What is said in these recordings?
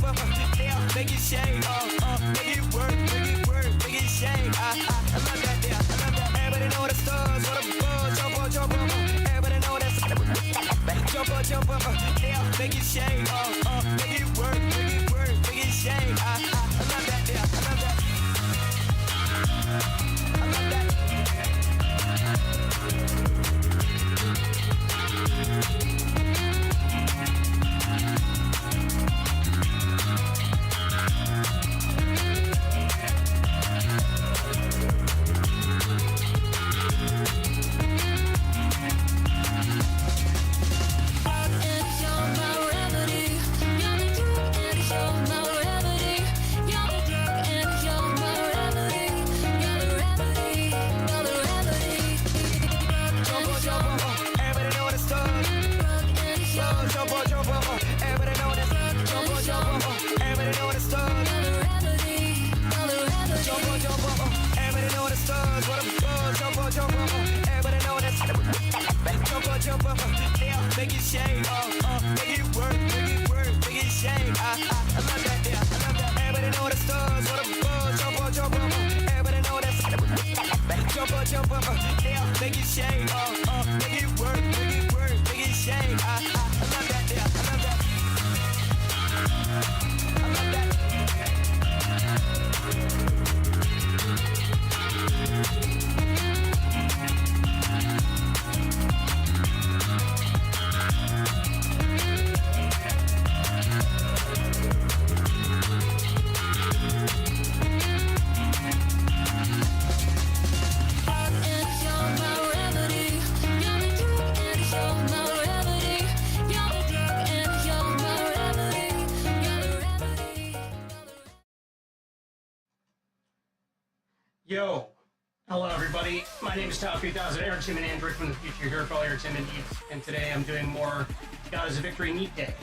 up, yeah, make it shake, make it work, make it shake. I love that, yeah, I love that. Everybody know the stars, what a buzz, jump up, everybody know that. Jump up, yeah, make it shake, make it work, make it shake. I love that, yeah, I love that. I love that. Jump up, yeah, make it shake, make it work, make it shake. I love that, yeah, I love that. Everybody know the stars, what a buzz, jump up, everybody know that. Jump up, yeah, make it shake, make it work, make it shake. I love that, yeah, I love that. I love that. Yo! Hello everybody, my name is Top3000, Entertainment Android from the future here for all your entertainment needs, and today I'm doing more God is a Victory NIKKE.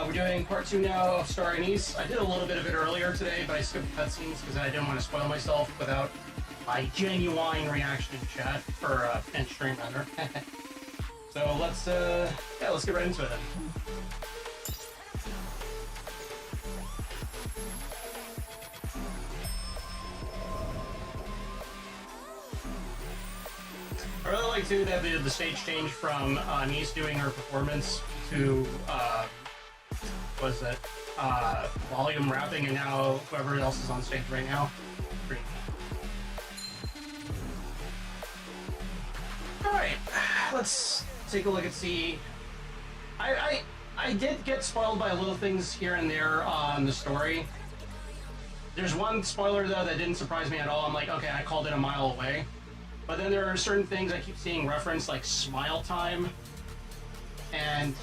We're doing part 2 now of Star Anise. I did a little bit of it earlier today, but I skipped cutscenes because I didn't want to spoil myself without my genuine reaction in chat, or in stream rather. So let's get right into it then. I really like too that the stage change from Nice doing her performance to volume rapping, and now whoever else is on stage right now. Pretty neat. All right, let's take a look and see. I did get spoiled by little things here and there on the story. There's one spoiler though that didn't surprise me at all. I'm like, okay, I called it a mile away. But then there are certain things I keep seeing referenced, like smile time, and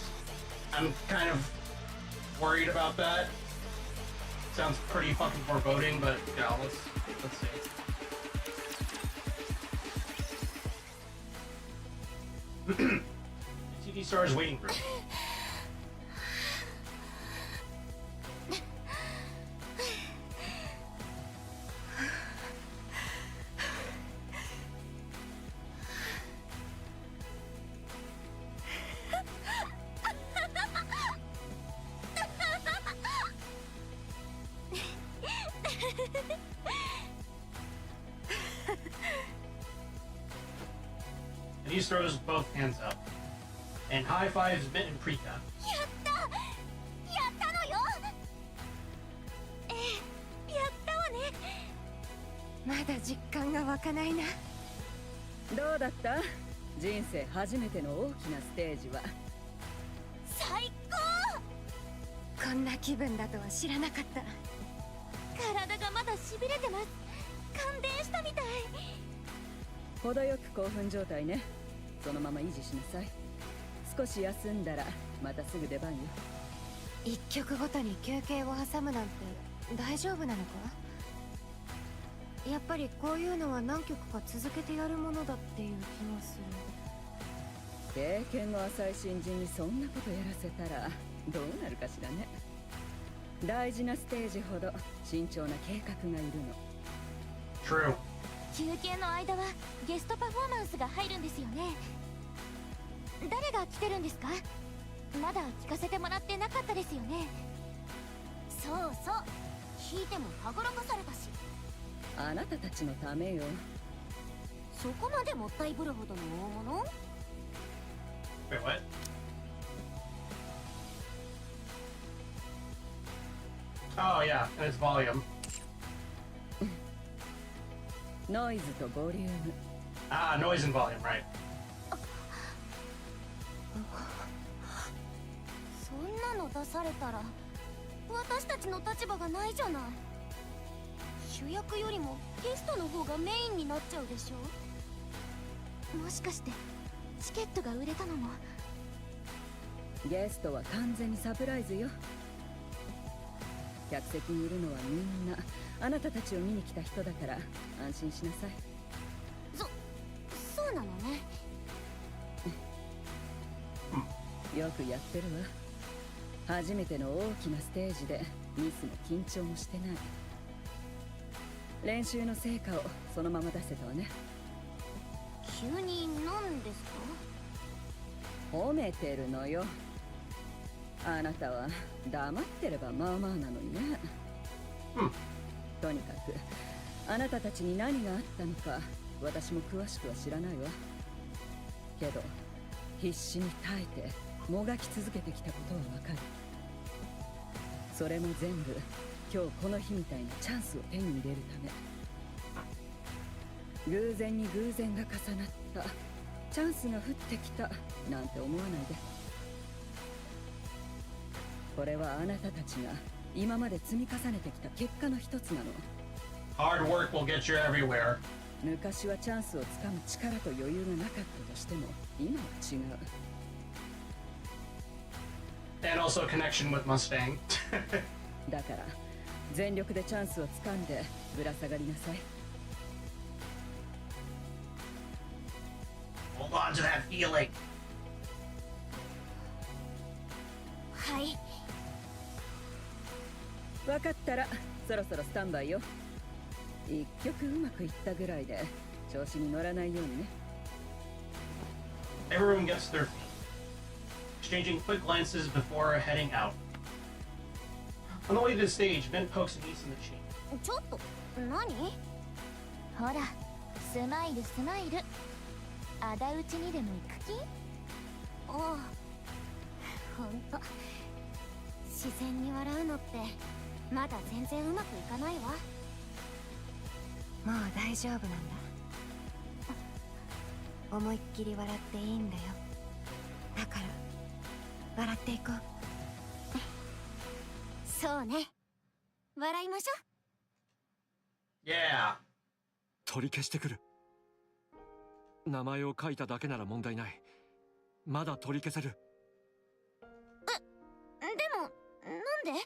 I'm kind of worried about that. Sounds pretty fucking foreboding, but yeah, let's see. The TV Star's waiting room. And he throws both hands up and high fives Mitt and Prika. まだ実感が湧かないな。どうだった？人生初めての大きなステージは。最高！こんな気分だとは知らなかった。体がまだしびれてます。感電したみたい。程よく興奮状態ね。そのまま維持しなさい。少し休んだらまたすぐ出番よ。一曲ごとに休憩を挟むなんて大丈夫なのか？やっぱりこういうのは何曲か続けてやるものだっていう気がする。経験の浅い新人にそんなことやらせたらどうなるかしらね。大事なステージほど慎重な計画がいるの。 True. 休憩の間はゲストパフォーマンスが入るんですよね。誰が来てるんですか？まだ聞かせてもらってなかったですよね。そう、引いてもはぐらかされたし。あなたたちのためよ。そこまでもったいぶるほどの大物？ Wait, what? Oh yeah, and its volume. ノイズとボリューム。Ah, noise and volume, right. そんなの出されたら私たちの立場がないじゃない。主役よりもゲストの方がメインになっちゃうでしょ。もしかしてチケットが売れたのも。ゲストは完全にサプライズよ。客席にいるのはみんなあなたたちを見に来た人だから安心しなさい。そうなのね。よくやってるわ。初めての大きなステージでミスも緊張もしてない。練習の成果をそのまま出せたわね。急に何ですか？褒めてるのよ。あなたは黙ってればまあまあなのにね。とにかくあなたたちに何があったのか私も詳しくは知らないわ。けど必死に耐えてもがき続けてきたことはわかる。それも全部今日この日みたいなチャンスを手に入れるため。偶然に偶然が重なった、チャンスが降ってきたなんて思わないで。これはあなたたちが今まで積み重ねてきた結果の一つなの。 Hard work will get you everywhere. 昔はチャンスをつかむ力と余裕がなかったとしても今は違う。 And also a connection with Mustang. だから全力でチャンスをつかんでぶら下がりなさい。 Hold on to that feeling. はい。分かったらそろそろスタンバイよ。一曲うまくいったぐらいで調子に乗らないようにね。 Everyone gets their feet, exchanging quick glances before heading out. On the way to the stage, Ben pokes Denise in the cheek. ちょっと何？ほら、スマイルスマイル。仇討ちにでも行く気？ああ、ほんと自然に笑うのってまだ全然うまくいかないわ。もう大丈夫なんだ。思いっきり笑っていいんだよ。だから笑っていこう。そうね、笑いましょう。 Yeah. 取り消してくる。名前を書いただけなら問題ない。まだ取り消せる。でもなんで？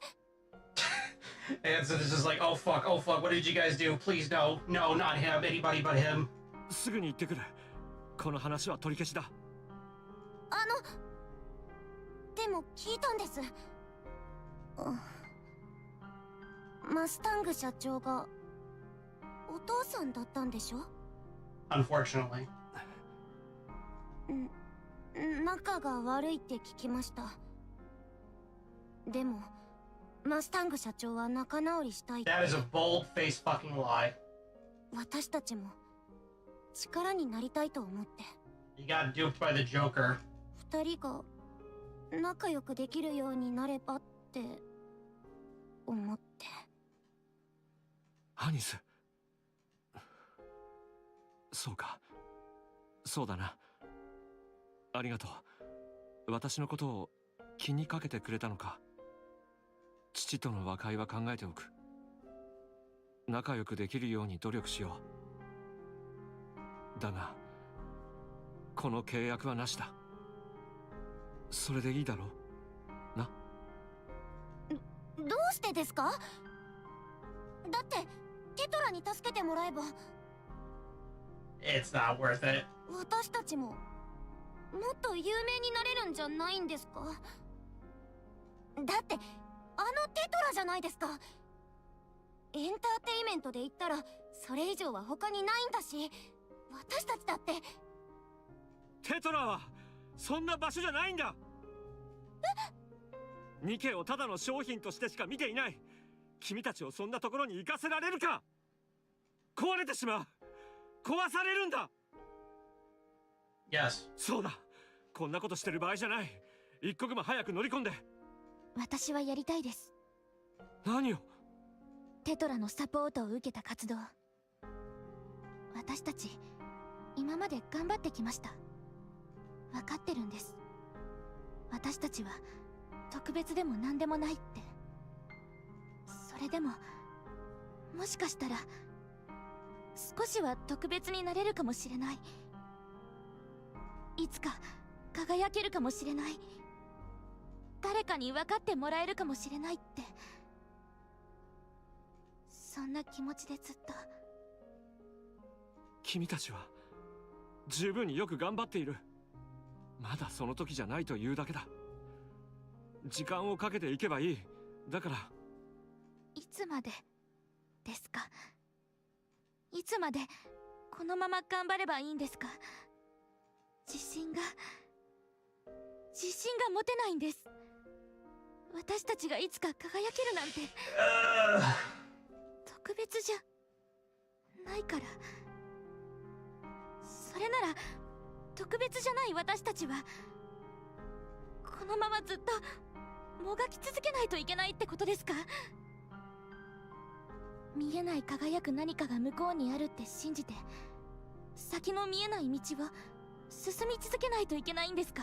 And so this is like, oh fuck, what did you guys do? Please no, no, not him, anybody but him. すぐに行ってくる。この話は取り消しだ。でも聞いたんです。マスタング社長がお父さんだったんでしょ？ Unfortunately. 仲が悪いって聞きました。でもマスタング社長は仲直りしたい。 That is a bold-faced fucking lie. 私たちも力になりたいと思って。 You got duped by the Joker. 二人が仲良くできるようになればって思って。ハニス。そうか。そうだな。ありがとう。私のことを気にかけてくれたのか。父との和解は考えておく。仲良くできるように努力しよう。だがこの契約はなしだ。それでいいだろうな。どうしてですか？だってテトラに助けてもらえば It's not worth it. 私たちももっと有名になれるんじゃないんですか？だってあのテトラじゃないですか。エンターテイメントで言ったらそれ以上は他にないんだし、私たちだって。テトラはそんな場所じゃないんだ。ニケをただの商品としてしか見ていない。君たちをそんなところに行かせられるか。壊れてしまう。壊されるんだ。 Yes. そうだ。こんなことしてる場合じゃない。一刻も早く乗り込んで。私はやりたいです。何を。テトラのサポートを受けた活動。私たち今まで頑張ってきました。分かってるんです。私たちは特別でも何でもないって。それでももしかしたら少しは特別になれるかもしれない。いつか輝けるかもしれない。誰かに分かってもらえるかもしれないって、そんな気持ちでずっと。君たちは十分によく頑張っている。まだその時じゃないというだけだ。時間をかけていけばいい。だから。いつまでですか。いつまでこのまま頑張ればいいんですか。自信が持てないんです。私たちがいつか輝けるなんて特別じゃないから。それなら特別じゃない私たちはこのままずっともがき続けないといけないってことですか。見えない輝く何かが向こうにあるって信じて、先の見えない道を進み続けないといけないんですか。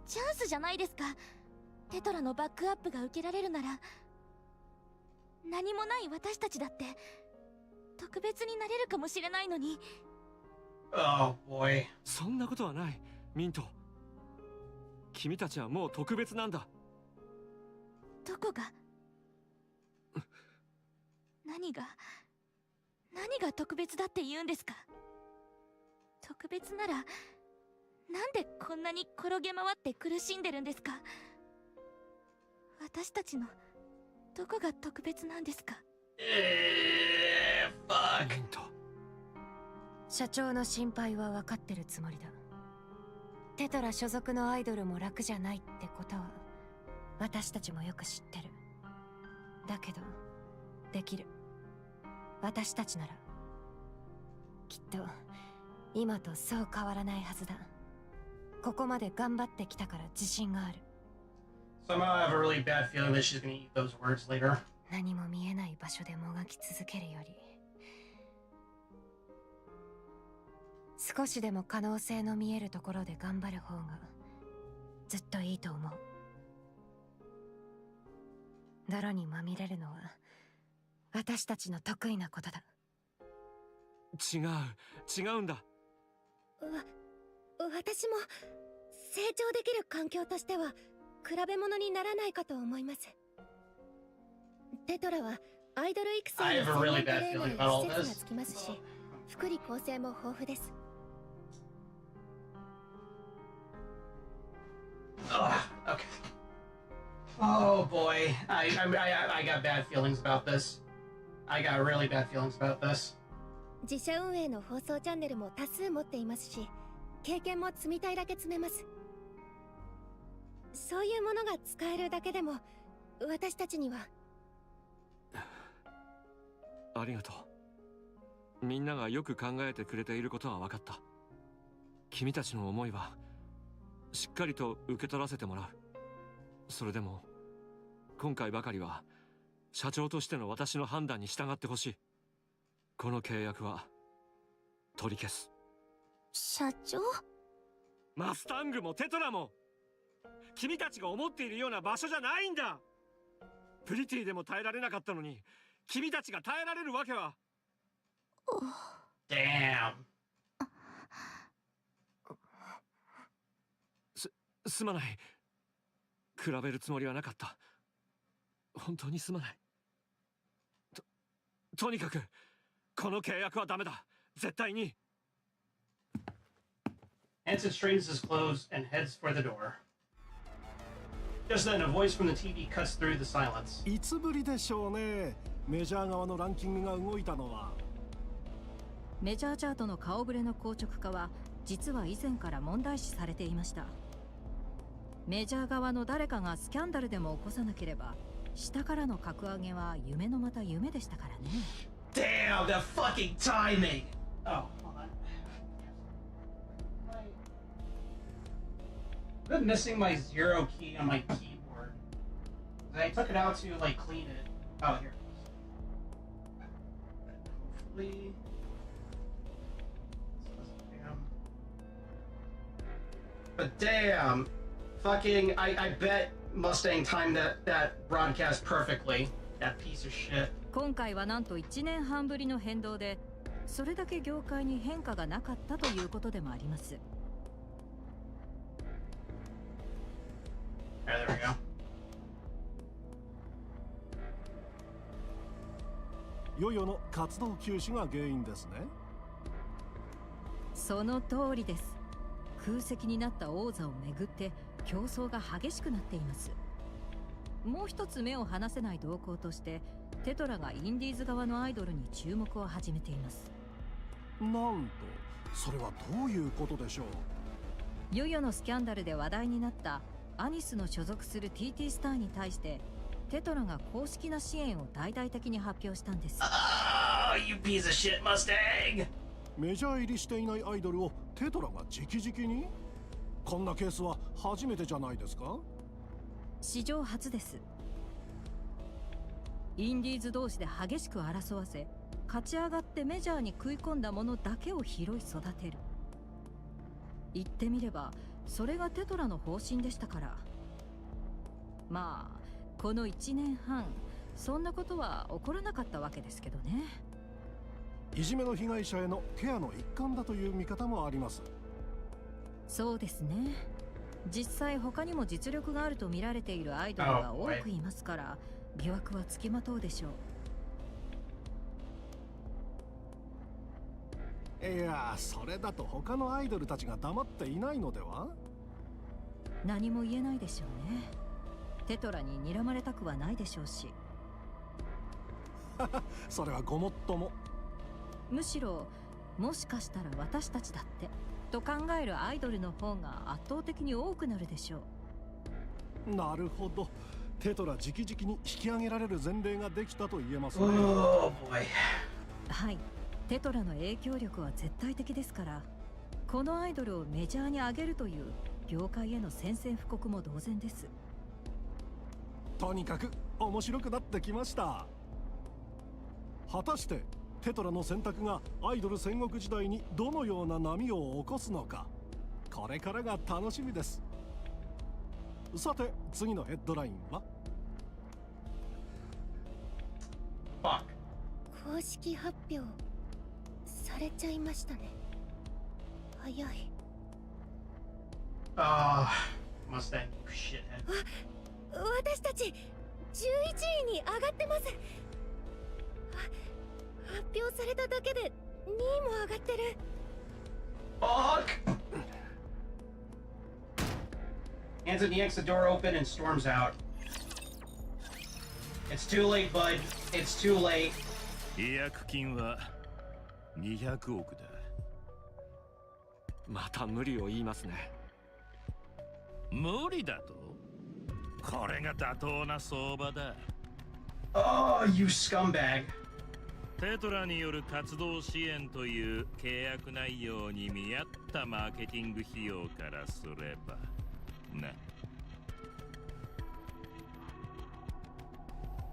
チャンスじゃないですか。テトラのバックアップが受けられるなら、何もない私たちだって特別になれるかもしれないのに。 Oh boy. そんなことはない、ミント。君たちはもう特別なんだ。どこが何が特別だって言うんですか。特別ならなんでこんなに転げ回って苦しんでるんですか。私たちのどこが特別なんですか。Fuck. ミント。社長の心配は分かってるつもりだ。テトラ所属のアイドルも楽じゃないってことは私たちもよく知ってる。だけどできる。私たちならきっと今とそう変わらないはずだ。ここまで頑張ってきたから自信がある。 Somehow I have a really bad feeling that she's gonna eat those words later. 何も見えない場所でもがき続けるより、少しでも可能性の見えるところで頑張る方がずっといいと思う。泥にまみれるのは私たちの得意なことだ。違うんだ。私も成長できる環境としては比べ物にならないかと思います。テトラはアイドル育成の専門トレーナーに施設がつきますし、福利厚生も豊富です。Okay. Oh boy, I got bad feelings about this. I got really bad feelings about this. 自社運営の放送チャンネルも多数持っていますし、経験も積みたいだけ積めます。そういうものが使えるだけでも私たちには。ありがとう。みんながよく考えてくれていることは分かった。君たちの思いはしっかりと受け取らせてもらう。それでも今回ばかりは社長としての私の判断に従ってほしい。この契約は取り消す。社長？マスタングもテトラも君たちが思っているような場所じゃないんだ。プリティでも耐えられなかったのに君たちが耐えられるわけは。Damn. すまない。比べるつもりはなかった。本当にすまない。とにかくこの契約はダメだ。絶対に。Hanson straightens his clothes and heads for the door. Just then, a voice from the TV cuts through the silence. いつぶりでしょうね。メジャー側のランキングが動いたのは。メジャーチャートの顔ぶれの硬直化は実は以前から問題視されていました。メジャー側の誰かがスキャンダルでも起こさなければ下からの格上げは夢のまた夢でしたからね。 Damn, the fucking timing! Oh, hold on. I've been missing my 0 key on my keyboard. I took it out to like clean it. Oh, here it is. Hopefully. But damn, fucking, I bet Mustang timed that broadcast perfectly. That piece of shit. 今回はなんと1年半ぶりの変動で、それだけ業界に変化がなかったということでもあります。Alright, there we go. ヨヨの活動休止が原因ですね。その通りです。空席になった王座をめぐって競争が激しくなっています。もう一つ目を離せない動向として、テトラがインディーズ側のアイドルに注目を始めています。なんと、それはどういうことでしょう。ヨヨのスキャンダルで話題になったアニスの所属する TT スターに対してテトラが公式な支援を大々的に発表したんです。Oh, you piece of shit, Mustang! メジャー入りしていないアイドルをテトラが直々に？こんなケースは初めてじゃないですか？史上初です。インディーズ同士で激しく争わせ、勝ち上がってメジャーに食い込んだものだけを拾い育てる。言ってみればそれがテトラの方針でしたから。まあこの1年半そんなことは起こらなかったわけですけどね。いじめの被害者へのケアの一環だという見方もあります。そうですね。実際他にも実力があると見られているアイドルが多くいますから、疑惑はつきまとうでしょう。いや、それだと他のアイドルたちが黙っていないのでは？何も言えないでしょうね。テトラに睨まれたくはないでしょうし。それはごもっとも。むしろもしかしたら私たちだってと考えるアイドルの方が圧倒的に多くなるでしょう。なるほど。テトラ直々に引き上げられる前例ができたと言えますね。Oh boy. はい、テトラの影響力は絶対的ですから、このアイドルをメジャーに上げるという業界への宣戦布告も同然です。とにかく面白くなってきました。果たしてテトラの選択がアイドル戦国時代にどのような波を起こすのか、これからが楽しみです。さて次のヘッドラインは？公式発表されちゃいましたね。早い。Mustang, you shithead. 私たち11位に上がってます。発表されただけで2位も上がってる。Fuck! Hanson yanks the door open and storms out. It's too late, bud. It's too late. 違約金は200億だ。また無理を言いますね。無理だと？これが妥当な相場だ。Oh, you scumbag. テトラによる活動支援という契約内容に見合ったマーケティング費用からすればな。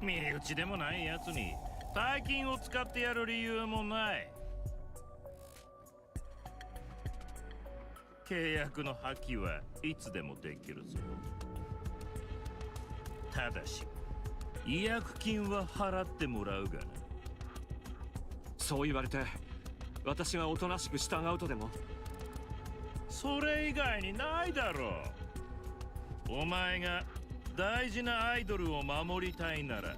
身内でもないやつに大金を使ってやる理由もない。契約の破棄はいつでもできるぞ。ただし違約金は払ってもらうがな。そう言われて私がおとなしく従うとでも？それ以外にないだろう。お前が大事なアイドルを守りたいなら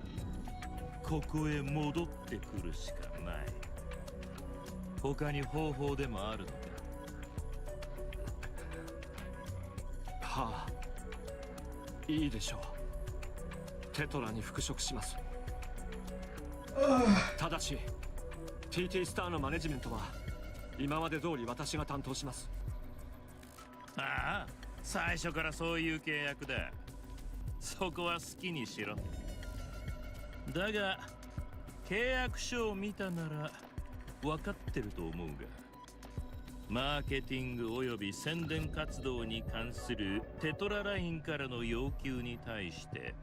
ここへ戻ってくるしかない。他に方法でもあるのか？はあ、いいでしょう。テトラに復職します。ただし TT スターのマネジメントは今まで通り私が担当します。ああ、最初からそういう契約だ。そこは好きにしろ。だが契約書を見たなら分かってると思うが、マーケティングおよび宣伝活動に関するテトララインからの要求に対して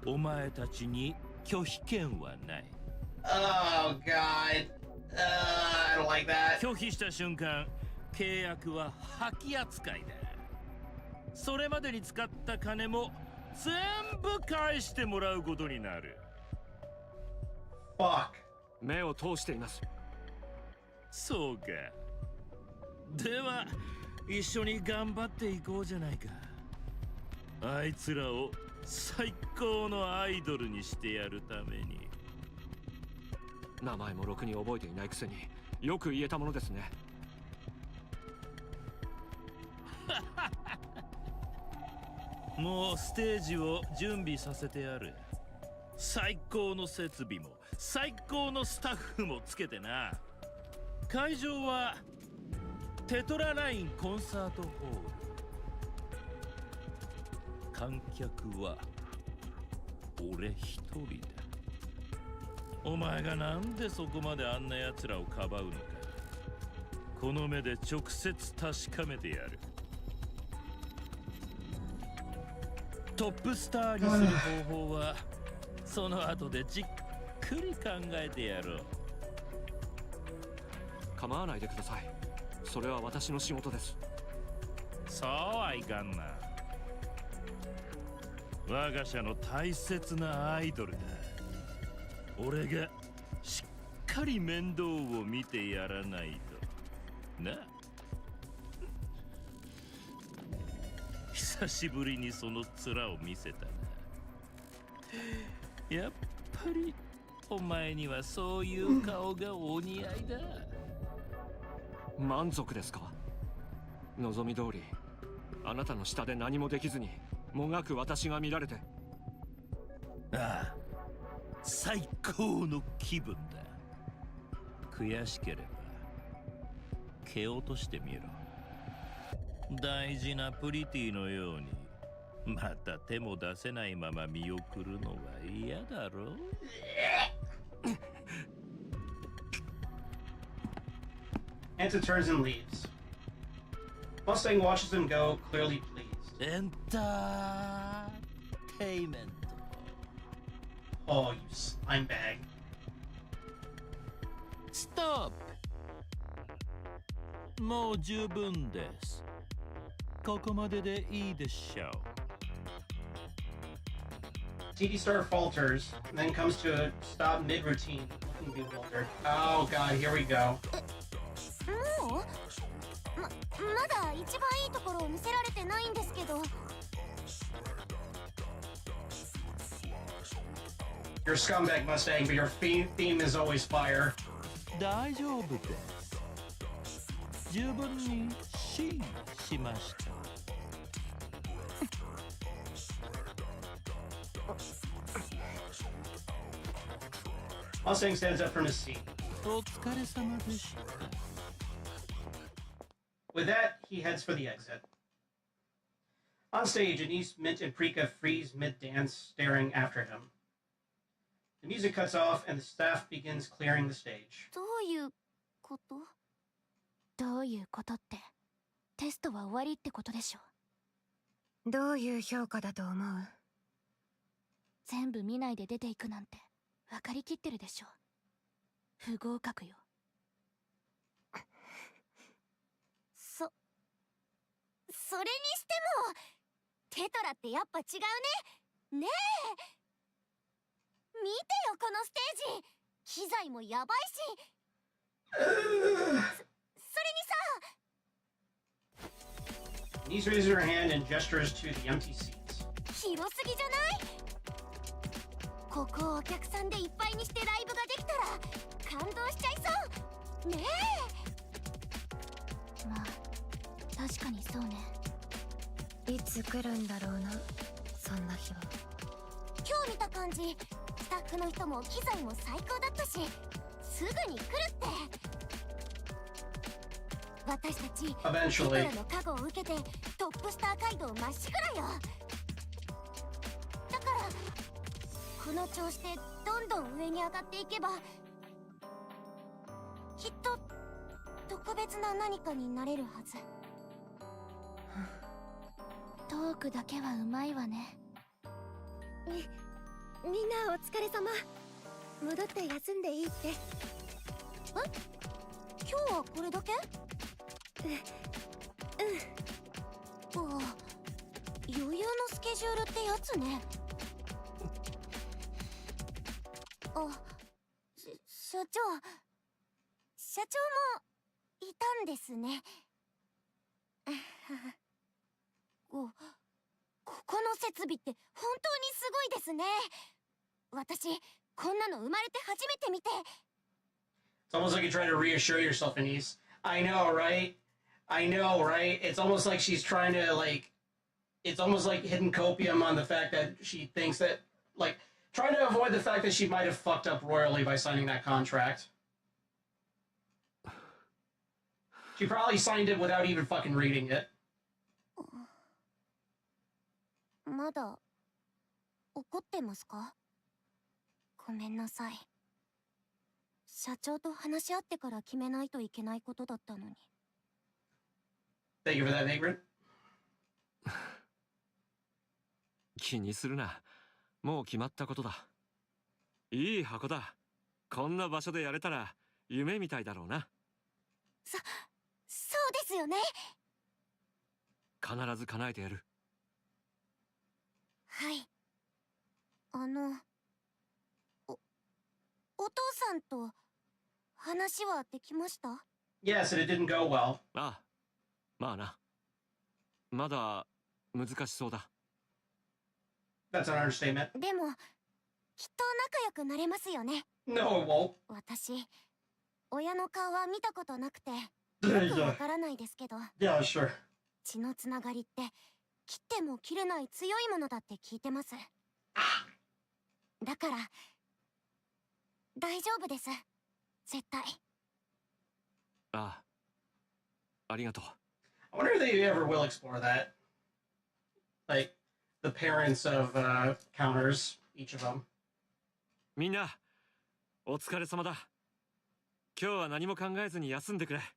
お前たちに拒否権はない。 Oh god. I don't like that. 拒否した瞬間契約は破棄扱いだ。それまでに使った金も全部返してもらうことになる。 Fuck. 目を通しています。そうか。では一緒に頑張っていこうじゃないか。あいつらを最高のアイドルにしてやるために。名前もろくに覚えていないくせによく言えたものですね。もうステージを準備させてやる。最高の設備も最高のスタッフもつけてな。会場はテトララインコンサートホール。観客は俺一人だ。お前がなんでそこまであんな奴らをかばうのか、この目で直接確かめてやる。トップスターにする方法はその後でじっくり考えてやろう。構わないでください。それは私の仕事です。そうはいかんな。我が社の大切なアイドルだ。俺がしっかり面倒を見てやらないとな。久しぶりにその面を見せたな。やっぱりお前にはそういう顔がお似合いだ。満足ですか？望み通りあなたの下で何もできずにもがく私が見られて。ああ、最高の気分だ。悔しければ蹴落としてみろ。大事なプリティのようにまた手も出せないまま見送るのは嫌だろう。Anta turns and leaves. Mustang watches him go, clearly pleased. エンターテイメント。 Oh, you slime bag. ストップ。もう十分です。ここまででいいでしょう。TD Star falters, and then comes to a stop mid-routine, looking bewildered. Oh god, here we go. もうまだ一番いいところを見せられてないんですけど。 You're a scumbag, Mustang, but your theme is always fire. 大丈夫です。十分にシーしました。Mustang stands up from his seat. お疲れ様でした。 With that, he heads for the exit. On stage, Anise, Mint, and Prika freeze mid-dance, staring after him. The music cuts off, and the staff begins clearing the stage. どういうこと？どういうことって、テストは終わりってことでしょ。どういう評価だと思う？全部見ないで出ていくなんて分かりきってるでしょ。不合格よ。それにしてもテトラってやっぱ違うね。ねえ、見てよこのステージ、機材もやばいし。それにさ、 Anise raises her hand and gestures to the empty seats. 広すぎじゃない？ここをお客さんでいっぱいにしてライブができたら感動しちゃいそうねえ。まあ確かにそうね。いつ来るんだろうな、そんな日は。今日見た感じ、スタッフの人も機材も最高だったし、すぐに来るって。私たちテト Eventually. ラの加護を受けてトップスター街道まっしぐらよ。だからこの調子でどんどん上に上がっていけばきっと特別な何かになれるはず。トークだけはうまいわね。みんなお疲れ様。戻って休んでいいって。え、今日はこれだけ？ああ、余裕のスケジュールってやつね。あ、社長もいたんですね。ここの設備って本当にすごいですね。私こんなの生まれて初めて見て。It's almost like you're trying to reassure yourself, Anise. I know, right? I know, right? It's almost like she's trying to, like, it's almost like hidden copium on the fact that she thinks that, like, trying to avoid the fact that she might have fucked up royally by signing that contract. She probably signed it without even fucking reading it. まだ怒ってますか？ごめんなさい。社長と話し合ってから決めないといけないことだったのに。Thank you for that, Vagrant. 気にするな。もう決まったことだ。いい箱だ。こんな場所でやれたら夢みたいだろうな。そうですよね。必ず叶えてやる。はい。お父さんと話はできました？ Yes, and it didn't go well. ああ、まあな。まだ難しそうだ。That's an understatement. でもきっと仲良くなれますよね。No, it won't. 私親の顔は見たことなくてよくわからないですけど、Yeah, sure. 血のつながりって切っても切れない強いものだって聞いてます。だから大丈夫です、絶対。ああ、ありがとう。I wonder if they ever will explore that. Like, the parents of counters, each of them. みんな、お疲れ様だ。今日は何も考えずに休んでくれ。はい。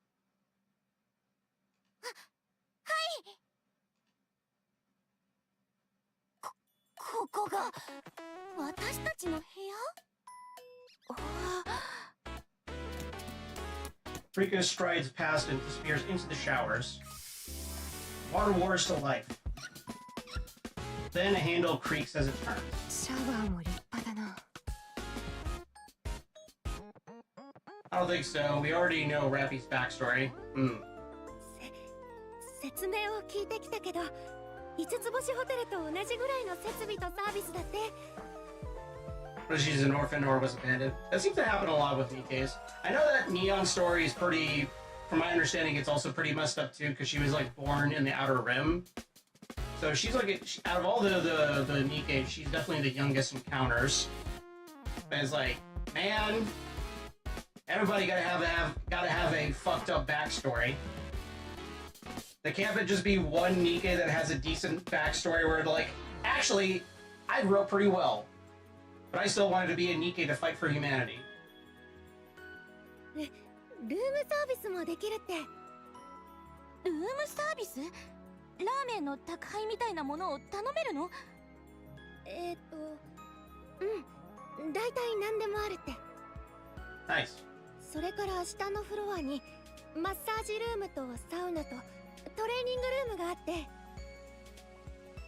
ここが私たちの部屋Rika strides past and disappears into the showers. Water wars to life. Then a handle creaks as it turns. シャワーも立派だな。I don't think so. We already know Rappy's backstory. 説明を聞いてきたけど、5つ星ホテルと同じぐらいの設備とサービスだって。Whether she's an orphan or was abandoned. That seems to happen a lot with Nikke's. I know that Neon story is pretty, from my understanding, it's also pretty messed up too, because she was like born in the Outer Rim. So she's like, out of all the Nikke, she's definitely the youngest encounters. But it's like, man, everybody gotta have a fucked up backstory. There can't just be one Nikke that has a decent backstory where like, actually, I wrote pretty well. But I still wanted to be a Nikke to fight for humanity. ルームサービスもできるって。ルームサービス？ラーメンの宅配みたいなものを頼めるの？大体何でもあるって。Nice. それから下のフロアにマッサージルームとサウナとトレーニングルームがあって、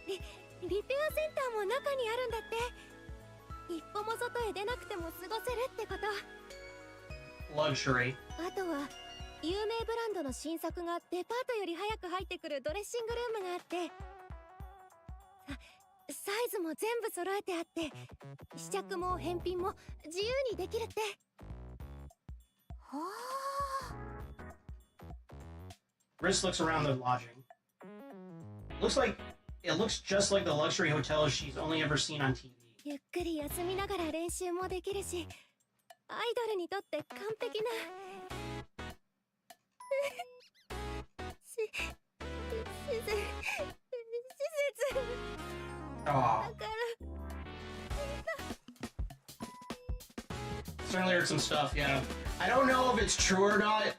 リペアセンターも中にあるんだって。一歩も外へ出なくても過ごせるってこと。Luxury. あとは有名ブランドの新作がデパートより早く入ってくるドレッシングルームがあって、サイズも全部揃えてあって、試着も返品も自由にできるって。はあ。Riss looks around the lodging. It looks just like the luxury hotels she's only ever seen on TV. ゆっくり休みながら練習もできるし、アイドルにとって完璧な施設だ Aw. から。certainly heard some stuff, yeah. I don't know if it's true or not.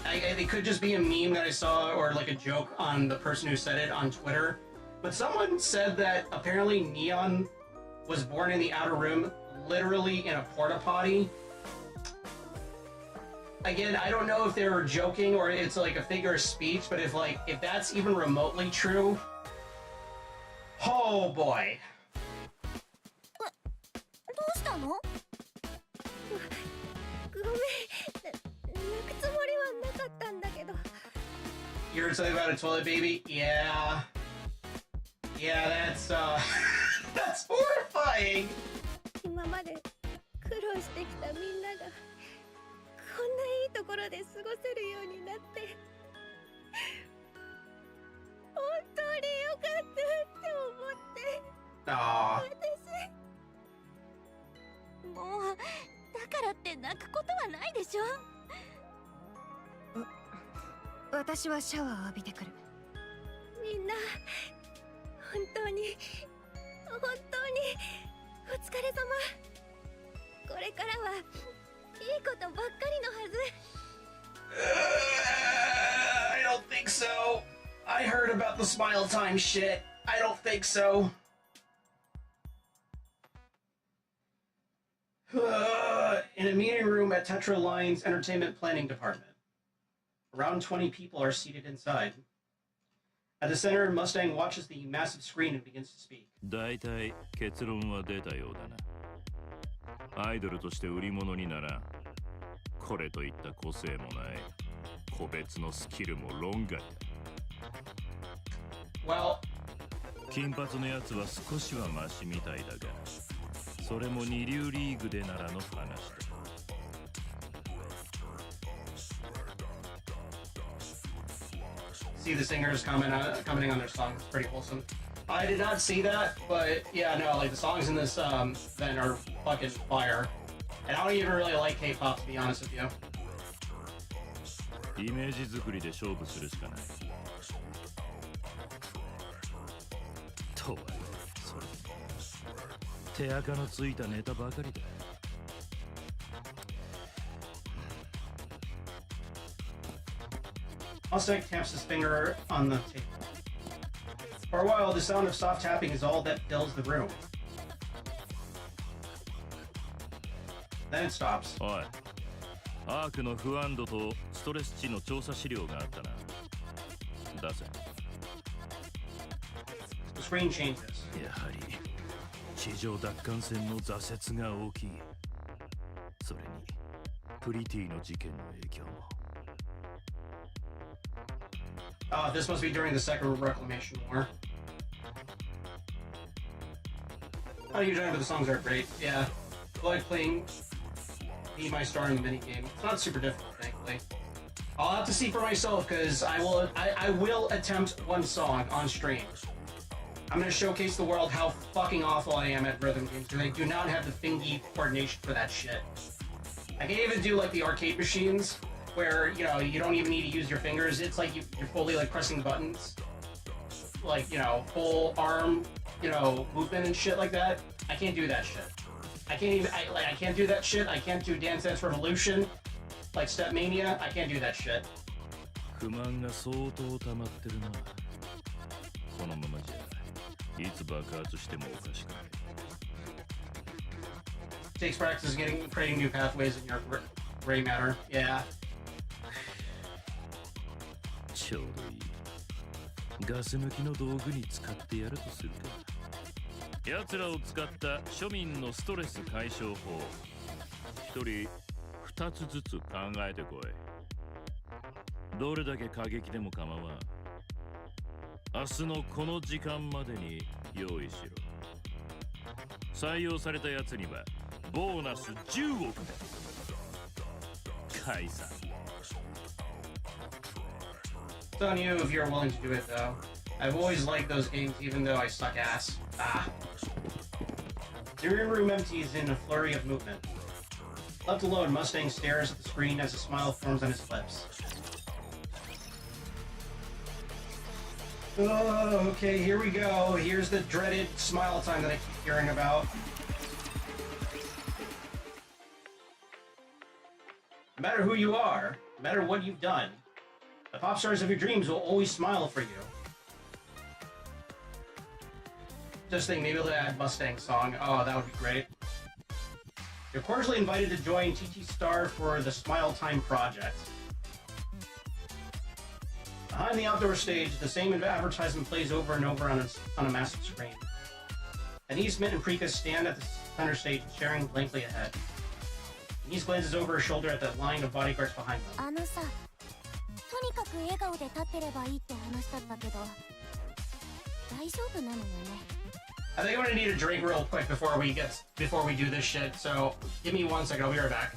It could just be a meme that I saw or like a joke on the person who said it on Twitter. But someone said that apparently Neon was born in the Outer Rim, literally in a porta potty. Again, I don't know if they were joking or it's like a figure of speech, but if that's even remotely true, oh boy. どうしたの？ごめん、泣くつもりはなかったんだけど。 You heard something about a toilet baby? Yeah. Yeah, that's that's horrifying. 今まで苦労してきたみんながこんないいところで過ごせるようになって本当に良かったって思って。 Aww. もうだからって泣くことはないでしょ。私はシャワー浴びてくる。みんな本当にお疲れ様。これからはいいことばっかりのはず。 I don't think so. I heard about the smile time shit. I don't think so. In a meeting room at Tetra Line's entertainment planning department. Around 20 people are seated inside. At the center, Mustang watches the massive screen and begins to speak. だいたい結論は出たようだな。アイドルとして売り物にならん。これといった個性もない個別のスキルも論外だ。 Well, 金髪のやつは少しはマシみたいだが、それも二流リーグでならの話だ。 see the singers commenting on their songs. Pretty wholesome. I did not see that, but yeah, no, like the songs in this then are fucking fire. And I don't even really like K-pop, to be honest with you. イメージ作りで勝負するしかない。とはいえ、それ手垢のついたネタばかりだ。 Mustang taps his finger on the table. For a while, the sound of soft tapping is all that fills the room. Then it stops. おい、アークの不安度とストレス値の調査資料があったな。出せ。 The screen changes. やはり地上奪還戦の挫折が大きい。それにプリティの事件の影響も。 This must be during the Second Reclamation War. How do you judge? But the songs are great. Yeah, I like playing Be My Star in the minigame. It's not super difficult, thankfully. I'll have to see for myself because I will attempt one song on stream. I'm gonna showcase the world how fucking awful I am at rhythm games because I do not have the thingy coordination for that shit. I can't even do like the arcade machines where, you know, you don't even need to use your fingers. It's like you're fully like pressing buttons. Like, you know, full arm, you know, movement and shit like that. I can't do that shit. I can't even, I can't do that shit. I can't do Dance Dance Revolution, like Step Mania. I can't do that shit. 不満が相当溜まってるな。このままじゃいつ爆発してもおかしくない。 Takes practice creating new pathways in your gray matter. Yeah. ちょうどいい。ガス抜きの道具に使ってやるとするか。奴らを使った庶民のストレス解消法。一人二つずつ考えてこい。どれだけ過激でも構わん。明日のこの時間までに用意しろ。採用された奴にはボーナス10億だ。解散。 It's on you if you're willing to do it, though. I've always liked those games, even though I suck ass. Ah. The room empties in a flurry of movement. Left alone, Mustang stares at the screen as a smile forms on his lips. Oh, okay, here we go. Here's the dreaded smile time that I keep hearing about. No matter who you are, no matter what you've done, the pop stars of your dreams will always smile for you. Just think, maybe they'll add Mustang song. Oh, that would be great. You're cordially invited to join TT Star for the Smile Time project. Behind the outdoor stage, the same advertisement plays over and over on a massive screen. Anise, Mint, and Prika stand at the center stage, staring blankly ahead. Anise glances over her shoulder at the line of bodyguards behind them. あのさ、とにかく笑顔で立ってればいいって話だったけど、大丈夫なのよね。I think I'm gonna need a drink real quick before we do this shit. So give me 1 second. I'll be right back.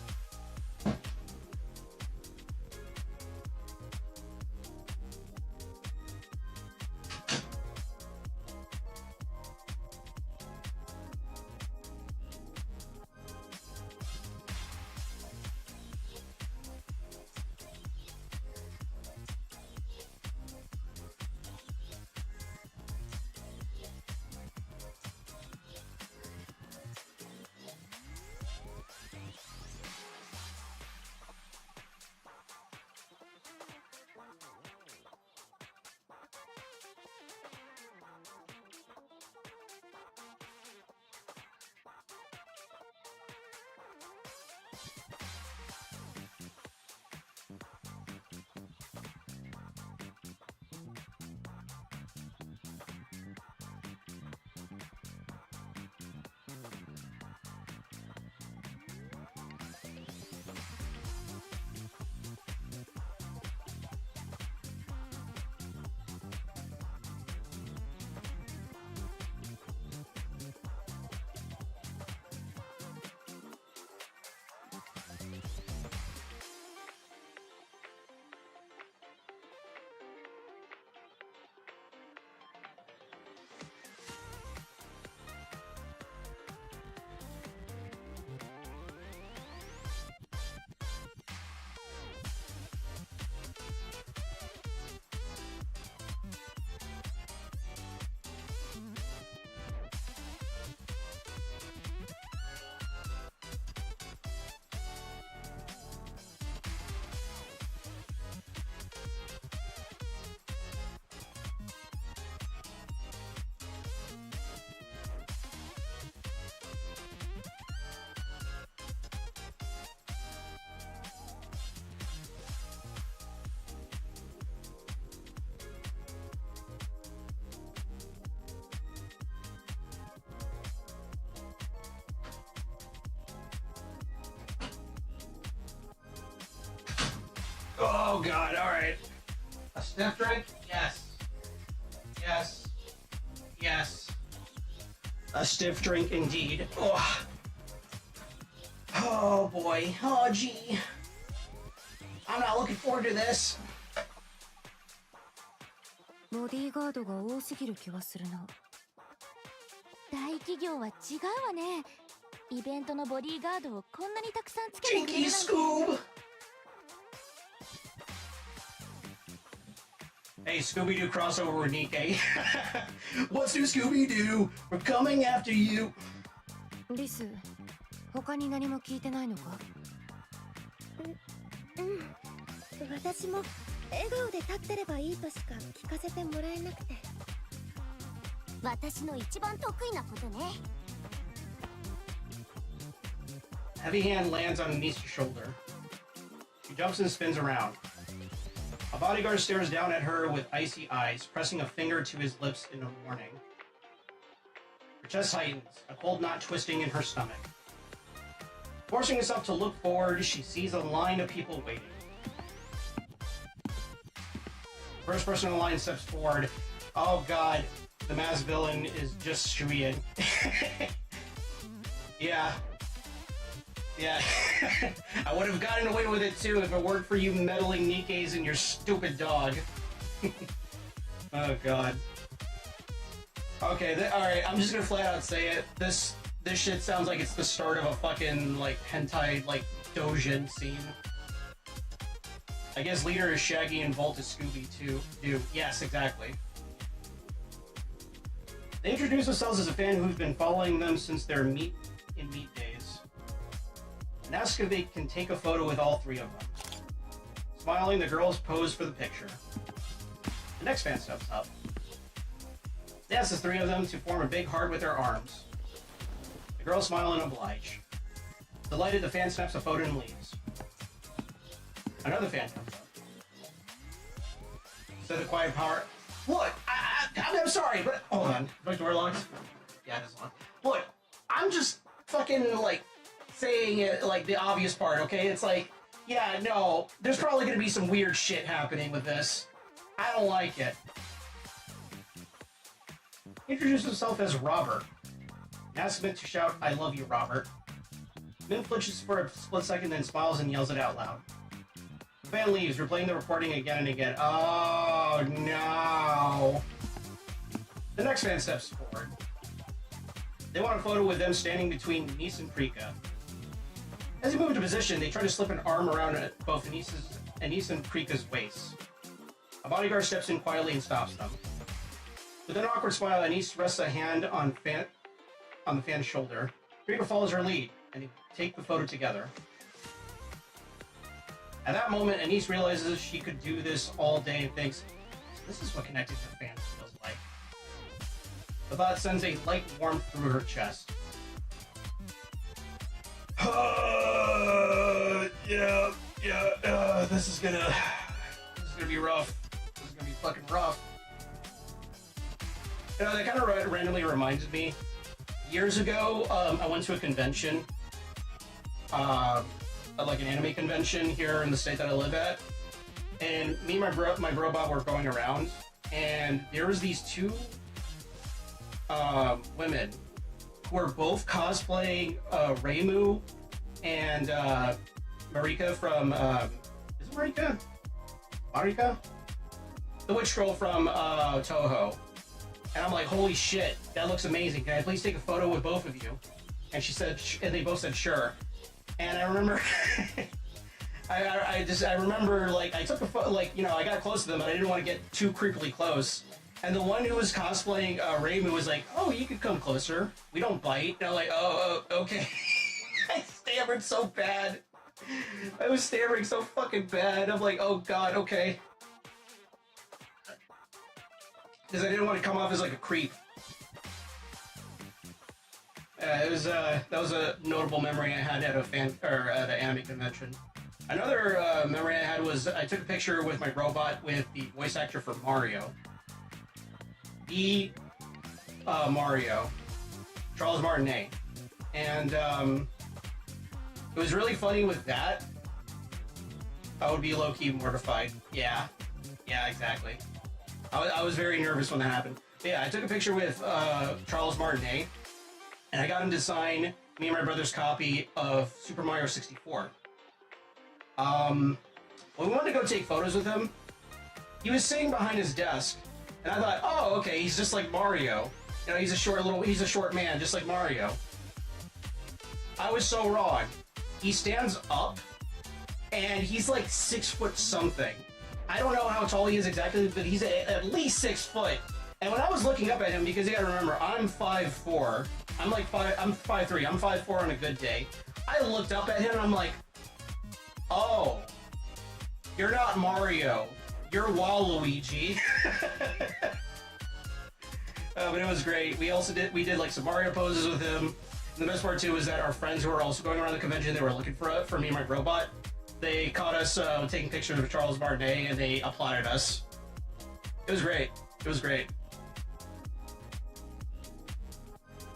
Oh god, alright. A stiff drink? Yes. Yes. Yes. A stiff drink indeed. Oh, oh boy. Oh gee. I'm not looking forward to this. ボディーガードが多すぎる気はするな。大企業は違うわね。イベントのボディーガードをこんなにたくさんつけてくれるなんて。 Jinky Scoob! Hey, Scooby-Doo crossover with Nikke. What's new, Scooby-Doo? We're coming after you. リス、他に何も聞いてないのか？私も笑顔で立ってればいいとしか聞かせてもらえなくて。私の一番得意なことね。Heavy hand lands on Nice's shoulder. She jumps and spins around. A bodyguard stares down at her with icy eyes, pressing a finger to his lips in a warning. Her chest tightens, a cold knot twisting in her stomach. Forcing herself to look forward, she sees a line of people waiting. First person in the line steps forward. Oh god, the masked villain is just Shuian. Yeah. Yeah. I would have gotten away with it too if it weren't for you meddling Nikke's and your stupid dog. Oh god. Okay, alright, I'm just gonna flat out say it. This shit sounds like it's the start of a fucking, like, hentai, like, doujin scene. I guess leader is Shaggy and Volt is Scooby too. Yes, exactly. They introduce themselves as a fan who's been following them since their meet days. and asks if they can take a photo with all three of them. Smiling, the girls pose for the picture. The next fan steps up. They ask the three of them to form a big heart with their arms. The girls smile and oblige. Delighted, the fan snaps a photo and leaves. Another fan comes up. Said the quiet power. Look, I'm sorry, but hold on. My door locked. Yeah, it is locked. Look, I'm just fucking like saying it like the obvious part. Okay, it's like, yeah, no, there's probably gonna be some weird shit happening with this. I don't like it. He introduced himself as Robert. He asks Mint to shout, "I love you, Robert." Mint flinches for a split second, then smiles and yells it out loud. The fan leaves, replaying the recording again and again. Oh, no. The next fan steps forward. They want a photo with them standing between Anise and Prika. As they move into position, they try to slip an arm around both Anise and Prika's waist. A bodyguard steps in quietly and stops them. With an awkward smile, Anise rests a hand on the fan's shoulder. Prika follows her lead, and they take the photo together. At that moment, Anise realizes she could do this all day and thinks, this is what connecting to fans feels like. The thought sends a light warmth through her chest. This is gonna be rough. This is gonna be fucking rough. You know, that kind of randomly reminds me. Years ago, I went to a convention, like an anime convention here in the state that I live at, and me and my bro Bob were going around, and there was these two women who were both cosplaying Reimu and Marika from is it Marika? Marika? The witch girl from Toho. And I'm like, holy shit, that looks amazing. Can I please take a photo with both of you? And she said, and they both said sure. And I remember, I remember, like, I took a photo, like, you know, I got close to them, but I didn't want to get too creepily close. And the one who was cosplaying Reimu was like, oh, you can come closer. We don't bite. And I'm like, oh okay. I stammered so bad. I was stammering so fucking bad. I'm like, oh god, okay. Because I didn't want to come off as like a creep. It was that was a notable memory I had at at an anime convention. Another memory I had was I took a picture with my robot with the voice actor for Mario. Mario, Charles Martinet, and it was really funny with that. I would be low-key mortified. Yeah, exactly. I was very nervous when that happened. But yeah, I took a picture with Charles Martinet, and I got him to sign me and my brother's copy of Super Mario 64. When we wanted to go take photos with him, he was sitting behind his desk, and I thought, oh, okay, he's just like Mario. You know, he's a short man, just like Mario. I was so wrong. He stands up, and he's like 6 foot something. I don't know how tall he is exactly, but he's at least 6 foot. And when I was looking up at him, because you gotta remember, I'm 5'4". I'm 5'3". I'm 5'4" on a good day. I looked up at him and I'm like, oh, you're not Mario. You're Waluigi. But it was great. We did like some Mario poses with him. And the best part too is that our friends who were also going around the convention, they were looking for me and my robot. They caught us taking pictures of Charles Martinet, and they applauded us. It was great. It was great.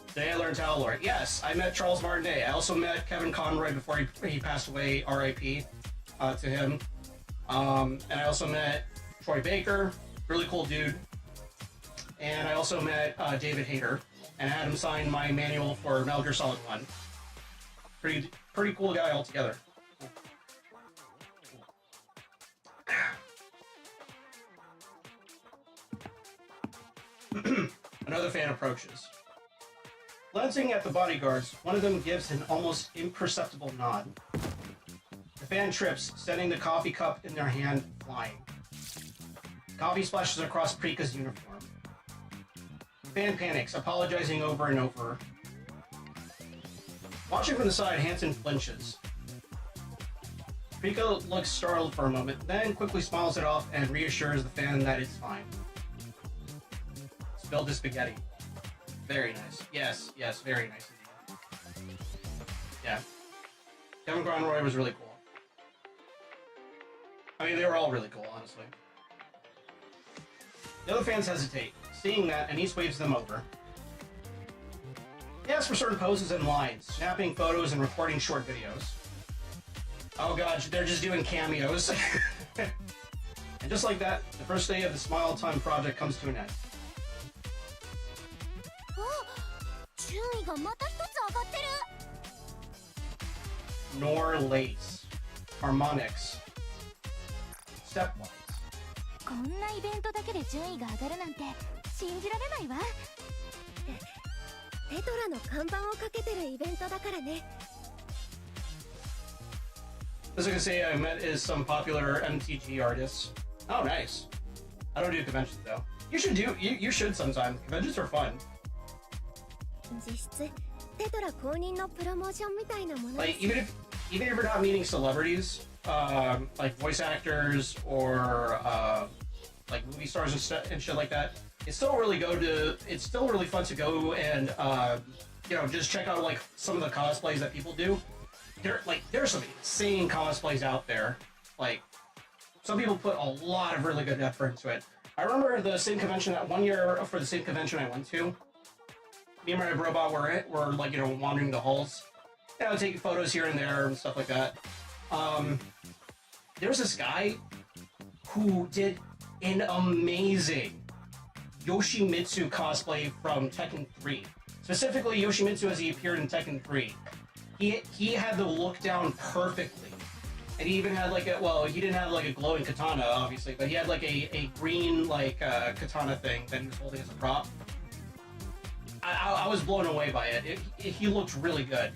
Today I learned how to lore. Yes, I met Charles Martinet. I also met Kevin Conroy before he passed away, R.I.P. To him. And I also met Troy Baker, really cool dude. And I also met David Hayter, and I had him sign my manual for Metal Gear Solid 1. Pretty cool guy altogether. Another fan approaches. Glancing at the bodyguards, one of them gives an almost imperceptible nod. The fan trips, sending the coffee cup in their hand flying. Coffee splashes across Prika's uniform. The fan panics, apologizing over and over. Watching from the side, Hansen flinches. Rika looks startled for a moment, then quickly smiles it off and reassures the fan that it's fine. Spilled the spaghetti. Very nice. Yes, very nice indeed. Yeah. Kevin Conroy was really cool. I mean, they were all really cool, honestly. The other fans hesitate. Seeing that, Anise waves them over. He asks for certain poses and lines, snapping photos and recording short videos. Oh god, they're just doing cameos. And just like that, the first day of the Smile Time project comes to an end. Nor lace. Harmonics. Stepwise. こんなイベントだけで順位が上がるなんて信じられないわ。テトラの看板をかけてるイベントだからね。As I can say, I met is some popular MTG artists. Oh, nice. I don't do conventions though. You should do. You should sometime. Conventions are fun. 実質テトラ公認のプロモーションみたいなもの。Like even if you're not meeting celebrities, like voice actors or like movie stars and shit like that, it's still really it's still really fun to go and you know, just check out like some of the cosplays that people do. There's some insane cosplays out there. Like some people put a lot of really good effort into it. I remember the same convention that one year for the same convention I went to. Me and my robot were like, you know, wandering the halls, you know, taking photos here and there and stuff like that. There was this guy who did an amazing Yoshimitsu cosplay from Tekken 3. Specifically Yoshimitsu as he appeared in Tekken 3. He had the look down perfectly. And he even had like he didn't have like a glowing katana, obviously, but he had like a green like katana thing that he was holding as a prop. I was blown away by it. He looked really good.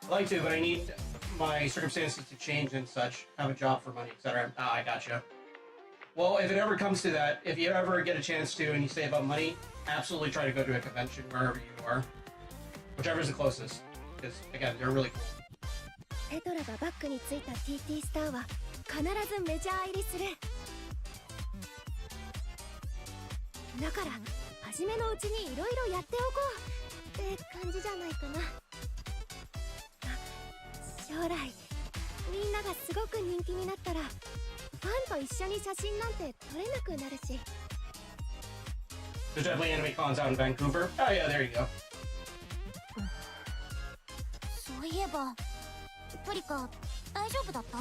I'd like to, but I need my circumstances to change and such. Have a job for money, etc. Ah, I gotcha. Well, if it ever comes to that, if you ever get a chance to and you say about money, absolutely try to go to a convention wherever you are. Whichever is the closest. Because, again, they're really cool. テトラがバックについた TT スターは必ずメジャー入りする。だから初めのうちにいろいろやっておこうって感じじゃないかな。将来みんながすごく人気になったらファンと一緒に写真なんて撮れなくなるし。There's definitely anime cons out in Vancouver. Oh yeah, there you go. そういえばプリカ大丈夫だった？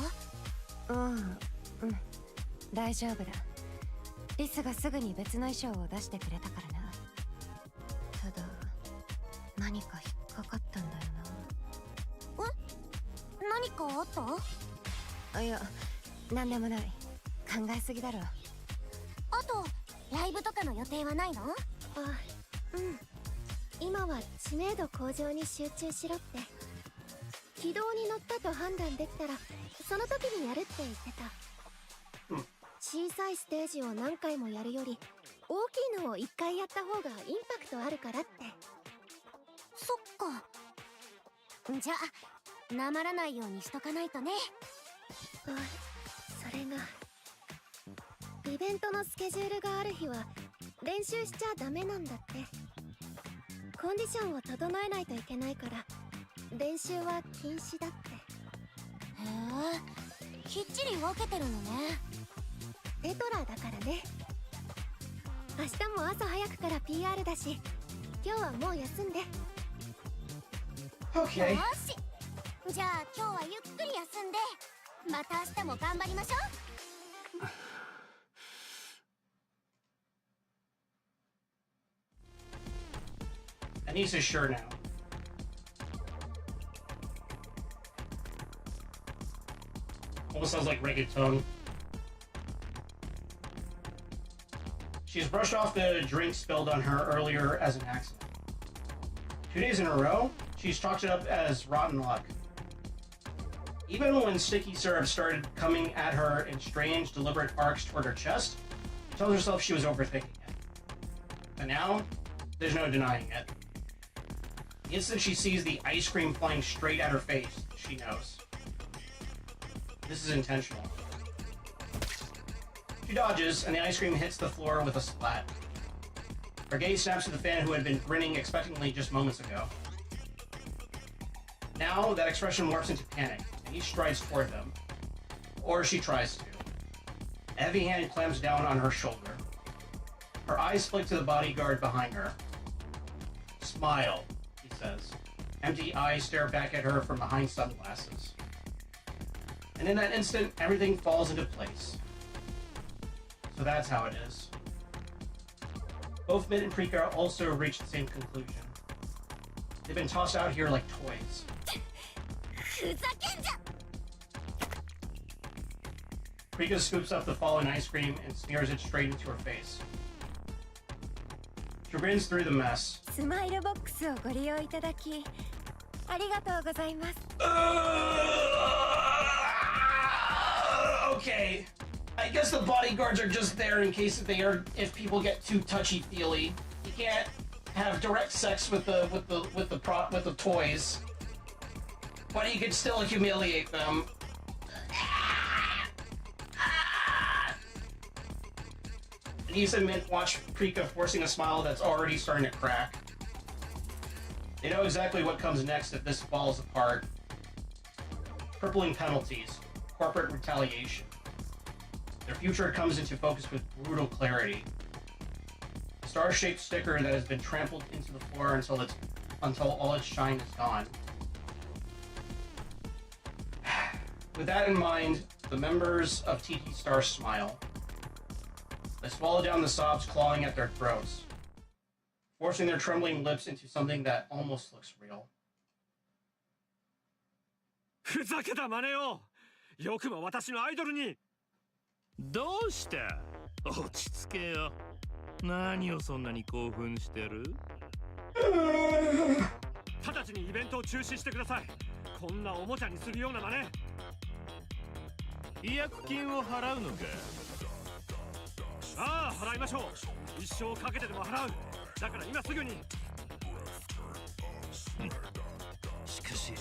大丈夫だ。リスがすぐに別の衣装を出してくれたからな。ただ何か引っかかったんだよな。何かあった？いや、なんでもない。考えすぎだろ。あとライブとかの予定はないの？今は知名度向上に集中しろって。軌道に乗ったと判断できたらその時にやるって言ってた。小さいステージを何回もやるより大きいのを1回やった方がインパクトあるからって。そっか。じゃあなまらないようにしとかないとね。それがイベントのスケジュールがある日は練習しちゃダメなんだって。コンディションを整えないといけないから練習は禁止だって。へえ、きっちり分けてるのね。テトラだからね。明日も朝早くから PR だし今日はもう休んで。Okay. よし、じゃあ今日はゆっくり休んでまた明日も頑張りましょう。Anise is sure now. Almost sounds like reggaeton. She's brushed off the drink spilled on her earlier as an accident. 2 days in a row, she's chalked it up as rotten luck. Even when sticky syrup started coming at her in strange, deliberate arcs toward her chest, she tells herself she was overthinking it. But now, there's no denying it. The instant she sees the ice cream flying straight at her face, she knows. This is intentional. She dodges, and the ice cream hits the floor with a splat. Her gaze snaps to the fan who had been grinning expectantly just moments ago. Now, that expression morphs into panic, and he strides toward them. Or she tries to. A heavy hand clamps down on her shoulder. Her eyes flick to the bodyguard behind her. Smile, he says. Empty eyes stare back at her from behind sunglasses. And in that instant, everything falls into place. So that's how it is. Both Mint and Prika also reach the same conclusion. They've been tossed out here like toys. Prika scoops up the fallen ice cream and smears it straight into her face. She grins through the mess. スマイルボックスをご利用いただきありがとうございます。Okay. I guess the bodyguards are just there in case if people get too touchy-feely. You can't have direct sex with the toys, but you can still humiliate them. Anissa and Mint watch Prika forcing a smile that's already starting to crack. They know exactly what comes next if this falls apart. Crippling penalties, corporate retaliation. Their future comes into focus with brutal clarity. A star-shaped sticker that has been trampled into the floor until all its shine is gone. With that in mind, the members of TT Star smile. They swallow down the sobs clawing at their throats, forcing their trembling lips into something that almost looks real. ふざけた真似をよくも私のアイドルにどうした？落ち着けよ。何をそんなに興奮してる？直ちにイベントを中止してください。こんなおもちゃにするような真似。違約金を払うのか？ああ、払いましょう。一生かけてでも払う。だから今すぐに。しかし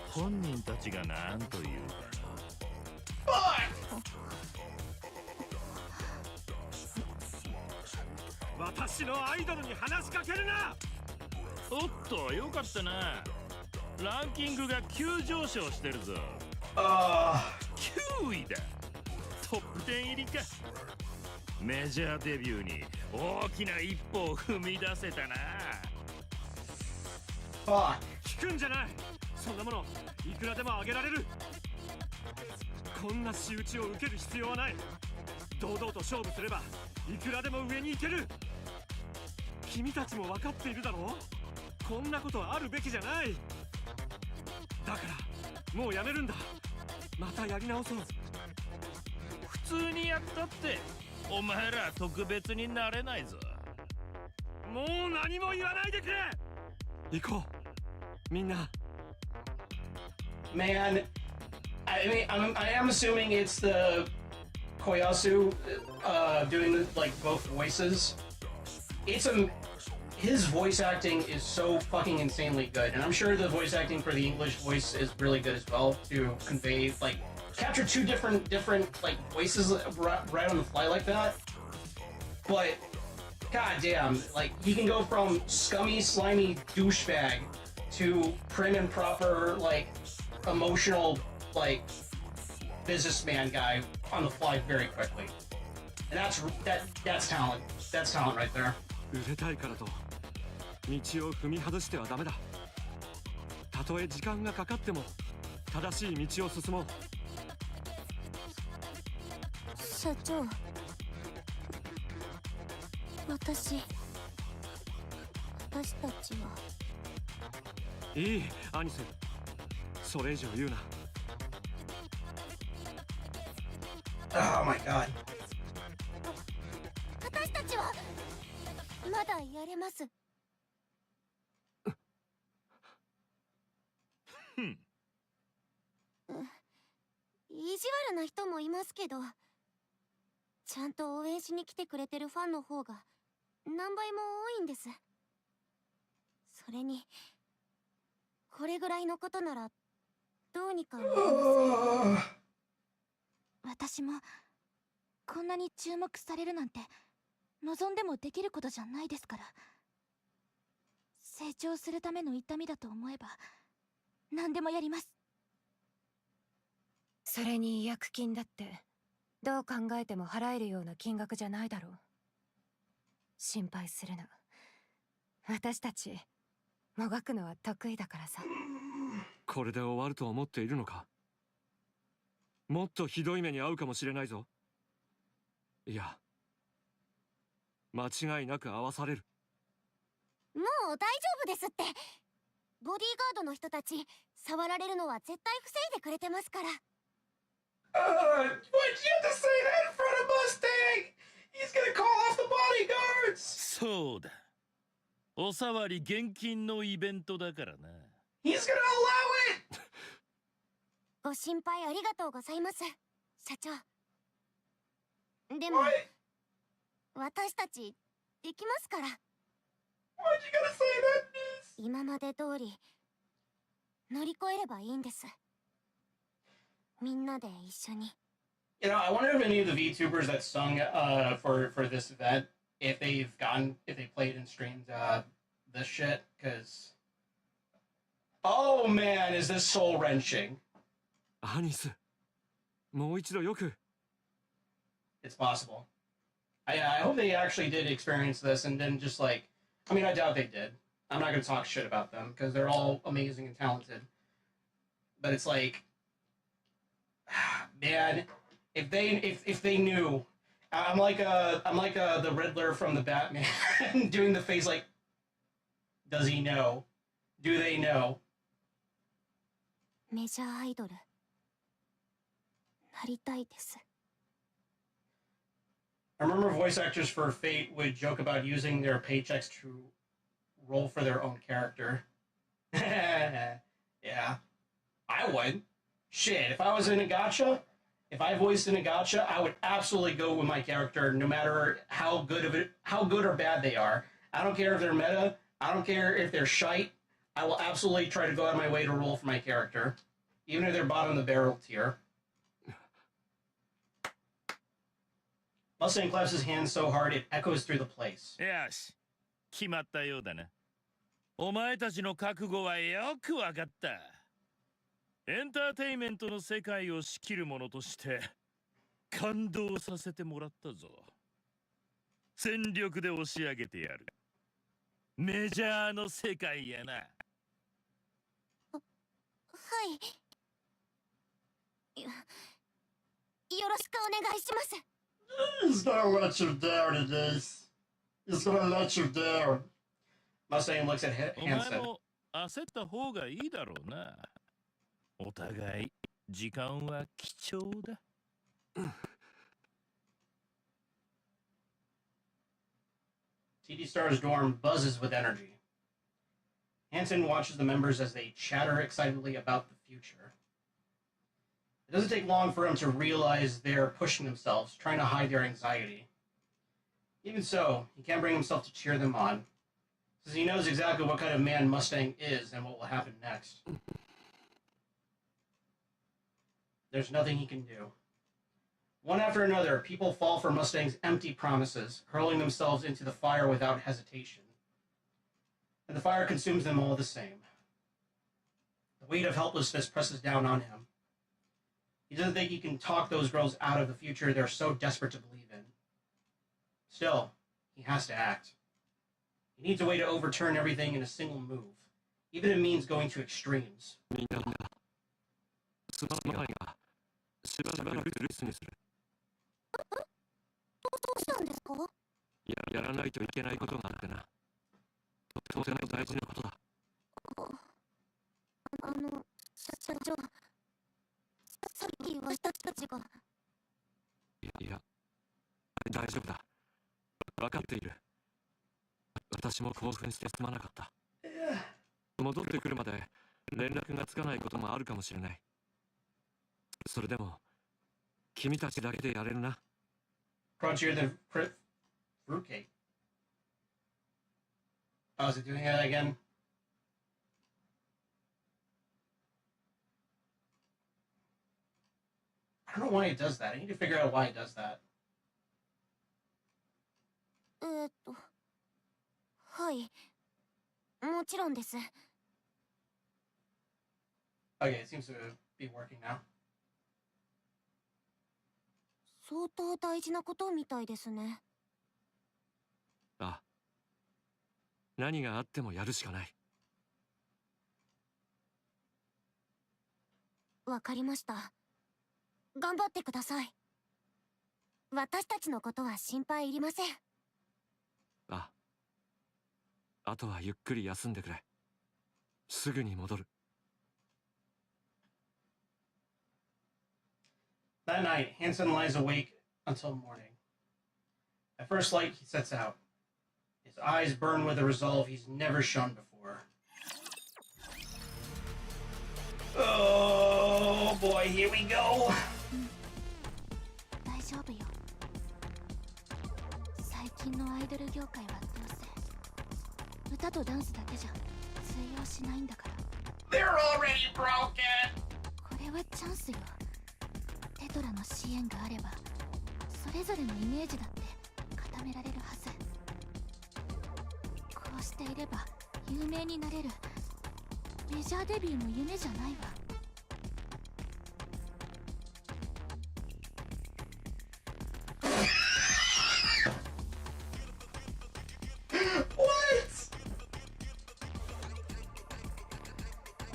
本人たちが何と言うか。私のアイドルに話しかけるな。おっと、よかったな。ランキングが急上昇してるぞ。9位だ。トップ10入りか。メジャーデビューに大きな一歩を踏み出せたな。聞くんじゃない。そんなものいくらでもあげられる。こんな仕打ちを受ける必要はない。堂々と勝負すればいくらでも上に行ける。君たちも分かっているだろう。こんなことあるべきじゃない。だからもうやめるんだ。またやり直そう。普通にやったってお前ら特別になれないぞ。もう何も言わないでくれ。行こうみんな。 Man, I am assuming it's the Koyasu doing like both voices. His voice acting is so fucking insanely good, and I'm sure the voice acting for the English voice is really good as well to convey like capture two different like voices right on the fly like that. But god damn, like he can go from scummy, slimy douchebag to prim and proper like emotional like businessman guy on the fly very quickly, and that's talent. That's talent right there. 売れたいからと道を踏み外してはダメだ。たとえ時間がかかっても正しい道を進もう。社長、私たちはいいアニス、それ以上言うな。 Oh my god. 私たちはまだやれます。意地悪な人もいますけど、ちゃんと応援しに来てくれてるファンの方が何倍も多いんです。それにこれぐらいのことならどうにかなります。私もこんなに注目されるなんて望んでもできることじゃないですから。成長するための痛みだと思えば何でもやります。それに違約金だってどう考えても払えるような金額じゃないだろう。心配するな。私たちもがくのは得意だからさ。これで終わると思っているのか。もっとひどい目に遭うかもしれないぞ。いや、間違いなく遭わされる。もう大丈夫ですって。ボディーガードの人たち触られるのは絶対防いでくれてますから。Why'd you have to say that in front of Mustang? He's gonna call off the bodyguards! そうだ。おさわり厳禁のイベントだからな。He's gonna allow it! ご心配ありがとうございます、社長。でも、私たちできますから。Why'd you gotta say that, niece? 今まで通り乗り越えればいいんです。みんなで一緒に。You know, I wonder if any of the VTubers that sung for this event, if they played and streamed this shit, because oh man, is this soul wrenching? アニス、もう一度よく。It's possible. I hope they actually did experience this and then just like, I mean, I doubt they did. I'm not gonna talk shit about them because they're all amazing and talented. But it's like, man, if they knew, I'm like the Riddler from the Batman doing the face like, does he know? Do they know? メジャーアイドルなりたいです。I remember voice actors for Fate would joke about using their paychecks to roll for their own character. Yeah, I would. Shit, if I was in a gacha, if I voiced in a gacha, I would absolutely go with my character, no matter how good or bad they are. I don't care if they're meta. I don't care if they're shite. I will absolutely try to go out of my way to roll for my character, even if they're bottom of the barrel tier. Mustang claps his hands so hard it echoes through the place. よし、決まったようだな。お前たちの覚悟はよくわかった。エンターテイメントの世界を仕切る者として感動させてもらったぞ。全力で押し上げてやる。メジャーの世界やな。はい。よろしくお願いします。He's gonna let you down in this. He's gonna let you down. Mustang looks at お前 Hansen. も焦った方がいいだろうな。お互い時間は貴重だ。TD Star's dorm buzzes with energy. Hansen watches the members as they chatter excitedly about the future. It doesn't take long for him to realize they're pushing themselves, trying to hide their anxiety. Even so, he can't bring himself to cheer them on, since he knows exactly what kind of man Mustang is and what will happen next. There's nothing he can do. One after another, people fall for Mustang's empty promises, hurling themselves into the fire without hesitation. And the fire consumes them all the same. The weight of helplessness presses down on him. He doesn't think he can talk those girls out of the future they're so desperate to believe in. Still, he has to act. He needs a way to overturn everything in a single move, even if it means going to extremes. みんな、すまないが、しばらく留守にする。どうしたんですか？やらないといけないことがあってな。とても大事なことだ。社長、さっき私たちが。いや、大丈夫だ。分かっている。私も興奮してすまなかった。戻ってくるまで連絡がつかないこともあるかもしれない。それでも、君たちだけでやれるな。Crunchier than fruitcake. Oh, is it doing that again? I don't know why it does that. I need to figure out why it does that. はい。もちろんです。Okay, it seems to be working now. 相当大事なことみたいですね。ああ。何があってもやるしかない。わかりました。頑張ってください。私たちのことは心配いりません。ああ。あとはゆっくり休んでくれ。すぐに戻る。That night, Hansen lies awake until morning. At first light, he sets out. His eyes burn with a resolve he's never shown before. Oh boy, here we go! 大丈夫よ。最近のアイドル業界はどうせ歌とダンスだけじゃ通用しないんだから。 They're already broken! これはチャンスよ。テトラの支援があればそれぞれのイメージだって固められるはず。こうしていれば有名になれる。メジャーデビューも夢じゃないわ。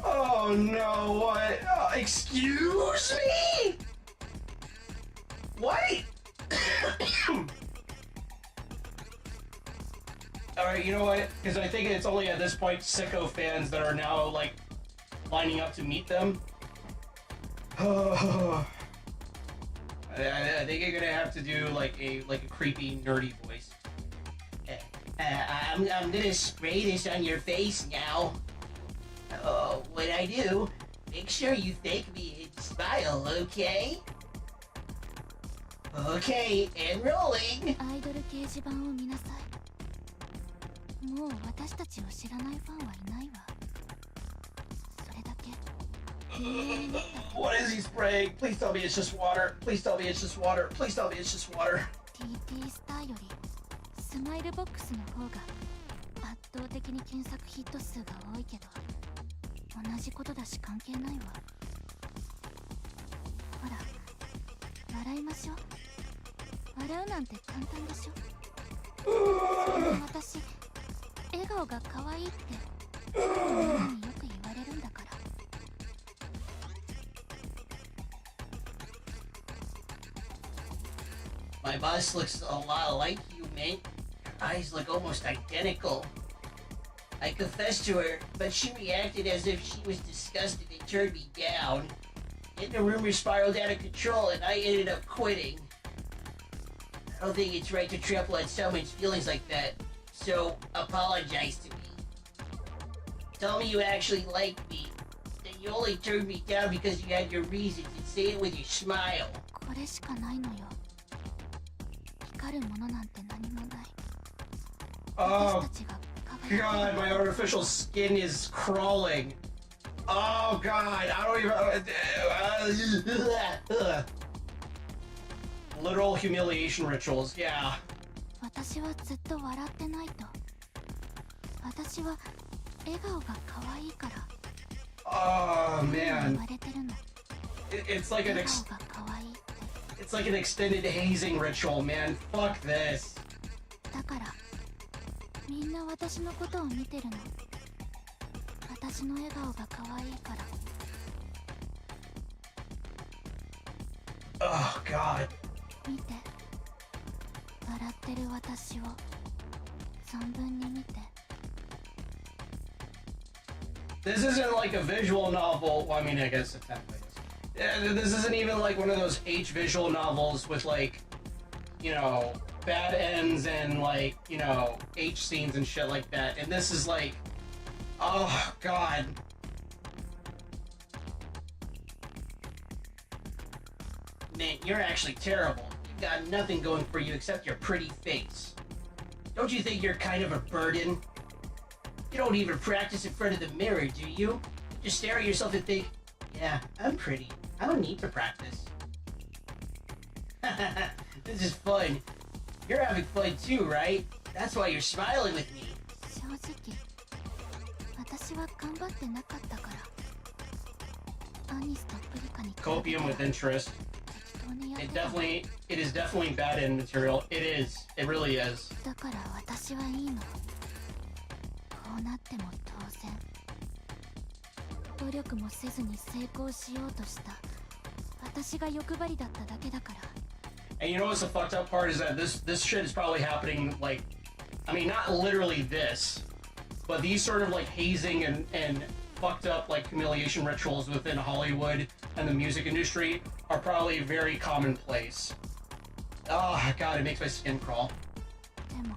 Oh no, what? Excuse me? What? Alright, you know what? Because I think it's only at this point sicko fans that are now, like, lining up to meet them. I think you're gonna have to do, like a creepy, nerdy voice. I'm gonna spray this on your face now. Oh, when I do, make sure you thank me and smile, okay? Okay, and rolling! アイドル掲示板を見なさい。もう私たちを知らないファンはいないわ。それだけ。What is he spraying? Please tell me it's just water. Please tell me it's just water. Please tell me it's just water. TT スターよりスマイルボックスの方が圧倒的に検索ヒット数が多いけど、同じことだし関係ないわ。ほら、笑いましょう。笑うなんて簡単でしょ。私、笑顔が可愛いってみんなによく言われるんだから。My boss looks a lot like you, mate. Your eyes look almost identical. I confessed to her, but she reacted as if she was disgusted and turned me down. Then the rumors spiraled out of control and I ended up quitting. I don't think it's right to trample on someone's feelings like that, so apologize to me. Tell me you actually like me, that you only turned me down because you had your reasons and say it with your smile. これしかないのよ。光るものなんて何もない。私たちが God, my artificial skin is crawling. Oh God, I don't even... Literal humiliation rituals, yeah. 私はずっと笑ってないと。私は笑顔が可愛いから。Oh 言 man. われてるの。It's like an 笑顔が可愛いって。it's like an extended hazing ritual, man. Fuck this. だからみんな私のことを見てるの。私の笑顔が可愛いから。Oh God. 見て。笑ってる私を存分に見て。This isn't like a visual novel. Well, I mean, I guess it technically is. Yeah, this isn't even like one of those H visual novels with like, you know, bad ends and like, you know, H scenes and shit like that. And this is like, oh God. Man, you're actually terrible. You've got nothing going for you except your pretty face. Don't you think you're kind of a burden? You don't even practice in front of the mirror, do you? Just stare at yourself and think, yeah, I'm pretty. I don't need to practice. This is fun. You're having fun too, right? That's why you're smiling with me. 正直私は頑張ってなかったから。アニスとプリカに比べたら Copium with interest. 適当にやってた。It is definitely bad in material. It is. It really is. だから私はいいの。こうなっても当然。努力もせずに成功しようとした私が欲張りだっただけだから。 And you know what's the fucked up part is that this shit is probably happening like, I mean, not literally this, but these sort of like hazing and fucked up like humiliation rituals within Hollywood and the music industry are probably very commonplace. Oh god, it makes my skin crawl. でも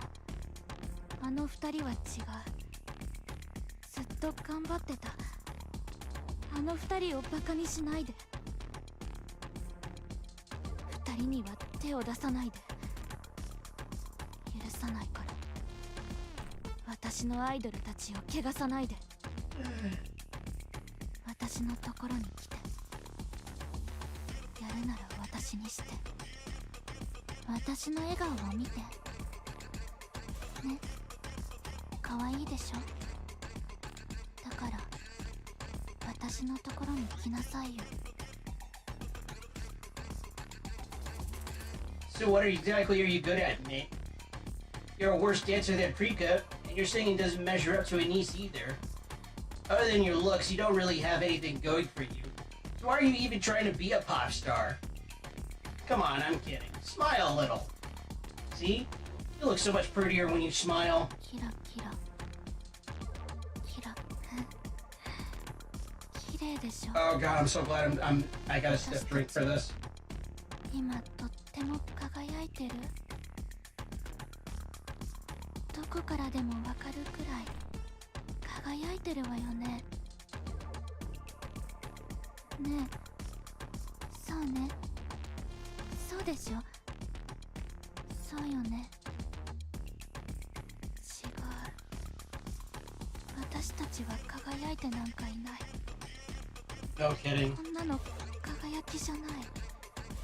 あの二人は違う。ずっと頑張ってた。あの二人をバカにしないで。二人には手を出さないで。許さないから。私のアイドルたちを汚さないで。私のところに来て。やるなら私にして。私の笑顔を見て。ね、可愛いでしょ。だから私のところに来なさいよ。 So what exactly are you good at, Nick? You're a worse dancer than Precup, and your singing doesn't measure up to Anise either. Other than your looks, you don't really have anything going for you. So why are you even trying to be a pop star? Come on, I'm kidding. Smile a little. See? You look so much prettier when you smile. キラキラキラ綺麗でしょ。 Oh god, I'm so glad I got a stiff drink for this. 今とっても輝いてる。どこからでもわかるくらい輝いてるわよね。ねえ、そうね。そうでしょ。そうよね。違う。私たちは輝いてなんかいない。 No kidding. こんなの輝きじゃない。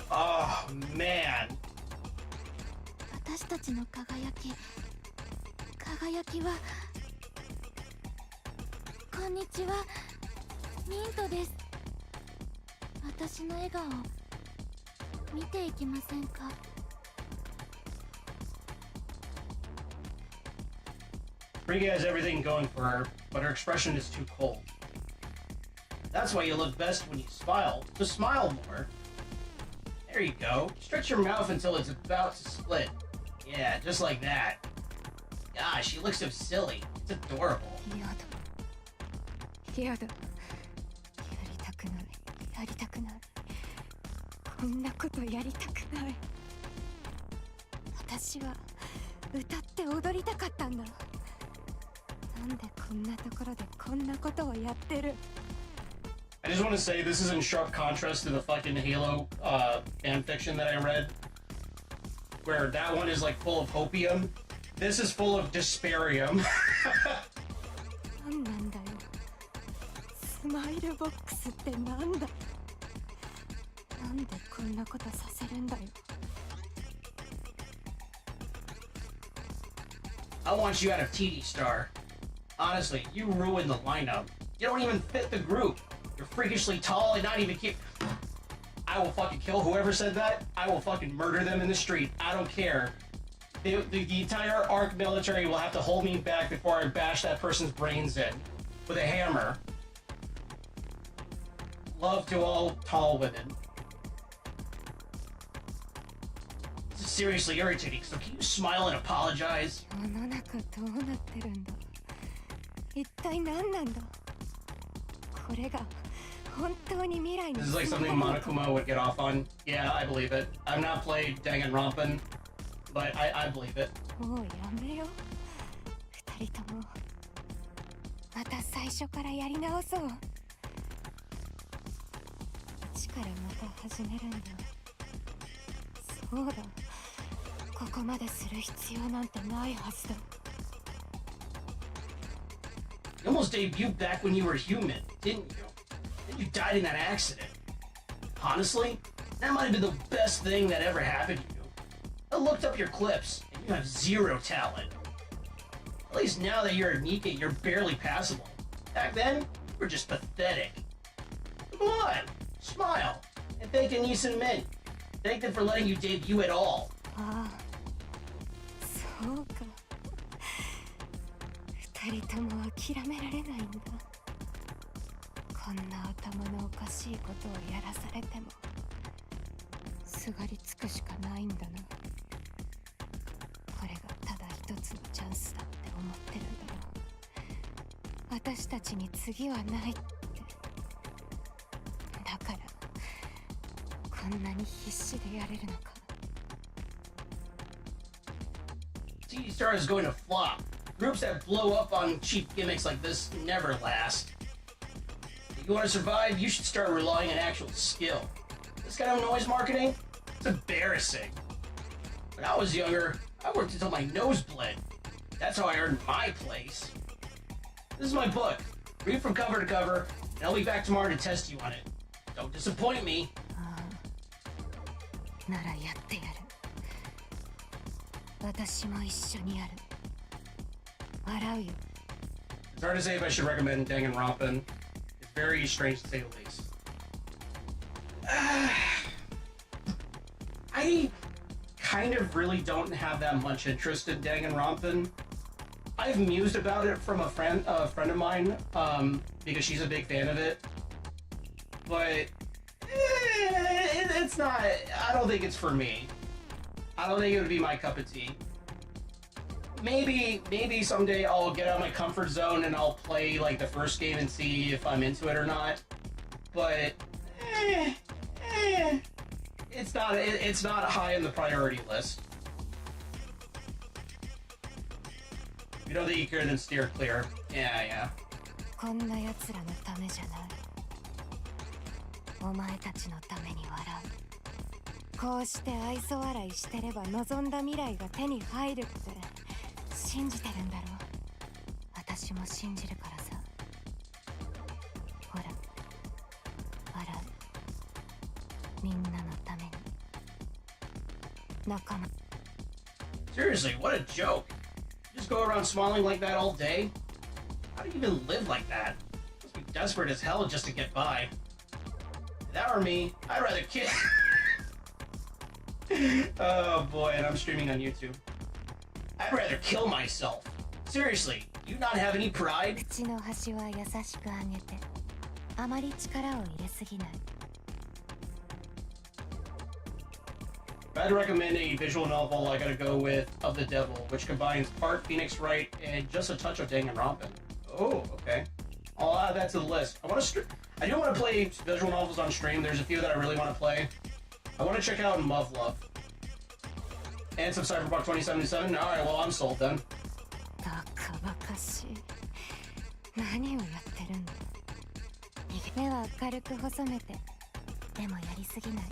Oh man. 私たちの輝きは。こんにちは、ミントです。私の笑顔見ていきませんか。 Riga has everything going for her, but her expression is too cold. That's why you look best when you smile. So smile more. There you go. Stretch your mouth until it's about to split. Yeah, just like that. Gosh, you look so silly. It's adorable. やだ。やりたくない。やりたくない。こんなことやりたくない。私は歌って踊りたかったんだ。なんでこんなところでこんなことをやってる。 I just want to say this is in sharp contrast to the fucking Halo fan fiction that I read, where that one is like full of hopium. This is full of desparium. なんなんだよ。スマイルボックスってなんだ。なんでこんなことさせるんだよ。 I want you out of TD Star. Honestly, you ruined the lineup. You don't even fit the group. You're freakishly tall and not even cute. I will fucking kill whoever said that. I will fucking murder them in the street. I don't care. The entire ARC military will have to hold me back before I bash that person's brains in with a hammer. Love to all tall women. This is seriously irritating, so can you smile and apologize? 世の中どうなってるんだ。一体何なんだ。これが本当に未来に This is like something Monokuma would get off on. Yeah, I believe it. I've not played Danganronpa, but I believe it. もうやめよ。二人ともまた最初からやり直そう。一からまた始めるんだ。そうだ。ここまでする必要なんてないはずだ。 You almost debuted back when you were human, didn't you? Then you died in that accident. Honestly, That might have been the best thing that ever happened to you. I looked up your clips, and you have zero talent. At least now that you're a NIKKE, you're barely passable. Back then, you were just pathetic. Come on, smile, and thank Anise and Mint. Thank them for letting you debut at all. ああ、そうか。二人とも諦められないんだ。こんな頭のおかしいことをやらされてもすがりつくしかないんだな。これがただ一つのチャンスだって思ってるんだろう。私たちに次はないって。だからこんなに必死でやれるのか。CD Star is going to flop. Groups that blow up on cheap gimmicks like this never last. If you want to survive, you should start relying on actual skill. This kind of noise marketing? It's embarrassing. When I was younger, I worked until my nose bled. That's how I earned my place. This is my book. Read from cover to cover, and I'll be back tomorrow to test you on it. Don't disappoint me. ならやってやる。私も一緒にやる。笑うよ。 It's hard to say if I should recommend Danganronpa. It's very strange to say the least. I kind of really don't have that much interest in Danganronpa. I've mused about it from a friend of mine, because she's a big fan of it. But it's not. I don't think it's for me. I don't think it would be my cup of tea. Maybe someday I'll get out of my comfort zone and I'll play like the first game and see if I'm into it or not. But it's not high on the priority list. If you don't think you care, then steer clear. Yeah. こんな奴らのためじゃない。お前たちのために笑う。こうして愛想笑いしてれば望んだ未来が手に入るって信じてるんだろう。私も信じるからさ。ほら、笑う。みんなのために。仲間。 Seriously, what a joke. You just go around smiling like that all day? How do you even live like that? You must be desperate as hell just to get by. If that were me, I'd rather kill. Oh boy, and I'm streaming on YouTube. I'd rather kill myself. Seriously, do you not have any pride? 口の端は優しく上げて、あまり力を入れすぎない。 If I had to recommend a visual novel, I gotta go with Of the Devil, which combines part Phoenix Wright and just a touch of Danganronpa. Oh, okay. I'll add that to the list. I do want to play visual novels on stream. There's a few that I really want to play. I want to check out Love. And some Cyberpunk 2077. Alright, well, I'm sold then. バカバカしい。何をやってるんだ。目は軽く細めて、でもやりすぎない。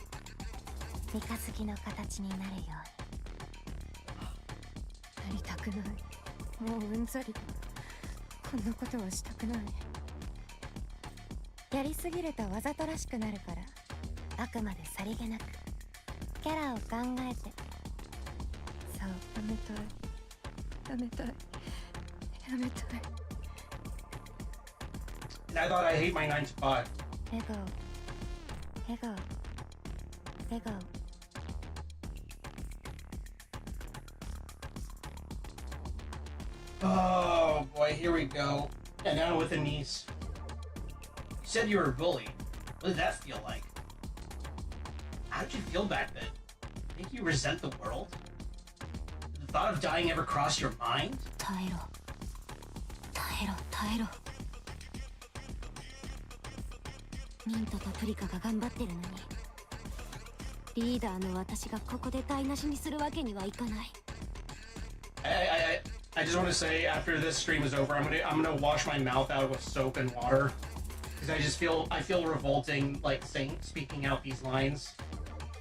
三日月の形になるように。なりたくない。もううんざりだ。こんなことはしたくない。やりすぎるとわざとらしくなるから、あくまでさりげなくキャラを考えて。そう、やめたい。やめたい。やめたい。 And I thought I hate my 9 to 5. 笑顔。笑顔。笑顔。 Oh boy, here we go. And now with Anise. You said you were bullied. What did that feel like? How did you feel back then? Make you resent the world? Did the thought of dying ever cross your mind? 耐えろ。耐えろ、耐えろ。ミントとプリカが頑張ってるのに、リーダーの私がここで台無しにするわけにはいかない。 I just want to say, after this stream is over, I'm gonna wash my mouth out with soap and water, because I feel revolting, like speaking out these lines.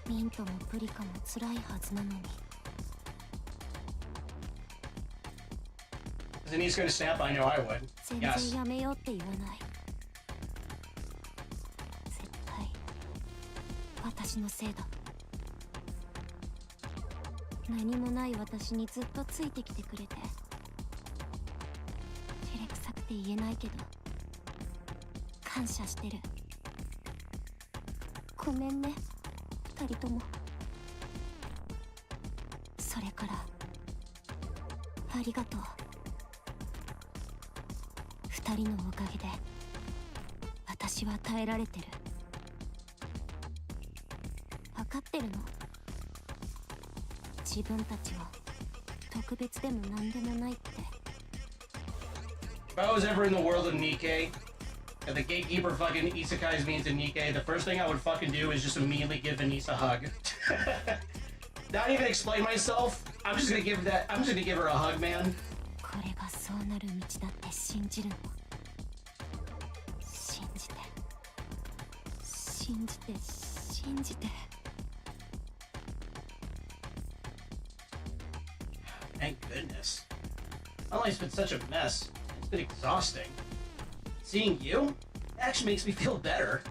ミントもプリカも辛いはずなのに。 Is Anise gonna snap? I know I would. 全 Yes. 然やめようって言わない。絶対私私のせいだ。何もない私にずっとついてきてくれて、照れくさくて言えないけど感謝してる。ごめんね、二人とも。それからありがとう。二人のおかげで私は耐えられてる。分かってるの。自分たちは特別でも何でもないって。If I was ever in the world of NIKKE, and the gatekeeper fucking isekais me into NIKKE, the first thing I would fucking do is just immediately give Denise a hug. Not even explain myself. I'm just gonna give her a hug, man. これがそうなる道だって信じるの。信じて信じて信じて。Thank goodness. My life's been such a mess. It's been exhausting. Seeing you actually makes me feel better.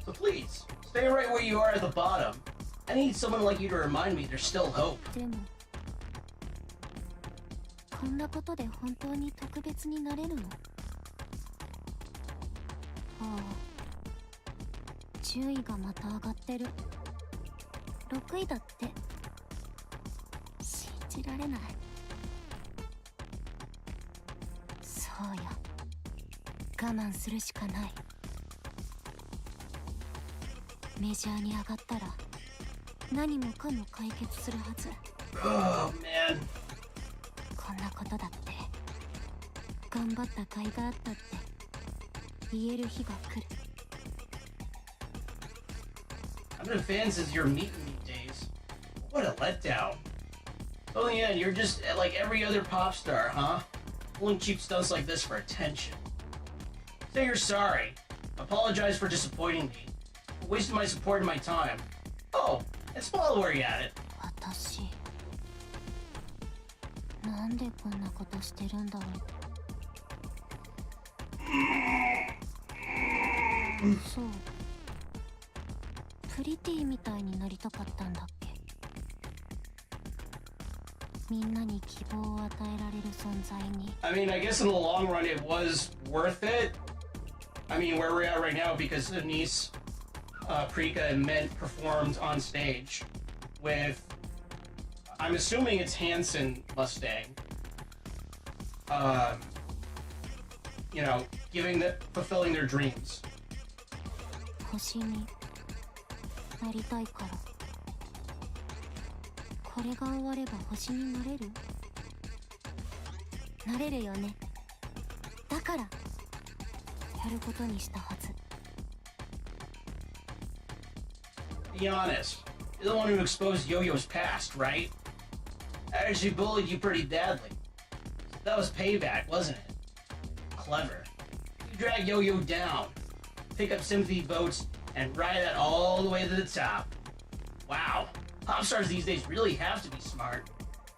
So please, stay right where you are at the bottom. I need someone like you to remind me there's still hope. でもこんなことで本当に特別になれるの？ああ、順位がまた上がってる。6位だって。信じられない。そうよ、我慢するしかない。メジャーに上がったら何もかも解決するはず。 Oh man. こんなことだって頑張った甲斐があったって言える日が来る。 I've been a fan since your meet and meet days. What a letdown. So in the end, you're just like every other pop star, huh? Pulling cheap stunts like this for attention. Say you're sorry. Apologize for disappointing me. For wasting my support and my time. Oh, and smile where you at it. 私なんでこんなことしてるんだろう。そう、プリティみたいになりたかったんだっけ。みんなに希望を与えられる存在に。 I mean, I guess in the long run it was worth it. I mean, where we're at right now because Denise, Prika, and Mint performed on stage with, I'm assuming it's Hanson Mustang. You know, fulfilling their dreams. 星になりたいから。これが終われば星になれる？なれるよね。だからやることにしたはず。 Be honest, you're the one who exposed Yo-Yo's past, right? I actually bullied you pretty badly. That was payback, wasn't it? Clever. You drag Yo-Yo down, pick up sympathy votes, and ride that all the way to the top. Wow, pop stars these days really have to be smart.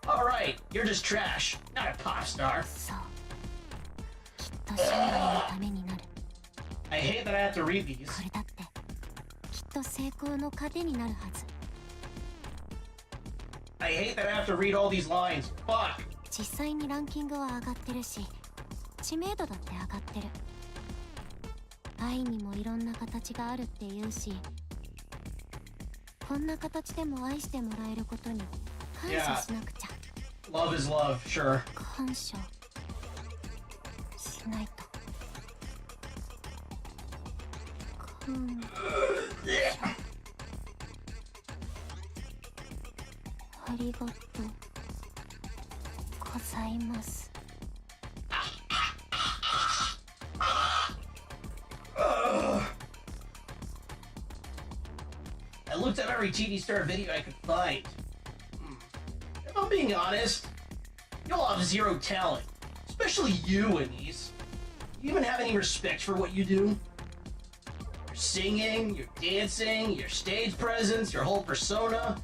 Alright, you're just trash, not a pop star. そう、きっと将来のためになる。 I hate that I have to read these. これだってきっと成功の糧になるはず。 I hate that I have to read all these lines. Fuck! 実際にランキングは上がってるし、知名度だって上がってる。愛にもいろんな形があるって言うし、こんな形でも愛してもらえることに感謝しなくちゃ。 Love is love, sure. 感謝しないと。感謝。ありがとうございます。 I looked up every TV star video I could find. If I'm being honest, y'all have zero talent. Especially you, Anise. You even have any respect for what you do? Your singing, your dancing, your stage presence, your whole persona.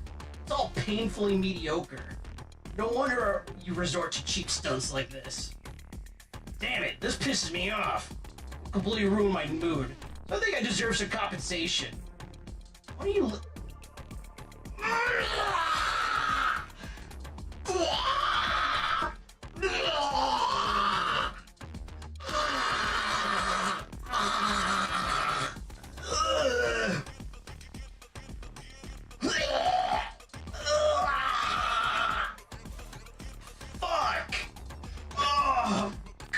It's all painfully mediocre. No wonder you resort to cheap stunts like this. Damn it, this pisses me off. Completely ruined my mood. So I think I deserve some compensation. Fuck! Oh,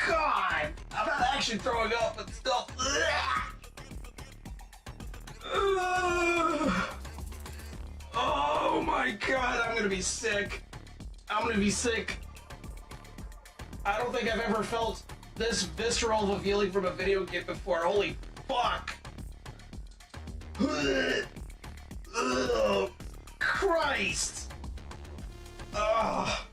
God! I'm not actually throwing up, but still. Oh my God, I'm gonna be sick. I'm gonna be sick. I don't think I've ever felt this visceral of a feeling from a video game before. Holy fuck! Oh, Christ! Oh.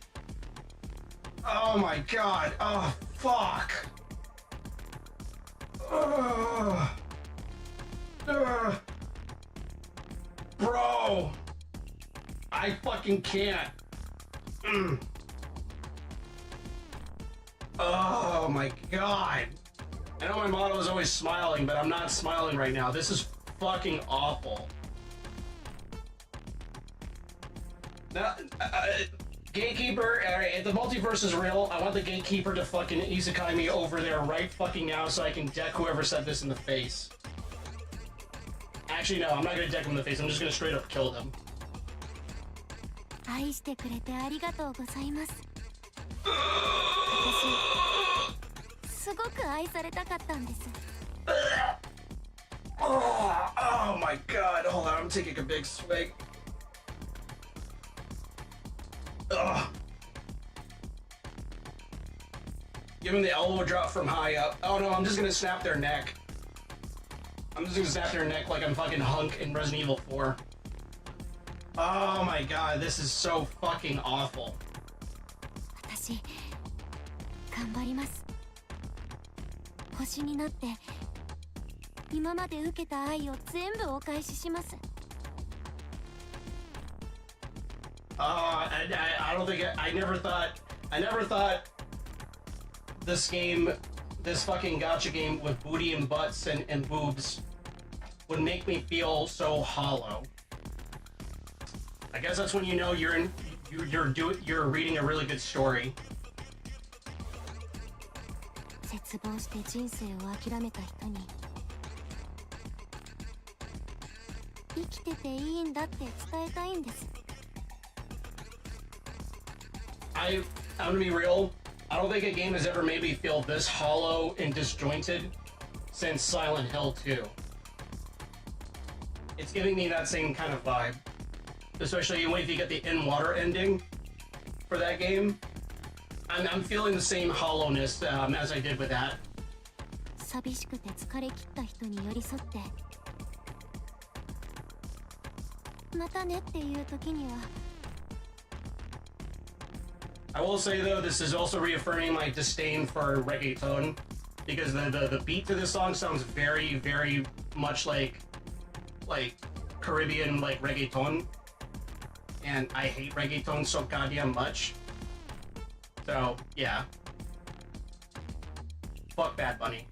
Oh my God! Oh, fuck! Bro! I fucking can't. Oh my God! I know my motto is always smiling, but I'm not smiling right now. This is fucking awful. Now, Gatekeeper, if the multiverse is real, I want the Gatekeeper to fucking isekai me over there right fucking now so I can deck whoever said this in the face. Actually, no, I'm not gonna deck him in the face. I'm just gonna straight up kill them. 愛してくれてありがとうございます。私、すごく愛されたかったんです。Oh my God! Hold on, I'm taking a big swig. Ugh. Give him the elbow drop from high up. Oh no, I'm just gonna snap their neck. I'm just gonna snap their neck like I'm fucking Hunk in Resident Evil 4. Oh my God, this is so fucking awful. 私、頑張ります。星になって、今まで受けた愛を全部お返しします。I don't think I never thought this game, this fucking gacha game with booty and butts and boobs would make me feel so hollow. I guess that's when you know you're reading a really good story. 絶望して人生を諦めた人に生きてていいんだって伝えたいんです。I'm gonna be real. I don't think a game has ever made me feel this hollow and disjointed since Silent Hill 2. It's giving me that same kind of vibe. Especially if you get the in-water ending for that game. I'm feeling the same hollowness as I did with that. 寂しくて疲れ切った人に寄り添ってまたねっていう時には I will say though, this is also reaffirming my disdain for reggaeton because the beat to this song sounds very, very much like Caribbean like reggaeton, and I hate reggaeton so goddamn much. So yeah, fuck Bad Bunny.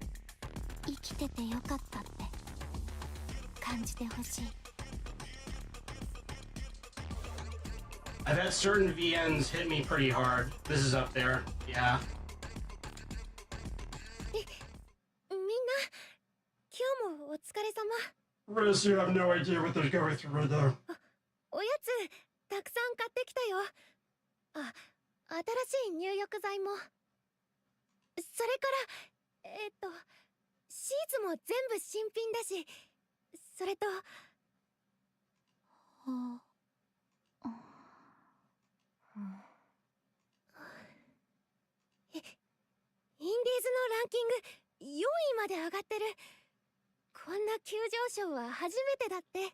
生きててよかったって感じてほしい。 I've had certain VNs hit me pretty hard. This is up there, yeah. みんな今日もお疲れ様。 Riz, you have no idea what they're going through right now. おやつたくさん買ってきたよ。あ、新しい入浴剤も。それからシーツも全部新品だし、それとインディーズのランキング4位まで上がってる。こんな急上昇は初めてだって。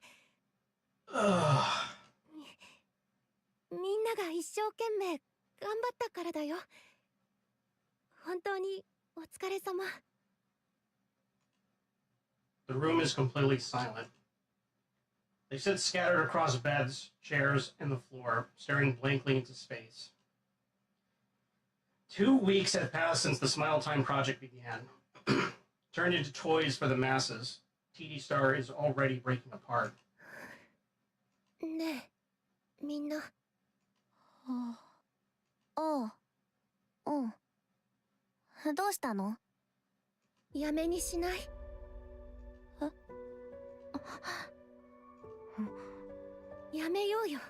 みんなが一生懸命頑張ったからだよ。本当にお疲れ様。 The room is completely silent. They sit scattered across beds, chairs, and the floor, staring blankly into space. 2 weeks had passed since the Smile Time project began. Turned into toys for the masses, TD Star is already breaking apart. ねえ、みんな。ああ、うん。どうしたの？やめにしない？やめようよ。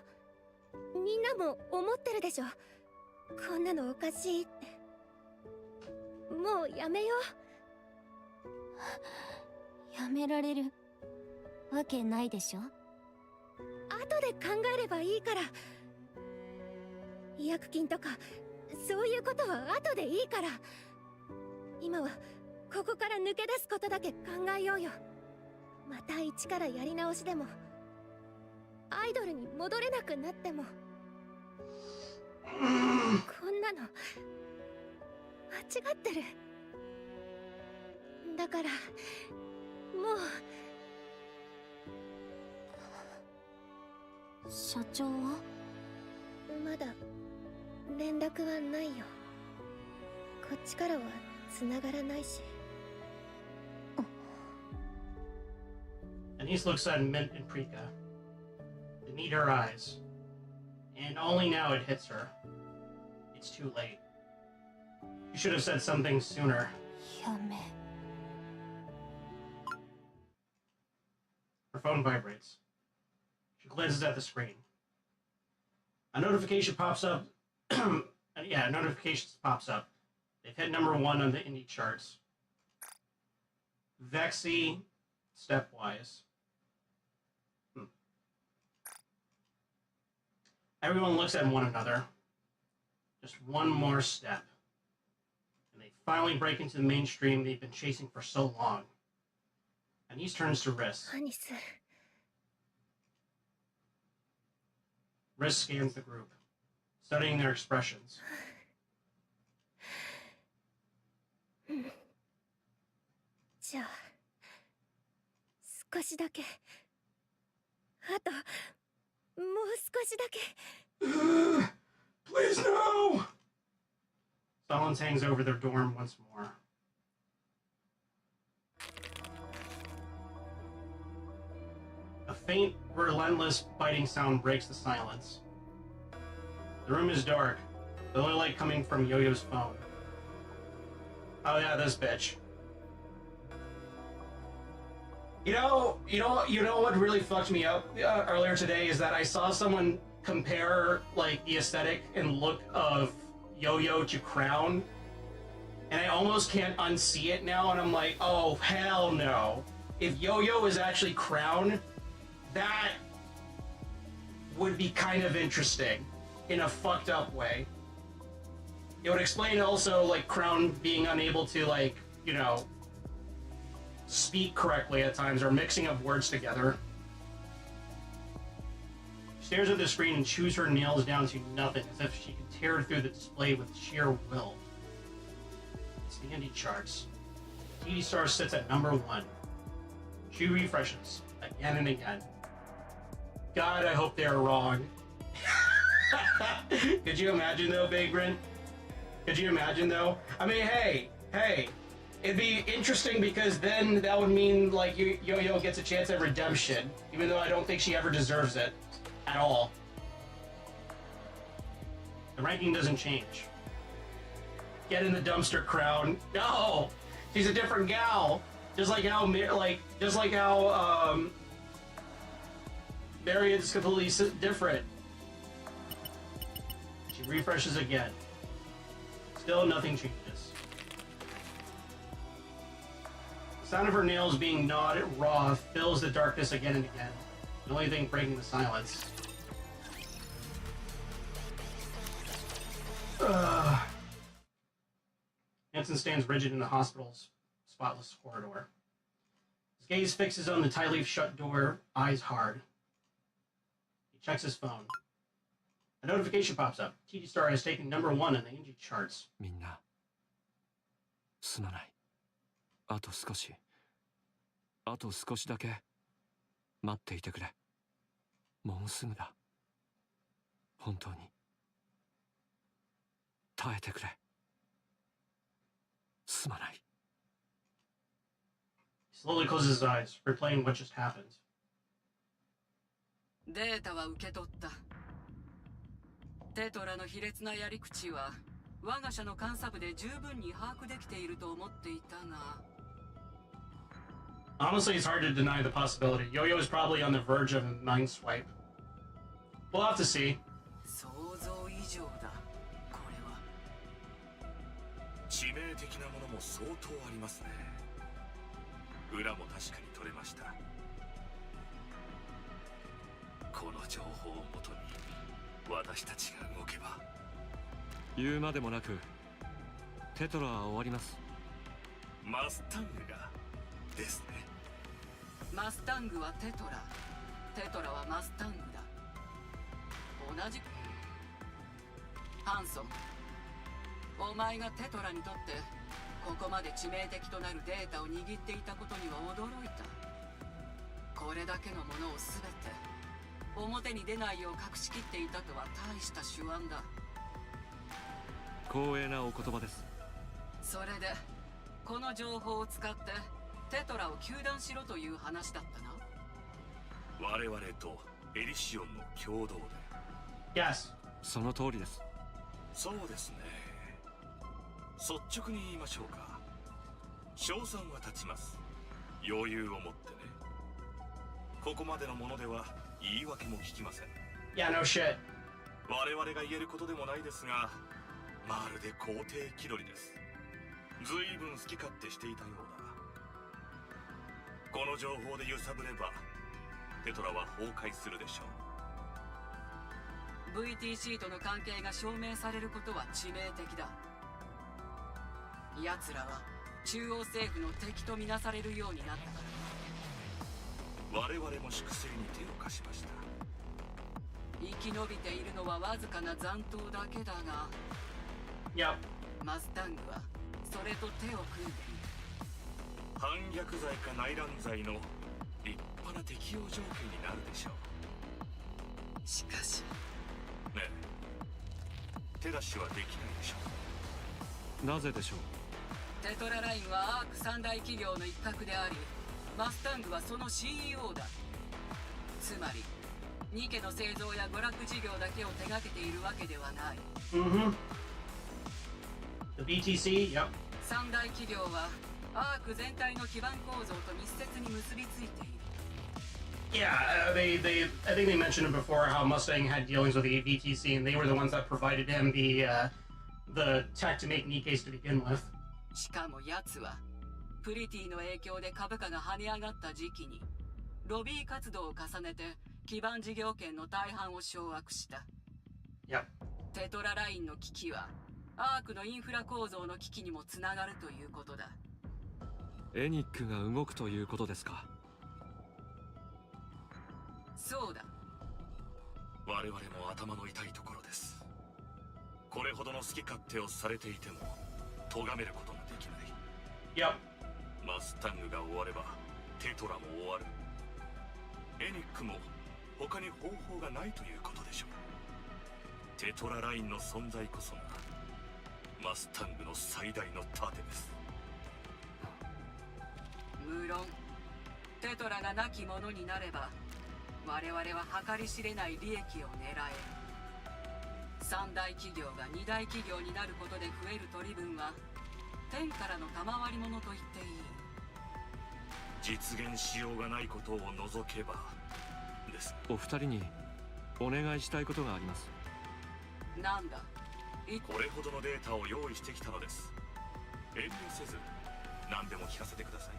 みんなも思ってるでしょ。こんなのおかしいって。もうやめよう。やめられるわけないでしょ。後で考えればいいから。違約金とかそういうことは後でいいから。今はここから抜け出すことだけ考えようよ。また一からやり直しでもアイドルに戻れなくなってもこんなの間違ってる。だからもう。社長は？まだ連絡はないよ。こっちからは繋がらないし。Anise looks at Mint and Prika. They meet her eyes. And only now it hits her. It's too late. You should have said something sooner. やめ。Her phone vibrates. She glances at the screen. A notification pops up. Yeah, a notification pops up. They've hit number 1 on the indie charts. Vexy, Stepwise. Everyone looks at one another. Just one more step. And they finally break into the mainstream they've been chasing for so long. Anise turns to Riss. アニス。Riss scans the group, studying their expressions. じゃあ少しだけ。あともう少しだけ。Please no! Silence hangs over their dorm once more. A faint, relentless, biting sound breaks the silence. The room is dark, the only light coming from Yo-Yo's phone. Oh yeah, this bitch. You know what really fucked me up earlier today is that I saw someone compare like the aesthetic and look of Yo-Yo to Crown, and I almost can't unsee it now, and I'm like, oh hell no. If Yo-Yo is actually Crown, that would be kind of interesting in a fucked up way. It would explain also like Crown being unable to like, you know, speak correctly at times or mixing up words together. She stares at the screen and chews her nails down to nothing as if she could tear through the display with sheer will. It's the indie charts. TD Star sits at number 1. She refreshes again and again. God, I hope they are wrong. Could you imagine though, Vagrant? Could you imagine though? I mean, hey, it'd be interesting because then that would mean like Yo-Yo gets a chance at redemption, even though I don't think she ever deserves it at all. The ranking doesn't change. Get in the dumpster, Crown. No, she's a different gal. Just like how Marriott's completely different. She refreshes again. Still nothing changes. The sound of her nails being gnawed raw fills the darkness again and again. The only thing breaking the silence. Hansen stands rigid in the hospital's spotless corridor. His gaze fixes on the tightly shut door, eyes hard. He checks his phone. A notification pops up. TD Star has taken number 1 in the indie charts. みんなすまない。あと少しだけ待っていてくれ。もうすぐだ。本当に耐えてくれ。すまない。 He slowly closes his eyes, replaying what just happened. データは受け取った。テトラの卑劣なやり口は我が社の監査部で十分に把握できていると思っていたが。 Honestly, it's hard to deny the possibility. Yo-Yo is probably on the verge of a mind swipe. We'll have to see. 想像以上だ、これは。致命的なものも相当ありますね。裏も確かに取れました。この情報をもとに私たちが動けば。言うまでもなくテトラは終わります。マスタングがですね。マスタングはテトラ、テトラはマスタングだ。同じ。ハンソン、お前がテトラにとってここまで致命的となるデータを握っていたことには驚いた。これだけのものを全て表に出ないよう隠しきっていたとは大した手腕だ。光栄なお言葉です。それでこの情報を使ってテトラを糾弾しろという話だったな。我々とエリシオンの共同で。 Yes. その通りです。そうですね。率直に言いましょうか。賞賛は立ちます。余裕を持ってね。ここまでのものでは言い訳も聞きません。 Yeah, no shit. 我々が言えることでもないですが、まるで皇帝気取りです。随分好き勝手していたようだ。この情報で揺さぶればテトラは崩壊するでしょう。 VTC との関係が証明されることは致命的だ。奴らは中央政府の敵とみなされるようになったから。我々も粛清に手を貸しました。生き延びているのはわずかな残党だけだが、 Yep. マスタングはそれと手を組んでいる。反逆罪か内乱罪の立派な適用条件になるでしょう。しかしねえ、手出しはできないでしょう。なぜでしょう。テトララインはアーク三大企業の一角であり、マスタングはその CEO だ。つまりニケの製造や娯楽事業だけを手掛けているわけではない。 Mm-hmm. The BTC, yep. 三大企業はアーク全体の基盤構造と密接に結びついている。 Yeah, I think they mentioned it before how Mustang had dealings with the BTC, and they were the ones that provided him the tech to make NIKKEs to begin with. しかも奴はプリティの影響で株価が跳ね上がった時期にロビー活動を重ねて基盤事業権の大半を掌握した。 Yep. テトララインの危機はアークのインフラ構造の危機にもつながるということだ。エニックが動くということですか。そうだ。我々も頭の痛いところです。これほどの好き勝手をされていても咎めることができない。 Yep. マスタングが終わればテトラも終わる。エニックも他に方法がないということでしょう。テトララインの存在こそがマスタングの最大の盾です。無論テトラが亡き者になれば我々は計り知れない利益を狙える。三大企業が二大企業になることで増える取り分は天からの賜り物と言っていい。実現しようがないことを除けばです。お二人にお願いしたいことがあります。なんだ。これほどのデータを用意してきたのです。遠慮せず何でも聞かせてください。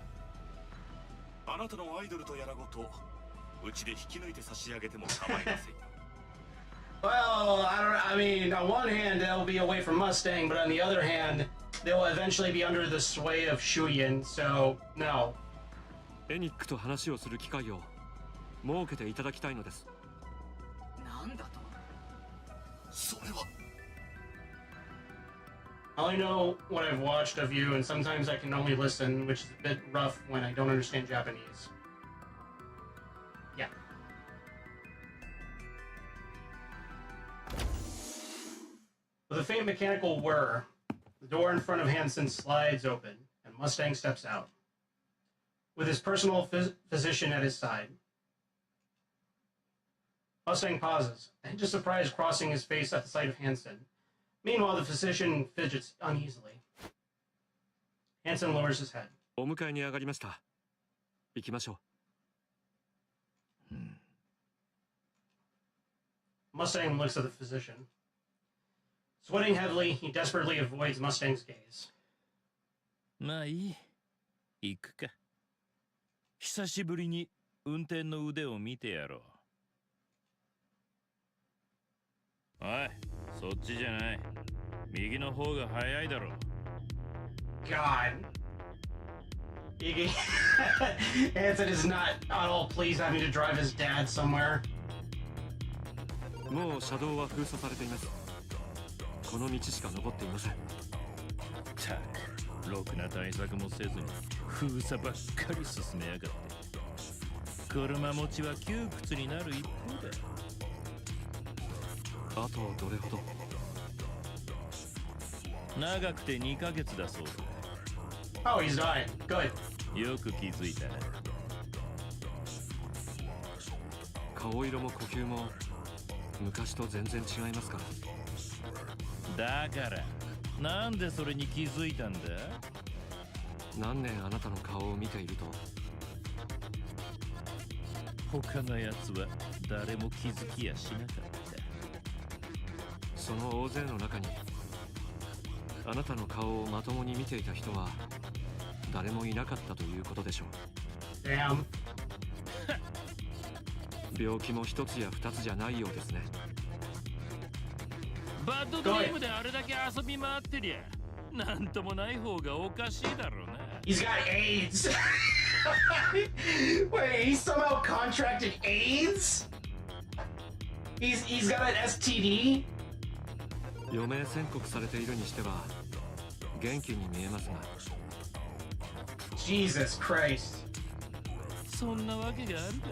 あなたのアイドルとやらごとうちで引き抜いて差し上げても構いませんよ。Well, I mean, on one hand, they'll be away from Mustang, but on the other hand, they'll eventually be under the sway of Shuyin, so, no. エニックと話をする機会を設けていただきたいのです。なんだと。それは。I only know what I've watched of you, and sometimes I can only listen, which is a bit rough when I don't understand Japanese. Yeah. With a faint mechanical whir, the door in front of Hansen slides open, and Mustang steps out. With his personal physician at his side. Mustang pauses, just surprise crossing his face at the sight of Hansen. Meanwhile, the physician fidgets uneasily. Hansen lowers his head. お迎えに上がりました。行きましょう。Mustang looks at the physician. Sweating heavily, he desperately avoids Mustang's gaze. まあいい。行くか。久しぶりに運転の腕を見てやろう。おい、そっちじゃない。右の方が早いだろう。God. Hansen is not at all pleased having to drive his dad somewhere. もう車道は封鎖されています。この道しか残っていません。たく、ろくな対策もせずに封鎖ばっかり進めやがって。車持ちは窮屈になる一方だ。あとどれほど？長くて2ヶ月だそうだ。Oh, he's dying. Good. よく気づいたな。顔色も呼吸も昔と全然違いますから。だからなんでそれに気づいたんだ？何年あなたの顔を見ていると他のやつは誰も気づきやしなかった。その大勢の中にあなたの顔をまともに見ていた人は誰もいなかったということでしょう。Damn. 病気も一つや二つじゃないようですね。バッドドリームであれだけ遊び回ってりゃなんともない方がおかしいだろうな。He's got AIDS. Wait, he somehow contracted AIDS? He's got an STD? 余命宣告されているにしては元気に見えますが。Jesus Christ. そんなわけがあるか。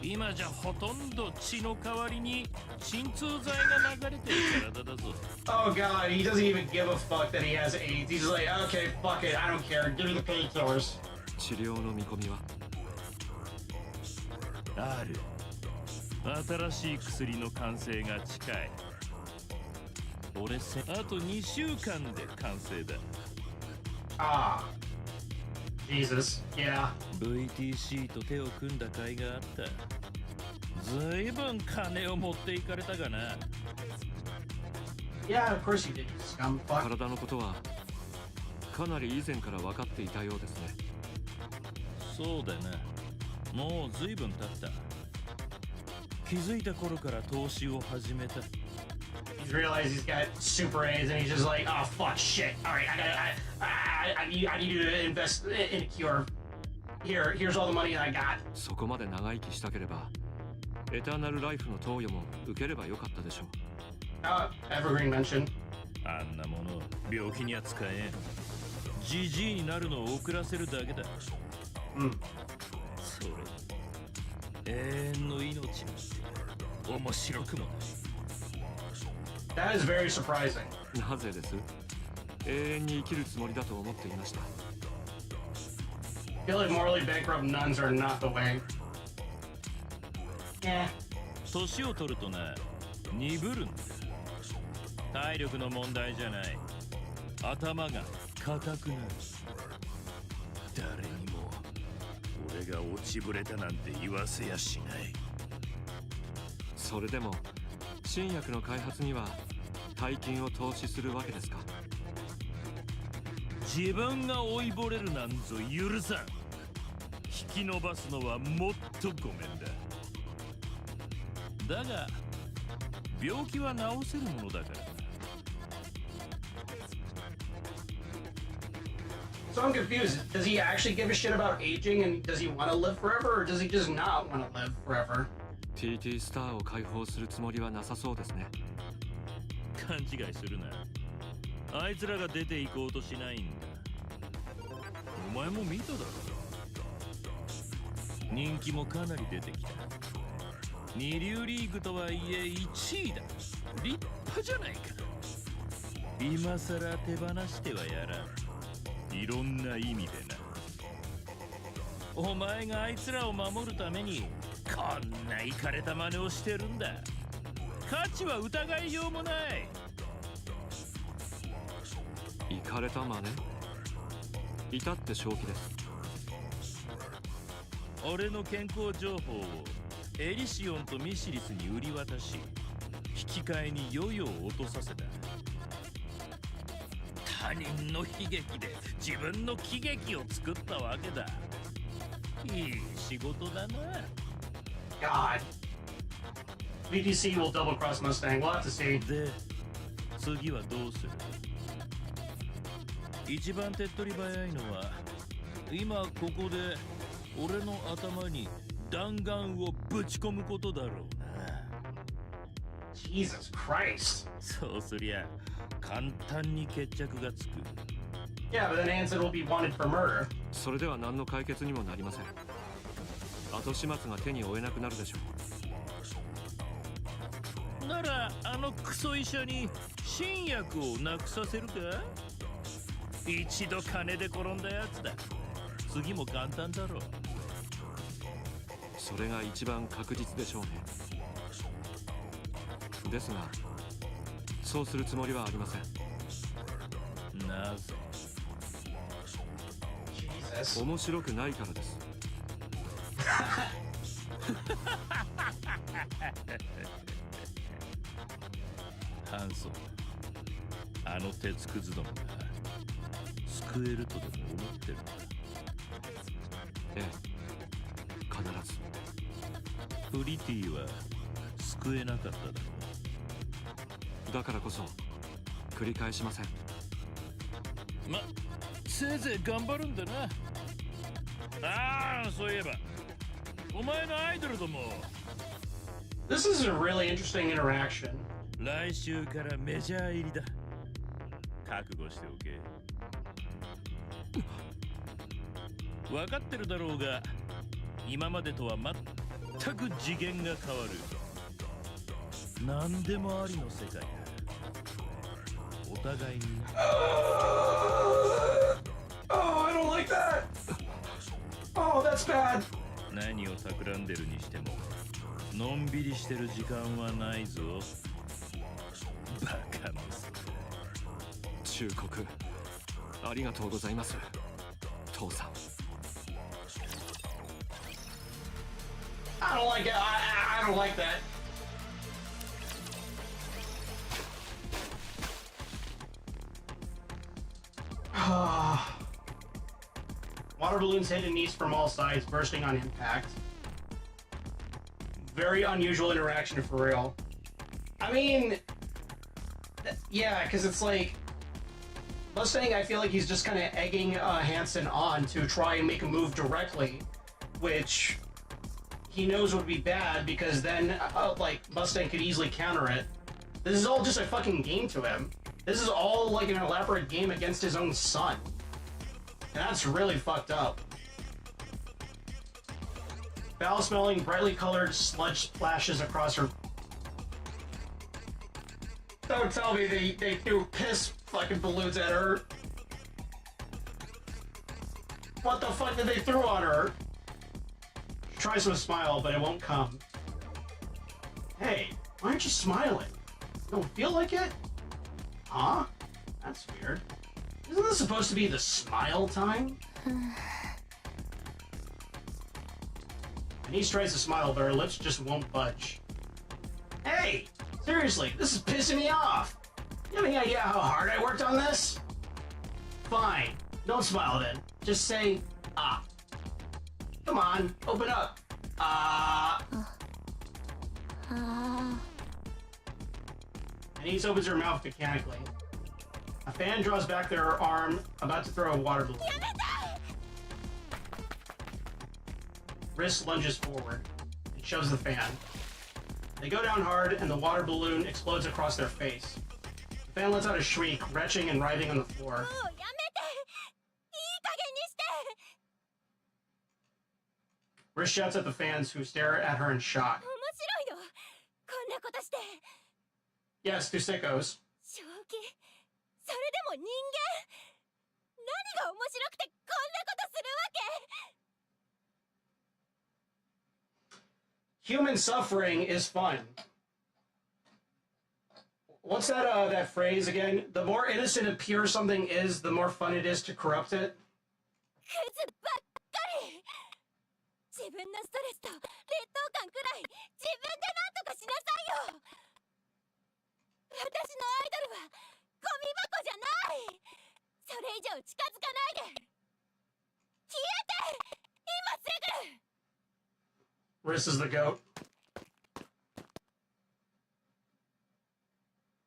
今じゃほとんど血の代わりに鎮痛剤が流れてる体だぞ。Oh God, he doesn't even give a fuck that he has AIDS. He's like, okay, fuck it, I don't care. Give me the painkillers. 治療の見込みはある。新しい薬の完成が近い。俺あと2週間で完成だ。Ah. Jesus, yeah. VTC と手を組んだ甲斐があった。ずいぶん金を持っていかれたがな。Yeah, of course he did, you scumfuck. 体のことはかなり以前から分かっていたようですね。そうだな。もうずいぶん経った。気づいた頃から投資を始めた。He's realized he's got super AIDS and he's just like, oh fuck shit. Alright, I need to invest in a cure. Here's all the money that I got. そこまで長生きしたければエターナルライフの投与も受ければよかったでしょう。Evergreen mentioned. あんなもの病気には使えん。ジジイになるのを遅らせるだけだ。それ永遠の命なんて面白くもない。That is very surprising. なぜです？永遠に生きるつもりだと思っていました。I feel like morally bankrupt nuns are not the way. Yeah. 年を取るとな、鈍るんだ。体力の問題じゃない。頭が硬くなる。誰にも俺が落ちぶれたなんて言わせやしない。それでも新薬の開発には大金を投資するわけですか？自分が老いぼれるなんぞ許さん。引き伸ばすのはもっとごめんだ。だが病気は治せるものだからな。So I'm confused. Does he actually give a shit about aging and does he want to live forever or does he just not want to live forever? TT スターを解放するつもりはなさそうですね。勘違いするな。あいつらが出て行こうとしないんだ。お前も見ただろ。人気もかなり出てきた。二流リーグとはいえ1位だ。立派じゃないか。今さら手放してはやらん。いろんな意味でな。お前があいつらを守るためにこんなイカれた真似をしてるんだ。価値は疑いようもない。イカれた真似？至って正気です。俺の健康情報をエリシオンとミシリスに売り渡し、引き換えにヨヨを落とさせた。他人の悲劇で自分の喜劇を作ったわけだ。いい仕事だな。God. VDC will double cross Mustang. We'll have to see. で、次はどうする？一番手っ取り早いのは、今ここで俺の頭に弾丸をぶち込むことだろうな。Jesus Christ. そうすりゃ簡単に決着がつく。Yeah, but then Anson will be wanted for murder. それでは何の解決にもなりません。後始末が手に負えなくなるでしょう。ならあのクソ医者に新薬をなくさせるか？一度金で転んだやつだ。次も簡単だろう。それが一番確実でしょうね。ですが、そうするつもりはありません。なぜ？ Jesus. 面白くないからです。ハンソン、あの鉄くずどもが救えるとでも思ってるんだ。ええ、必ず。プリティは救えなかっただろう。だからこそ繰り返しません。ま、せいぜい頑張るんだな。ああ、そういえばお前のアイドルども、 This is a really interesting interaction. 来週からメジャー入りだ。覚悟しておけ。分かってるだろうが、今までとは全く次元が変わる。何でもありの世界だ。お互いに。Oh, I don't like that. Oh, that's bad. 何を企んでるにしても、のんびりしてる時間はないぞ。バカ息子。忠告ありがとうございます、父さん。I don't like it. I don't like that. Water balloons hit and from all sides, bursting on impact. Very unusual interaction for real. I mean, yeah, because it's like Mustang. I feel like he's just kind of egging Hansen on to try and make a move directly, which he knows would be bad because then like Mustang could easily counter it. This is all just a fucking game to him. This is all like an elaborate game against his own son. And that's really fucked up. Foul-smelling, brightly colored sludge splashes across her. Don't tell me they threw piss fucking balloons at her. What the fuck did they throw on her? She tries to smile, but it won't come. Hey, why aren't you smiling? You don't feel like it? Huh? That's weird. Isn't this supposed to be the smile time? Denise tries to smile, but her lips just won't budge. Hey! Seriously, this is pissing me off! You have any idea how hard I worked on this? Fine. Don't smile then. Just say, ah. Come on, open up. Denise opens her mouth mechanically. A fan draws back their arm, about to throw a water balloon. Wrist lunges forward and shoves the fan. They go down hard, and the water balloon explodes across their face. The fan lets out a shriek, retching and writhing on the floor. Wrist shouts at the fans, who stare at her in shock. Yes, to sickos. 正気、それでも人間、何が面白くてこんなことするわけ？ Human suffering is fun. What's that phrase again? The more innocent and pure something is, the more fun it is to corrupt it. クズばっかり。自分のストレスと劣等感くらい自分で何とかしなさいよ。私のアイドルはゴミ箱じゃない。それ以上近づかないで。消えて。今すぐ。 Riss is the goat.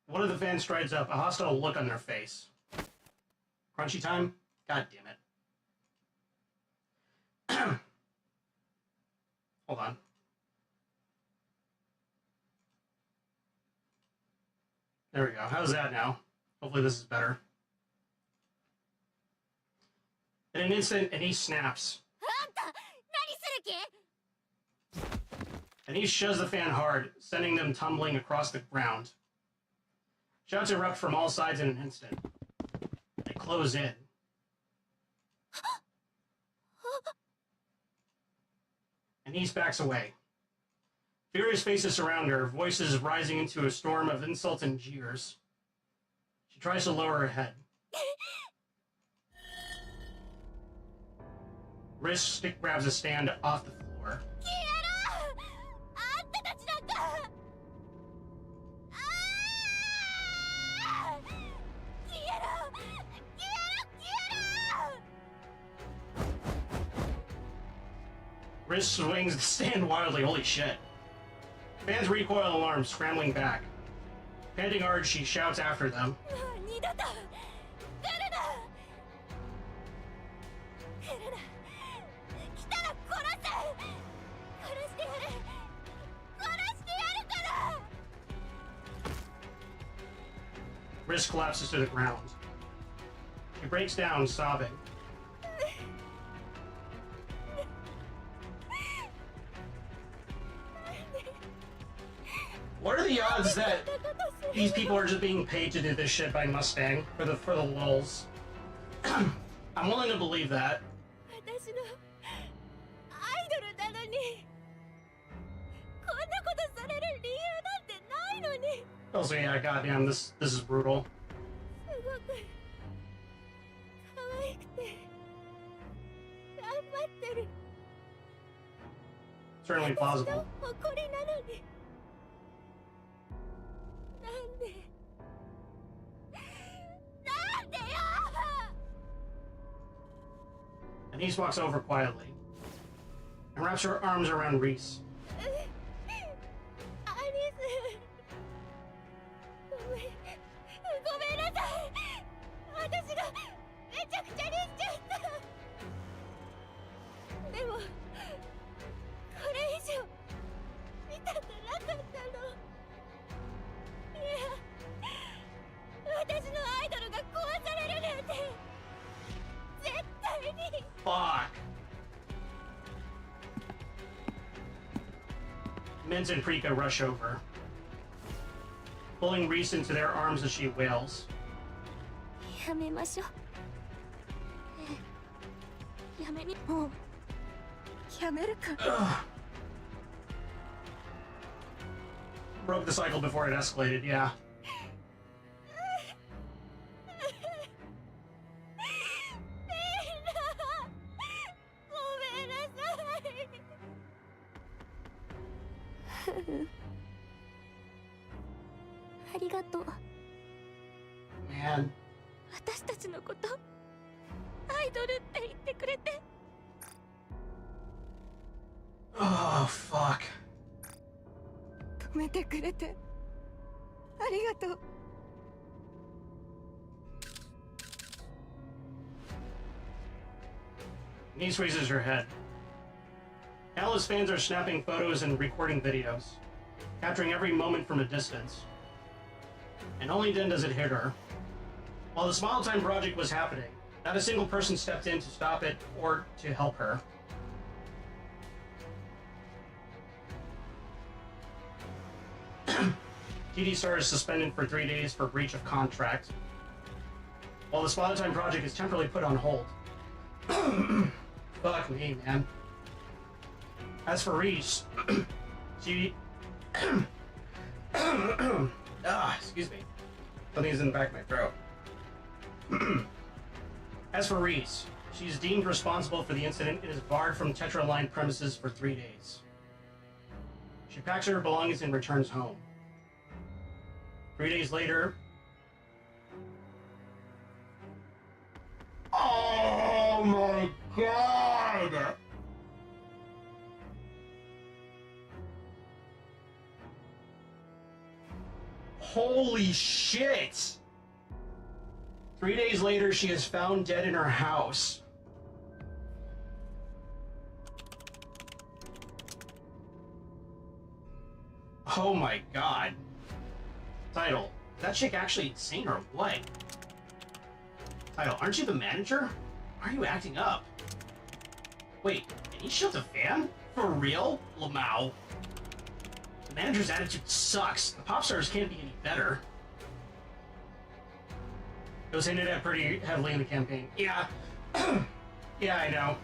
One of the fans strides up, a hostile look on their face. Crunchy time? God damn it. Hold on. There we go. How's that now? Hopefully this is better. In an instant, and he snaps. あんた何する気？ And he shoves the fan hard, sending them tumbling across the ground. Shouts erupt from all sides in an instant. They close in. And he backs away. Furious faces surround her, voices rising into a storm of insults and jeers. She tries to lower her head. Wrist stick grabs a stand off the floor. 消えろ！あんたたちなんか！ああ！消えろ！消えろ！消えろ！ Wrist swings the stand wildly. Holy shit. Fans recoil in alarm, scrambling back. Panting hard, she shouts after them. もう二度と来るな！来るな！来たら殺せ！殺してやる！殺してやるから！ Wrist collapses to the ground. She breaks down, sobbing. What are the odds that these people are just being paid to do this shit by Mustang for the lulz? I'm willing to believe that. 私のアイドルなのにこんなことされる理由なんてないのに Also, yeah, goddamn, this is brutal. すごく可愛くて頑張ってる Certainly 私 plausible. の誇りなのになんでなんでよ And he walks over quietly and wraps her arms around Reese. アリスごめんなさい私がめちゃくちゃにしちゃったでもこれ以上見たくなかったのいや私のアイドルが壊されるなんて絶対に Fuck. Minz and Prika rush over, pulling Reese into their arms as she wails. やめましょうやめにもうやめるか Broke the cycle before it escalated, yeah. ごめんなさいありがとう Man. 私たちのことアイドルって言ってくれて Oh, fuck. 止めてくれてありがとう Niece raises her head. Countless fans are snapping photos and recording videos, capturing every moment from a distance. And only then does it hit her. While the Smile Time project was happening, not a single person stepped in to stop it or to help her. TD Star is suspended for 3 days for breach of contract, while the Smile Time project is temporarily put on hold. Fuck me, man. As for Reese, She. Excuse me. Something's in the back of my throat. As for Reese, she's deemed responsible for the incident and is barred from Tetra Line premises for 3 days. She packs her belongings and returns home. 3 days later. Oh my god! Holy shit! 3 days later, she is found dead in her house. Oh my god. Title, is that chick actually insane or what? Title, aren't you the manager? Why are you acting up? Wait, can you shut the fan? For real? Lamau. The manager's attitude sucks. The pop stars can't be any better. It was hinted at pretty heavily in the campaign. Yeah. Yeah, I know.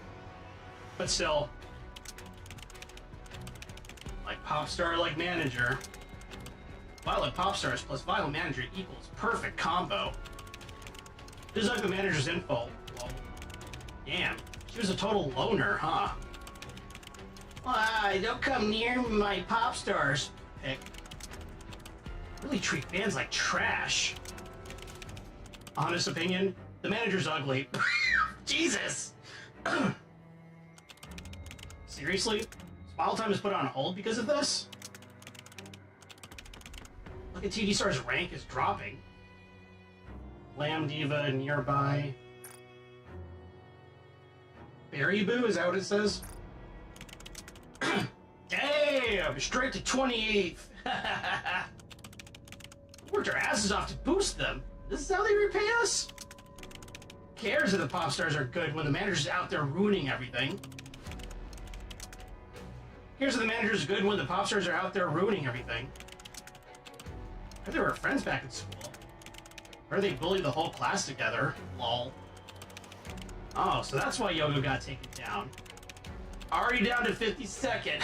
But still. Like pop star, like manager. Violent pop stars plus violent manager equals perfect combo. This is like the manager's info. Well, damn. She was a total loner, huh? Why, don't come near my pop stars pick. Really treat fans like trash. Honest opinion, the manager's ugly. Jesus! Seriously? Smile time is put on hold because of this? Look at TV Star's rank is dropping. Lamb Diva nearby. Berry Boo, is that what it says? Damn! Straight to 28th! Worked our asses off to boost them. This is how they repay us? Who cares if the pop stars are good when the manager's out there ruining everything? Who cares if the manager's good when the pop stars are out there ruining everything? I heard they were friends back in school. Or they bullied the whole class together. Lol. Oh, so that's why Yogo got taken down. Already down to 52nd.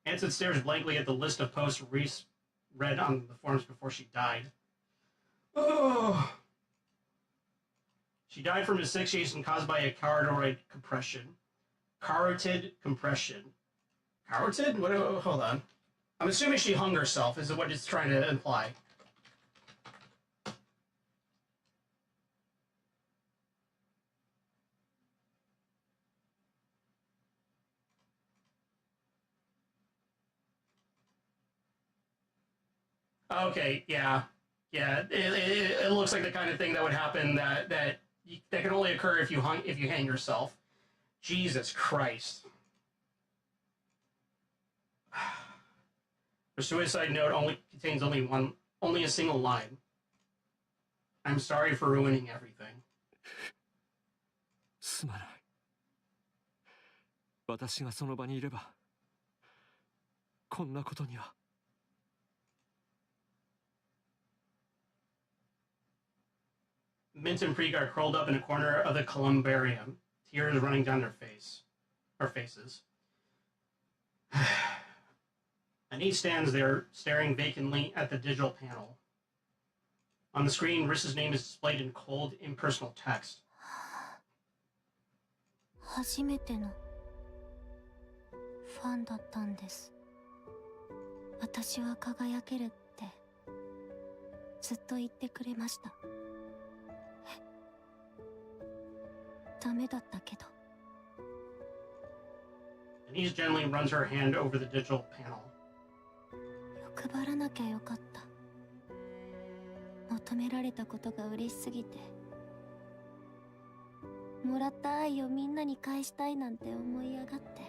Hanson stares blankly at the list of posts Reese read on the forums before she died. Oh. She died from asphyxiation caused by a carotid compression. Carotid compression. Carotid? What? Hold on. I'm assuming she hung herself, is what it's trying to imply. Okay, yeah. Yeah, it looks like the kind of thing that would happen that can only occur if you hang yourself. Jesus Christ. Her suicide note contains only a single line. I'm sorry for ruining everything. すまない。私がその場にいれば、こんなことには。Mint and Preek are curled up in a corner of the columbarium, tears running down their faces. Annie stands there, staring vacantly at the digital panel. On the screen, Riss's name is displayed in cold, impersonal text. 初めてのファンだったんです。私は輝けるってずっと言ってくれました。ダメだったけど。Annie gently runs her hand over the digital panel. 欲張らなきゃよかった。求められたことが嬉しすぎて。もらった愛をみんなに返したいなんて思いやがって。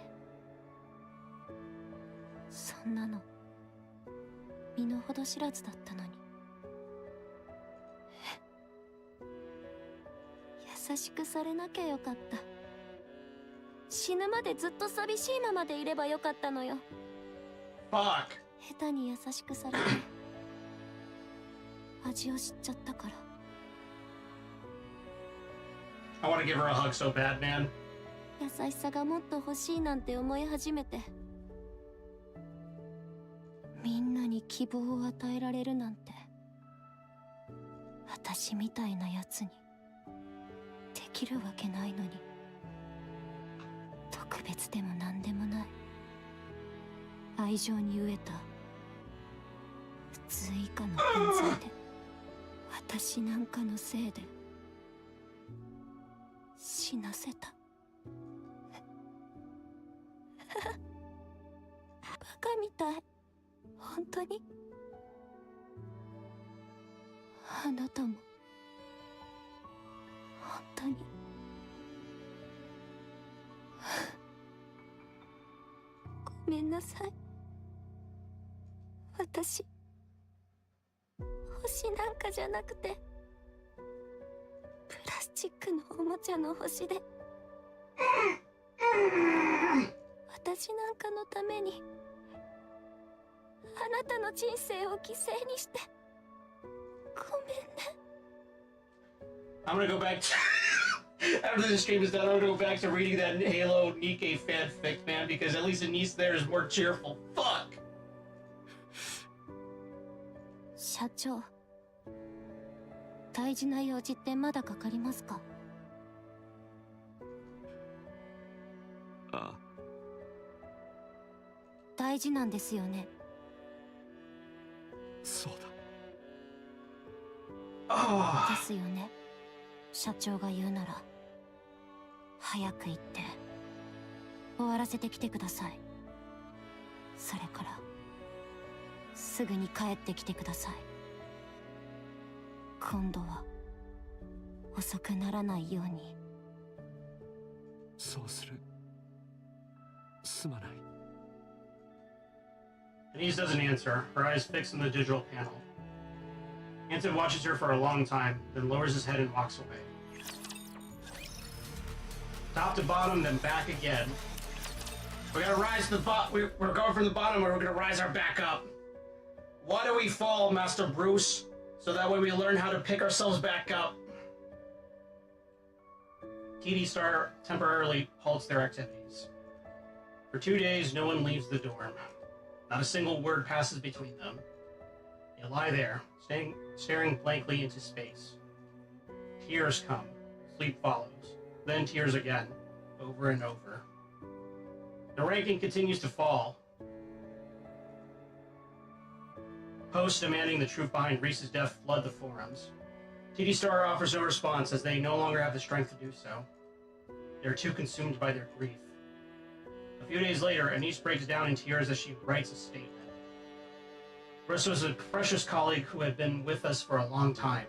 そんなの身の程知らずだったのに。優しくされなきゃよかった。死ぬまでずっと寂しいままでいればよかったのよ。Fuck. 下手に優しくされて味を知っちゃったから。I want to give her a hug so bad, man. 優しさがもっと欲しいなんて思い始めて、みんなに希望を与えられるなんて、私みたいなやつにできるわけないのに。特別でも何でもない、愛情に飢えた普通以下の存在で、私なんかのせいで死なせた。バカみたい、本当に。あなたも本当に。ごめんなさい。私星なんかじゃなくて、プラスチックのおもちゃの星で、私なんかのためにあなたの人生を犠牲にして、ごめんね。I'm gonna go back to after this stream is done. I'm gonna go back to reading that Halo NIKKE fanfic, man, because at least Anise there is more cheerful. Fuck. 社長、大事な用事ってまだかかりますか？ああ、大事なんですよね。そうだ。あですよね。社長が言うなら早く行って終わらせてきてください。それからすぐに帰ってきてください。今度は遅くならないように。そうする。すまない。Denise doesn't answer, her eyes fixed on the digital panel. Anton watches her for a long time, then lowers his head and walks away. Top to bottom, then back again. We're gonna rise to the we're going from the bottom, and we're gonna rise our back up. Why do we fall, Master Bruce? So that way we learn how to pick ourselves back up. TD Star temporarily halts their activities. For 2 days, no one leaves the dorm. Not a single word passes between them. They lie there, staring blankly into space. Tears come. Sleep follows. Then tears again, over and over. The ranking continues to fall. Posts demanding the truth behind Reese's death flood the forums. TD Star offers no response as they no longer have the strength to do so. They're too consumed by their grief. A few days later, Anise breaks down in tears as she writes a statement. Marissa was a precious colleague who had been with us for a long time.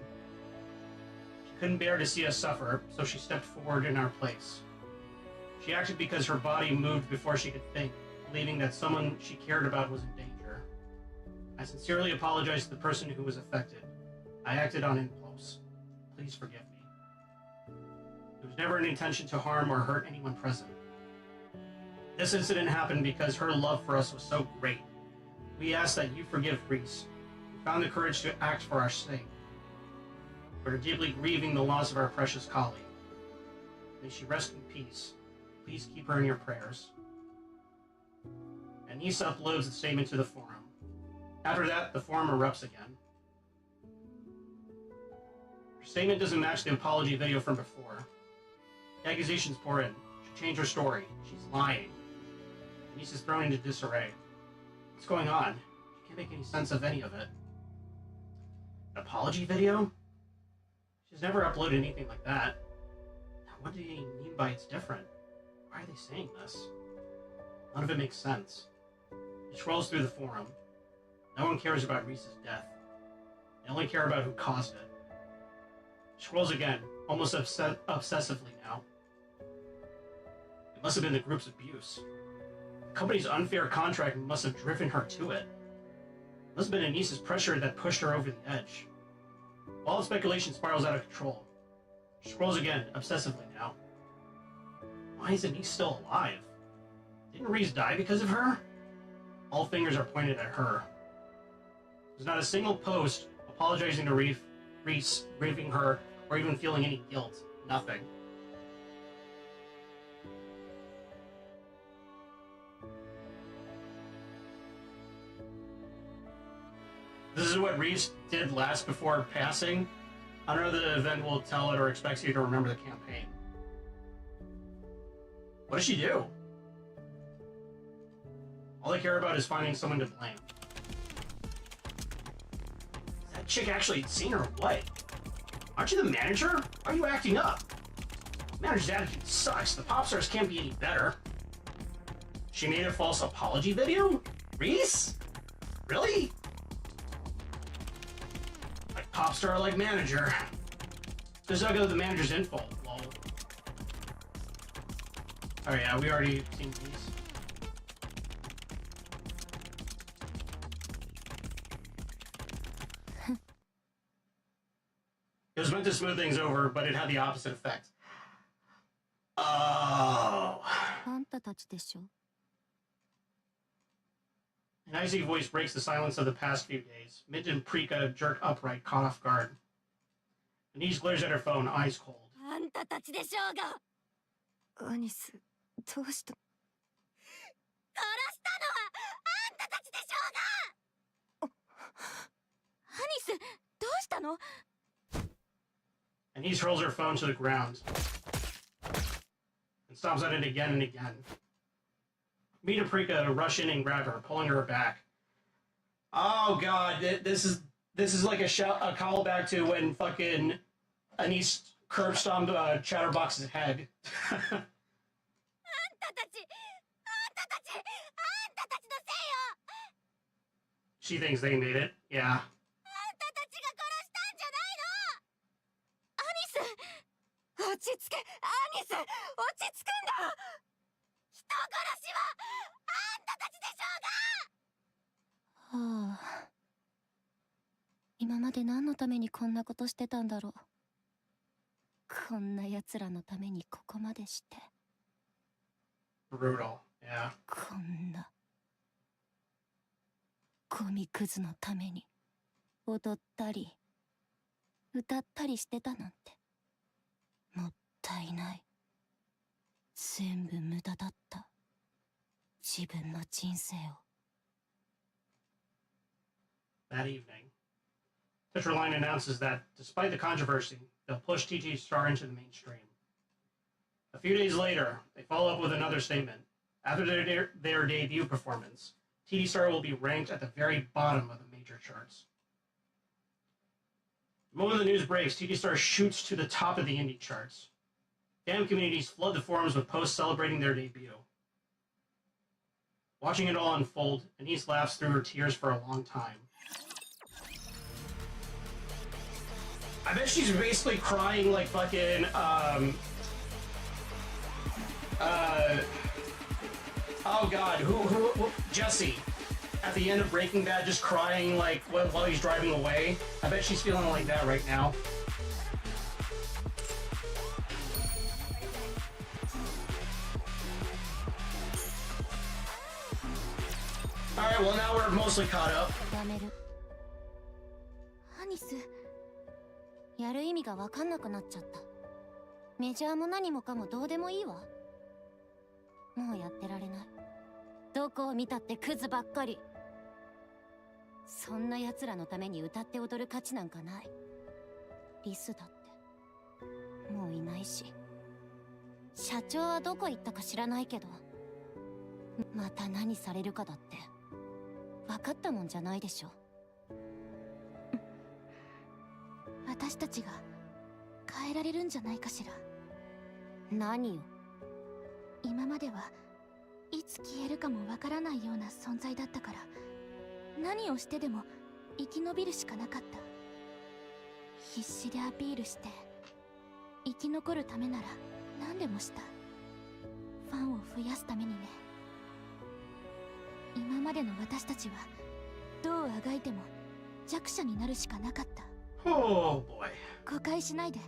She couldn't bear to see us suffer, so she stepped forward in our place. She acted because her body moved before she could think, believing that someone she cared about was in danger. I sincerely apologize to the person who was affected. I acted on impulse. Please forgive me. There was never an intention to harm or hurt anyone present. This incident happened because her love for us was so great. We ask that you forgive Reese. We found the courage to act for our sake. We are deeply grieving the loss of our precious colleague. May she rest in peace. Please keep her in your prayers. Anise uploads the statement to the forum. After that, the forum erupts again. Her statement doesn't match the apology video from before. The accusations pour in. She changed her story. She's lying. Anise is thrown into disarray. What's going on? She can't make any sense of any of it. An apology video? She's never uploaded anything like that. What do you mean by it's different? Why are they saying this? None of it makes sense. She scrolls through the forum. No one cares about Reese's death. They only care about who caused it. She scrolls again, almost obsessively now. It must have been the group's abuse. The company's unfair contract must have driven her to it. It must have been Anise's pressure that pushed her over the edge. All the speculation spirals out of control. She scrolls again, obsessively now. Why is Anise still alive? Didn't Reese die because of her? All fingers are pointed at her. There's not a single post apologizing to Reese, grieving her, or even feeling any guilt. Nothing. This is what Reese did last before passing. I don't know that the event will tell it or expects you to remember the campaign. What does she do? All I care about is finding someone to blame. Is that chick actually seen her or what? Aren't you the manager? Why are you acting up? The manager's attitude sucks. The pop stars can't be any better. She made a false apology video? Reese? Really? Like pop star, like manager. Just not go with the manager's info. Lol. Oh yeah, we already seen these. It was meant to smooth things over, but it had the opposite effect. Oh. あんたたちでしょ An icy voice breaks the silence of the past few days. Mint and Prika jerk upright, caught off guard. Denise glares at her phone, eyes cold. あんたたちでしょうが。アニス、どうした？殺したのはあんたたちでしょうが。アニス、どうしたの？ Denise hurls her phone to the ground and stomps on it again and again. Meet Aprika to rush in and grab her, pulling her back. Oh god, this is like a callback to when fucking Anise curb stomped Chatterbox's head. She thinks they made it. Yeah. 落ち着け、アニス、落ち着くんだ。人殺しはあんたたちでしょうが。はあ、今まで何のためにこんなことしてたんだろう。こんな奴らのためにここまでして。Brutal. Yeah. こんなゴミクズのために踊ったり歌ったりしてたなんてもったいない。全部無駄だった。自分の人生を。That evening, Tetraline announces that, despite the controversy, they'll push TT Star into the mainstream. A few days later, they follow up with another statement. After their debut performance, TT Star will be ranked at the very bottom of the major charts. The moment the news breaks, TT Star shoots to the top of the indie charts. Fan communities flood the forums with posts celebrating their debut. Watching it all unfold, Anise laughs through her tears for a long time. I bet she's basically crying like fucking, oh god, who Jesse. At the end of Breaking Bad, just crying like while he's driving away. I bet she's feeling like that right now. Alright, well now we're mostly caught up. やめる。アニス、やる意味が分かんなくなっちゃった。メジャーも何もかもどうでもいいわ。もうやってられない。どこを見たってクズばっかり。そんな奴らのために歌って踊る価値なんかない。リスだってもういないし、社長はどこ行ったか知らないけど、また何されるかだって分かったもんじゃないでしょ。私たちが変えられるんじゃないかしら。何よ。今まではいつ消えるかもわからないような存在だったから、何をしてでも生き延びるしかなかった。必死でアピールして生き残るためなら何でもした。ファンを増やすためにね。今までの私たちはどうあがいても弱者になるしかなかった。Oh boy. 誤解しないで。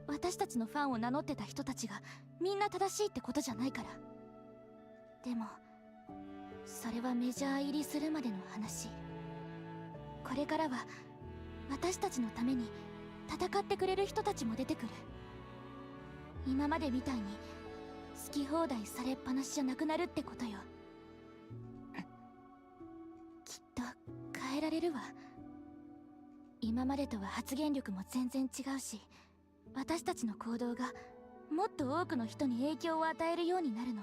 私たちのファンを名乗ってた人たちがみんな正しいってことじゃないから。でもそれはメジャー入りするまでの話。これからは私たちのために戦ってくれる人たちも出てくる。今までみたいに好き放題されっぱなしじゃなくなるってことよ。きっと変えられるわ。今までとは発言力も全然違うし、私たちの行動がもっと多くの人に影響を与えるようになるの。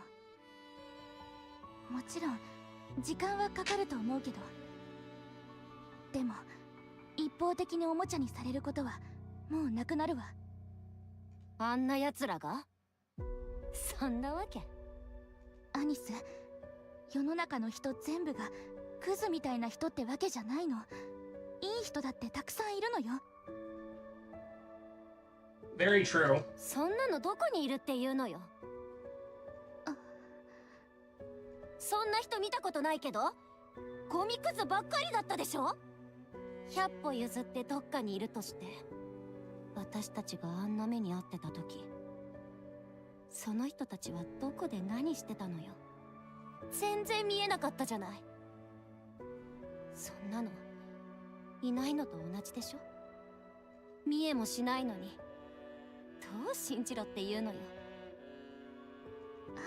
もちろん時間はかかると思うけど、でも一方的におもちゃにされることはもうなくなるわ。あんな奴らがそんなわけ。アニス、世の中の人全部がクズみたいな人ってわけじゃないの。いい人だってたくさんいるのよ。Very true. そんなのどこにいるっていうのよ。そんな人見たことないけど、ゴミクズばっかりだったでしょ。100歩譲ってどっかにいるとして、私たちがあんな目に遭ってた時、その人たちはどこで何してたのよ。全然見えなかったじゃない。そんなのいないのと同じでしょ。見えもしないのにどう信じろっていうのよ。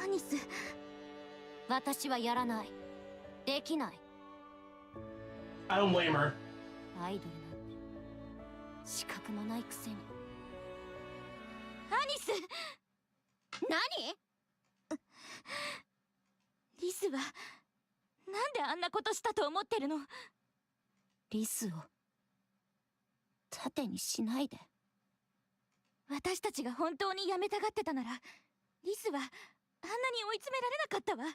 アニス、私はやらない。できない。 I don't blame her. アイドルなんて資格もないくせに。アニス、何？リスはなんであんなことしたと思ってるの？リスを盾にしないで。私たちが本当にやめたがってたなら、リスはあんなに追い詰められなかったわ。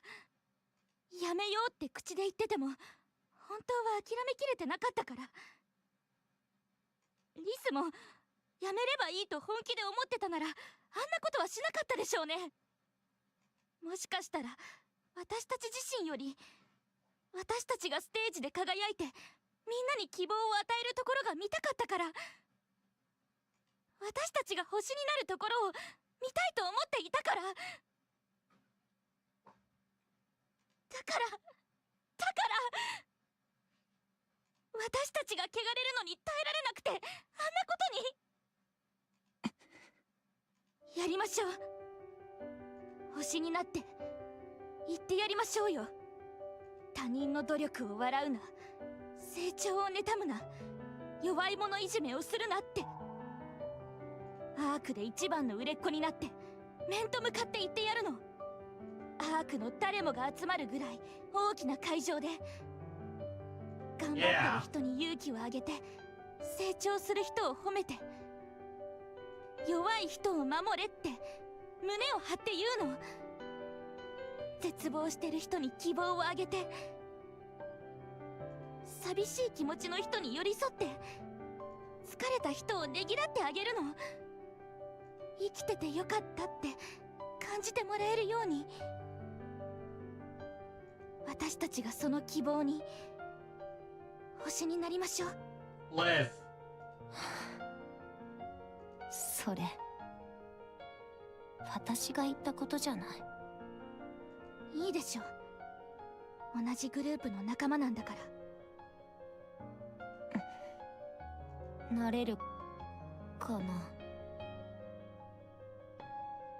やめようって口で言ってても本当は諦めきれてなかったから。リスもやめればいいと本気で思ってたなら、あんなことはしなかったでしょうね。もしかしたら私たち自身より、私たちがステージで輝いてみんなに希望を与えるところが見たかったから、私たちが星になるところを見たいと思っていたから。だから私たちが汚れるのに耐えられなくて、あんなことにやりましょう。星になって言ってやりましょうよ。他人の努力を笑うな、成長を妬むな、弱い者いじめをするなって。アークで一番の売れっ子になって面と向かって言ってやるの。アークの誰もが集まるぐらい大きな会場で、頑張ってる人に勇気をあげて、成長する人を褒めて、弱い人を守れって胸を張って言うの。絶望してる人に希望をあげて、寂しい気持ちの人に寄り添って、疲れた人をねぎらってあげるの。生きててよかったって感じてもらえるように。私たちがその希望に星になりましょう。Live. それ私が言ったことじゃない。いいでしょう、同じグループの仲間なんだから。なれるかな、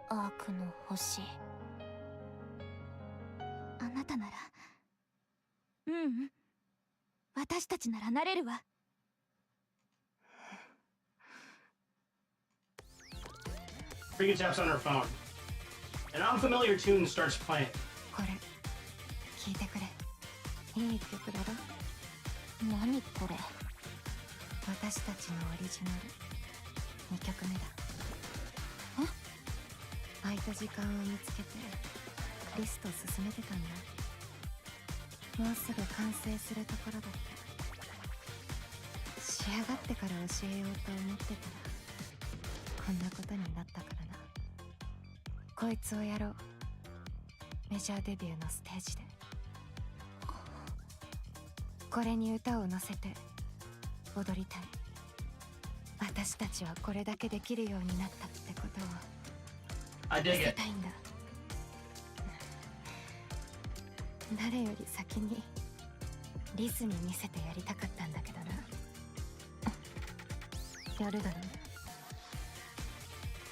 アークの星。あなたなら、私たちならなれるわ。Rika taps on her phone. An unfamiliar tune starts playing. これ聞いてくれ。いい曲だろ。何これ。私たちのオリジナル2曲目だ。空いた時間を見つけてリスト進めてたんだ。もうすぐ完成するところだった。仕上がってから教えようと思ってたらこんなことになったからな。こいつをやろう。メジャーデビューのステージで。これに歌を乗せて踊りたい。私たちはこれだけできるようになったってことを I 見 dig せ it. たいんだ。誰より先にリスに見せてやりたかったんだけどな。やるだろう。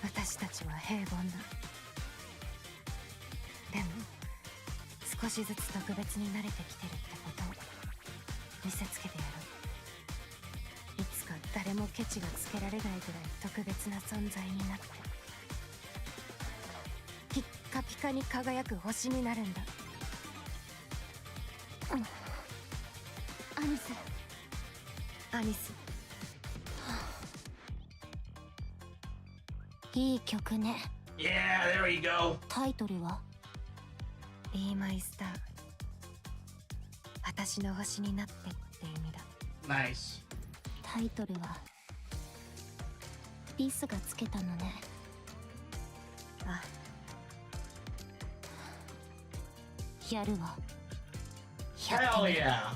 私たちは平凡だ。でも少しずつ特別に慣れてきてるってことを見せつけてやろう。いつか誰もケチがつけられないぐらい特別な存在になってピッカピカに輝く星になるんだ。アニス。アニス、いい曲ね。 Yeah, there you go. タイトルは Be My Star、 私の星になってって意味だ。 Nice. タイトルはリスがつけたのね。あ、やるわ。 Hell yeah.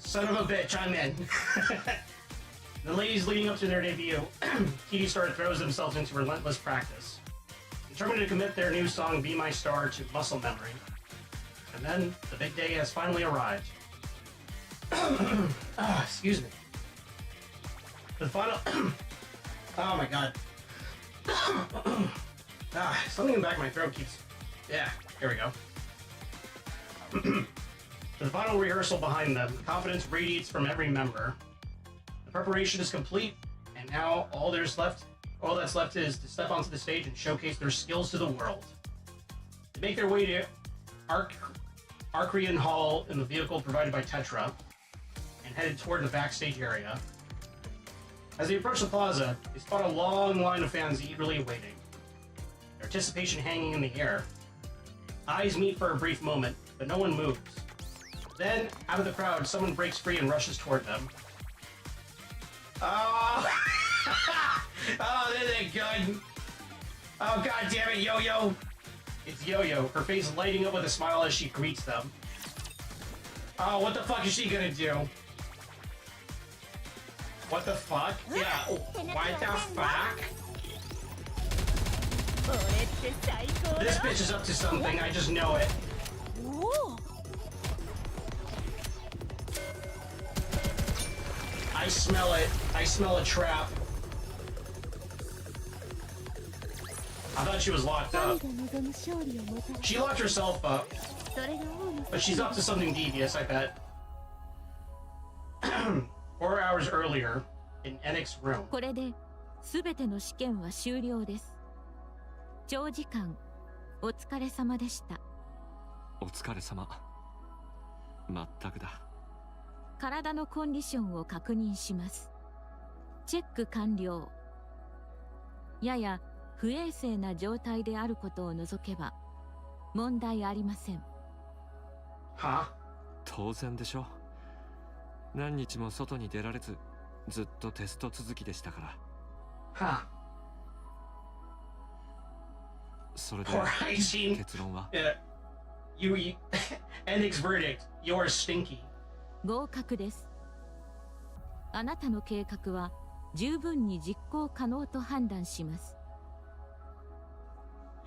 Son of a bitch, I'm in. The ladies leading up to their debut, TD Star throws themselves into relentless practice, determined to commit their new song Be My Star to muscle memory. And then the big day has finally arrived. Excuse me. The final... Oh my god. Something in the back of my throat keeps... Yeah, here we go. The final rehearsal behind them, confidence radiates from every member. The preparation is complete, and now all that's left is to step onto the stage and showcase their skills to the world. They make their way to Arcrian Hall in the vehicle provided by Tetra, and headed toward the backstage area. As they approach the plaza, they spot a long line of fans eagerly waiting, their anticipation hanging in the air. Eyes meet for a brief moment, but no one moves. Then, out of the crowd, someone breaks free and rushes toward them. Oh! Oh, this ain't good. Oh, god damn it, Yo-Yo! It's Yo-Yo, her face lighting up with a smile as she greets them. Oh, what the fuck is she gonna do? What the fuck? Yeah, what the fuck? This bitch is up to something, I just know it. I smell it. I smell a trap. I thought she was locked up. She locked herself up. But she's up to something devious, I bet. 4 hours earlier, in NIKKE's room. これで全ての試験は終了です。長時間お疲れ様でした。お疲れ様。まったくだ。体のコンディションを確認します。チェック完了。やや不衛生な状態であることを除けば問題ありません。は？当然でしょ。何日も外に出られず、ずっとテスト続きでしたから。は？それで結論は？ NIKKE's verdict, you're stinky. 合格です。あなたの計画は十分に実行可能と判断します。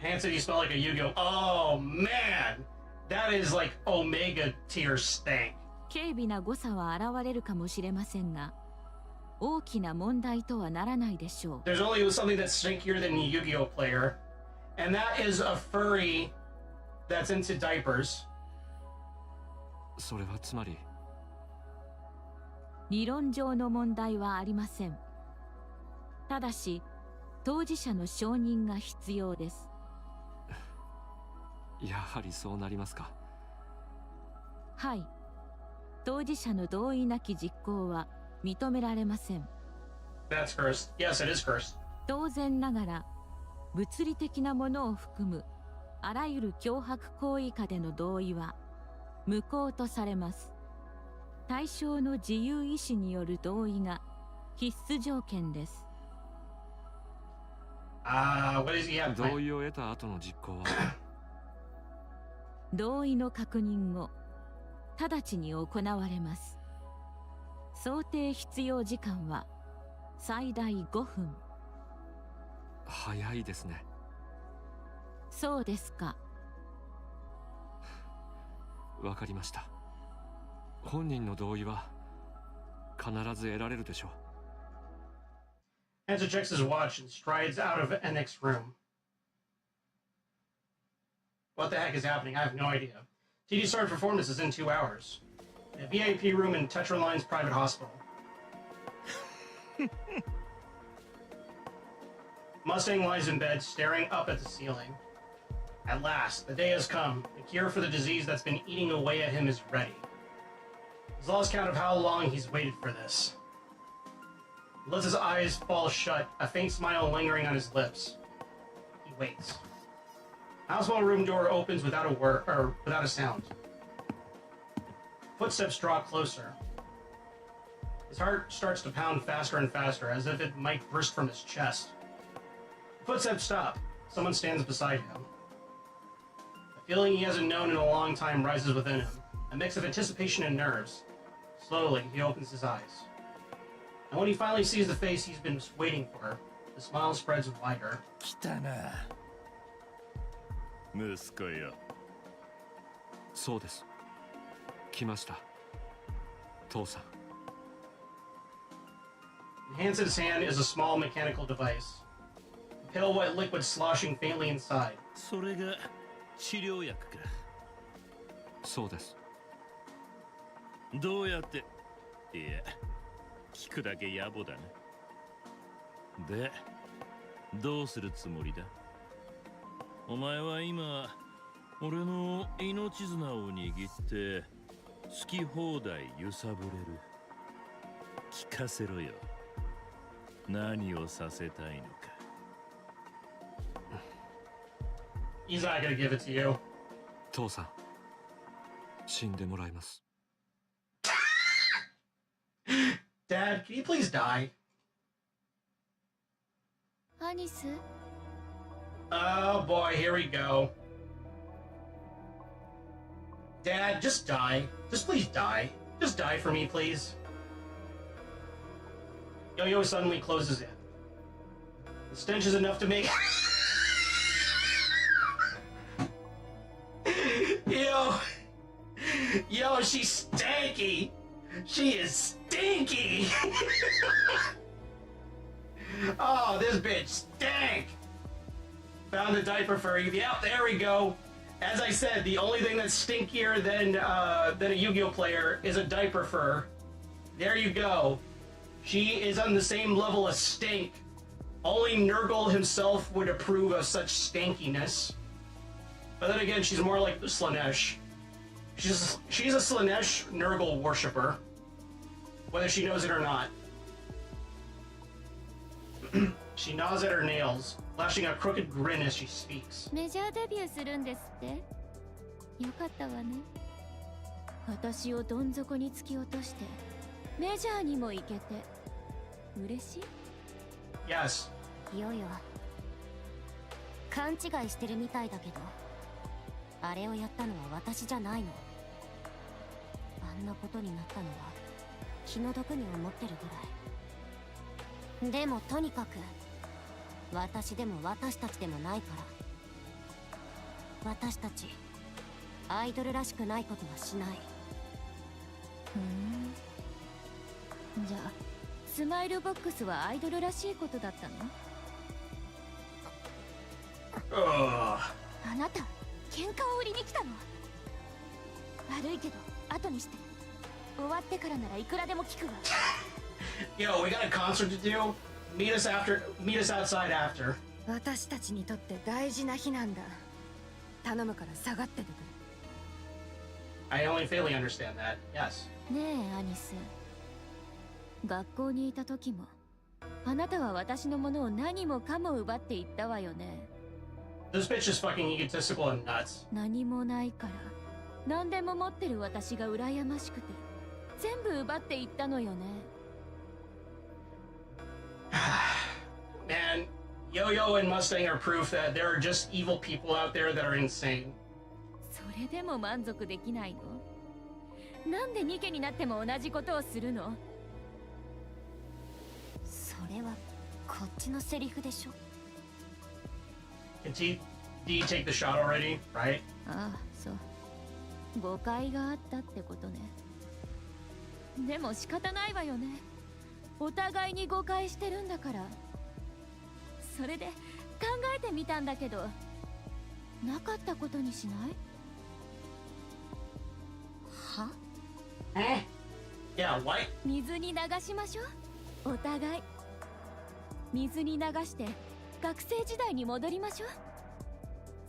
Hand said you smell like a Yu-Gi-Oh! Oh man! That is like Omega tier stank. 軽微な誤差は現れるかもしれませんが、大きな問題とはならないでしょう。There's only something that's stinkier than a Yu-Gi-Oh! player, and that is a furry that's into diapers. それはつまり理論上の問題はありません。ただし、当事者の承認が必要です。やはりそうなりますか。はい。当事者の同意なき実行は認められません。That's cursed. Yes, it is cursed. 当然ながら、物理的なものを含むあらゆる脅迫行為下での同意は無効とされます。対象の自由意志による同意が必須条件です。What is he have? 同意を得た後の実行は同意の確認後、直ちに行われます。想定必要時間は最大5分。早いですね。そうですか。わかりました。本人の同意は必ず得られるでしょう。Hanzo checks his watch and strides out of NIKKE's room. What the heck is happening? I have no idea. TD Star's performance is in 2 hours. A VIP room in Tetra Line's private hospital. Mustang lies in bed, staring up at the ceiling. At last, the day has come. The cure for the disease that's been eating away at him is ready. He's lost count of how long he's waited for this. He lets his eyes fall shut, a faint smile lingering on his lips. He waits. The hospital room door opens without a word, or without a sound. Footsteps draw closer. His heart starts to pound faster and faster, as if it might burst from his chest. The footsteps stop. Someone stands beside him. A feeling he hasn't known in a long time rises within him, a mix of anticipation and nerves. Slowly, he opens his eyes. And when he finally sees the face he's been waiting for, the smile spreads wider. 来たな息子よ。そうです。来ました。父さん。Enhanced in his hand is a small mechanical device. Pale white liquid sloshing faintly inside. それが治療薬か。そうです。どうやって、いや、聞くだけ野暮だな。で、どうするつもりだ？お前は今、俺の命綱を握って好き放題揺さぶれる。聞かせろよ。何をさせたいのか。He's not gonna give it to you. 父さん、死んでもらいます。Dad, can you please die? アニス Oh boy, here we go. Dad, just die. Just please die. Just die for me, please. Yo-Yo suddenly closes in. The stench is enough to make... Yo, she's stanky. She is stinky. Oh, this bitch stank. Found a diaper for Eve. Yep, there we go. As I said, the only thing that's stinkier than a Yu-Gi-Oh player is a diaper fur. There you go. She is on the same level as stink. Only Nurgle himself would approve of such stankiness. But then again, she's more like the Slanesh. She's a Slanesh Nurgle worshipper, whether she knows it or not. She gnaws at her nails, flashing a crooked grin as she speaks. メジャーデビューするんですってよかったわね私をどん底に突き落としてメジャーにも行けて嬉しい Yes. いよいよ勘違いしてるみたいだけどあれをやったのは私じゃないのあんなことになったのは気の毒に思ってるぐらいでもとにかく私でも私たちでもないから私たちアイドルらしくないことはしないじゃあスマイルボックスはアイドルらしいことだったの Ugh. あなた喧嘩を売りに来たの悪いけど後にして終わってからならいくらでも聞くわ Yo, we got a concert to do. Meet us outside after. 私たちにとって大事な日なんだ頼むから下がっててくれ I only faintly understand that. Yes. ねえアニス学校にいた時もあなたは私のものを何もかも奪っていったわよね This bitch is fucking egotistical and nuts. 何もないから何でも持ってる私が羨ましくて全部奪っていったのよね Man, Yo-Yo and Mustang are proof that there are just evil people out there that are insane. それでも満足できないのなんでニケになっても同じことをするのそれはこっちのセリフでしょ Can D take the shot already, right? ああそう誤解があったってことねでも仕方ないわよねお互いに誤解してるんだからそれで考えてみたんだけどなかったことにしないは Eh? Yeah, what? 水に流しましょうお互い水に流して学生時代に戻りましょう。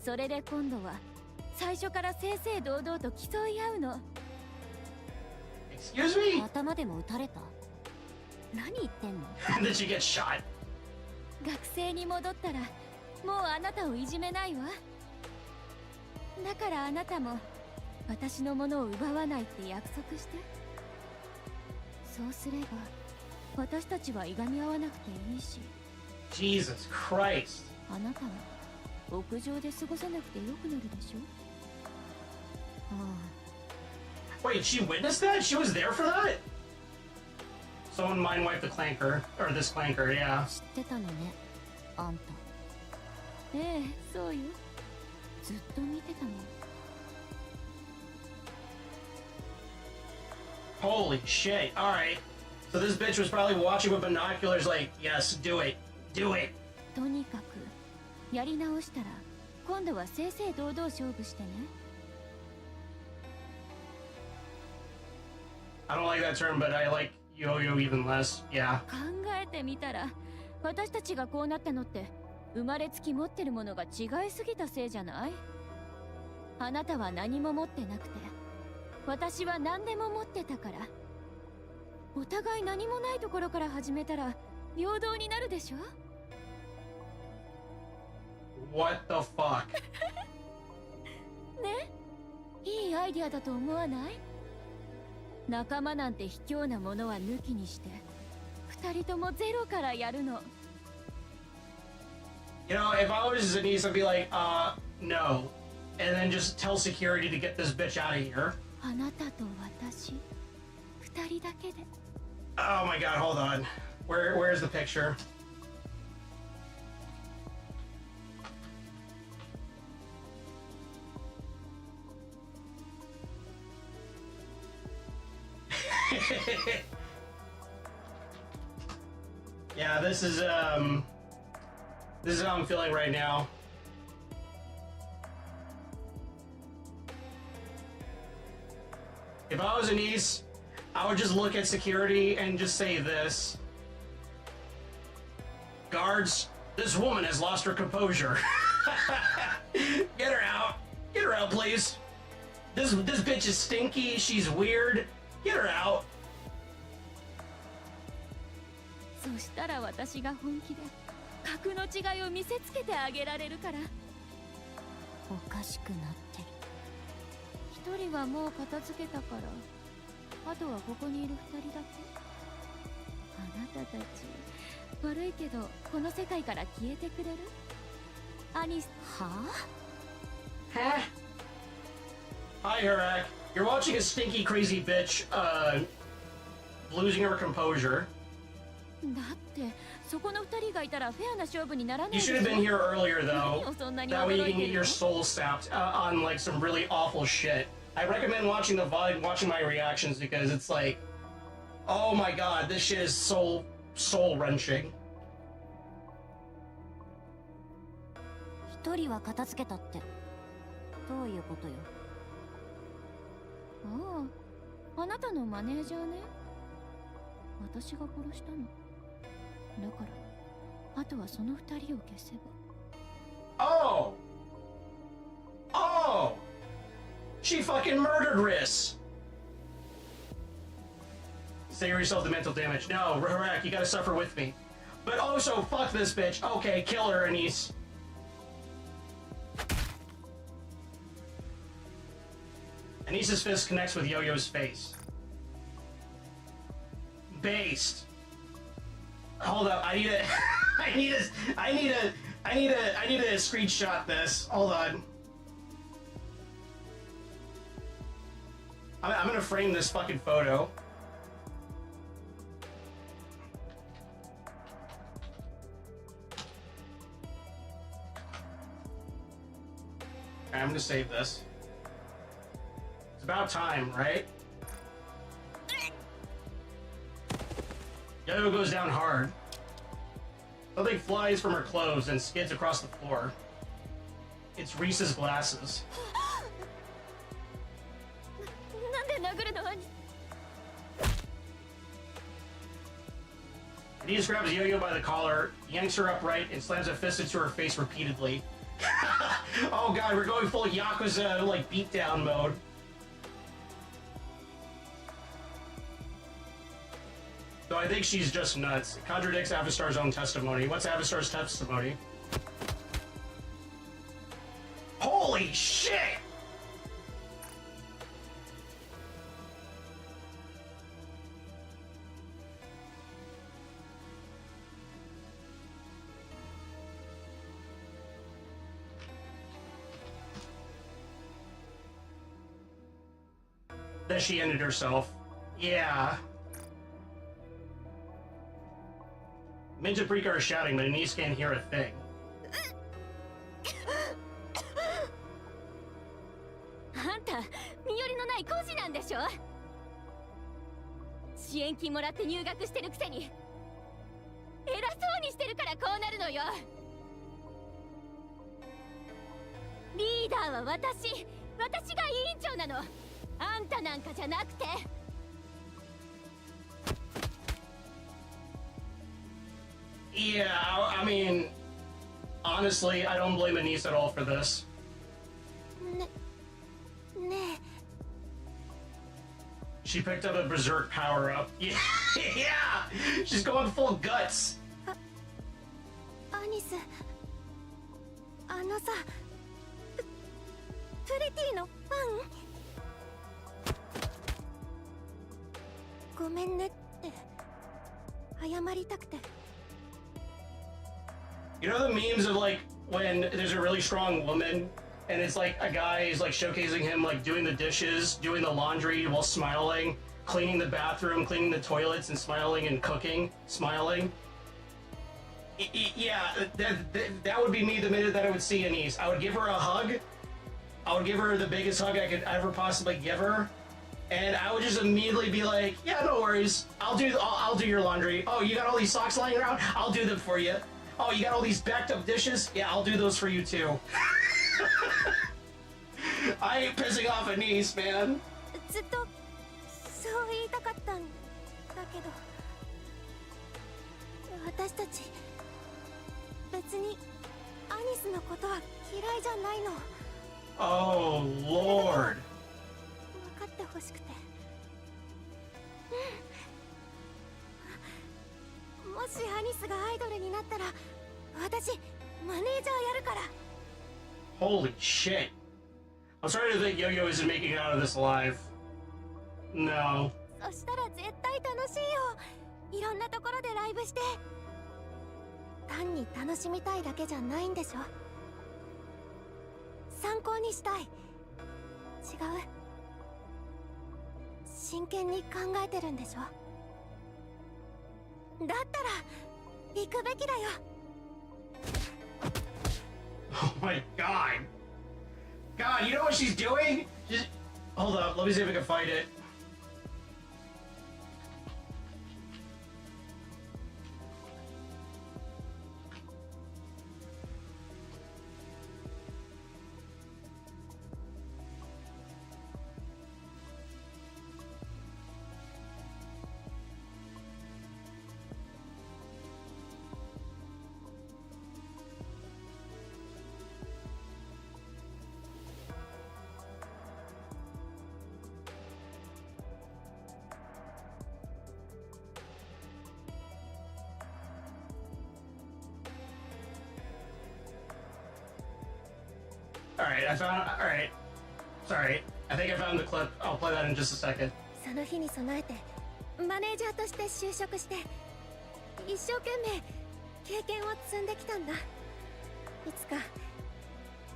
それで今度は最初から正々堂々と競い合うの。 Excuse me? 頭でも撃たれた？何言ってんの？ Did she get shot? 学生に戻ったらもうあなたをいじめないわ。だからあなたも私のものを奪わないって約束して。そうすれば私たちはいがみ合わなくていいし。 Jesus Christ. あなたは屋上で過ごさなくてよくなるでしょ。ああ。 Wait, she witnessed that? She was there for that? Someone mind wiped the clanker. Or this clanker, yeah. 知ってたのね、あんた。ええ、そうよ。ずっと見てたの。 Holy shit. Alright. So this bitch was probably watching with binoculars like, yes, do it. Do it. とにかくやり直したら今度は正々堂々勝負してね。 I don't like that term, but I like yo-yo even less. Yeah. 考えてみたら私たちがこうなったのって生まれつき持ってるものが違いすぎたせいじゃない？あなたは何も持ってなくて私は何でも持ってたから、お互い何もないところから始めたら平等になるでしょ。 What the fuck? ね、いいアイディアだと思わない？仲間なんて卑怯なものは抜きにして二人ともゼロからやるの。 You know, if I was Denise, I'd be like, no. And then just tell security to get this bitch out of here. あなたと私二人だけで。 Oh my god, hold on. Where's the picture? Yeah, this is how I'm feeling right now. If I was Anise, I would just look at security and just say this. Guards, this woman has lost her composure. Get her out. Get her out, please. This bitch is stinky, she's weird. Get her out. そしたら私が本気で格の違いを見せつけてあげられるから。おかしくなってる。一人はもう片付けたから、あとはここにいる二人だけ。あなたたち悪いけどこの世界から消えてくれる？アニス、はぁ？ Hi, Hurak. You're watching a stinky, crazy bitch, losing her composure. だってそこの二人がいたらフェアな勝負にならないで You しょ。 should have been here earlier, though. 何をそんなに That way you 驚 can いて get る your の？ soul sapped on like some really awful shit. I recommend watching the VOD, watching my reactions because it's like, oh my god, this shit is soul wrenching. 一人は片付けたってどういうことよ？ああ、あなたのマネージャーね。私が殺したの。だからあとはその二人を消せば。 Oh! Oh! She fucking murdered Riss! Save yourself the mental damage. No, Hurak, you gotta suffer with me. But also, fuck this bitch. Okay, kill her, Anise. Anise's fist connects with Yo-Yo's face. Based. Hold up, I need to screenshot this. Hold on. I'm gonna frame this fucking photo. Okay, I'm gonna save this. It's about time, right? Yo-Yo goes down hard. Something flies from her clothes and skids across the floor. It's Reese's glasses. なんで殴るの？ Denise grabs Yo-Yo by the collar, yanks her upright, and slams a fist into her face repeatedly. Oh god, we're going full Yakuza, like, beatdown mode. So I think she's just nuts. It contradicts Avastar's own testimony. What's Avastar's testimony? Holy shit! That she ended herself. Yeah. Minj and Prika are shouting, but Anise can't hear a thing. あんた身寄りのない孤児なんでしょ。支援金もらって入学してるくせに偉そうにしてるからこうなるのよ。リーダーは私が委員長なの。あんたなんかじゃなくて。Yeah, I mean, honestly, I don't blame Anise at all for this. ねえ She picked up a berserk power-up. Yeah, yeah! She's going full guts! アニス、あのさ、プレティのファン？ごめんねって謝りたくて。 You know the memes of like when there's a really strong woman and it's like a guy is like showcasing him like doing the dishes, doing the laundry while smiling, cleaning the bathroom, cleaning the toilets and smiling and cooking, smiling. Yeah, that would be me the minute that I would see Anise. I would give her a hug. I would give her the biggest hug I could ever possibly give her. And I would just immediately be like, yeah, no worries. I'll do your laundry. Oh, you got all these socks lying around? I'll do them for you. Oh, you got all these backed up dishes? Yeah, I'll do those for you too. I ain't pissing off Anise, man. ずっとそう言いたかったんだけど、私たち別にアニスのことは嫌いじゃないの。 Oh, Lord. 分かってほしくて。もしアニスがアイドルになったら、私マネージャーやるから。 Holy shit. I'm starting to think Yo-Yo isn't making it out of this alive. No. そしたら絶対楽しいよ。いろんなところでライブして。単に楽しみたいだけじゃないんでしょ。参考にしたい。違う。真剣に考えてるんでしょ。だったら行くべきだよ。 Oh my god. God, you know what she's doing? Hold up, let me see if I can find it. Alright, I found. Alright. Sorry. I think I found the clip. I'll play that in just a second. その日に備えてマネージャーとして就職して一生懸命経験を積んできたんだ。いつか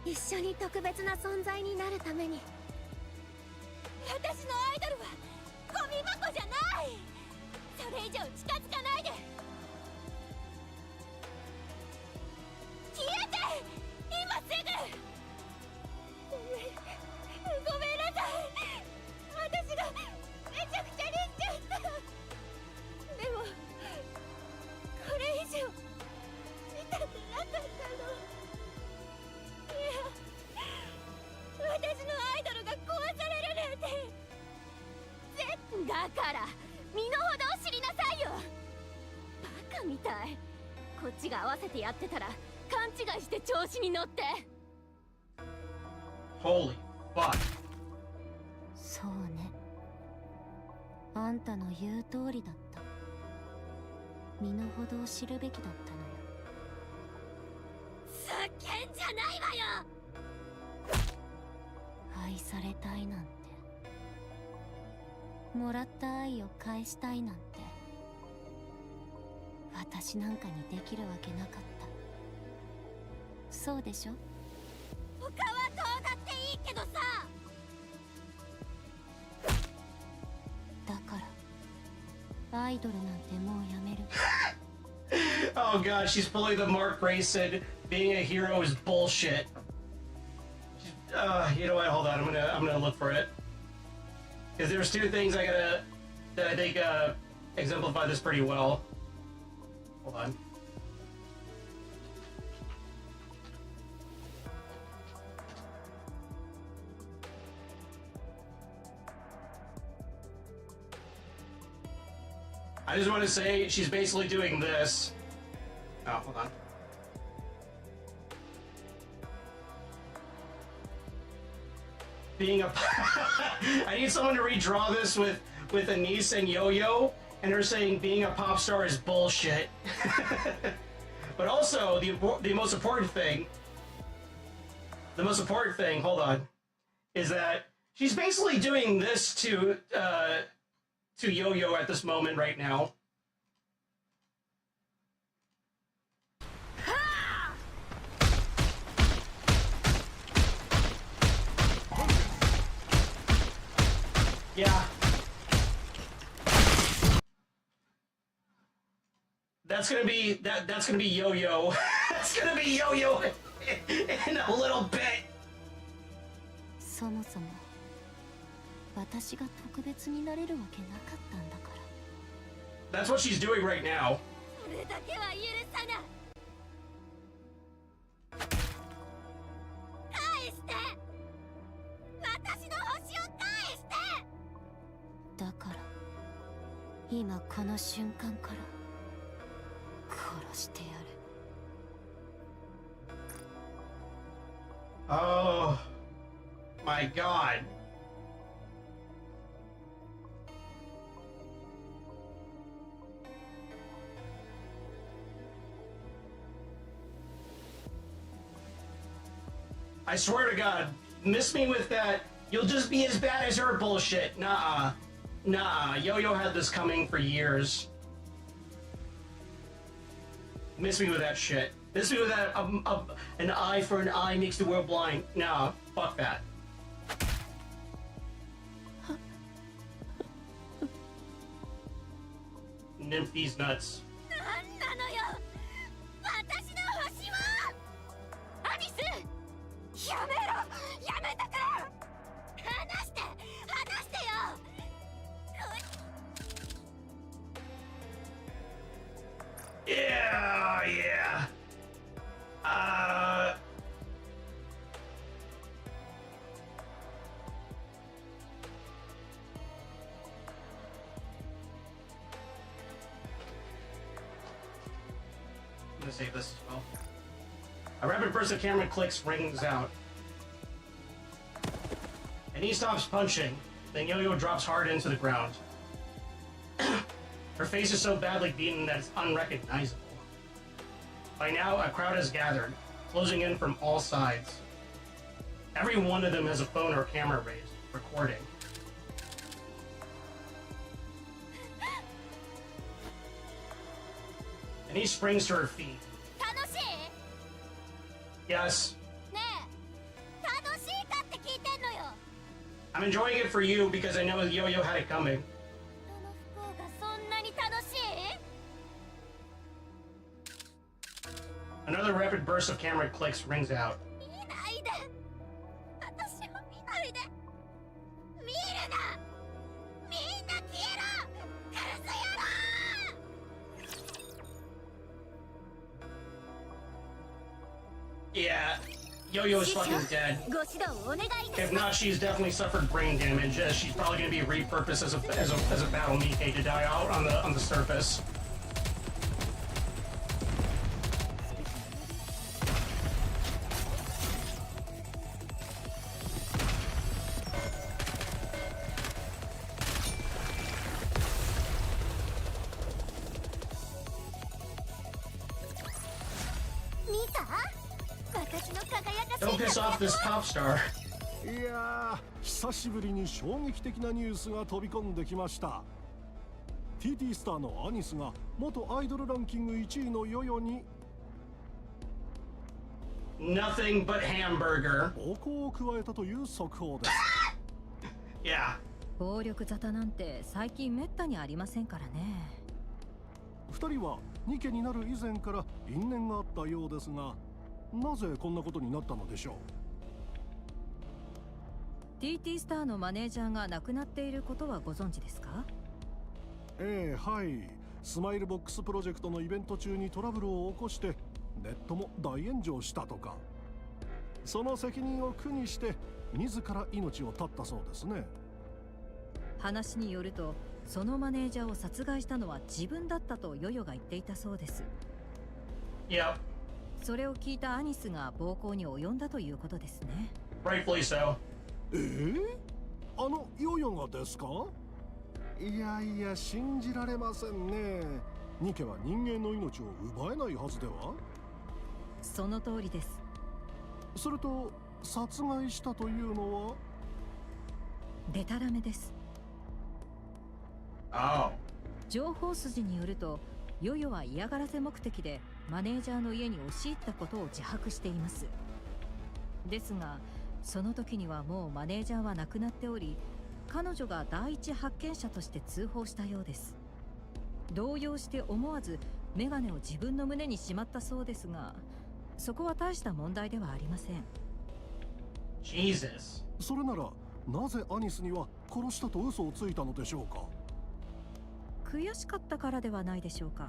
一緒に特別な存在になるために。私のアイドルはゴミ箱じゃない。それ以上近づかないで。消えて今すぐ。ごめんなさい。私がめちゃくちゃにしちゃった。でもこれ以上したくなかったの。いや、私のアイドルが壊されるなんて。だから身の程を知りなさいよ。バカみたい。こっちが合わせてやってたら勘違いして調子に乗って。 Holy fuck. そうね、あんたの言う通りだった。身の程を知るべきだったのよ。叫んじゃないわよ。愛されたいなんて、もらった愛を返したいなんて、私なんかにできるわけなかった。そうでしょ。他はどうだっていいけどさ。だからアイドルなんてもうやめる。Oh god, she's pulling the Mark Grayson. Being a hero is bullshit. You know what? Hold on. I'm gonna look for it. Because there's two things that I think exemplify this pretty well. Hold on. I just want to say she's basically doing this. Oh, hold on. Being a I need someone to redraw this with Anise and Yo-Yo, and her saying being a pop star is bullshit. But also the most important thing, hold on, is that she's basically doing this to Yo-Yo at this moment right now. Yeah. That's gonna be Yo-Yo. That's gonna be Yo-Yo in a little bit. そもそも私が特別になれるわけなかったんだから。 That's what she's doing right now. それだけは許さない。返して。私の星を返して。だから今この瞬間から殺してやる。 Oh my god. I swear to God, miss me with that. You'll just be as bad as her bullshit. Nah. Yo-Yo had this coming for years. Miss me with that shit. Miss me with that. An eye for an eye makes the world blind. Nah, fuck that. Nymph these nuts. なんなのよ。私の星は。アニス。やめろ。やめてくれ。離して。離してよ。Yeah. I'm gonna save this as well. A rapid burst of camera clicks rings out. And he stops punching. Then Yo-Yo drops hard into the ground. Her face is so badly beaten that it's unrecognizable. By now, a crowd has gathered, closing in from all sides. Every one of them has a phone or camera raised, recording. And he springs to her feet. 楽しい？ Yes, ねえ、楽しいかって聞いてんのよ。 I'm enjoying it for you because I know Yo-Yo had it coming. 人の不幸がそんなに楽しい？ Another rapid burst of camera clicks rings out. 見ないで。私を見ないで。見るな。みんな消えろ。殺す野郎。 Yeah, Yo-Yo is fucking dead. ご指導お願いいた If しま not, she's definitely suffered brain damage. She's probably going to be repurposed as a battle Nikke to die out on the surface. piss off this pop star. いやー、久しぶりに衝撃的なニュースが飛び込んできました。 TT スターのアニスが元アイドルランキング1位のヨヨに Nothing but hamburger. 暴行を加えたという速報です。Yeah. 暴力沙汰なんて最近めったにありませんからね。2人はニケになる以前から因縁があったようですが、なぜこんなことになったのでしょう。 TT スターのマネージャーが亡くなっていることはご存知ですか？ええ、はい。スマイルボックスプロジェクトのイベント中にトラブルを起こしてネットも大炎上したとか。その責任を苦にして自ら命を絶ったそうですね。話によると、そのマネージャーを殺害したのは自分だったとヨヨが言っていたそうです。Yep. それを聞いたアニスが暴行に及んだということですね。 Rightfully so. あのヨヨがですか？いやいや、信じられませんね。ニケは人間の命を奪えないはずでは？その通りです。それと殺害したというのは？デタラメです。Oh. 情報筋によると、ヨヨは嫌がらせ目的でマネージャーの家に押し入ったことを自白しています。ですが、その時にはもうマネージャーは亡くなっており、彼女が第一発見者として通報したようです。動揺して思わずメガネを自分の胸にしまったそうですが、そこは大した問題ではありません。 Jesus. それならなぜアニスには殺したと嘘をついたのでしょうか？悔しかったからではないでしょうか。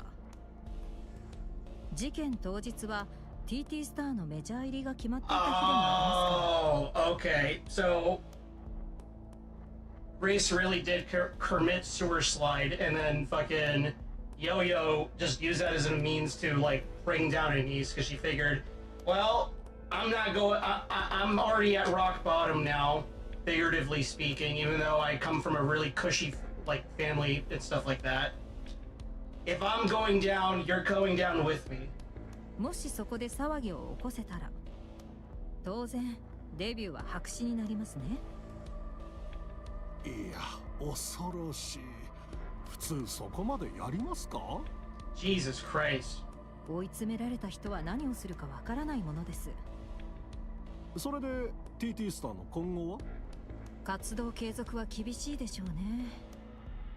事件当日は TT スターのメジャー入りが決まっていた日でもありますから。 Oh, okay. So Grace really did commit sewer slide, and then fucking Yo-Yo just used that as a means to like bring down her niece because she figured, well, I'm not going. I'm already at rock bottom now, figuratively speaking. Even though I come from a really cushy like family and stuff like that. If I'm going down, you're going down with me. もしそこで騒ぎを起こせたら、当然デビューは白紙になりますね。いや、恐ろしい。普通そこまでやりますか？ Jesus Christ. 追い詰められた人は何をするかわからないものです。それで TT スターの今後は？活動継続は厳しいでしょうね。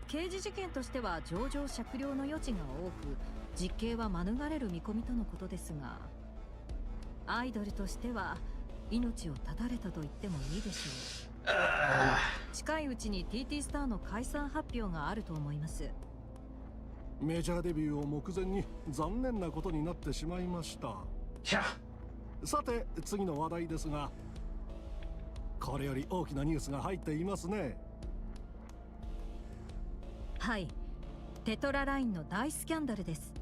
刑事事件としては情状酌量の余地が多く、実刑は免れる見込みとのことですが、アイドルとしては命を絶たれたと言ってもいいでしょう。近いうちに TT スターの解散発表があると思います。メジャーデビューを目前に残念なことになってしまいました。Yeah. さて次の話題ですが、これより大きなニュースが入っていますね。はい、テトララインの大スキャンダルです。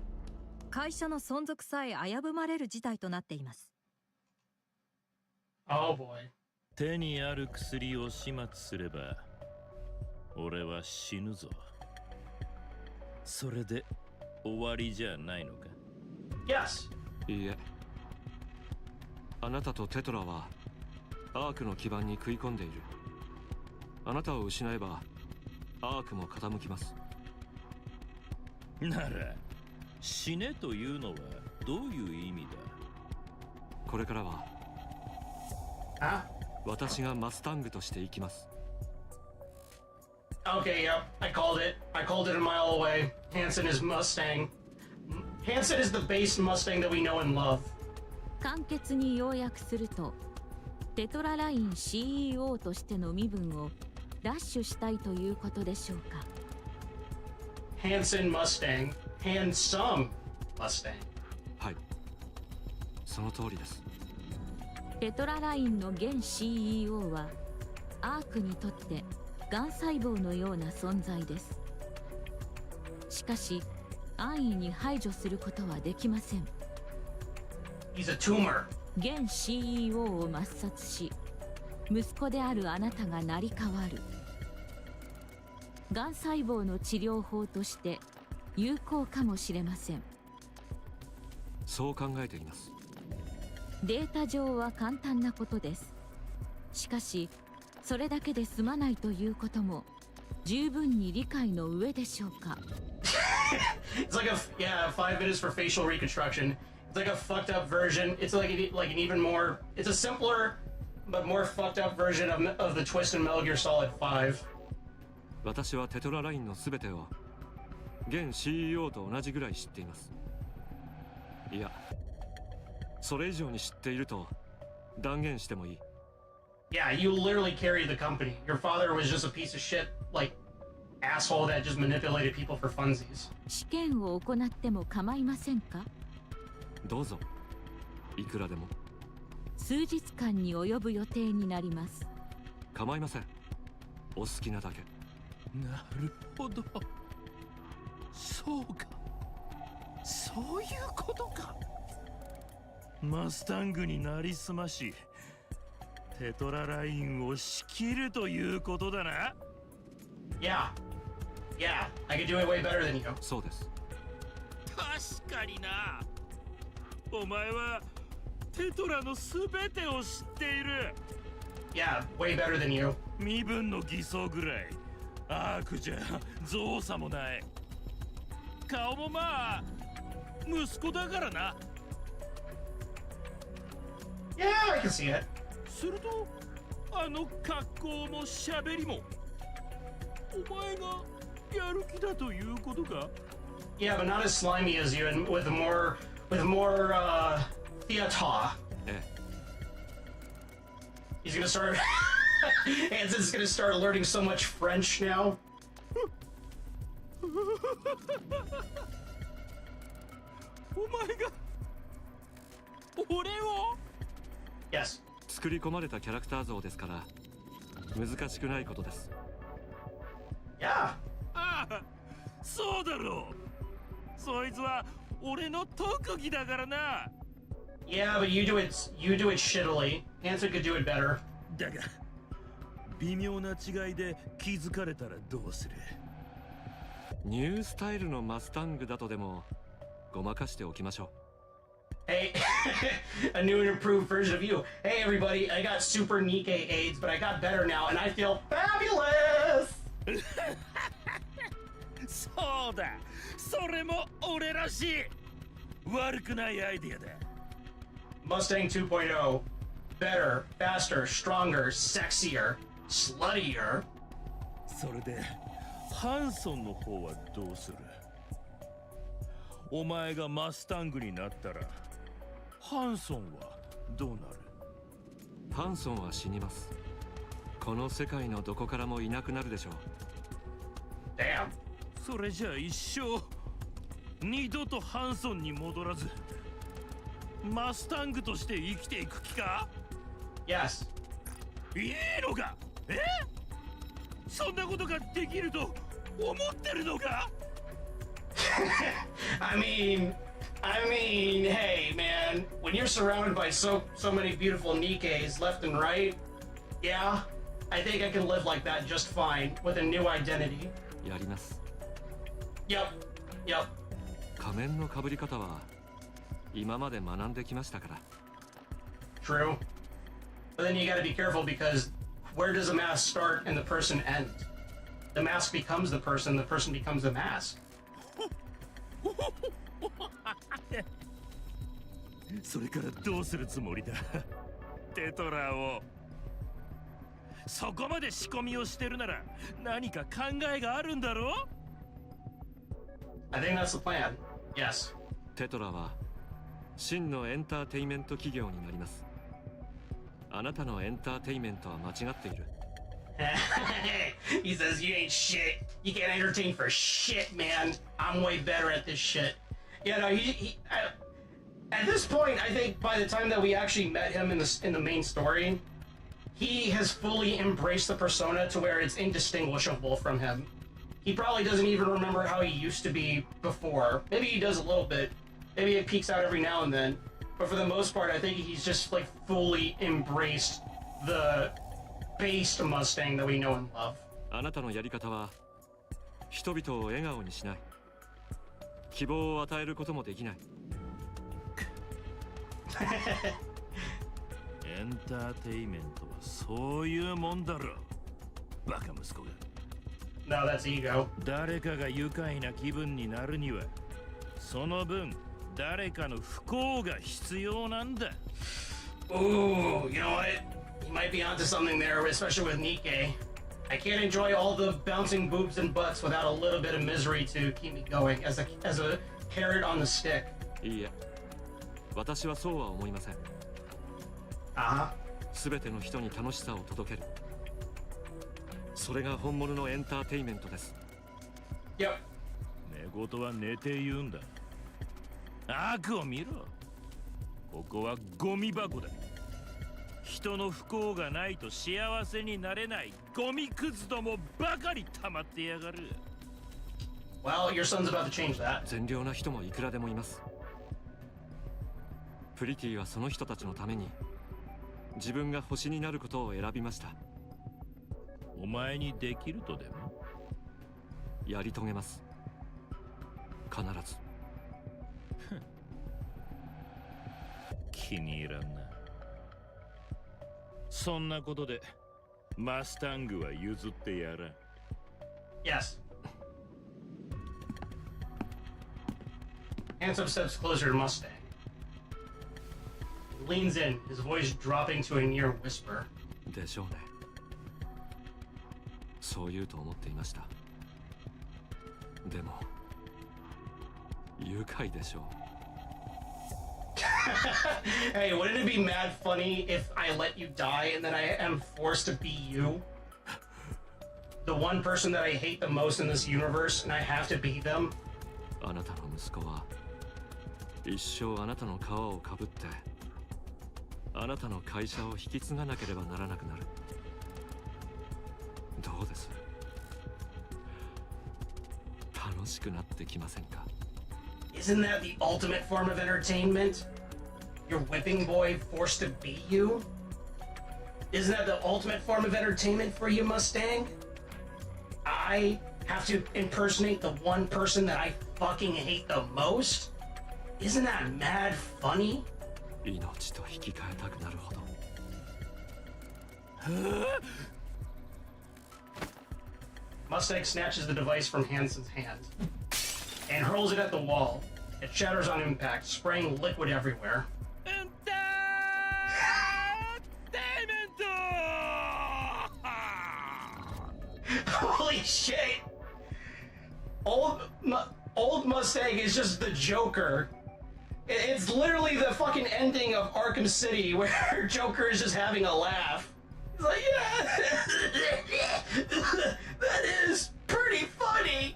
会社の存続さえ危ぶまれる事態となっています。 Oh boy. 手にある薬を始末すれば俺は死ぬぞ。それで終わりじゃないのか？ Yes. いいえ、あなたとテトラはアークの基盤に食い込んでいる。あなたを失えばアークも傾きます。なら死ねというのはどういう意味だ？これからは Huh? 私がマスタングとして生きます。 Okay, yep. I called it. I called it a mile away. Hanson is Mustang. Hanson is the base Mustang that we know and love. 簡潔に要約すると、テトラライン CEO としての身分を奪取したいということでしょうか。Hanson Mustang. Handsome Mustang. はい、その通りです。テトララインの現 CEO はアークにとってがん細胞のような存在です。しかし安易に排除することはできません。 He's a tumor. 現 CEO を抹殺し、息子であるあなたが成り代わる。がん細胞の治療法として有効かもしれません。そう考えています。データ上は簡単なことです。しかしそれだけで済まないということも十分に理解の上でしょうか。It's like yeah, 5 minutes for facial reconstruction. It's like a fucked up version. It's like an even more. It's a simpler but more fucked up version of the twist in Metal Gear Solid 5. 私はテトララインのすべてを現 CEO と同じぐらい知っています。いや、それ以上に知っていると断言してもいい。Yeah, you literally carry the company. Your father was just a piece of shit, like asshole that just manipulated people for funsies. 試験を行っても構いませんか。どうぞ、いくらでも。数日間に及ぶ予定になります。構いません。お好きなだけ。なるほど。そうか。そういうことか。マスタングになりすまし、テトララインを仕切るということだな。Yeah, yeah, I could do it way better than you. そうです。確かにな。お前はテトラのすべてを知っている。Yeah, way better than you. 身分の偽装ぐらいアークじゃ造作もない。顔もまあ息子だからな。Yeah, I can see it. するとあの格好も喋りもお前がやる気だということか。 Yeah, but not as slimy as you, and with more theater. ええ。He's gonna start. Hanson's gonna start learning so much French now. お前が俺を Yes. 作り込まれたキャラクター像ですから難しくないことです。Yeah. ああ、そうだろう。そいつは俺の特技だからな。Yeah, but you do it shittily. Hanson could do it better. だが微妙な違いで気づかれたらどうする。ニュースタイルのマスタングだとでもごまかしておきましょう。Hey, a new and improved version of you. Hey, everybody, I got super NIKKE AIDS, but I got better now, and I feel fabulous! そうだ、それも俺らしい。悪くないアイディアだ。Mustang 2.0. Better, faster, stronger, sexier, sluttier. それでハンソンの方はどうする。お前がマスタングになったらハンソンはどうなる。ハンソンは死にます。この世界のどこからもいなくなるでしょう。Damn. それじゃあ一生二度とハンソンに戻らずマスタングとして生きていく気か。 Yes. いいのか。そんなことができると思ってるのか。I mean, hey, man, when you're surrounded by so many beautiful NIKKEs left and right, yeah, I think I can live like that just fine with a new identity. やります。 Yep. 仮面の被り方は今まで学んできましたから。 True. But then you gotta be careful because where does a mask start and the person end? The mask becomes the person becomes the mask. それからどうするつもりだ。テトラを。そこまで仕込みをしてるなら何か考えがあるんだろう。 I think that's the plan. Yes. テトラは真のエンターテイメント企業になります。あなたのエンターテイメントは間違っている。He says you ain't shit. You can't entertain for shit, man. I'm way better at this shit. Yeah, no, at this point, I think by the time that we actually met him in the main story, he has fully embraced the persona to where it's indistinguishable from him. He probably doesn't even remember how he used to be before. Maybe he does a little bit. Maybe it peeks out every now and then. But for the most part, I think he's just like fully embraced the based Mustang that we know and love. あなたのやり方は人々を笑顔にしない。希望を与えることもできない。エンターテイメントはそういうもんだろ。バカ息子が。No, that's ego. 誰かが愉快な気分になるには、その分誰かの不幸が必要なんだ。Ooh, you know what? You might be onto something there, especially with NIKKE. I can't enjoy all the bouncing boobs and butts without a little bit of misery to keep me going as a carrot on the stick. いいえ、私はそうは思いません。すべての人に楽しさを届ける。それが本物のエンターテイメントです。Yep. 寝言は寝て言うんだ。悪を見ろ。ここはゴミ箱だ。人の不幸がないと幸せになれないゴミくずどもばかり溜まってやがる。Well, your son's about to change that. 善良な人もいくらでもいます。プリティはその人たちのために自分が星になることを選びました。お前にできるとでも？やり遂げます。必ず。気に入らんな。そんなことでマスタングは譲ってやらん。Yes. Handsome steps closer to Mustang. Leans in, his voice dropping to a near whisper. でしょうね。そう言うと思っていました。でも愉快でしょう。Hey, wouldn't it be mad funny if I let you die and then I am forced to be you? The one person that I hate the most in this universe and I have to be them? あなたの息子は一生あなたの皮をかぶってあなたの会社を引き継がなければならなくなる。どうです？楽しくなってきませんか？ Isn't that the ultimate form of entertainment? Your whipping boy forced to be you? Isn't that the ultimate form of entertainment for you, Mustang? I have to impersonate the one person that I fucking hate the most? Isn't that mad funny? 命と引き換えたくなるほど。Mustang snatches the device from Hanson's hand and hurls it at the wall. It shatters on impact, spraying liquid everywhere. Holy shit! Old Mustang is just the Joker. It's literally the fucking ending of Arkham City where Joker is just having a laugh. He's like, yeah, that is pretty funny.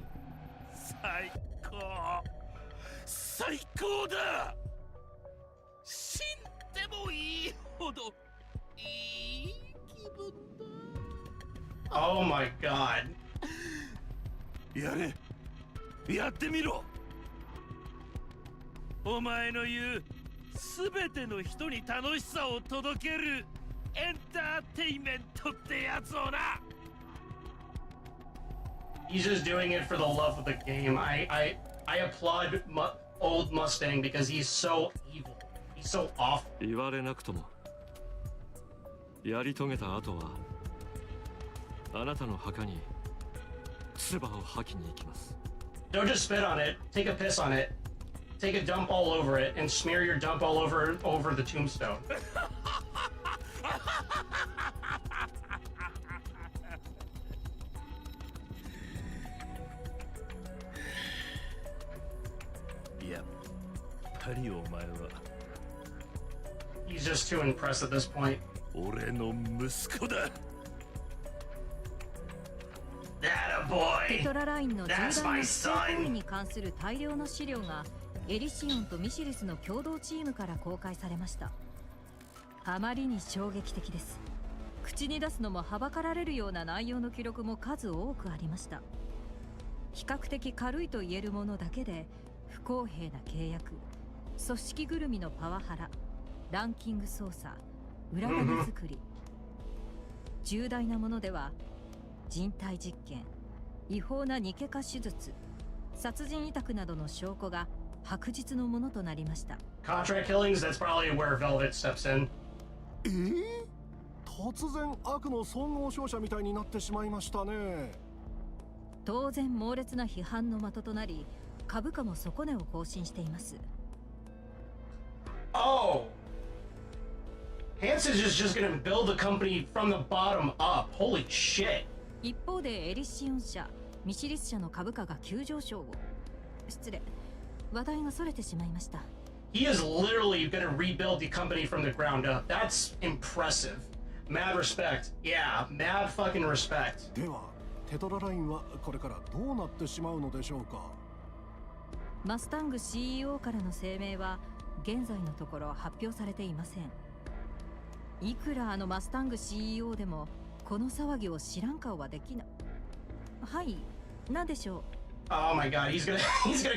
最高だ。死んでもいいほどいい気分だ。Oh my god. やれ。やってみろ。お前の言うすべての人に楽しさを届けるエンターテイメントってやつをな。He's just doing it for the love of the game. I applaud old Mustang because he's so evil. He's so awful. 言われなくともやり遂げた後はあなたの墓に唾を吐きに行きます。 Don't just spit on it. Take a piss on it. Take a dump all over it and smear your dump all over the tombstone. He's just too impressed at this point. 俺の息子だ。That a boy. テトララインの重大 That's な my 不正行為 son. に関する大量の資料がエリシオンとミシリスの共同チームから公開されました。あまりに衝撃的です。口に出すのもはばかられるような内容の記録も数多くありました。比較的軽いと言えるものだけで不公平な契約、組織ぐるみのパワハラ、ランキング操作、裏金作り、重大なものでは人体実験、違法なニケ化手術、殺人委託などの証拠が白日のものとなりました。Contract killings, that's probably where Velvet steps in. 突然悪の総合商社みたいになってしまいましたね。当然猛烈な批判の的となり、株価も底値を更新しています。Oh! Hansen is just gonna build the company from the bottom up. Holy shit! 一方でエリシオン社、ミシリス社の株価が急上昇を。失礼、話題がそれてしまいました。He is literally gonna rebuild the company from the ground up. That's impressive. Mad respect. Yeah, mad fucking respect. では、テトララインはこれからどうなってしまうのでしょうか。マスタング CEO からの声明は現在のところ発表されていません。いくらマスタング CEO でもこの騒ぎを知らん顔はできな。はい、なんでしょう。Oh my god, he's gonna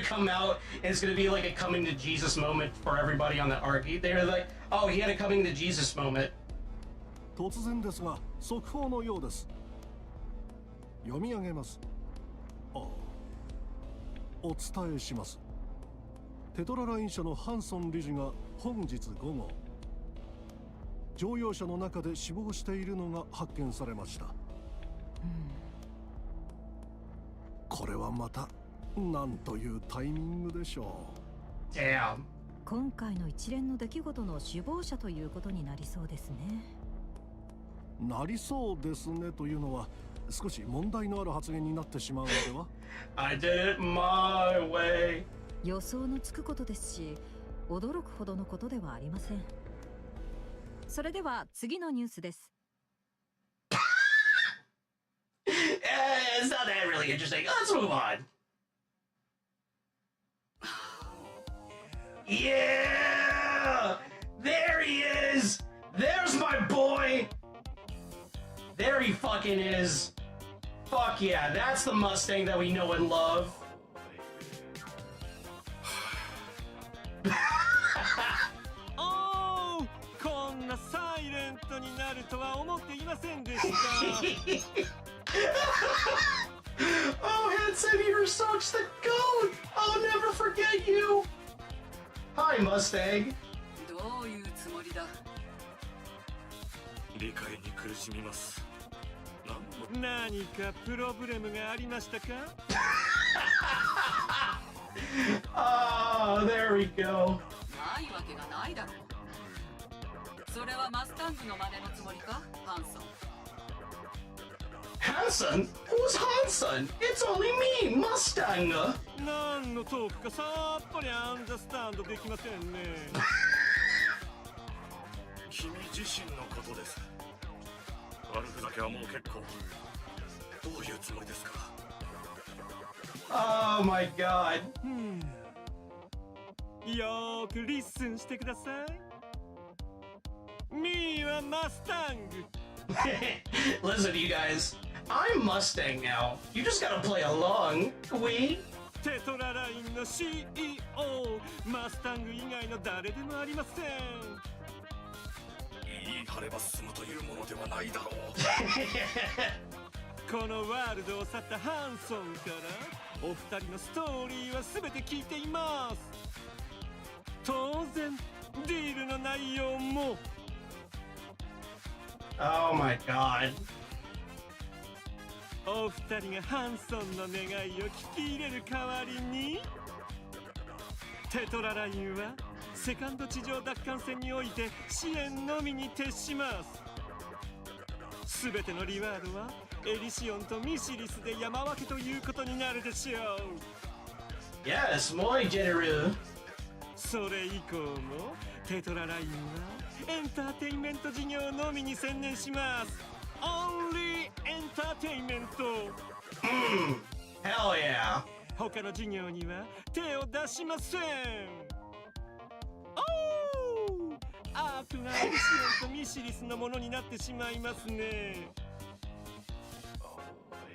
come out and it's gonna be like a coming to Jesus moment for everybody on the arc. They're like, oh, he had a coming to Jesus moment. 突然ですが速報のようです。読み上げます。お伝えします。テトラライン社のハンソン理事が本日午後乗用車の中で死亡しているのが発見されました。これはまたなんというタイミングでしょう。Damn. 今回の一連の出来事の首謀者ということになりそうですね。なりそうですねというのは少し問題のある発言になってしまうのでは。I did it my way. 予想のつくことですし、驚くほどのことではありません。それでは次のニュースです。It's not that really interesting. Let's move on. Yeah! There he is! There's my boy! There he fucking is. Fuck yeah, that's the Mustang that we know and love. こんなサイレントになるとは思っていませんでした。Oh, Hansen, you're such the goat! I'll never forget you! Hi, Mustang. どういうつもりだ。理解に苦しみます。何かプロブレムがありましたか？ Oh, there we go. ないわけがないだろう。それはマスタングの真似のつもりか、ハンソン。Hansen? Who's Hansen? It's only me, Mustang. 何のトークかさっぱりアンダースタンドできませんね。君自身のことです。悪ふざけはもう結構。どういうつもりですか？ Oh my god. よーくリッスンしてください。ミーはマスタング。Listen, you guys. I'm Mustang now. You just gotta play along. We? テトララインの CEO マスタング以外の誰でもありません。言い張れば進むというものではないだろう。このワールドを去ったハンソンからお二人のストーリーは全て聞いています。当然ディールの内容も。Oh my god. お二人がハンソンの願いを聞き入れる代わりにテトララインはセカンド地上奪還戦において支援のみに徹します。すべてのリワードはエリシオンとミシリスで山分けということになるでしょう。 Yes, muy generous. それ以降もテトララインはエンターテインメント事業のみに専念します。Only Entertainment. Hell yeah. 他の事業には手を出しません。アークがエリシオンとミシリスのものになってしまいますね。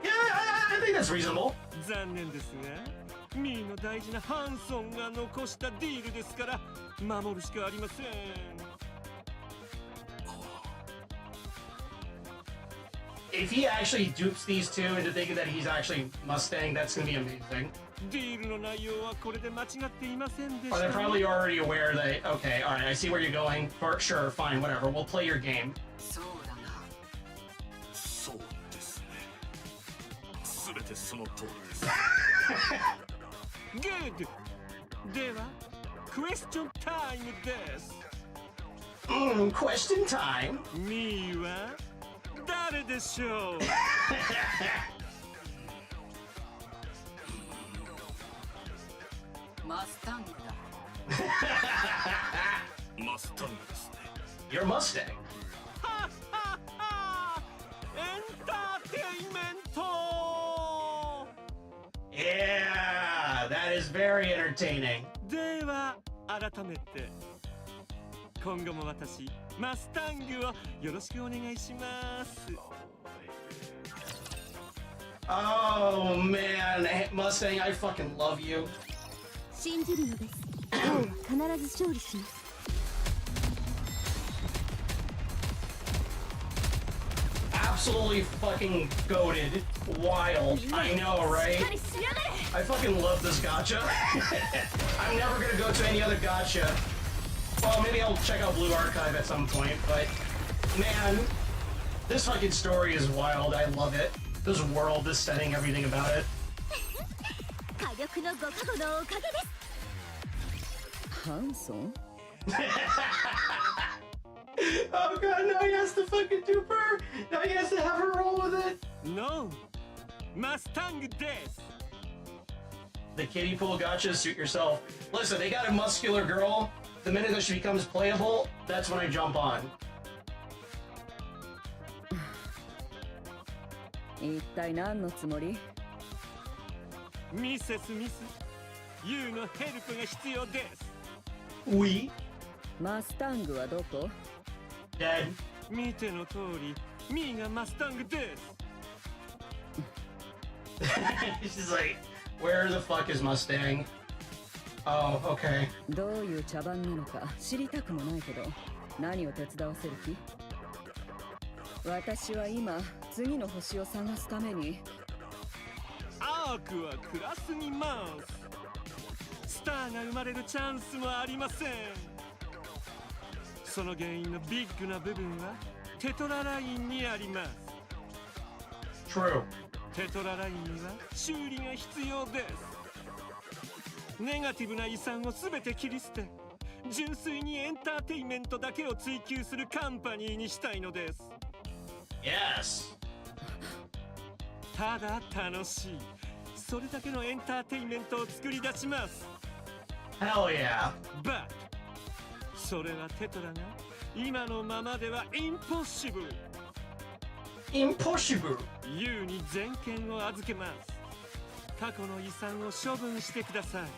Yeah, I think that's reasonable. 残念ですが、ミーの大事なハンソンが残したディールですから守るしかありません。if he actually dupes these two into thinking that he's actually Mustang, that's gonna be amazing. ディールの内容はこれで間違っていませんでし Or た they're probably already aware that, okay, alright, I see where you're going. For sure, fine, whatever. We'll play your game. そうですね。すべてその通りです。Good! では、クエスチョンタイムです。Question time. ミーは誰でしょうマスタングだ。マスタングですね。You're Mustang. はっはっはエンターテインメント Yeah, that is very entertaining. では改めて今後も私マスタングをよろしくお願いします。 Oh man, Mustang, I fucking love you. 信じるのです。王は必ず勝利します。Absolutely fucking goated. Wild. I know, right? I fucking love this gacha. I'm never gonna go to any other gacha. Well, maybe I'll check out Blue Archive at some point, but man, this fucking story is wild. I love it. This world, this setting, everything about it. 火力のご加護のおかげです。ハンソン Oh god, now he has to fucking dupe her. Now he has to have her roll with it. No! マスタングです The kiddie pool gotcha, suit yourself. Listen, they got a muscular girl. The minute that she becomes playable, that's when I jump on. 一体何のつもり？ミセスミスユウのヘルプが必要です We マスタングはどこ？ dead. 見ての通りミーがマスタングです She's like, where the fuck is Mustang? Oh, okay. どういう茶番なのか知りたくもないけど、何を手伝わせる気？私は今次の星を探すためにアークはクラスにます。スターが生まれるチャンスもありません。その原因のビッグな部分はテトララインにあります。 True. テトララインには修理が必要です。ネガティブな遺産をすべて切り捨て、純粋にエンターテインメントだけを追求するカンパニーにしたいのです。 Yes. ただ楽しい、それだけのエンターテインメントを作り出します。 Hell yeah. But それはテトラが今のままではインポッシブル。 Impossible. ユウに全権を預けます。過去の遺産を処分してください。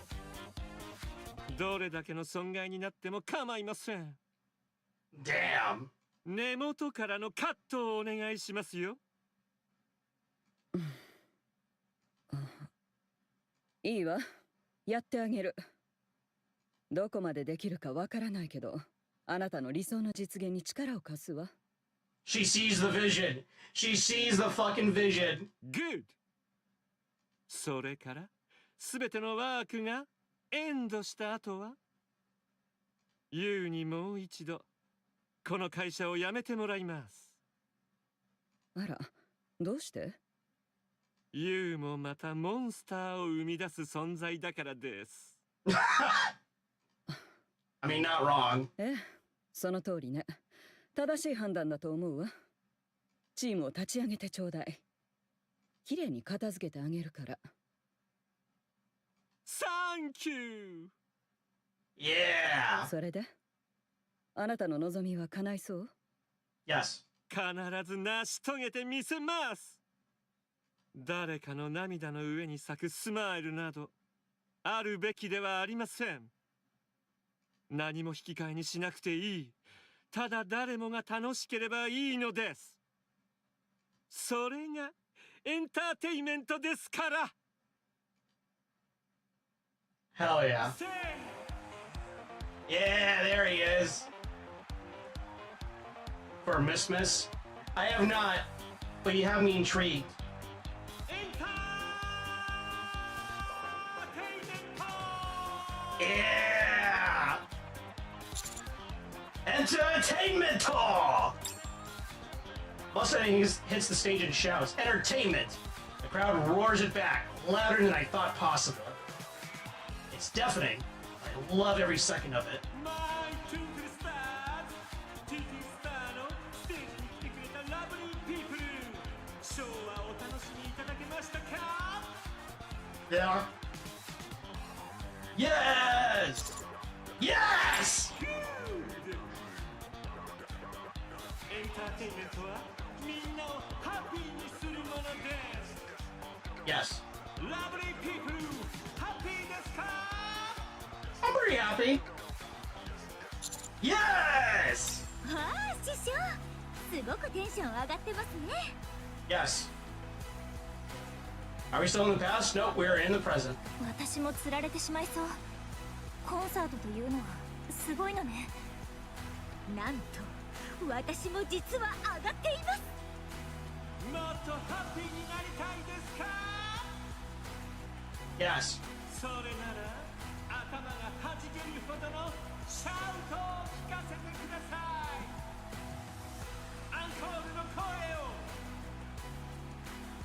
どれだけの損害になっても構いません。 Damn. 根元からのカットをお願いしますよ。いいわ、やってあげる。どこまでできるかわからないけど、あなたの理想の実現に力を貸すわ。She sees the vision. She sees the fucking vision. Good! それから、すべてのワークがエンドした後は、ユウにもう一度、この会社を辞めてもらいます。あら、どうして？ユウもまたモンスターを生み出す存在だからです。I mean, not wrong. ええ、その通りね。正しい判断だと思うわ。チームを立ち上げてちょうだい。きれいに片付けてあげるから。サンキュー Yeah. それであなたの望みは叶いそう？ Yes. 必ず成し遂げてみせます。誰かの涙の上に咲くスマイルなどあるべきではありません。何も引き換えにしなくていい。ただ誰もが楽しければいいのです。それがエンターテイメントですから。 Hell yeah. Yeah, there he is. For Miss Miss. I have not but you have me intrigued. Yeah! Entertainment! Mustang hits the stage and shouts, "Entertainment!" The crowd roars it back, louder than I thought possible. It's deafening. I love every second of it. Yeah. Yes! Yes! Yes. I'm pretty happy. Yes! ああ師匠、すごくテンション上がってますね。 Yes. Are we still in the past? Nope, we're in the present. 私も釣られてしまいそう。コンサートというのはすごいのね。なんと私も実は上がっています。もっとハッピーになりたいですか？ Yes. それなら頭が弾けるほどのシャウトを聞かせてください。アンコールの声を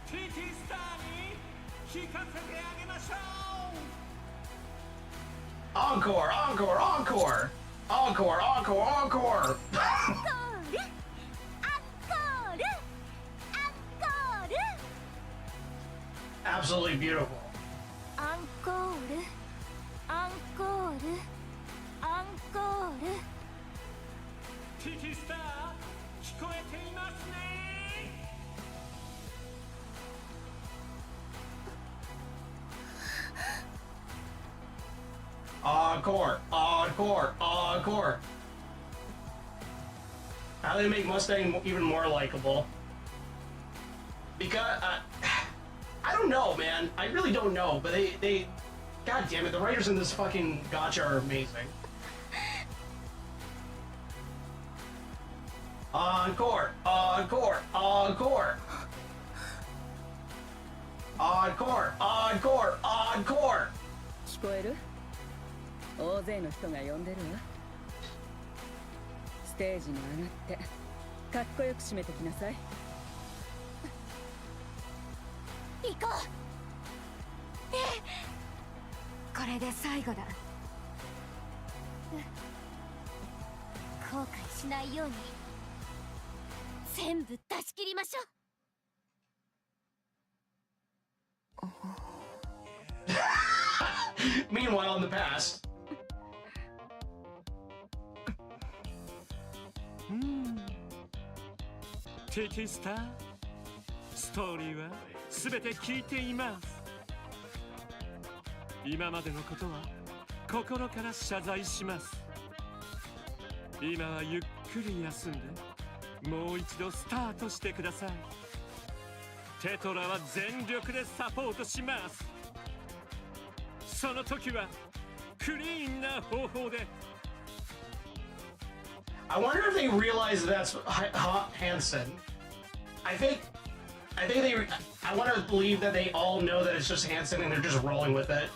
TT スターに聞かせてあげましょう。 Encore, encore, encore! Encore, encore, encore! アンコールアンコールアンコール Absolutely beautiful. アンコールアンコールアンコール TT スター聞こえていますね。 Encore, encore, encore! How do they make Mustang even more likable? Because, I don't know, man. I really don't know, but they, god damn it, the writers in this fucking gacha are amazing. Encore, encore, encore! Encore, encore, encore! 聞こえる？大勢の人が呼んでるわ。ステージに上がってかっこよく締めてきなさい。行こう。これで最後だ。後悔しないように全部出し切りましょう。 Meanwhile, in the past. TT スター、ストーリーはすべて聞いています。今までのことは心から謝罪します。今はゆっくり休んでもう一度スタートしてください。テトラは全力でサポートします。その時はクリーンな方法で。 I wonder if they realize that's Hanson. I think they. I want to believe that they all know that it's just Hanson and they're just rolling with it.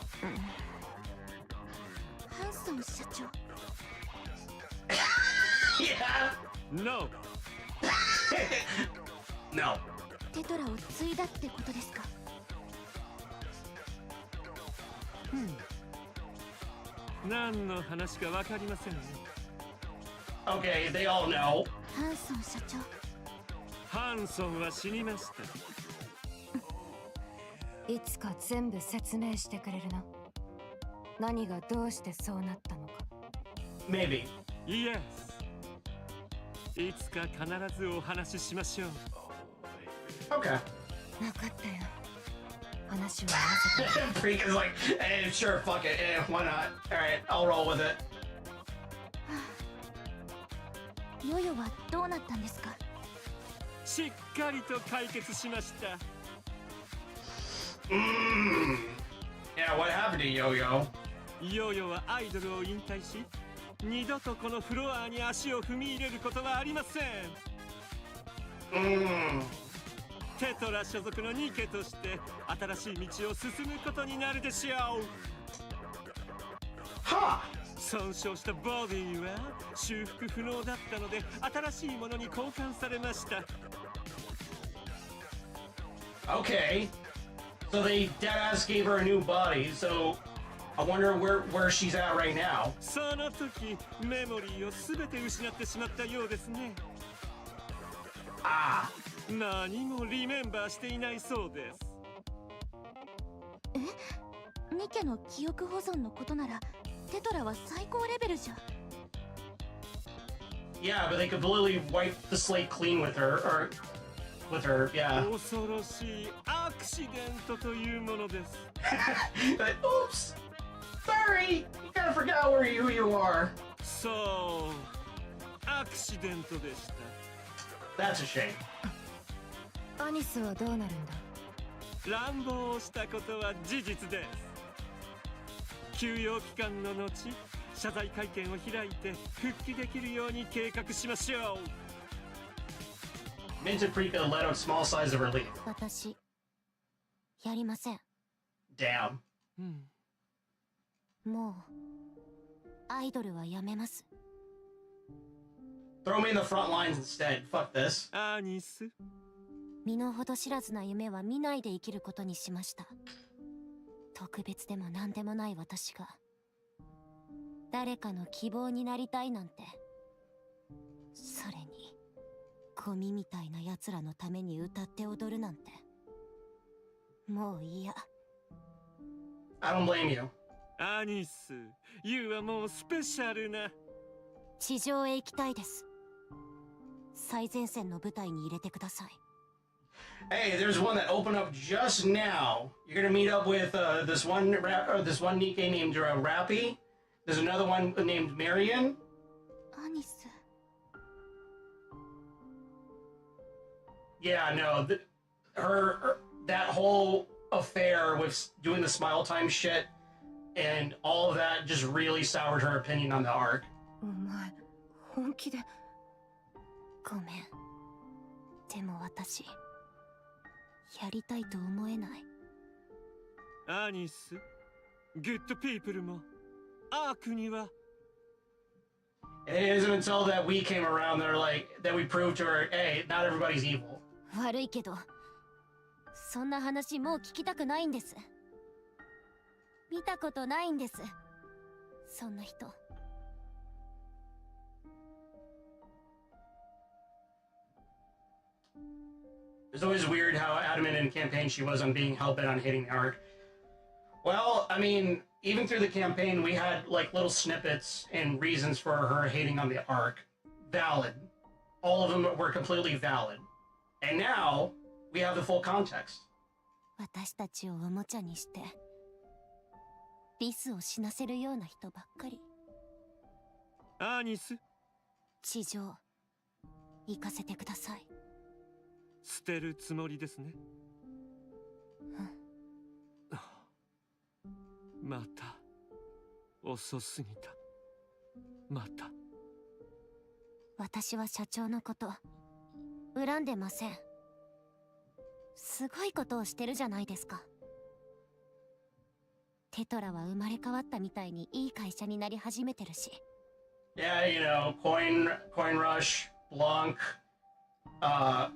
ハンソン社長。 Yeah. No! No. テトラを継いだってことですか？ 何の話かわかりませんね。 Okay, they all know. ハンソン社長。ハンソンは死にました。いつか全部説明してくれるの？何がどうしてそうなったのか。 Maybe. Yes! いつか必ずお話ししましょう。Okay. 分かったよ。話は合わせて。 Freak is like, eh, sure, fuck it, eh, why not? All right, I'll roll with it. ヨヨはどうなったんですか？しっかりと解決しました。Yeah, what happened to Yo-Yo? ヨーヨはアイドルを引退し、二度とこのフロアに足を踏み入れることはありません。テトラ所属のニケとして新しい道を進むことになるでしょう。は損傷したボディは修復不能だったので新しいものに交換されました。あ。Okay. So they deadass gave her a new body. So I wonder where she's at right now. その時メモリーを全て失ってしまったようですね。ああ。何もリメンバーしていないそうです。ニケの記憶保存のことならテトラは最高レベルじゃ。Yeah, but they completely wiped the slate clean with her, or with her, yeah. 恐ろしいアクシデントというものです。Like, oops! Sorry! You kind of forgot who you are. そう、アクシデントでした。That's a shame. アニスはどうなるんだ。乱暴をしたことは事実です。休養期間の後、謝罪会見を開いて復帰できるように計画しましょう。Minted Preca let out small sighs of relief. 私やりません。 Damn. もうアイドルはやめます。 Throw me in the front lines instead. Fuck this. アニス、身の程知らずな夢は見ないで生きることにしました。特別でも何でもない私が誰かの希望になりたいなんて、それにゴミみたいな奴らのために歌って踊るなんて、もう嫌。 I don't blame you. アニス、ユウはもうスペシャルな。地上へ行きたいです。最前線の舞台に入れてください。 Hey, there's one that opened up just now. You're gonna meet up with this one Nikkei named Rappy. There's another one named Marion. アニス。 Yeah, no, that whole affair with doing the smile time shit and all of that just really soured her opinion on the arc. お前本気で。ごめん。でも私やりたいと思えない。アニス、グッドピープルもアークには。It isn't until that we came around that we proved to her, hey, not everybody's evil. 悪いけどそんな話もう聞きたくないんです。見たことないんです、そんな人。 It's always weird how adamant in campaign she was on being hell-bent on hating the arc. Well, I mean, even through the campaign, we had like little snippets and reasons for her hating on the arc. Valid. All of them were completely valid. And now, we have the full context. 私たちをおもちゃにしてリスを死なせるような人ばっかり。アニス、地上行かせてください。捨てるつもりですね。また遅すぎた。また。私は社長のこと恨んでません。すごいことをしてるじゃないですか。テトラは生まれ変わったみたいにいい会社になり始めてるし。 Yeah, you know, Coin Rush, Blanc,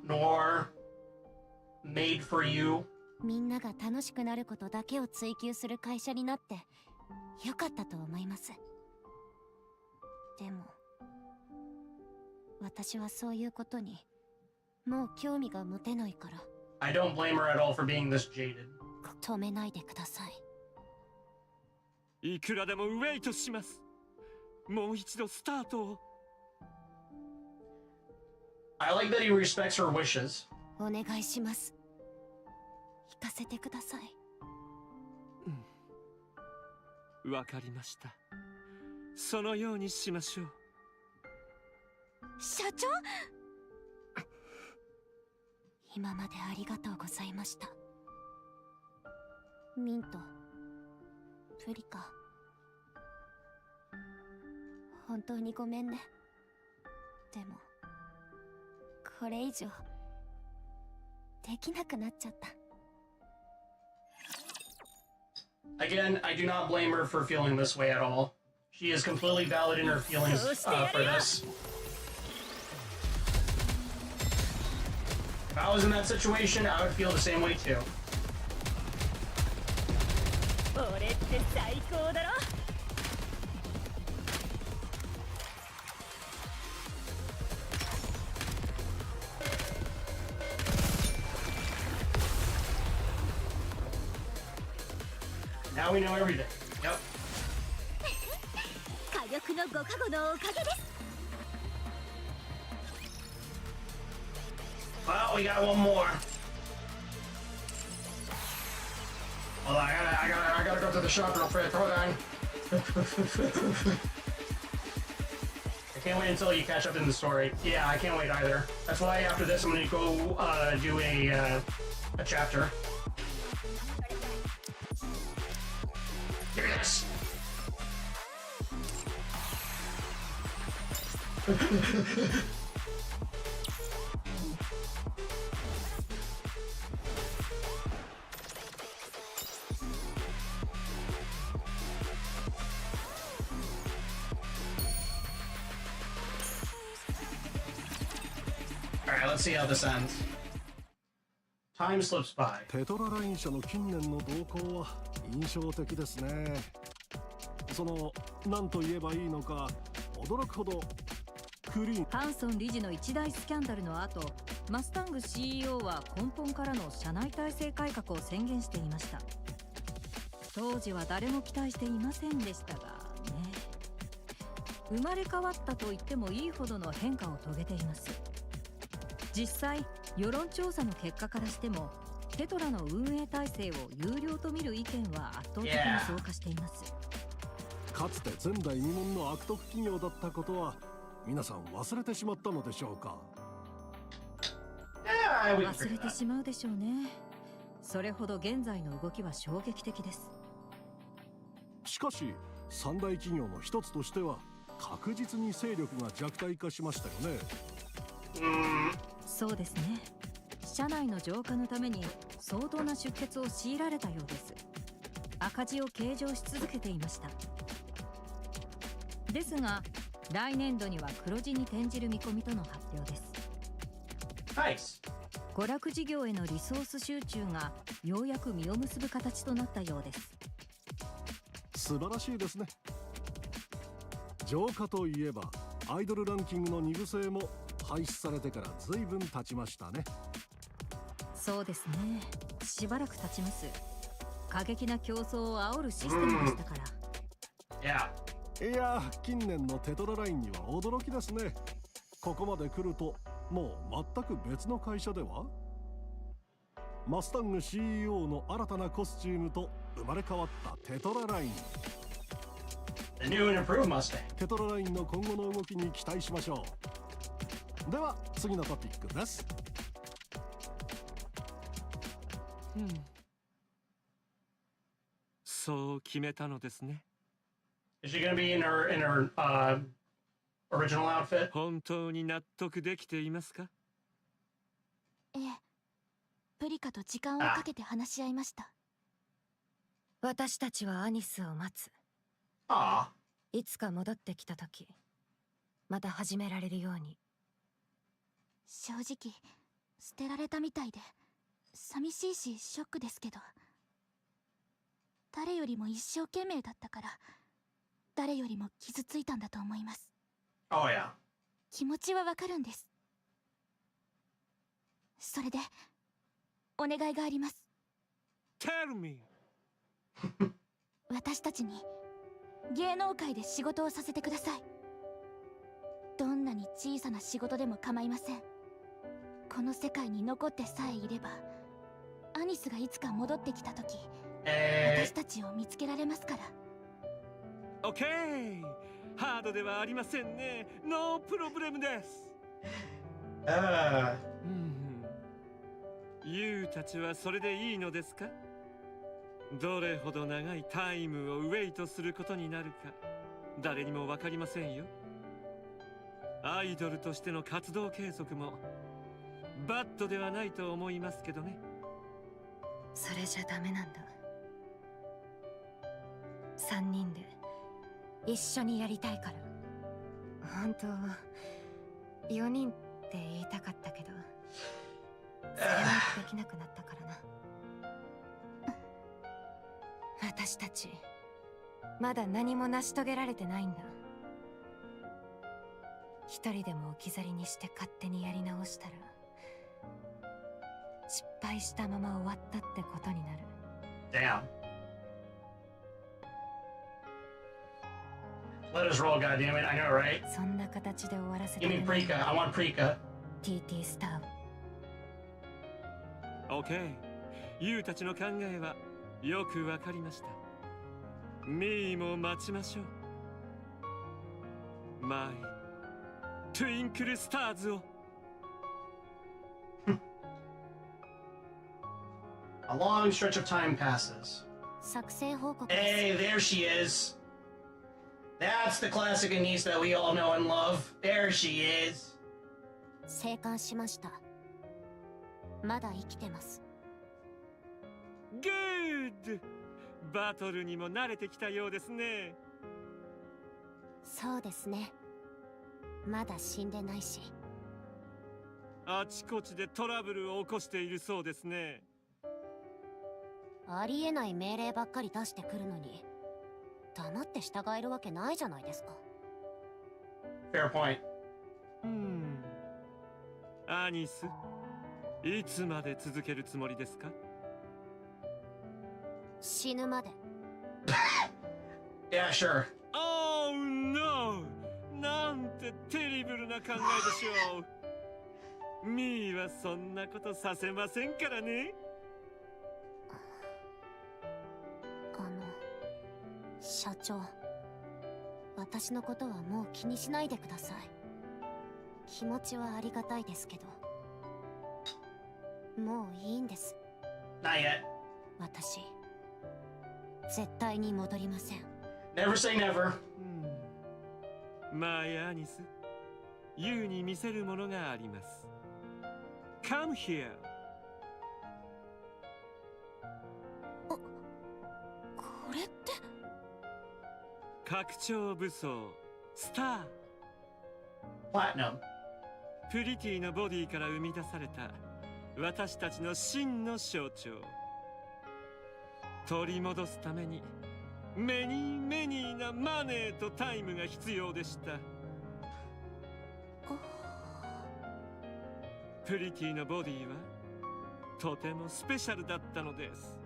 Noir, Made for You. みんなが楽しくなることだけを追求する会社になってよかったと思います。でも私はそういうことにもう興味が持てないから。 I don't blame her at all for being this jaded. 止めないでください。いくらでもウェイトします。もう一度スタートを。I like that he respects her wishes. お願いします。行かせてください。わかりました。そのようにしましょう。社長今までありがとうございました。ミント、プリカ、本当にごめんね。でもこれ以上できなくなっちゃった。 Again, I do not blame her for feeling this way at all. She is completely valid in her feelings for this. If I was in that situation, I would feel the same way too. Now we know everything. Yep. 火力のご加護のおかげです。 Well, we got one more. Hold on, I gotta go to the shop real quick. Hold on. I can't wait until you catch up in the story. Yeah, I can't wait either. That's why after this, I'm gonna go do a chapter. Give me this. Alright, let's see how this ends. Time slips by. テトラライン社の近年の動向は印象的ですね。その何と言えばいいのか驚くほどクリーン。ハンソン理事の一大スキャンダルの後、マスタング CEO は根本からの社内体制改革を宣言していました。当時は誰も期待していませんでしたがね。生まれ変わったと言ってもいいほどの変化を遂げています。実際世論調査の結果からしてもテトラの運営体制を有料と見る意見は圧倒的に増加しています。かつて前代未聞の悪徳企業だったことは皆さん忘れてしまったのでしょうか。忘れてしまうでしょうね。それほど現在の動きは衝撃的です。しかし三大企業の一つとしては確実に勢力が弱体化しましたよね。そうですね。社内の浄化のために相当な出血を強いられたようです。赤字を計上し続けていました。ですが来年度には黒字に転じる見込みとの発表です。Nice. 娯楽事業へのリソース集中がようやく実を結ぶ形となったようです。素晴らしいですね。浄化といえばアイドルランキングの2部制も廃止されてから随分経ちましたね。そうですね。しばらく経ちます。過激な競争を煽るシステムでしたから。いや近年のテトララインには驚きですね。ここまで来るともう全く別の会社では。マスタング CEO の新たなコスチュームと生まれ変わったテトラライン。The new and improved Mustang. テトララインの今後の動きに期待しましょう。では次のトピックです。そう決めたのですね。Is she gonna be in her original outfit? 本当に納得できていますか？ええ、プリカと時間をかけて話し合いました。私たちはアニスを待つ。いつか戻ってきた時また始められるように。正直捨てられたみたいで寂しいしショックですけど、誰よりも一生懸命だったから誰よりも傷ついたんだと思います。Oh yeah. 気持ちはわかるんです。それでお願いがあります。 Tell me. 私たちに芸能界で仕事をさせてください。どんなに小さな仕事でも構いません。この世界に残ってさえいればアニスがいつか戻ってきた時、私たちを見つけられますから。オッケー。ハードではありませんね。ノープロブレムです。ユウたちはそれでいいのですか？どれほど長いタイムをウェイトすることになるか誰にもわかりませんよ。アイドルとしての活動継続もバッドではないと思いますけどね。それじゃダメなんだ。3人で一緒にやりたいから。本当は4人って言いたかったけど、それはできなくなったからな。私たちまだ何も成し遂げられてないんだ。一人でも置き去りにして勝手にやり直したら失敗したまま終わったってことになる。 Damn. Let us roll, goddammit. I know, right? そんな形で終わらせて Give me Prika. I want Prika. TT スター。 OK。ユウたちの考えはよくわかりました。ミーも待ちましょう。マイトゥインクルスターズを。A long stretch of time passes. 作成報告です。 Hey, there she is. That's the classic Anise that we all know and love. There she is. 生還しました。まだ生きてます。グッド。バトルにも慣れてきたようですね。そうですね。まだ死んでないし。あちこちでトラブルを起こしているそうですね。ありえない命令ばっかり出してくるのに黙って従えるわけないじゃないですか。 Fair point. アニス、いつまで続けるつもりですか？死ぬまで。Yeah, sure. Oh no! なんてテリブルな考えでしょう。ミーはそんなことさせませんからね。社長、私のことはもう気にしないでください。気持ちはありがたいですけど、もういいんです。 Not yet. 私絶対に戻りません。 Never say never. マイアニス、ユウに見せるものがあります。Come here. これって。拡張武装スター。 Platinum. プリティのボディから生み出された私たちの真の象徴。取り戻すためにメニーメニーなマネーとタイムが必要でした。プリティのボディはとてもスペシャルだったのです。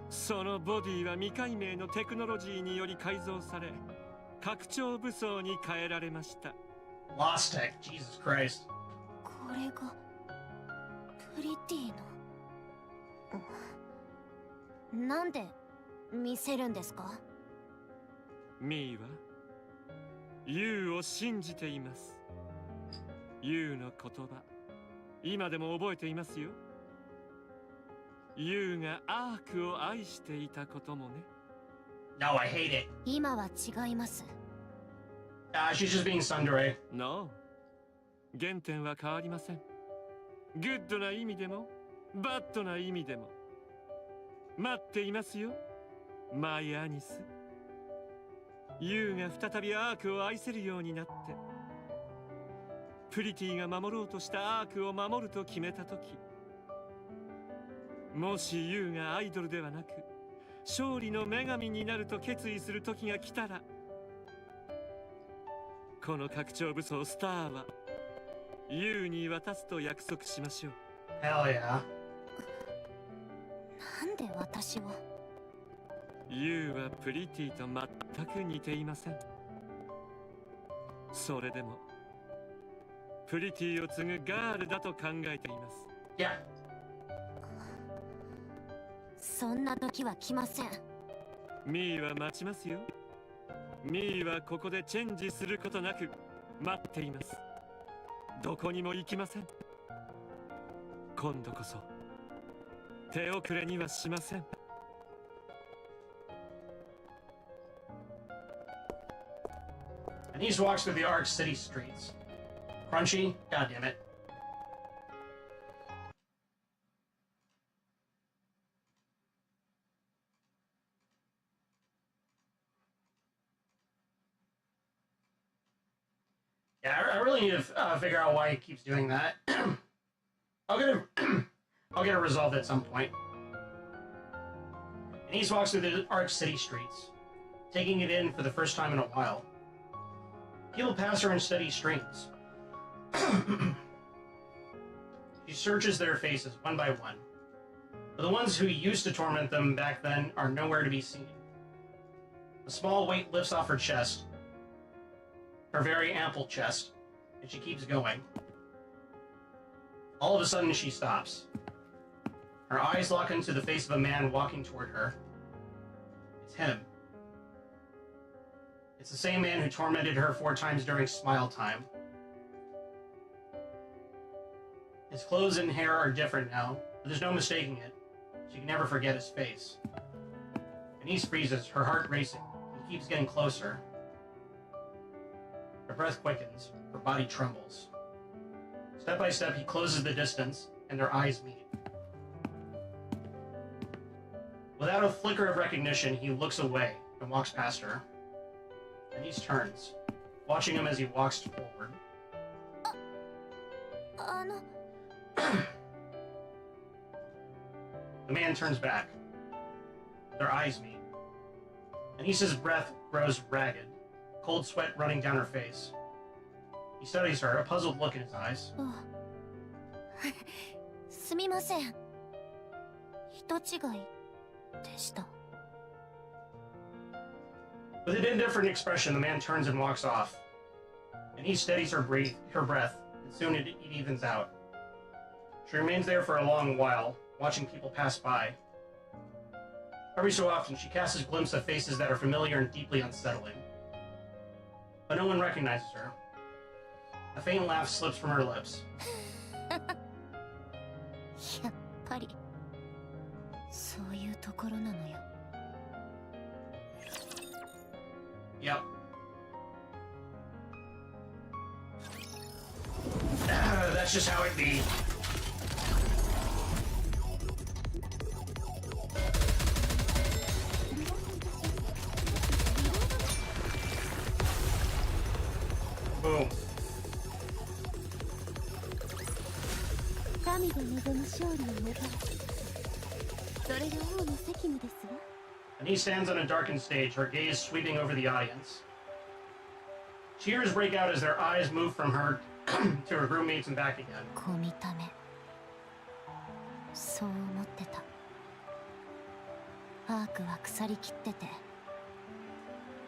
そのボディは未解明のテクノロジーにより改造され、拡張武装に変えられました。Lost Tech. Jesus Christ. これがプリティの。なんで見せるんですか？ミーはユウを信じています。ユウの言葉、今でも覚えていますよ。ユウがアークを愛していたこともね。No, I hate it. 今は違います。She's just being tsundere. No. 原点は変わりません。グッドな意味でもバッドな意味でも待っていますよ、マイアニス。ユウが再びアークを愛せるようになって、プリティが守ろうとしたアークを守ると決めたとき、もしユウがアイドルではなく勝利の女神になると決意する時が来たら、この拡張武装スターはユウに渡すと約束しましょう。 Hell yeah. なんで私を。ユウはプリティと全く似ていません。それでもプリティを継ぐガールだと考えています。 Yeah. そんな時は来ません。ミーは待ちますよ。ミーはここでチェンジすることなく待っています。どこにも行きません。今度こそ手遅れにはしません。Anise walks through the Ark City streets. Crunchy? God damn it. Yeah, I really need to figure out why he keeps doing that. I'll get it resolved at some point. Anise walks through the arched city streets, taking it in for the first time in a while. People pass her in steady streams. She searches their faces one by one, but the ones who used to torment them back then are nowhere to be seen. A small weight lifts off her chest, her very ample chest, and she keeps going. All of a sudden, she stops. Her eyes lock into the face of a man walking toward her. It's him. It's the same man who tormented her 4 times during Smile Time. His clothes and hair are different now, but there's no mistaking it. She can never forget his face. Anise freezes, her heart racing. He keeps getting closer. Her breath quickens, her body trembles. Step by step, he closes the distance, and their eyes meet. Without a flicker of recognition, he looks away and walks past her. Anise turns, watching him as he walks forward. The man turns back. Their eyes meet. Anise's breath grows ragged, cold sweat running down her face. He studies her, a puzzled look in his eyes. すみません。人違いでした。 With an indifferent expression, the man turns and walks off. Anise steadies her breath, and soon it evens out. She remains there for a long while, watching people pass by. Every so often, she casts a glimpse of faces that are familiar and deeply unsettling. But no one recognizes her. A faint laugh slips from her lips. やっぱりそういうところなのよ。 Yep. That's just how it be. Boom. 神が望む勝利を願う。それが王の責務ですわ。 Anise stands on a darkened stage, her gaze sweeping over the audience. Cheers break out as their eyes move from her to her groupmates and back again. 小見た目。そう思ってた。アークは腐りきってて、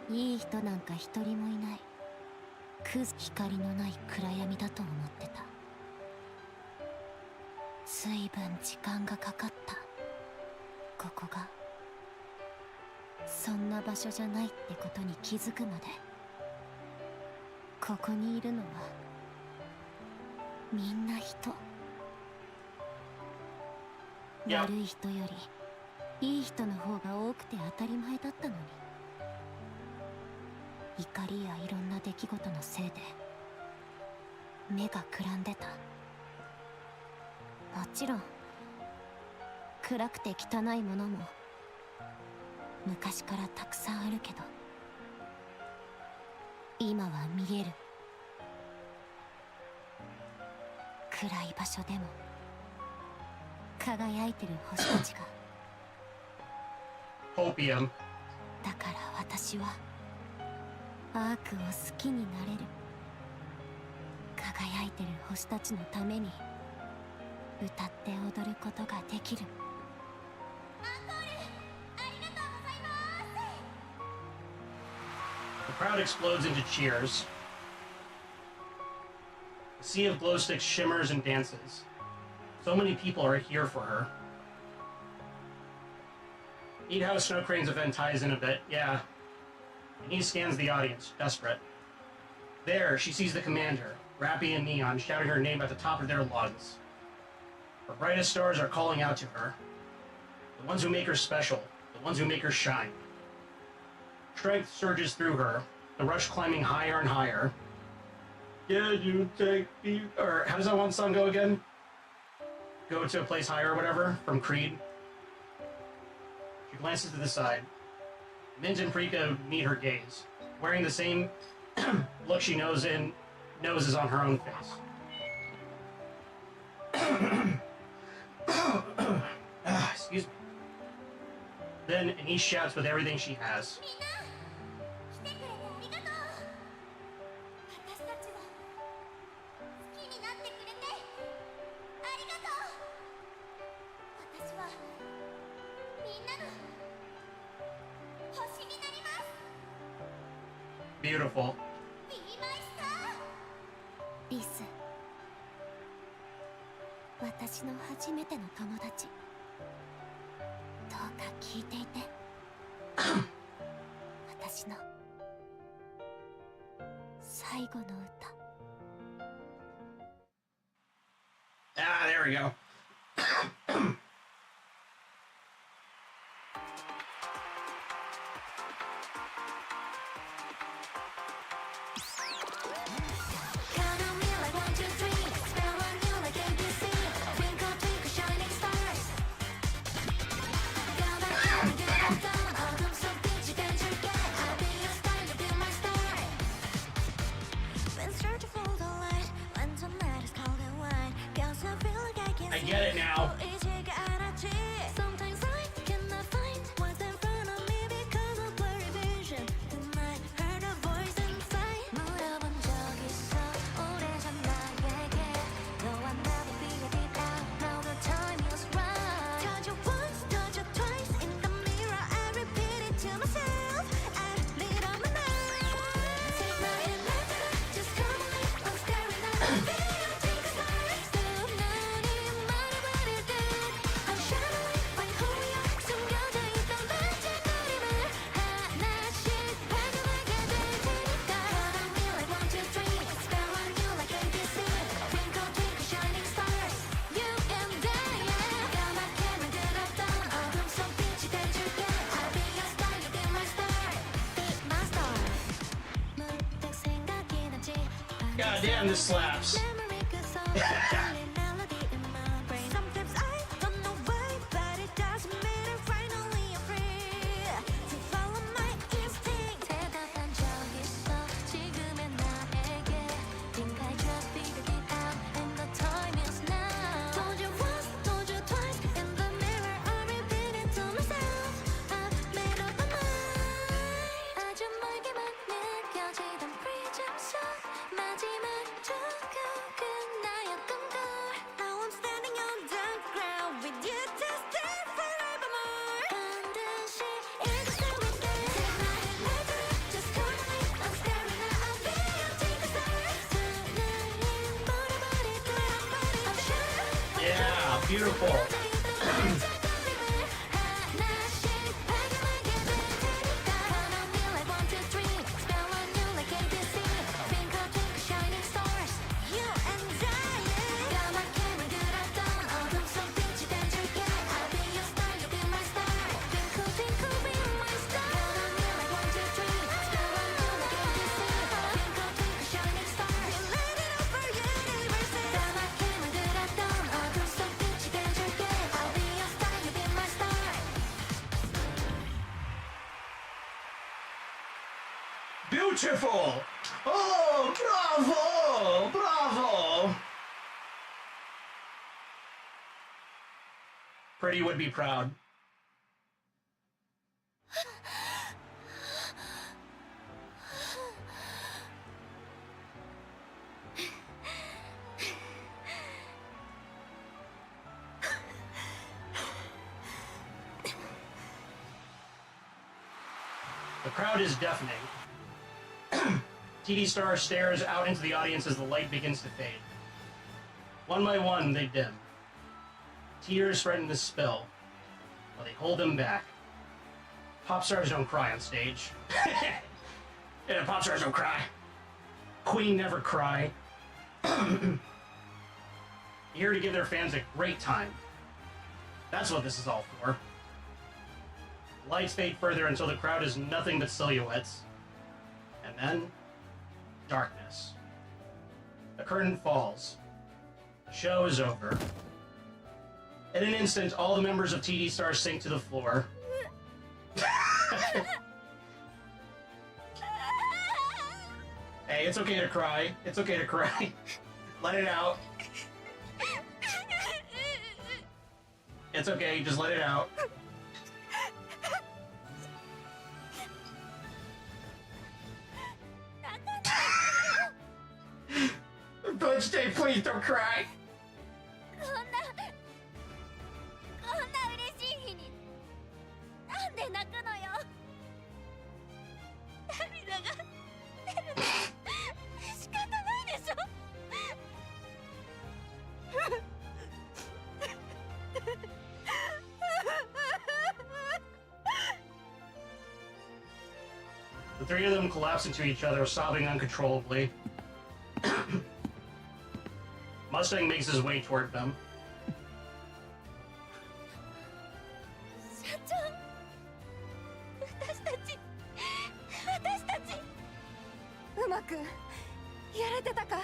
いい人なんか一人もいない。光のない暗闇だと思ってた。随分時間がかかった。ここがそんな場所じゃないってことに気づくまで。ここにいるのはみんな人。悪い人よりいい人の方が多くて当たり前だったのに。怒りやいろんな出来事のせいで目がくらんでた。もちろん暗くて汚いものも昔からたくさんあるけど、今は見える。暗い場所でも輝いてる星たちが。Hopium. だから私はアークを好きになれる。輝いてる星たちのために歌って踊ることができる。The crowd explodes into cheers. A sea of glow sticks shimmers and dances. So many people are here for her. Neat how Snow Crane's event ties in a bit, yeah. And he scans the audience, desperate. There, she sees the commander, Rappy and Neon, shouting her name at the top of their lungs. Her brightest stars are calling out to her. The ones who make her special, the ones who make her shine. Strength surges through her, the rush climbing higher and higher. Yeah, you take me... Or, how does that one song go again? Go to a place higher or whatever, from Creed. She glances to the side. Mint and Prika meet her gaze, wearing the same look she knows in nose is on her own face. Excuse me. Then Anish shouts with everything she has. みんな来てくれてありがとう。私たちを好きになってくれてありがとう。私はみんなの星になります。 Beautiful. Be my star。リス、私の初めての友達。どうか聞いていて。私の最後の歌。 Ah, there we go. Count on me like 1, 2, 3. Spell on you like ABC. Twinkle, twinkle, shining stars. Come back here and get it done. 어둠 속 빛이 돼줄게. I'll be your star, you'll be my star. Been searching for the light. When tonight is cold and white. Cause I feel like I can I get it now. 보이지가 않았지. Sometimes I cannot find what's in front of me because of blurry vision. Tonight, heard a voice inside. 물어본 적 있어 오래전 나에게. No, I'll never figured it out. Now the time is right. Touch you once, touch you twice. In the mirror, I repeat it to myself. I lit up my night. Take my hand, let it up. Just come on me. I'm staring at the video. Take a star. Stop 나니 말해버릴 듯. I'm shining like who we are. 숨겨져 있던 반짝거림을 하나씩 발견하게 될 테니까. Count on me like 1, 2, 3. Spell on you like ABC. Twinkle, twinkle, shining stars. You and I, yeah. 까맣게만 들었던 어둠 속 빛이 돼줄게. I'll be your star, you'll be my star. Be my star. 문득 생각이 나지. God damn, this slaps. Memory goes on, feeling melody in my brain. Sometimes I don't know why, but it doesn't matter. Finally I'm free to follow my instinct. 대답한 적 있어 지금의 나에게. Think I just figured it out, and the time is now. Told you once, told you twice. In the mirror, I repeat it to myself. I've made up my mind. 아주 멀게만 느껴지던 prism 속 마지막 조각은 나였던 걸. Now I'm standing on the ground with you to stay forevermore. 반드시 이곳을 믿게. Take my hand, let it up. Just come on me. I'm staring at a video. Take a star. 사랑이 버려버릴 듯. I'm shining. Yeah, beautiful. Beautiful! Oh, bravo! Bravo! Pretty would be proud. The crowd is deafening. TD Star stares out into the audience as the light begins to fade. One by one, they dim. Tears threaten to spill, but they hold them back. Pop stars don't cry on stage. Yeah, pop stars don't cry. Queen never cry. Here to give their fans a great time. That's what this is all for. Lights fade further until the crowd is nothing but silhouettes. And then, darkness. The curtain falls. The show is over. In an instant, all the members of TD Star sink to the floor. Hey, it's okay to cry. It's okay to cry. Let it out. It's okay, just let it out. Butch Day, please don't cry. こんな嬉しい日になんで泣くのよ。涙が出るの仕方ないでしょ。The three of them collapse into each other, sobbing uncontrollably. Mustang makes his way toward them. 社長、私たちうまくやれてたか。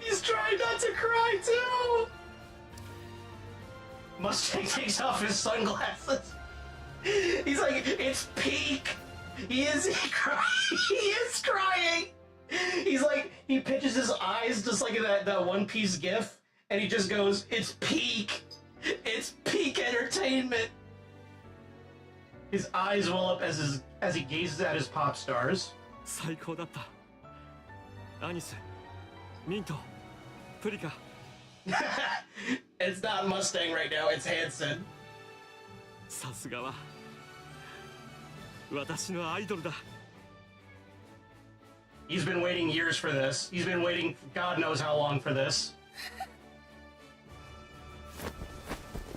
He's trying not to cry too! Mustang takes off his sunglasses. He's like, it's peak! He is crying! He's like, he pitches his eyes just like in that One Piece gif, and he just goes, it's peak! It's peak entertainment! His eyes well up as he gazes at his pop stars. 最高だった。アニス、ミント、プリカ。It's not Mustang right now, it's Hanson. さすがは私のアイドルだ。He's been waiting years for this. He's been waiting God knows how long for this.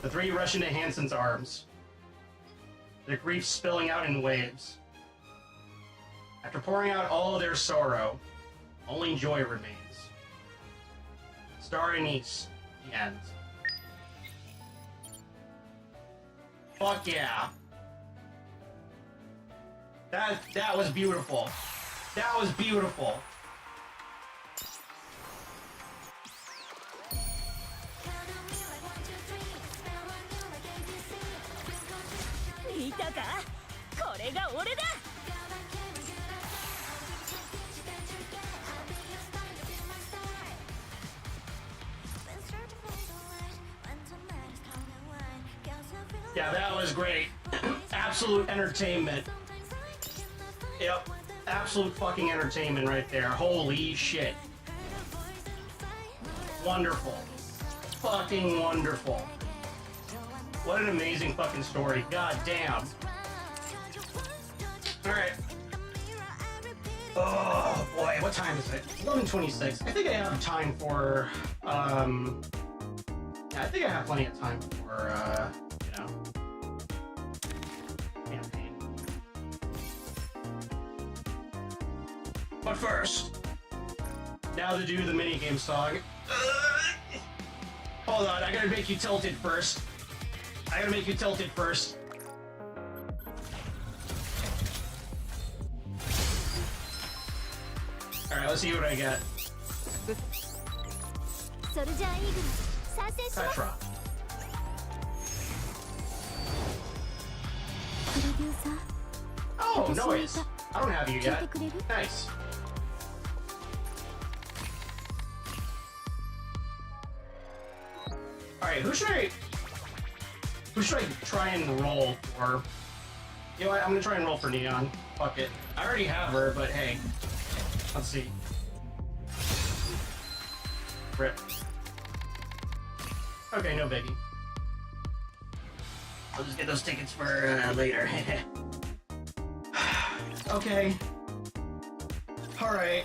The three rush into Hanson's arms, their grief spilling out in waves. After pouring out all of their sorrow, only joy remains. Star Anise, the end. Fuck yeah. That was beautiful. That was beautiful. 見たか？これが俺だ。Yeah, that was great. Absolute entertainment. Yep. Absolute fucking entertainment right there. Holy shit. Wonderful. Fucking wonderful. What an amazing fucking story. God damn. Alright. Oh boy, what time is it? 11:26. I think I have time for, yeah, I think I have plenty of time for, you know, campaign. But first, now to do the minigame song. Hold on, I gotta make you tilted first. Alright, let's see what I get. ソルジャーイーグル参戦します。 Petra. プロデューサー Oh, noise. I don't have you 聞い yet. てくれる？ Nice. Alright, who should I try and roll for? You know what, I'm gonna try and roll for Neon. Fuck it. I already have her, but hey. Let's see. Rip. Okay, no biggie. I'll just get those tickets for later. Okay. Alright.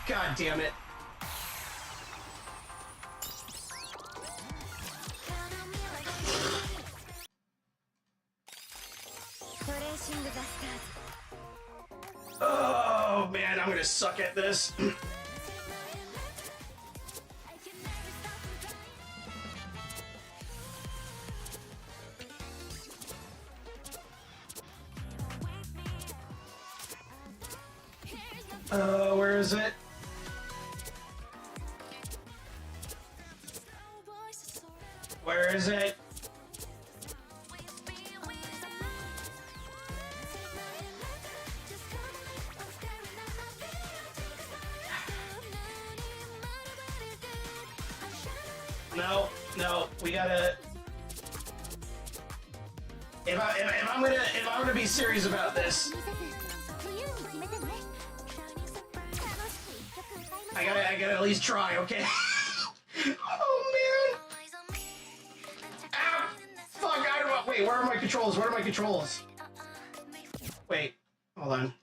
God damn it. Oh man, I'm gonna suck at this. Where is it? Where is it? No, no, we gotta. If I'm gonna be serious about this, I gotta at least try, okay? Oh man! Ow! Fuck! I don't know. Wait, where are my controls? Where are my controls? Wait, hold on.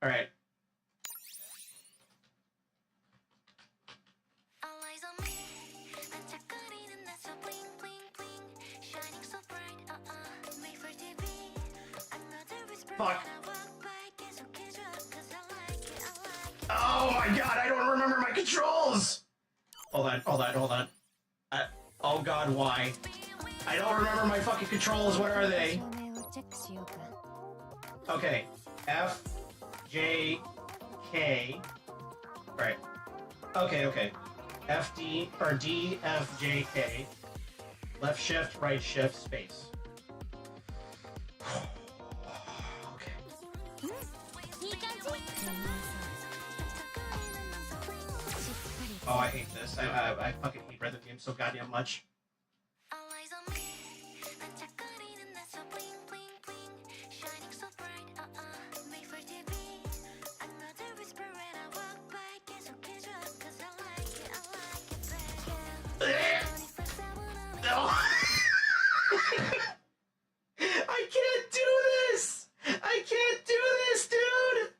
All right. Fuck. Oh my god, I don't remember my controls! Hold on. Oh god, why? I don't remember my fucking controls, what are they? Okay, F, J, K. Right. Okay. F, D, or D, F, J, K. Left shift, right shift, space. Oh, I hate this. I fucking hate rhythm games so goddamn much. No. I can't do this! I can't do this, dude!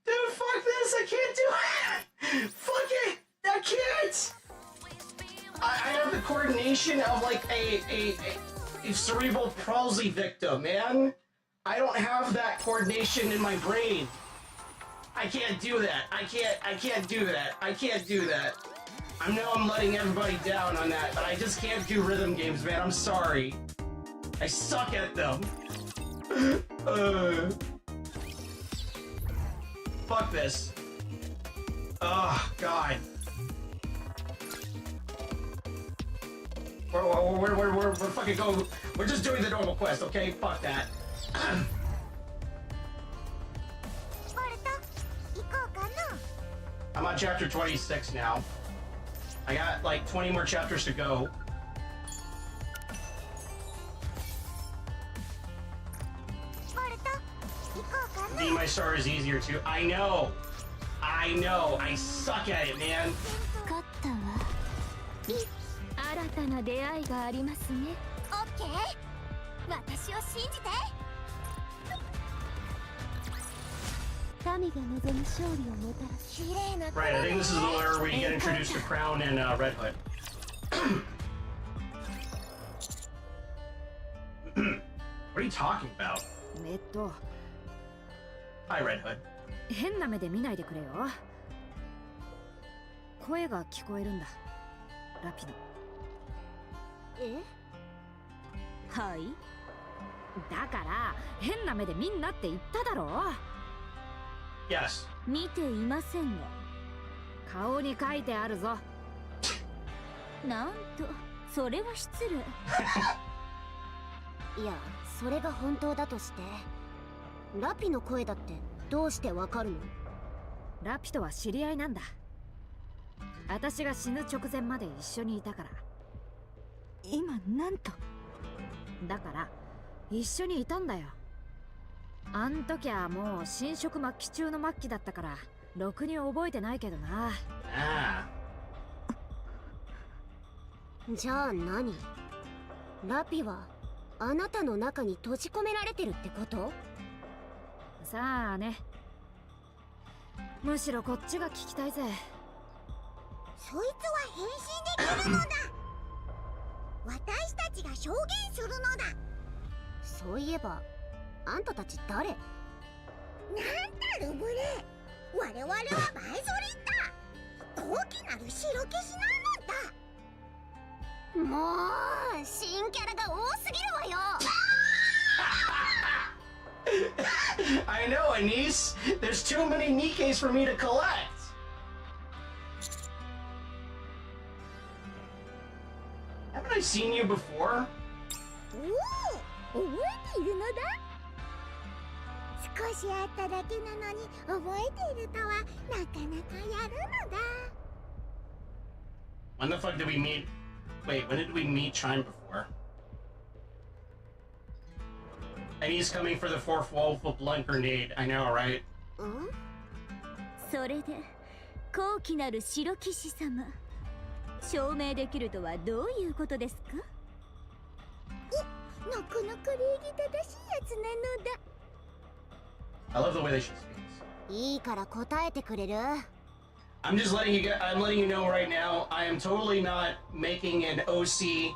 Dude, fuck this! I can't do it! Fuck it! I can't! I have the coordination of like a cerebral palsy victim, man. I don't have that coordination in my brain. I can't do that. I can't do that. I can't do that. I know I'm letting everybody down on that, but I just can't do rhythm games, man. I'm sorry. I suck at them. Fuck this. Oh, God. We're fucking going. We're just doing the normal quest, okay? Fuck that. I'm on chapter 26 now. I got like 20 more chapters to go. Being my star is easier too. I know. I suck at it, man. 新たな出会いがありますね。オッケー。私を信じて。神が望む勝利をもたらす。綺麗な。Right, I think this is where we get introduced to Crown and Red Hood. What are you talking about? Hi, Red Hood. 変な目で見ないでくれよ。声が聞こえるんだ。ラピド。はい。だから変な目で見んなって言っただろ。Yes. 見ていませんが。顔に書いてあるぞ。なんと、それは失礼。いや、それが本当だとして、ラピの声だってどうしてわかるの？ラピとは知り合いなんだ。私が死ぬ直前まで一緒にいたから。今なんと。だから一緒にいたんだよ。あん時はもう侵食末期中の末期だったからろくに覚えてないけどな。じゃあ何？ラピはあなたの中に閉じ込められてるってこと？さあね。むしろこっちが聞きたいぜ。そいつは変身できるのだ。私たちが証言するのだ。そういえばあんたたち誰？なんだルブレ。我々はバイソリンだ。高貴なる白消しなのだ。もう新キャラが多すぎるわよ。I know, Anise. There's too many NIKKEs for me to collect. Haven't I seen you before? おお、覚えているのだ。少しあっただけなのに覚えているとはなかなかやるのだ。When the fuck did we meet? Wait, when did we meet Chime before? And he's coming for the fourth wall with a blunt grenade. I know, right? それで高貴なる白騎士様、証明できるとはどういうことですか？なかなか礼儀正しいやつなのだ。 I love the way that she speaks. いいから答えてくれる？ I'm just letting you I'm letting you know right now, I am totally not making an OC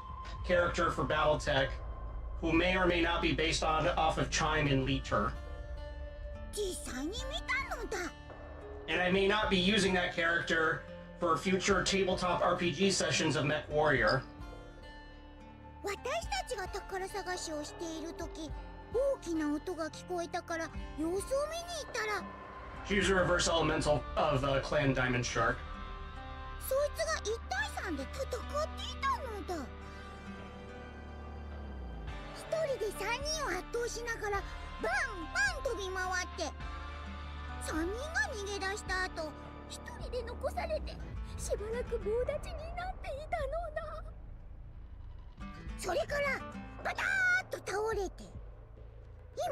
character for Battletech who may or may not be based off of Chime and Leeter. 実際に見たのだ。 And I may not be using that character for future tabletop RPG sessions of Mech Warrior. 私たちが宝探しをしているとき、大きな音が聞こえたから様子を見に行ったら、 She's a reverse elemental of Clan Diamond Shark. そいつが1対3で戦っていたのだ。一人で3人を圧倒しながらバンバン飛び回って、3人が逃げ出した後、1人で残されてしばらく棒立ちになっていたのだ。それからバターッと倒れて、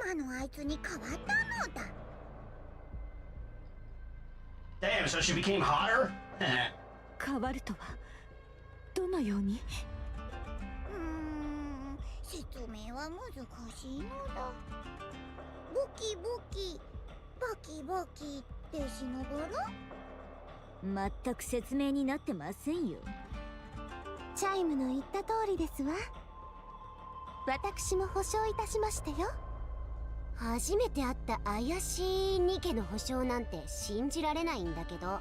今のあいつに変わったのだ。 Damn, so she became hotter? 変わるとはどのように？説明は難しいのだ。ボキボキ、バキバキってしながら？全く説明になってませんよ。チャイムの言った通りですわ。私も保証いたしましたよ。初めて会った怪しいニケの保証なんて信じられないんだけど。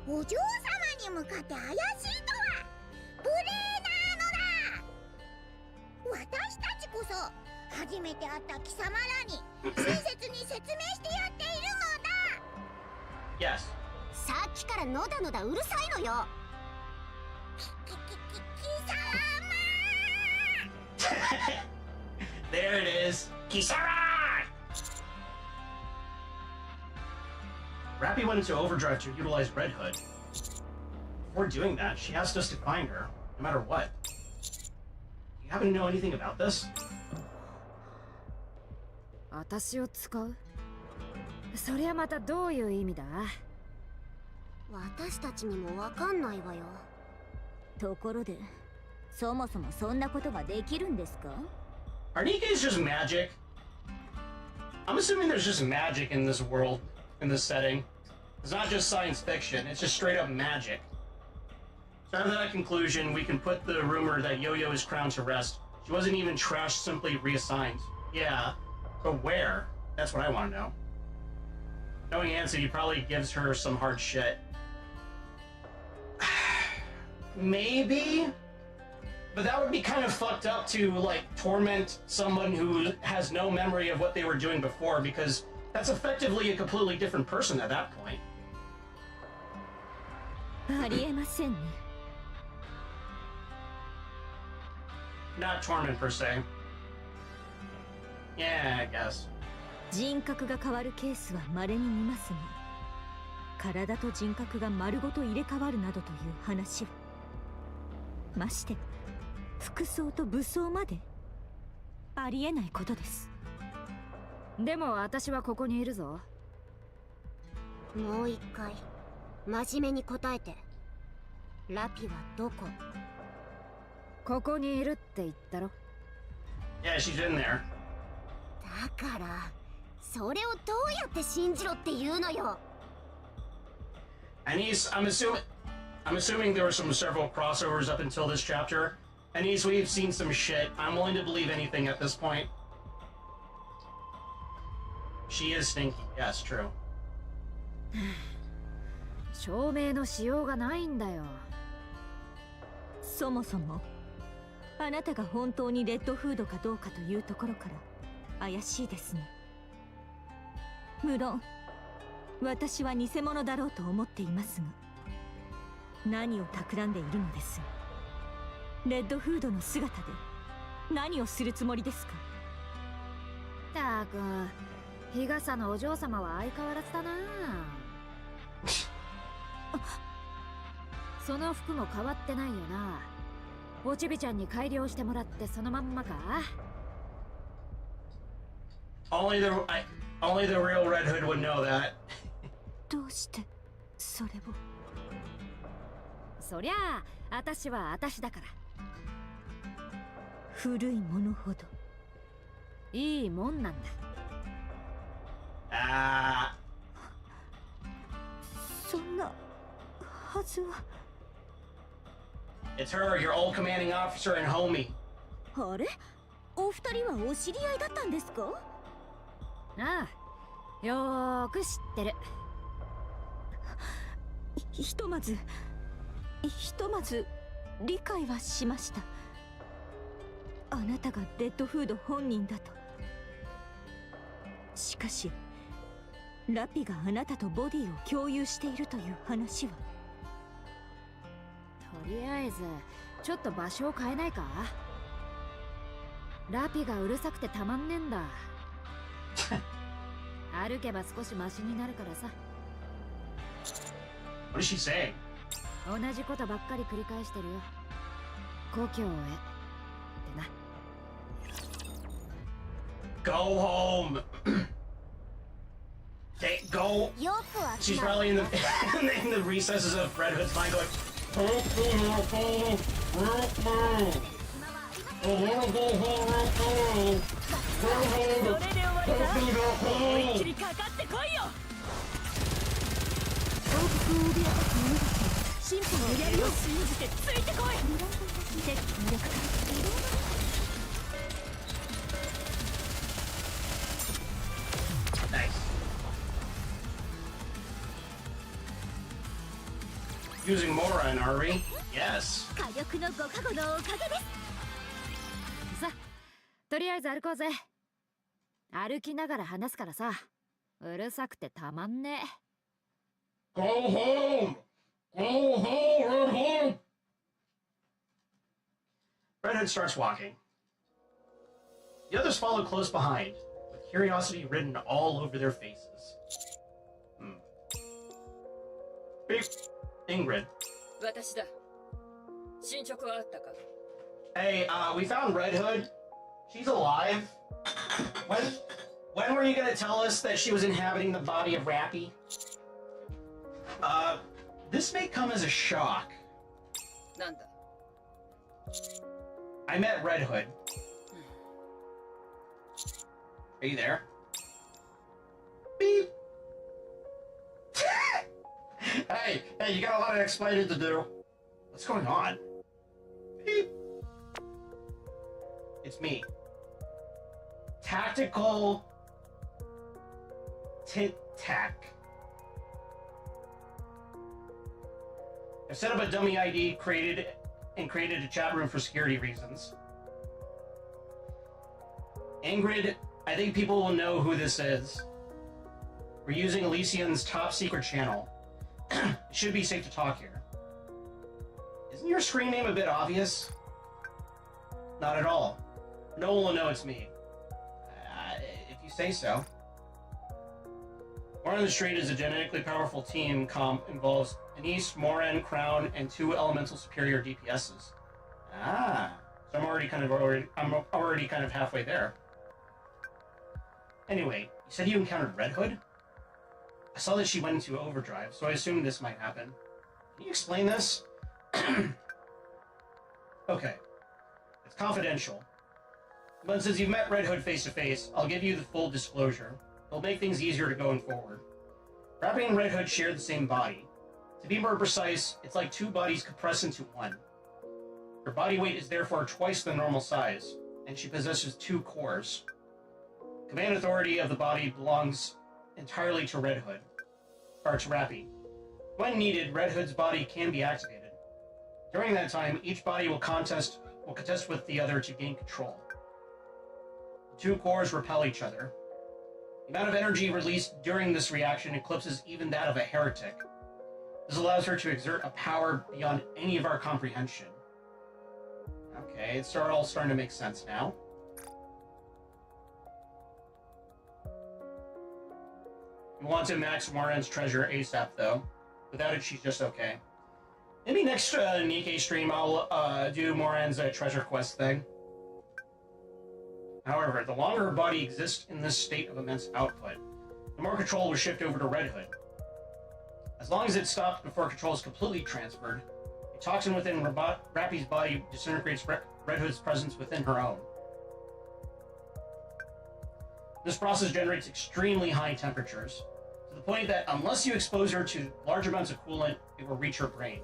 お嬢様に向かって怪しいとは無礼なのだ。私たちこそ初めて会った貴様らに親切に説明してやっているのだ。 Yes. さっきからのだのだうるさいのよ。貴様There it is. Kisara! Rappy went into overdrive to utilize Red Hood. Before doing that, she asked us to find her, no matter what. You happen to know anything about this? 私を使う？そりゃまたどういう意味だ？私たちにもわかんないわよ。ところで、そもそもそんなことができるんですか？ Are NIKKE is just magic? I'm assuming there's just magic in this world, in this setting. It's not just science fiction, it's just straight up magic. So after that conclusion, we can put the rumor that Yo-Yo is crowned to rest. She wasn't even trashed, simply reassigned. Yeah, but where? That's what I want to know. Knowing Ansel, he probably gives her some hard shit. Maybe? But that would be kind of fucked up to, like, torment someone who has no memory of what they were doing before, because that's effectively a completely different person at that point. ありえませんね。 Not torment per se. Yeah, I guess. 人格が変わるケースは稀に見ますが、体と人格が丸ごと入れ替わるなどという話は、まして服装と武装までありえないことです。でも私はここにいるぞ。もう一回真面目に答えて。ラピはどこ？ここにいるって言ったろ。 Yeah, she's in there. だからそれをどうやって信じろって言うのよ。 And I'm assuming there were several crossovers up until this chapter. And we've seen some shit. I'm willing to believe anything at this point. She is stinky. Yes, true. 証明のしようがないんだよ。そもそもあなたが本当にレッドフードかどうかというところから怪しいですね。無論私は偽物だろうと思っていますが、何を企んでいるのです？レッドフードの姿で何をするつもりですか？たく、日傘のお嬢様は相変わらずだな。その服も変わってないよな。おちびちゃんに改良してもらってそのまんまか。 Only the real Red Hood would know that. どうしてそれを。そりゃあ私は私だから。古いものほどいいもんなんだ。Ah. そんなはずは。 It's her, your old commanding officer and homie. あれ、お二人はお知り合いだったんですか？ああ、よーく知ってる。ひとまず理解はしました。あなたがレッドフード本人だと。しかしラピがあなたとボディを共有しているという話は。とりあえずちょっと場所を変えないか。ラピがうるさくてたまんねえんだ。歩けば少しマシになるからさ。 What is she saying? 同じことばっかり繰り返してるよ。故郷へってな。 Go home. Go. She's probably in the in the recesses of Red Hood's mind going. Nice. Using Moran, are we? Yes. 火力のご加護のおかげです。さあ、とりあえず歩こうぜ。歩きながら話すからさ。うるさくてたまんねえ。 Go home! Go home! Red Hood starts walking. The others follow close behind, with curiosity written all over their faces. Beep. Ingrid. 私だ。進捗はあったか？ Hey, we found Red Hood. She's alive. When were you gonna tell us that she was inhabiting the body of Rappy? This may come as a shock. なんだ。 I met Red Hood. Are you there? Beep. Hey, you got a lot of explaining to do. What's going on? Beep. It's me. Tactical Tic-Tac. I've set up a dummy ID created a chat room for security reasons. Ingrid, I think people will know who this is. We're using Elysian's top secret channel. It should be safe to talk here. Isn't your screen name a bit obvious? Not at all. No one will know it's me. If you say so. War on the Street is a genetically powerful team involves Anise, Moran, Crown, and 2 elemental superior DPSs. Ah, so I'm already kind of halfway there. Anyway, you said you encountered Red Hood? I saw that she went into overdrive, so I assumed this might happen. Can you explain this? Okay. It's confidential. But since you've met Red Hood face to face, I'll give you the full disclosure. It'll make things easier to going forward. Rappy and Red Hood share the same body. To be more precise, it's like 2 bodies compressed into one. Her body weight is therefore twice the normal size, and she possesses 2 cores. Command authority of the body belongs entirely to Red Hood, or to Rappy. When needed, Red Hood's body can be activated. During that time, each body will contest with the other to gain control. The 2 cores repel each other. The amount of energy released during this reaction eclipses even that of a heretic. This allows her to exert a power beyond any of our comprehension. Okay, it's all starting to make sense now. We want to max Moran's treasure ASAP, though. Without it, she's just okay. Maybe next NIKKE stream I'll do Moran's treasure quest thing. However, the longer her body exists in this state of immense output, the more control will shift over to Red Hood. As long as it stops before control is completely transferred, a toxin within Rappy's body disintegrates Red Hood's presence within her own. This process generates extremely high temperatures, to the point that unless you expose her to large amounts of coolant, it will reach her brain.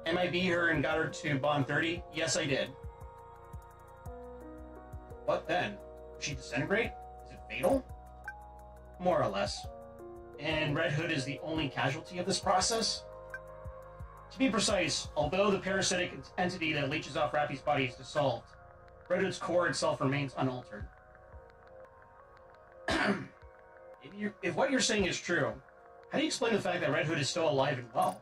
MIB her and got her to Bond 30? Yes, I did. What then? Will she disintegrate? Is it fatal? More or less. And Red Hood is the only casualty of this process? To be precise, although the parasitic entity that leeches off Rappy's body is dissolved, Red Hood's core itself remains unaltered. If what you're saying is true, how do you explain the fact that Red Hood is still alive and well?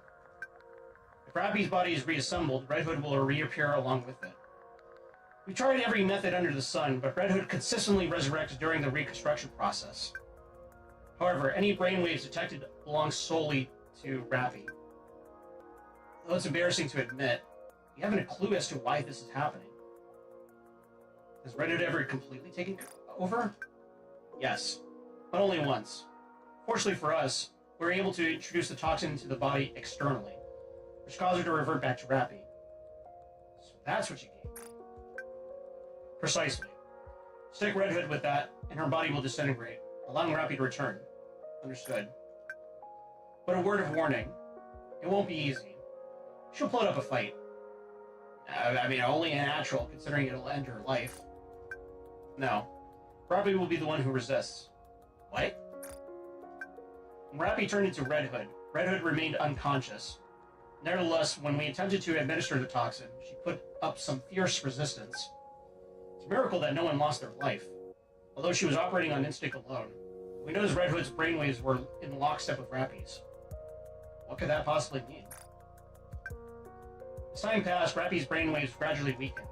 If Rappy's body is reassembled, Red Hood will reappear along with it. We've tried every method under the sun, but Red Hood consistently resurrects during the reconstruction process. However, any brainwaves detected belong solely to Rappy. Though it's embarrassing to admit, we haven't a clue as to why this is happening. Has Red Hood ever completely taken over? Yes, but only once. Fortunately for us, we were able to introduce the toxin into the body externally, which caused her to revert back to Rappy. So that's what you gave me. Precisely. Stick Red Hood with that, and her body will disintegrate, allowing Rappy to return. Understood. But a word of warning. It won't be easy. She'll put up a fight. I mean, only a natural, considering it'll end her life. No. Rappy will be the one who resists. What? When Rappy turned into Red Hood remained unconscious. Nevertheless, when we attempted to administer the toxin, she put up some fierce resistance. It's a miracle that no one lost their life. Although she was operating on instinct alone, we noticed Red Hood's brainwaves were in lockstep with Rappy's. What could that possibly mean? As time passed, Rappy's brainwaves gradually weakened.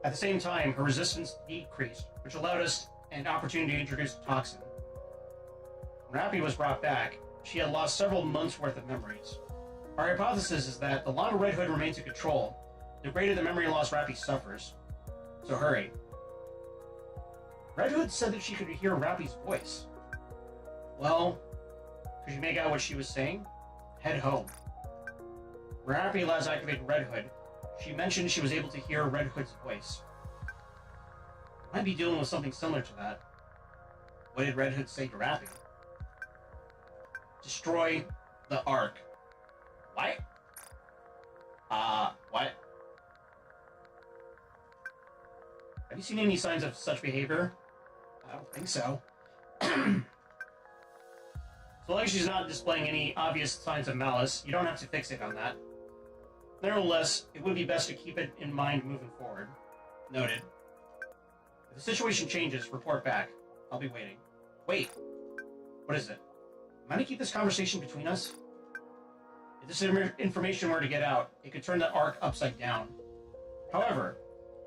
At the same time, her resistance decreased, which allowed us an opportunity to introduce the toxin. When Rappy was brought back, she had lost several months' worth of memories. Our hypothesis is that the longer Red Hood remains in control, the greater the memory loss Rappy suffers. So hurry. Red Hood said that she could hear Rappy's voice. Well, could you make out what she was saying? Head home. When Rappy last activated Red Hood, she mentioned she was able to hear Red Hood's voice. Might be dealing with something similar to that. What did Red Hood say to Rappy? Destroy the Ark. What? What? Have you seen any signs of such behavior? I don't think so. So long as she's not displaying any obvious signs of malice, you don't have to fixate on that. Nevertheless, it would be best to keep it in mind moving forward. Noted. If the situation changes, report back. I'll be waiting. Wait. What is it? Am I to keep this conversation between us? If this information were to get out, it could turn the Ark upside down. However,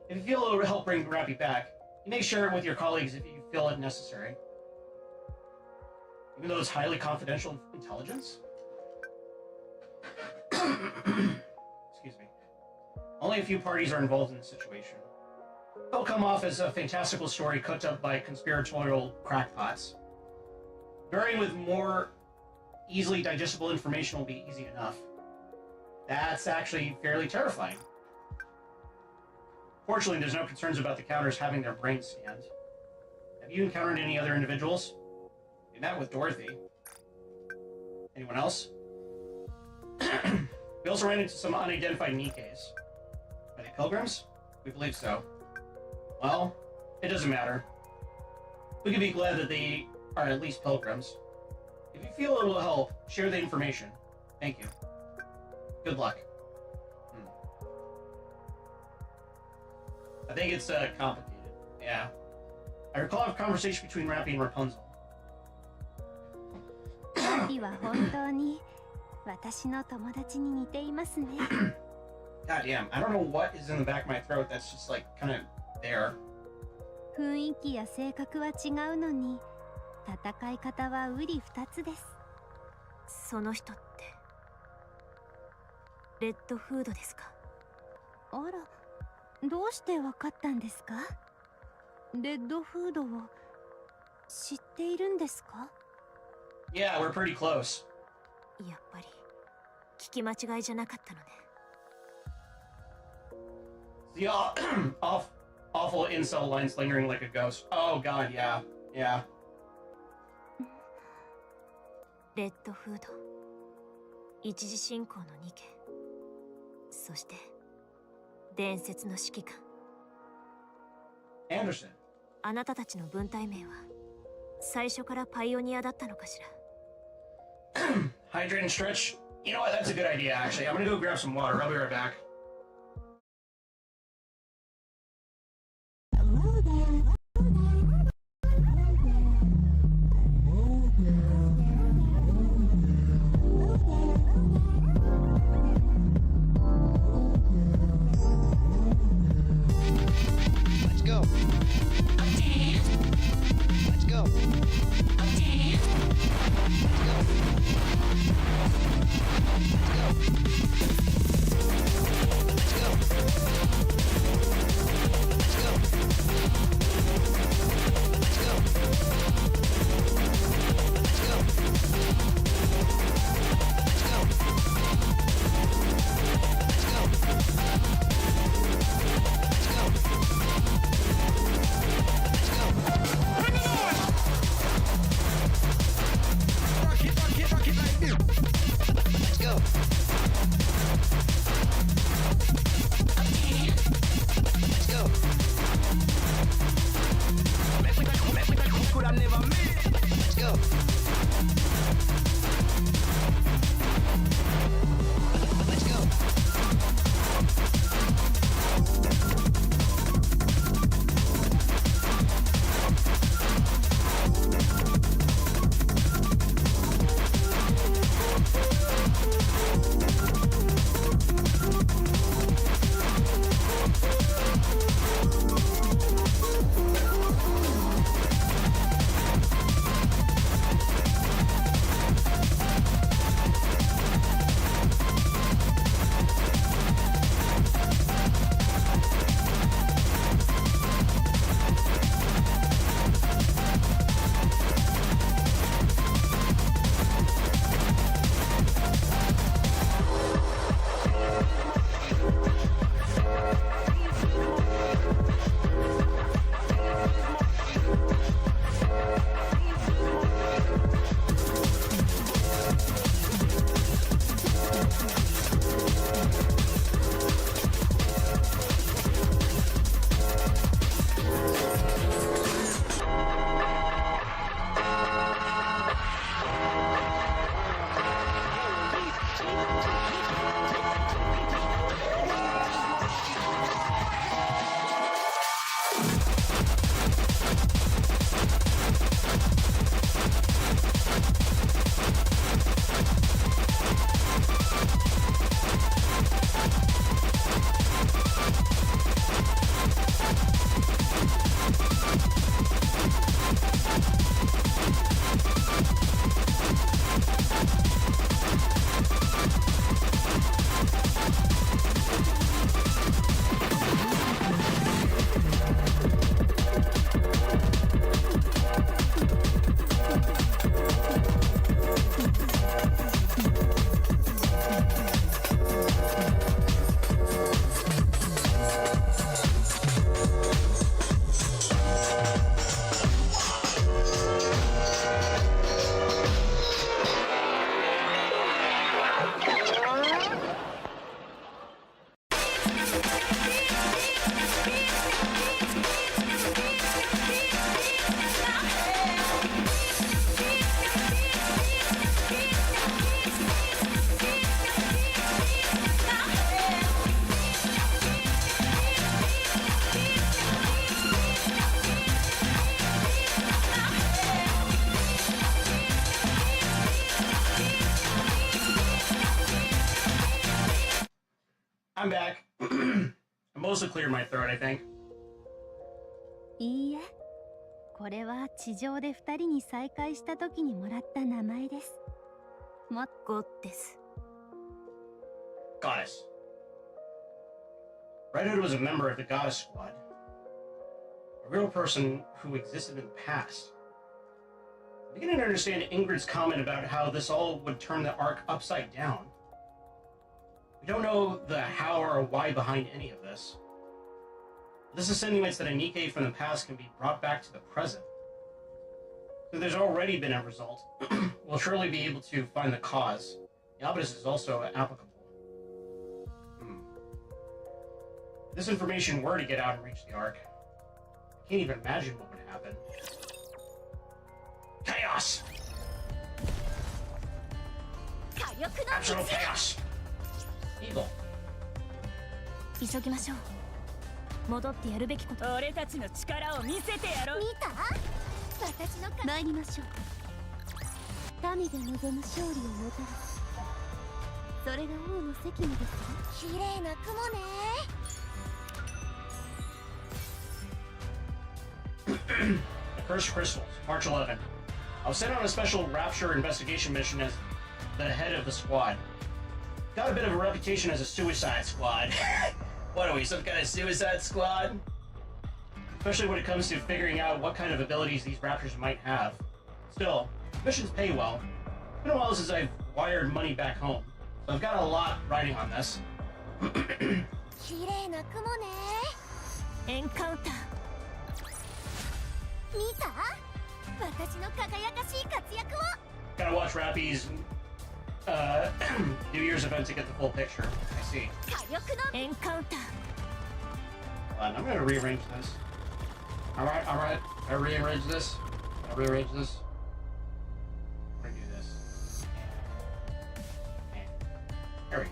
if you feel it will help bring Rappy back, you may share it with your colleagues if you feel it necessary. Even though it's highly confidential intelligence? Excuse me. Only a few parties are involved in the situation. It'll come off as a fantastical story cooked up by conspiratorial crackpots. Varying with more easily digestible information will be easy enough. That's actually fairly terrifying. Fortunately, there's no concerns about the counters having their brains scanned. Have you encountered any other individuals? We met with Dorothy. Anyone else? We also ran into some unidentified NIKKEs. Are they pilgrims? We believe so. Well, it doesn't matter. We can be glad that they are at least pilgrims. If you feel it will help, share the information. Thank you. Good luck. I think it's complicated. Yeah. I recall a conversation between Rappy and Rapunzel. ラピは本当に私の友達に似ていますね。God damn, I don't know what is in the back of my throat that's just like kind of there. 雰囲気や性格は違うのに戦い方は瓜二つです。その人ってレッドフードですか？あら、どうしてわかったんですか？レッドフードを知っているんですか？ Yeah, we're pretty close. やっぱり聞き間違いじゃなかったのね。The awful incel lines lingering like a ghost. Oh god, yeah. Yeah. レッドフード、一次進行のニケ、そして伝説の指揮官。Anderson. あなたたちの分隊名は最初からパイオニアだったのかしら？ Hydrate and stretch. You know what? That's a good idea, actually. I'm gonna go grab some water. I'll be right back. Let's go. Let's go. I'm back. I mostly cleared my throat, I think. いいえ、これは地上で二人に再会した時にもらった名前です。ゴッです。Goddess. Red Hood was a member of the Goddess Squad. A real person who existed in the past. I'm beginning to understand Ingrid's comment about how this all would turn the arc upside down. We don't know the how or why behind any of this. This insinuates that a NIKKE from the past can be brought back to the present. So there's already been a result. We'll surely be able to find the cause. The opposite is also applicable. If this information were to get out and reach the Ark, I can't even imagine what would happen. Chaos! Absolute chaos! Evil. 急ぎましょう。戻ってやるべきこと。俺たちの力を見せてやろう。見た？私の参りましょう。民が望む勝利をもたらす。それが王の責務ですよ。綺麗な雲ね。The Cursed Crystals, March 11. I was sent on a special Rapture investigation mission as the head of the squad. Got a bit of a reputation as a suicide squad. What are we, some kind of suicide squad? Especially when it comes to figuring out what kind of abilities these Raptors might have. Still, missions pay well. It's been a while since I've wired money back home, so I've got a lot riding on this. 綺麗な雲ね。エンカウンター。見た？私の輝かしい活躍を。Gotta watch Rappy's New Year's event to get the full picture. I see. 火力のエンカウンター。Hold on, I'm gonna rearrange this. Alright. I rearrange this. I rearrange this. I'm gonna do this. And there we go.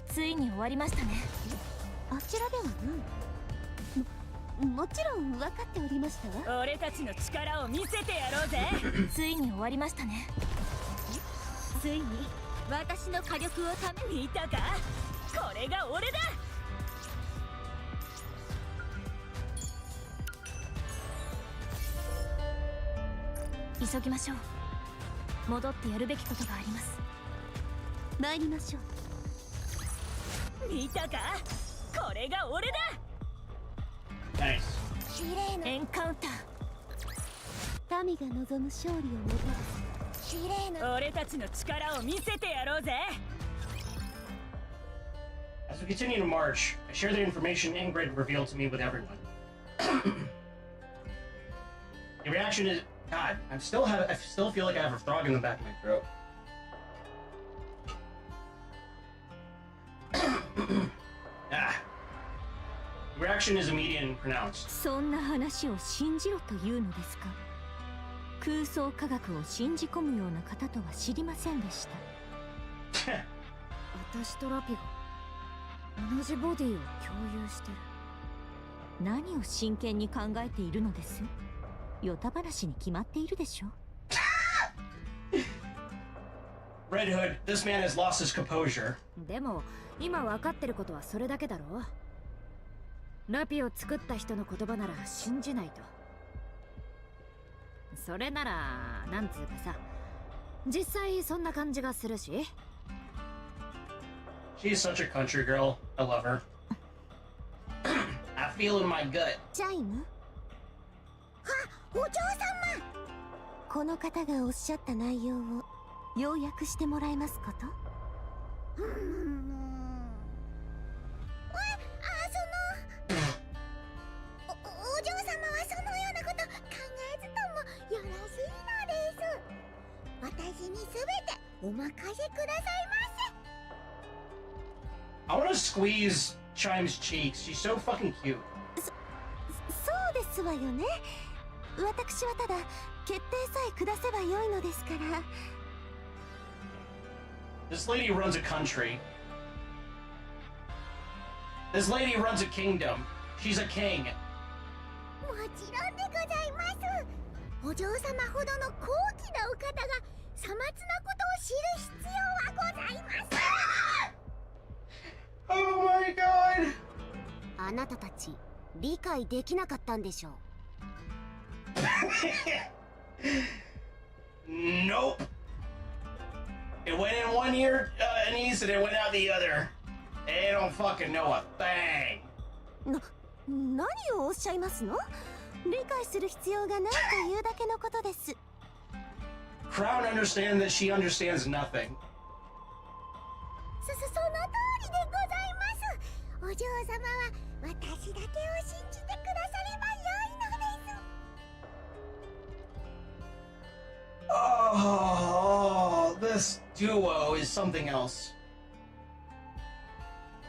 ついに終わりましたね。あちらではもちろん分かっておりましたわ。俺たちの力を見せてやろうぜ。ついに終わりましたね。ついに私の火力を試見たか？これが俺だ。急ぎましょう。戻ってやるべきことがあります。参りましょう。見たか？これが俺だ。Nice. 綺麗なエンカウンター。民が望む勝利をもたらす。綺麗な俺たちの力を見せてやろうぜ。As we continue to march, I share the information Ingrid revealed to me with everyone. The reaction is, God, I still feel like I have a frog in the back of my throat. The reaction is immediate and pronounced. そんな話を信じろというのですか？空想科学を信じ込むような方とは知りませんでした。私とラピが同じボディを共有してる。何を真剣に考えているのです？ヨタ話に決まっているでしょ。Red Hood, this man has lost his composure. でも今分かってることはそれだけだろ。ラピを作った人の言葉なら信じないと。それならなんつうかさ、実際そんな感じがするし。She's such a country girl. I love her. I feel in my gut. チャイム？あ、お嬢様。この方がおっしゃった内容を要約してもらえますこと？お嬢様はそのようなこと考えずともよろしいのです。私にすべてお任せくださいませ。I want to squeeze Chime's cheeks. She's so fucking cute. そうですわよね。私はただ決定さえ下せばよいのですから。This lady runs a country. This lady runs a kingdom. She's a king. もちろんでございます。お嬢様ほどの高貴なお方がさまつなことを知る必要はございます。Oh my god! あなたたち理解できなかったんでしょう。Nope. It went in one ear, Anise, and it went out the other. They don't fucking know a thing. 何をおっしゃいますの？理解する必要がないというだけのことです。Crown understand that she understands nothing. その通りでございます。お嬢様は私だけを信じてくだされば良いのです。Oh, this duo is something else.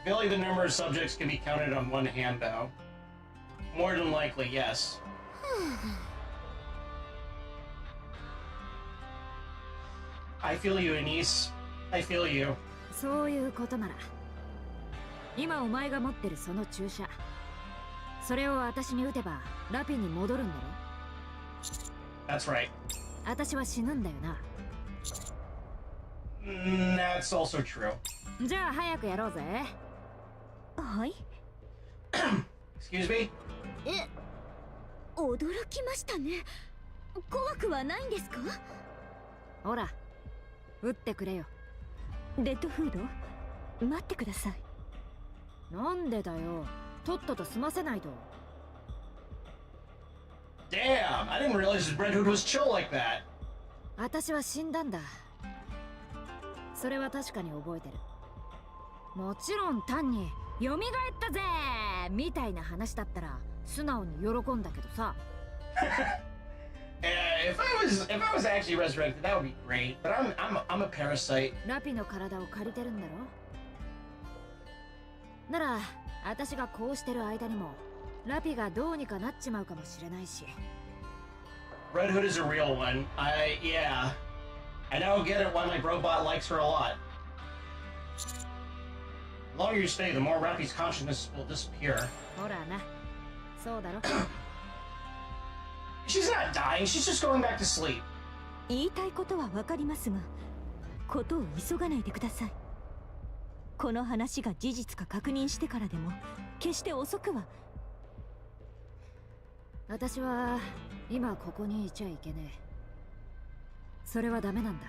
I feel like the number of subjects can be counted on one hand, though. More than likely, yes. I feel you, Anise. I feel you. そういうことなら、今お前が持ってるその注射、それを私に打てばラピに戻るんだろ。 That's right. 私は死ぬんだよな。That's also true. じゃあ早くやろうぜ。はい。Excuse me? 驚きましたね。怖くはないんですか？ほら、打ってくれよ。レッドフード、待ってください。なんでだよ。とっとと済ませないと。Damn, I didn't realize the Red Hood was chill like that. 私は死んだんだ。それは確かに覚えてる。もちろん単に蘇ったぜみたいな話だったら素直に喜んだけどさ。If I was actually resurrected, that would be great. But I'm a parasite. ラピの体を借りてるんだろ。なら私がこうしてる間にもラピがどうにかなっちまうかもしれないし。 Red Hood is a real one. Yeah. I now get it why my robot likes her a lot. The longer you stay, the more Rappy's consciousness will disappear. ほらな、そうだろ。She's not dying, she's just going back to sleep. 言いたいことはわかりますが、ことを急がないでください。この話が事実か確認してからでも決して遅くは。私は今ここにいちゃいけねえ。それはダメなんだ。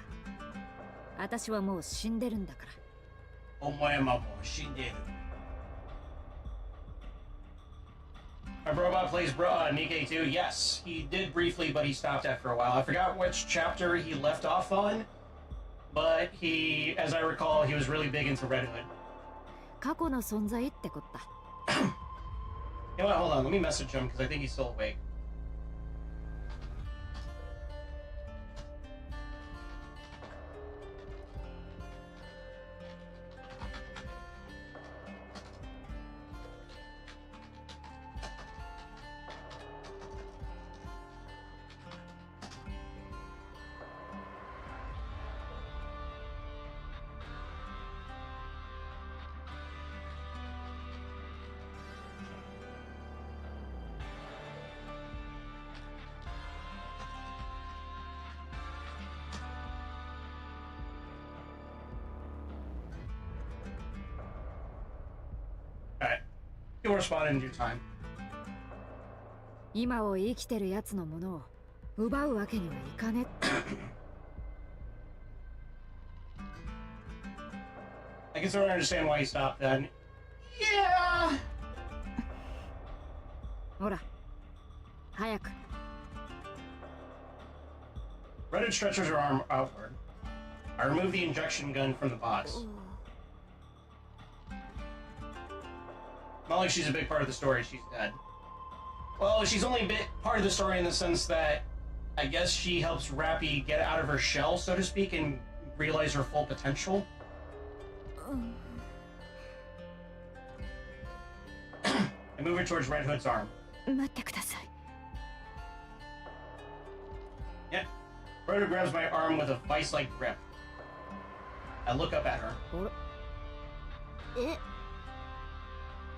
私はもう死んでるんだから。お前も死んでる。My robot plays NIKKE too. Yes, he did briefly, but he stopped after a while. I forgot which chapter he left off on, but he, as I recall, he was really big into Red Hood. 過去の存在ってこった。You know what? Hold on. Let me message him because I think he's still awake. Alright. He'll respond in due time. 今を生きてるやつのものを奪うわけにはいかねえ。I can sort of understand why he stopped then. Yeah! ほら、早く。Reddit stretches her arm outward. I remove the injection gun from the box. Not like she's a big part of the story, she's dead. Well, she's only a bit part of the story in the sense that I guess she helps Rappy get out of her shell, so to speak, and realize her full potential. I move her towards Red Hood's arm. 待ってください。 Yeah. Red Hood grabs my arm with a vice-like grip. I look up at her.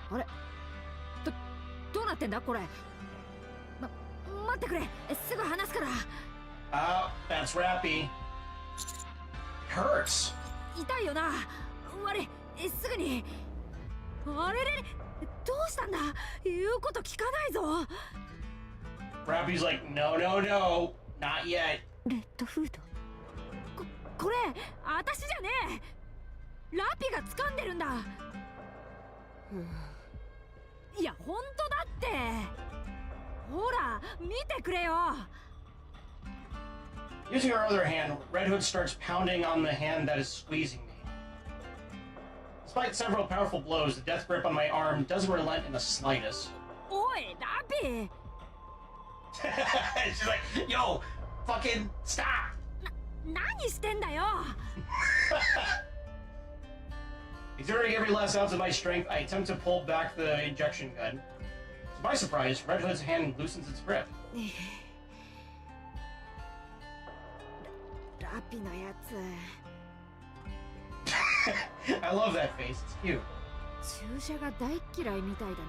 あれどうなってんだこれ。待ってくれ、すぐ離すから。Oh, that's Rappy. Hurts. 痛いよな。悪い、すぐに。あれれ、どうしたんだ。言うこと聞かないぞ。 Rappy's like, no, no, no, not yet. レッドフード。これ私じゃねえ。ラピが掴んでるんだ。いや本当だって。ほら見てくれよ。 Using her other hand, Red Hood starts pounding on the hand that is squeezing me. Despite several powerful blows, the death grip on my arm doesn't relent in the slightest. おいラピ。 She's like, yo, fucking stop! 何してんだよ。 Exerting every last ounce of my strength, I attempt to pull back the injection gun. To my surprise, Red Hood's hand loosens its grip. ラピのやつ I love that face, it's cute. 注射が大っ嫌いみたいだな。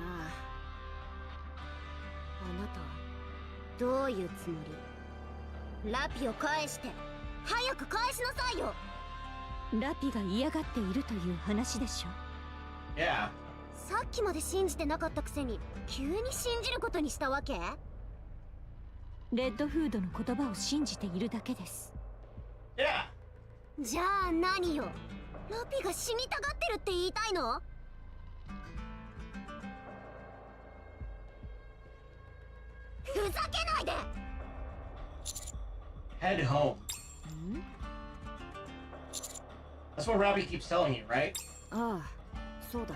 あなたどういうつもり？ラピを返して早く返しなさいよ。ラピが嫌がっているという話でしょ。 Yeah. さっきまで信じてなかったくせに急に信じることにしたわけ？レッドフードの言葉を信じているだけです。 Yeah. じゃあ何よ。ラピが死にたがってるって言いたいの？ふざけないで。 Head home. That's what Robbie keeps telling you, right? ああ、そうだ。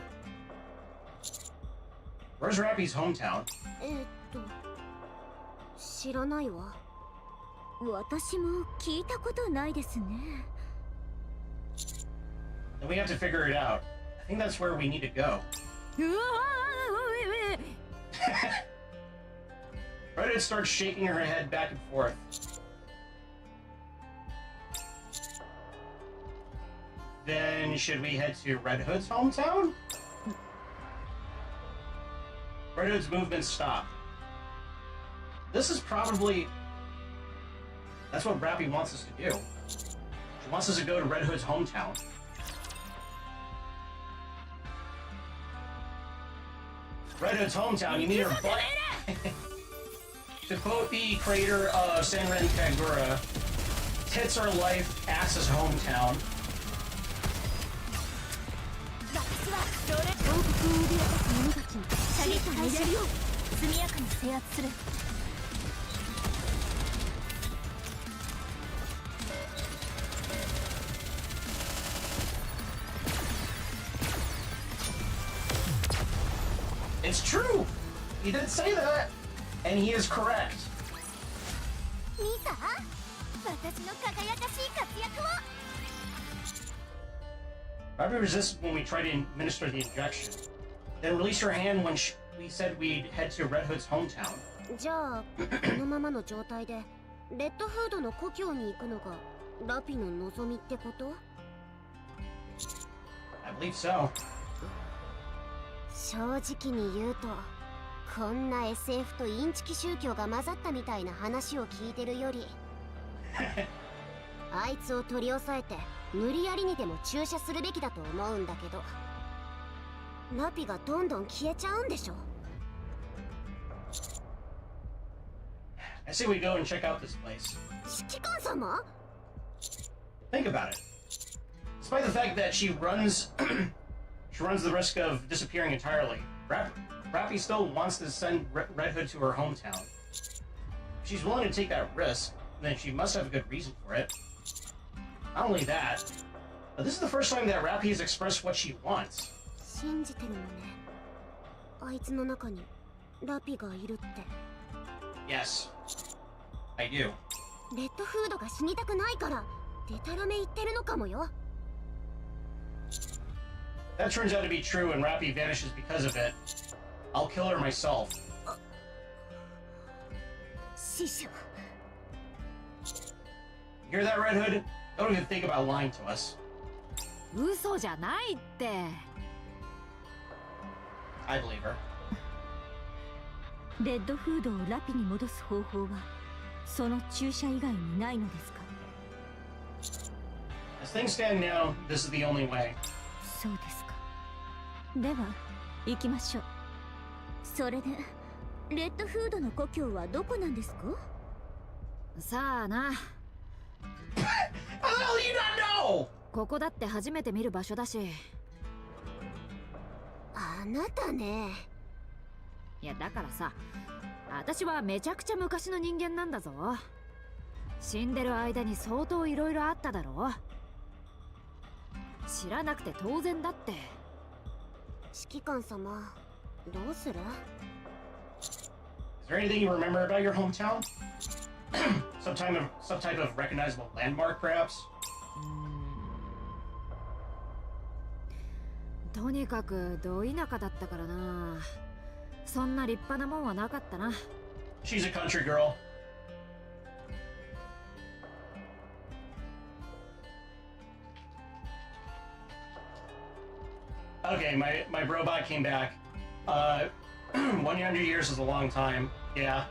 Where's Rappy's hometown? 知らないわ。私も聞いたことないですね。 Then we have to figure it out. I think that's where we need to go. うわ Red Hood starts shaking her head back and forth. Then should we head to Red Hood's hometown? Red Hood's movement stopped. This is probably... That's what Rappy wants us to do. She wants us to go to Red Hood's hometown. Red Hood's hometown, you need her butt. To quote the creator of Senran Kagura, tits are life, ass is hometown. 私は強烈王国を脅かす者たちに射撃開始速やかに制圧する。 It's true! He did say that! And he is correct. 見た？私の輝かしい活躍を。 Robbie resisted when we tried to administer the injection. Then released her hand when we said we'd head to Red Hood's hometown. じゃあこのままの状態でレッドフードの故郷に行くのがラピの望みってこと？ I believe so. 正直に言うとこんな SF とインチキ宗教が混ざったみたいな話を聞いてるよりあいつを取り押さえて無理やりにでも注射するべきだと思うんだけどラピがどんどん消えちゃうんでしょ。 I say we go and check out this place. 指揮官様？ Think about it. Despite the fact that she runs the risk of disappearing entirely, Rappy still wants to send Red Hood to her hometown. If she's willing to take that risk, then she must have a good reason for it. Not only that, but this is the first time that Rappy has expressed what she wants. 信じてるのね。あいつの中にラピがいるって。 Yes, I do. レッドフードが死にたくないからデタラメ言ってるのかもよ。 That turns out to be true and Rappy vanishes because of it. I'll kill her myself. 師匠。 You hear that, Red Hood? Don't even think about lying to us. 嘘じゃないって。 I believe her. レッドフードをラピに戻す方法はその注射以外にないのですか？ As things stand now, this is the only way. そうですか。では行きましょう。それでレッドフードの故郷はどこなんですか？さあな。 How the hell do you not know? ここだって初めて見る場所だし。あなたね。いやだからさ、私はめちゃくちゃ昔の人間なんだぞ。死んでる間に相当いろいろあっただろう。知らなくて当然だって。指揮官様、どうする？ Is there anything you remember about your hometown? some type of recognizable landmark, perhaps? とにかくど田舎だったからな。そんな立派なもんはなかったな。 She's a country girl. Okay, my robot came back. 100 years is a long time. Yeah.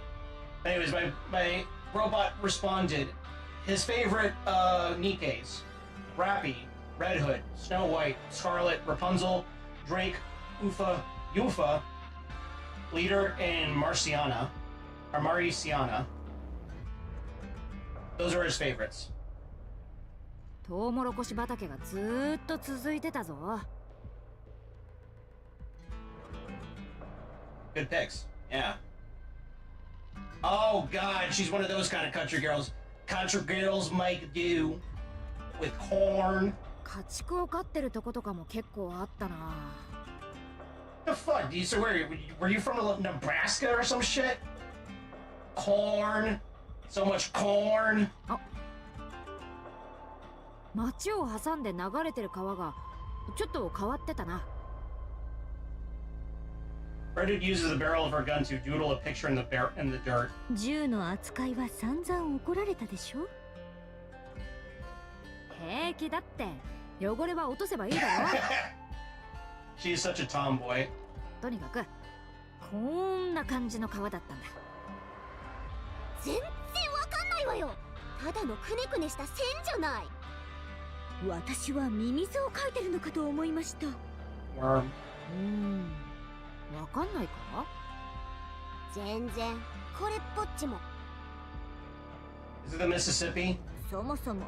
Anyways, my robot responded. His favorite NIKKEs: Rappy, Red Hood, Snow White, Scarlet, Rapunzel, Drake, Yufa, Leader, and Marciana. Those are his favorites. トウモロコシ畑がずーっと続いてたぞ。Good picks. Yeah. Oh God, she's one of those kind of country girls. Country girls make do with corn. 家畜を飼ってるとことかも結構あったな。The fuck? So were you from Nebraska or some shit? Corn. So much corn. 町を挟んで流れてる川がちょっと変わってたな。Reddit uses the barrel of her gun to doodle a picture in the dirt. 銃の扱いは散々怒られたでしょ？平気だって。汚れは落とせばいいだろ。She's such a tomboy. とにかくこんな感じの川だったんだ。全然わかんないわよ。ただのくねくねした線じゃない。私はミミズを描いてるのかと思いました。Worm. わかんないか？全然これっぽっちも。 Is it the Mississippi? そもそも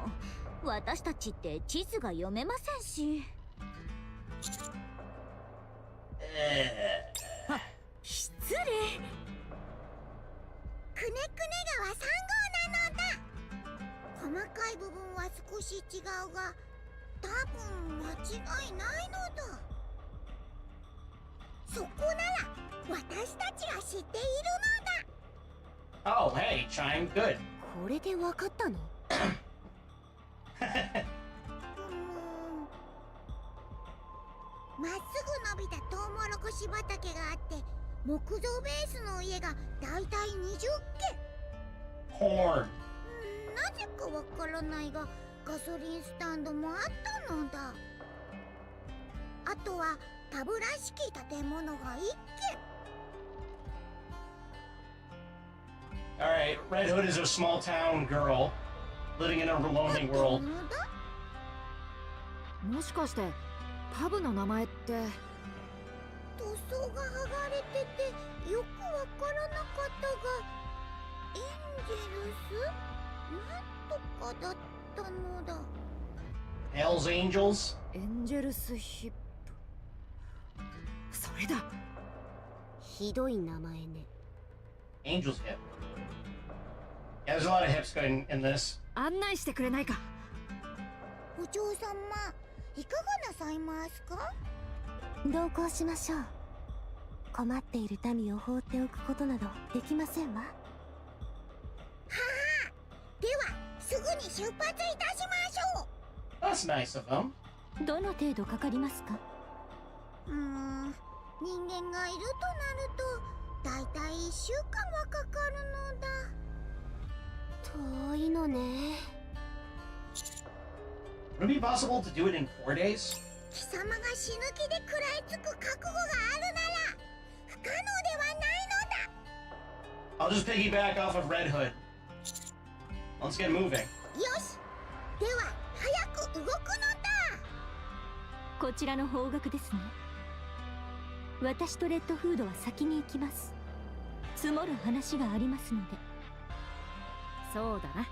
私たちって地図が読めませんし。失礼。くねくね川3号なのだ。細かい部分は少し違うが、多分間違いないのだ。そこなら私たちが知っているのだ。 Oh, hey, Chime. Good. これでわかったの？まっすぐ伸びたトウモロコシ畑があって、木造ベースの家がだいたい20軒。 Corn. なぜかわからないが、ガソリンスタンドもあったのだ。あとはタブらしき建物が1軒。 Alright, Red Hood is a small town girl living in a lonely world. もしかしてパブの名前って。塗装が剥がれててよくわからなかったが、エンジェルスなんとかだったのだ。 Hell's Angels? エンジェルスヒップ。それだ。ひどい名前ね。 Angel's Hip. Yeah, there's a lot of hips going in this. 案内してくれないか？お嬢様、いかがなさいますか？同行しましょう。困っている民を放っておくことなどできませんわ。はあ、ではすぐに出発いたしましょう。 That's nice of them. どの程度かかりますか？人間がいるとなるとだいたい1週間はかかるのだ。遠いのね。 Would it be possible to do it in 4 days? 貴様が死ぬ気で食らいつく覚悟があるなら不可能ではないのだ。 I'll just piggyback off of Red Hood. Let's get moving. よし、では早く動くのだ。こちらの方角ですね。私とレッドフードは先に行きます。積もる話がありますので。そうだな。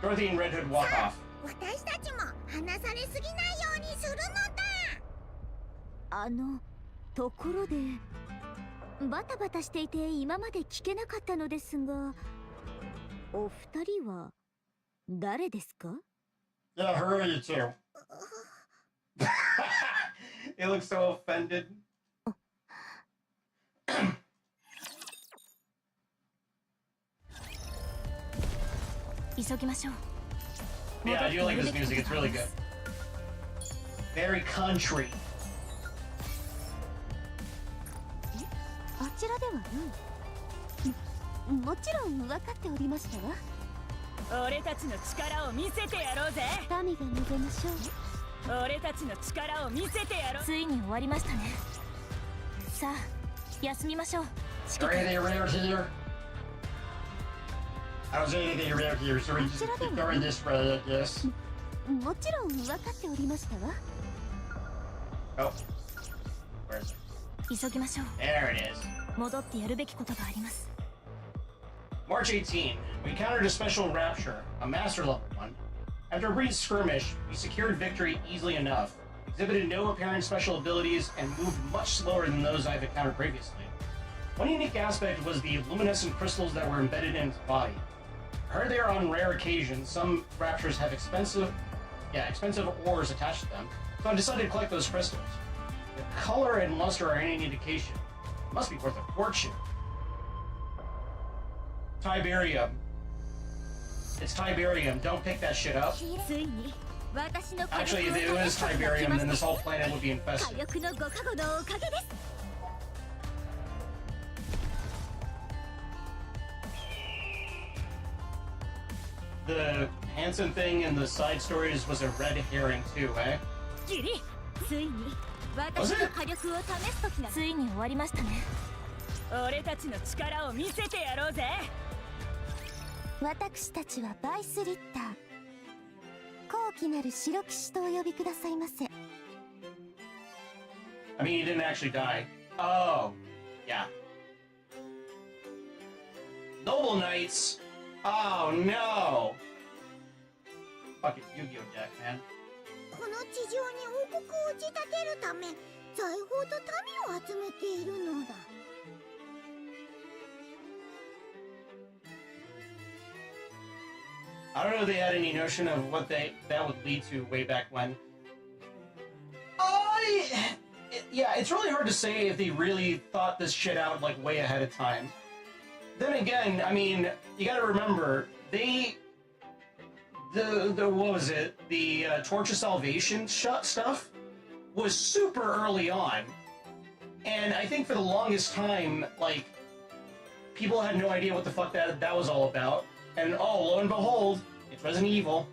Dorothy and Red Hood walk off. 私たちも話されすぎないようにするのだ。ところでバタバタしていて今まで聞けなかったのですが、お二人は誰ですか？ Yeah, who are you two? He looks so offended. 急ぎましょう。 Yeah, I do like this music. It's really good. Very country. あちらではない。もちろん分かっておりましたわ。俺たちの力を見せてやろうぜ。民が望む勝利。俺たちの力を見せてやろう。ついに終わりましたね。さあ、休みましょう。指揮官。 Anything around here? I don't see anything around here, so we just keep going this way, I guess. もちろん分かっておりましたわ。 Oh. Where is it? 急ぎましょう。 There it is. 戻ってやるべきことがあります。 March 18, we encountered a special rapture, a master level one. After a brief skirmish, we secured victory easily enough, exhibited no apparent special abilities, and moved much slower than those I've encountered previously. One unique aspect was the luminescent crystals that were embedded in its body. I heard they are on rare occasions. Some raptors have expensive ores attached to them, so I decided to collect those crystals. If color and luster are any indication, it must be worth a fortune. Tiberium. It's Tiberium. Don't pick that shit up. Actually, if it was Tiberium, then this whole planet would be infested. The Hanson thing in the side stories was a red herring too, eh? Was it? ついに終わりましたね。俺たちの力を見せてやろうぜ。私たちはバイスリッター。高貴なる白騎士とお呼びくださいませ。 I mean, he didn't actually die. Oh, yeah. Noble Knights. Oh no. Fucking Yu-Gi-Oh deck, man. この地上に王国を打ち立てるため財宝と民を集めているのだ。 I don't know if they had any notion of what that would lead to way back when. Yeah, it's really hard to say if they really thought this shit out like way ahead of time. Then again, I mean, you gotta remember, the what was it? The Torch of Salvation stuff was super early on. And I think for the longest time, like, people had no idea what the fuck that was all about. And oh, lo and behold, it's Resident Evil.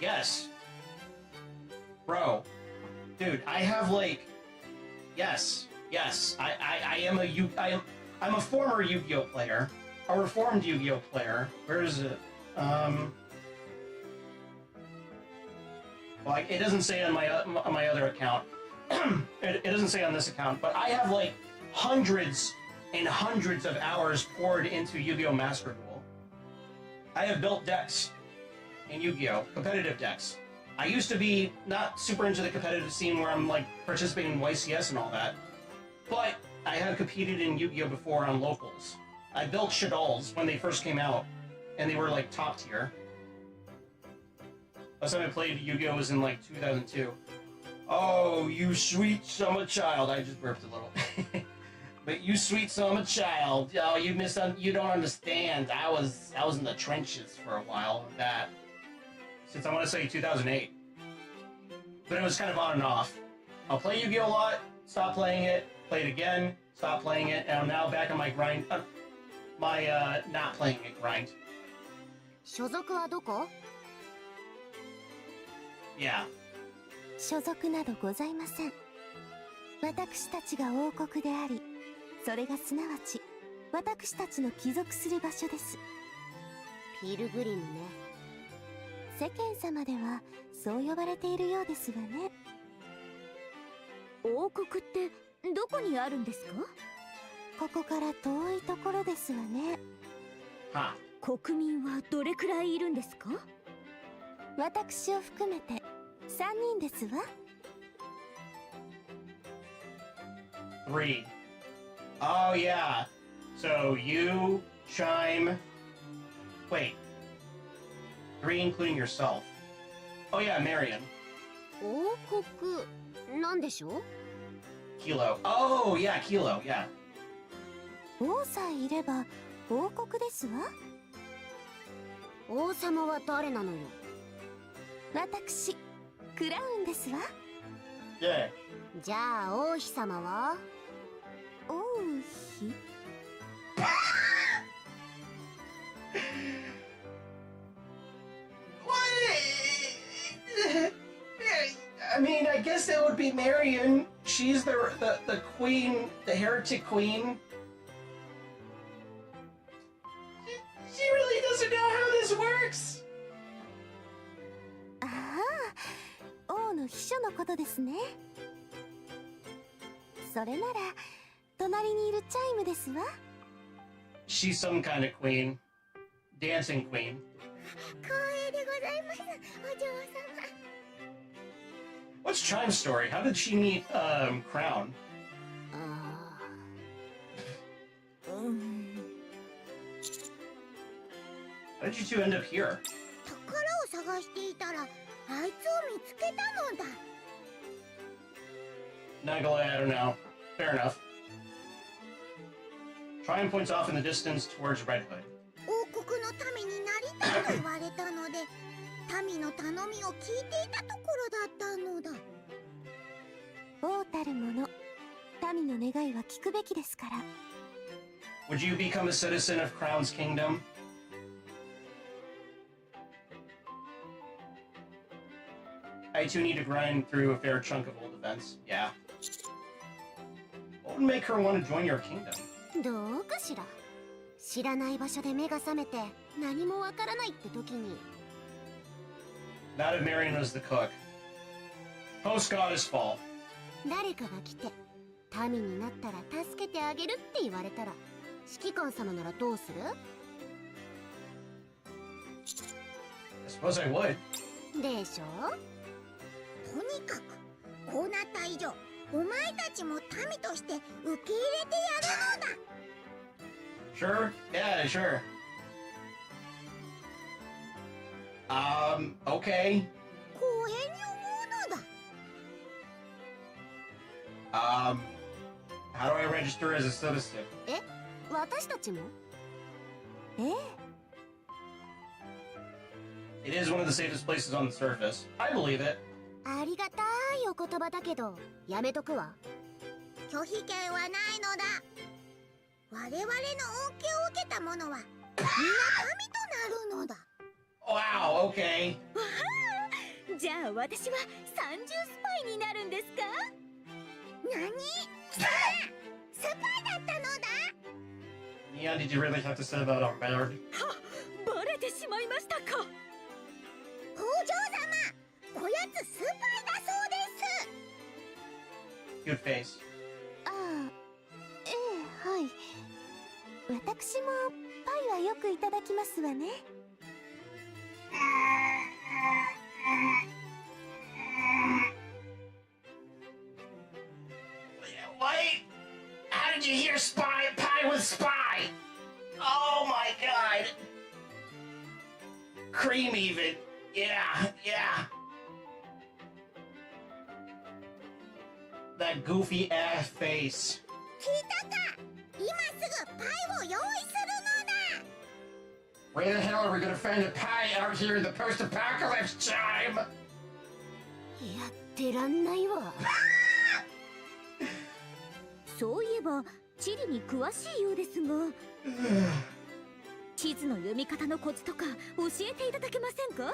Yes. Bro. Dude, I have like... Yes. I'm a former Yu-Gi-Oh player. A reformed Yu-Gi-Oh player. Where is it? Like, it doesn't say on my other account. it doesn't say on this account, but I have like hundreds and hundreds of hours poured into Yu-Gi-Oh! Master Duel. I have built decks in Yu-Gi-Oh! Competitive decks. I used to be not super into the competitive scene where I'm like participating in YCS and all that, but I have competed in Yu-Gi-Oh! Before on locals. I built Shaddolls when they first came out, and they were like top tier. Last time I played Yu-Gi-Oh! Was in like 2002. Oh, you sweet summer child. I just burped a little. But you sweet summer child, oh, you don't understand. I was in the trenches for a while with that. Since I want to say 2008. But it was kind of on and off. I'll play Yu-Gi-Oh! A lot, stop playing it, play it again, stop playing it, and I'm now back on my grind, not playing it grind. 所属はどこ? Yeah. 所属などございません。私たちが王国であり、それがすなわち私たちの帰属する場所です。ピルグリムね。世間様ではそう呼ばれているようですわね。王国ってどこにあるんですか？ここから遠いところですわね。は国民はどれくらいいるんですか？私を含めて3人ですわ。3. Oh yeah. So you, Chime. Wait. 3 including yourself. Oh yeah, Marion. 王国なんでしょう？ Kilo. Oh yeah, Kilo. Yeah. 王さえいれば王国ですわ。王様は誰なのよ？私クラウンですわ。Yeah. じゃあ王妃様は？王妃？I mean, I guess that would be Marion. She's the queen, the heretic queen. She really doesn't know how this works. ああ、王の秘書のことですね。それなら隣にいるチャイムですわ。She's some kind of queen, dancing queen. 光栄でございます、お嬢様。What's Chime's story? How did she meet Crown? ああ、How did you two end up here? 宝を探していたらあいつを見つけたのだ。Nagala, I don't know. Fair enough. Trine points off in the distance towards Red Hood. 王国の民になりたいと言われたので、民の頼みを聞いていたところだったのだ。王たる者、民の願いは聞くべきですから。Would you become a citizen of Crown's kingdom? I too need to grind through a fair chunk of old events. Yeah. What would make her want to join your kingdom? どうかしら。知らない場所で目が覚めて何もわからないって時に。Not if Marion was the cook. Post Goddess Fall. 誰かが来て民になったら助けてあげるって言われたら指揮官様ならどうする？ I suppose I would. でしょ？とにかくこうなった以上お前たちも民として受け入れてやるのだ。 Sure? Yeah, sure. Okay. 公平に思うのだ。How do I register as a citizen? え、私たちも？ええ。It is one of the safest places on the surface. I believe it. ありがたいお言葉だけどやめとくわ。拒否権はないのだ。我々の恩恵を受けた者はみんな神となるのだ。Wow, okay. じゃあ私は三重スパイになるんですか？何？貴様スパイだったのだ。 Neon, did you really have to say that on Ballard? バレてしまいましたか。王女様、こやつスパイだそうです。 Good face. ああ、ええ、はい。私もパイはよくいただきますわね。Wait! How did you hear spy? Pie with spy! Oh my god! Cream even. Yeah, yeah. That goofy ass face. 聞いたか？今すぐパイを用意するのだ。 Where the hell are we gonna find a pie out here in the post-apocalypse time? やってらんないわ。そういえば地理に詳しいようですが地図の読み方のコツとか教えていただけませんか？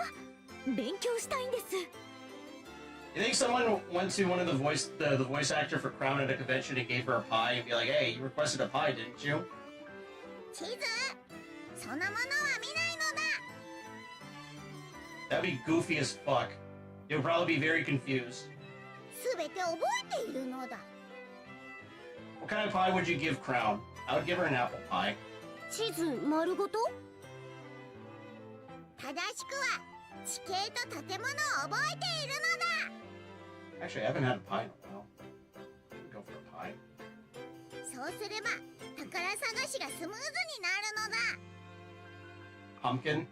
勉強したいんです。 You think someone went to one of the voice actor for Crown at a convention and gave her a pie and be like, hey, you requested a pie, didn't you? 地図そのものは見ないのだ。That'd be goofy as fuck. They would probably be very confused. すべて覚えているのだ。 What kind of pie would you give Crown? I would give her an apple pie. 地図丸ごと？正しくは地形と建物を覚えているのだ。 Actually, I haven't had a pie in a while. Go for a pie. そうすれば宝探しがスムーズになるのだ。 Pumpkin?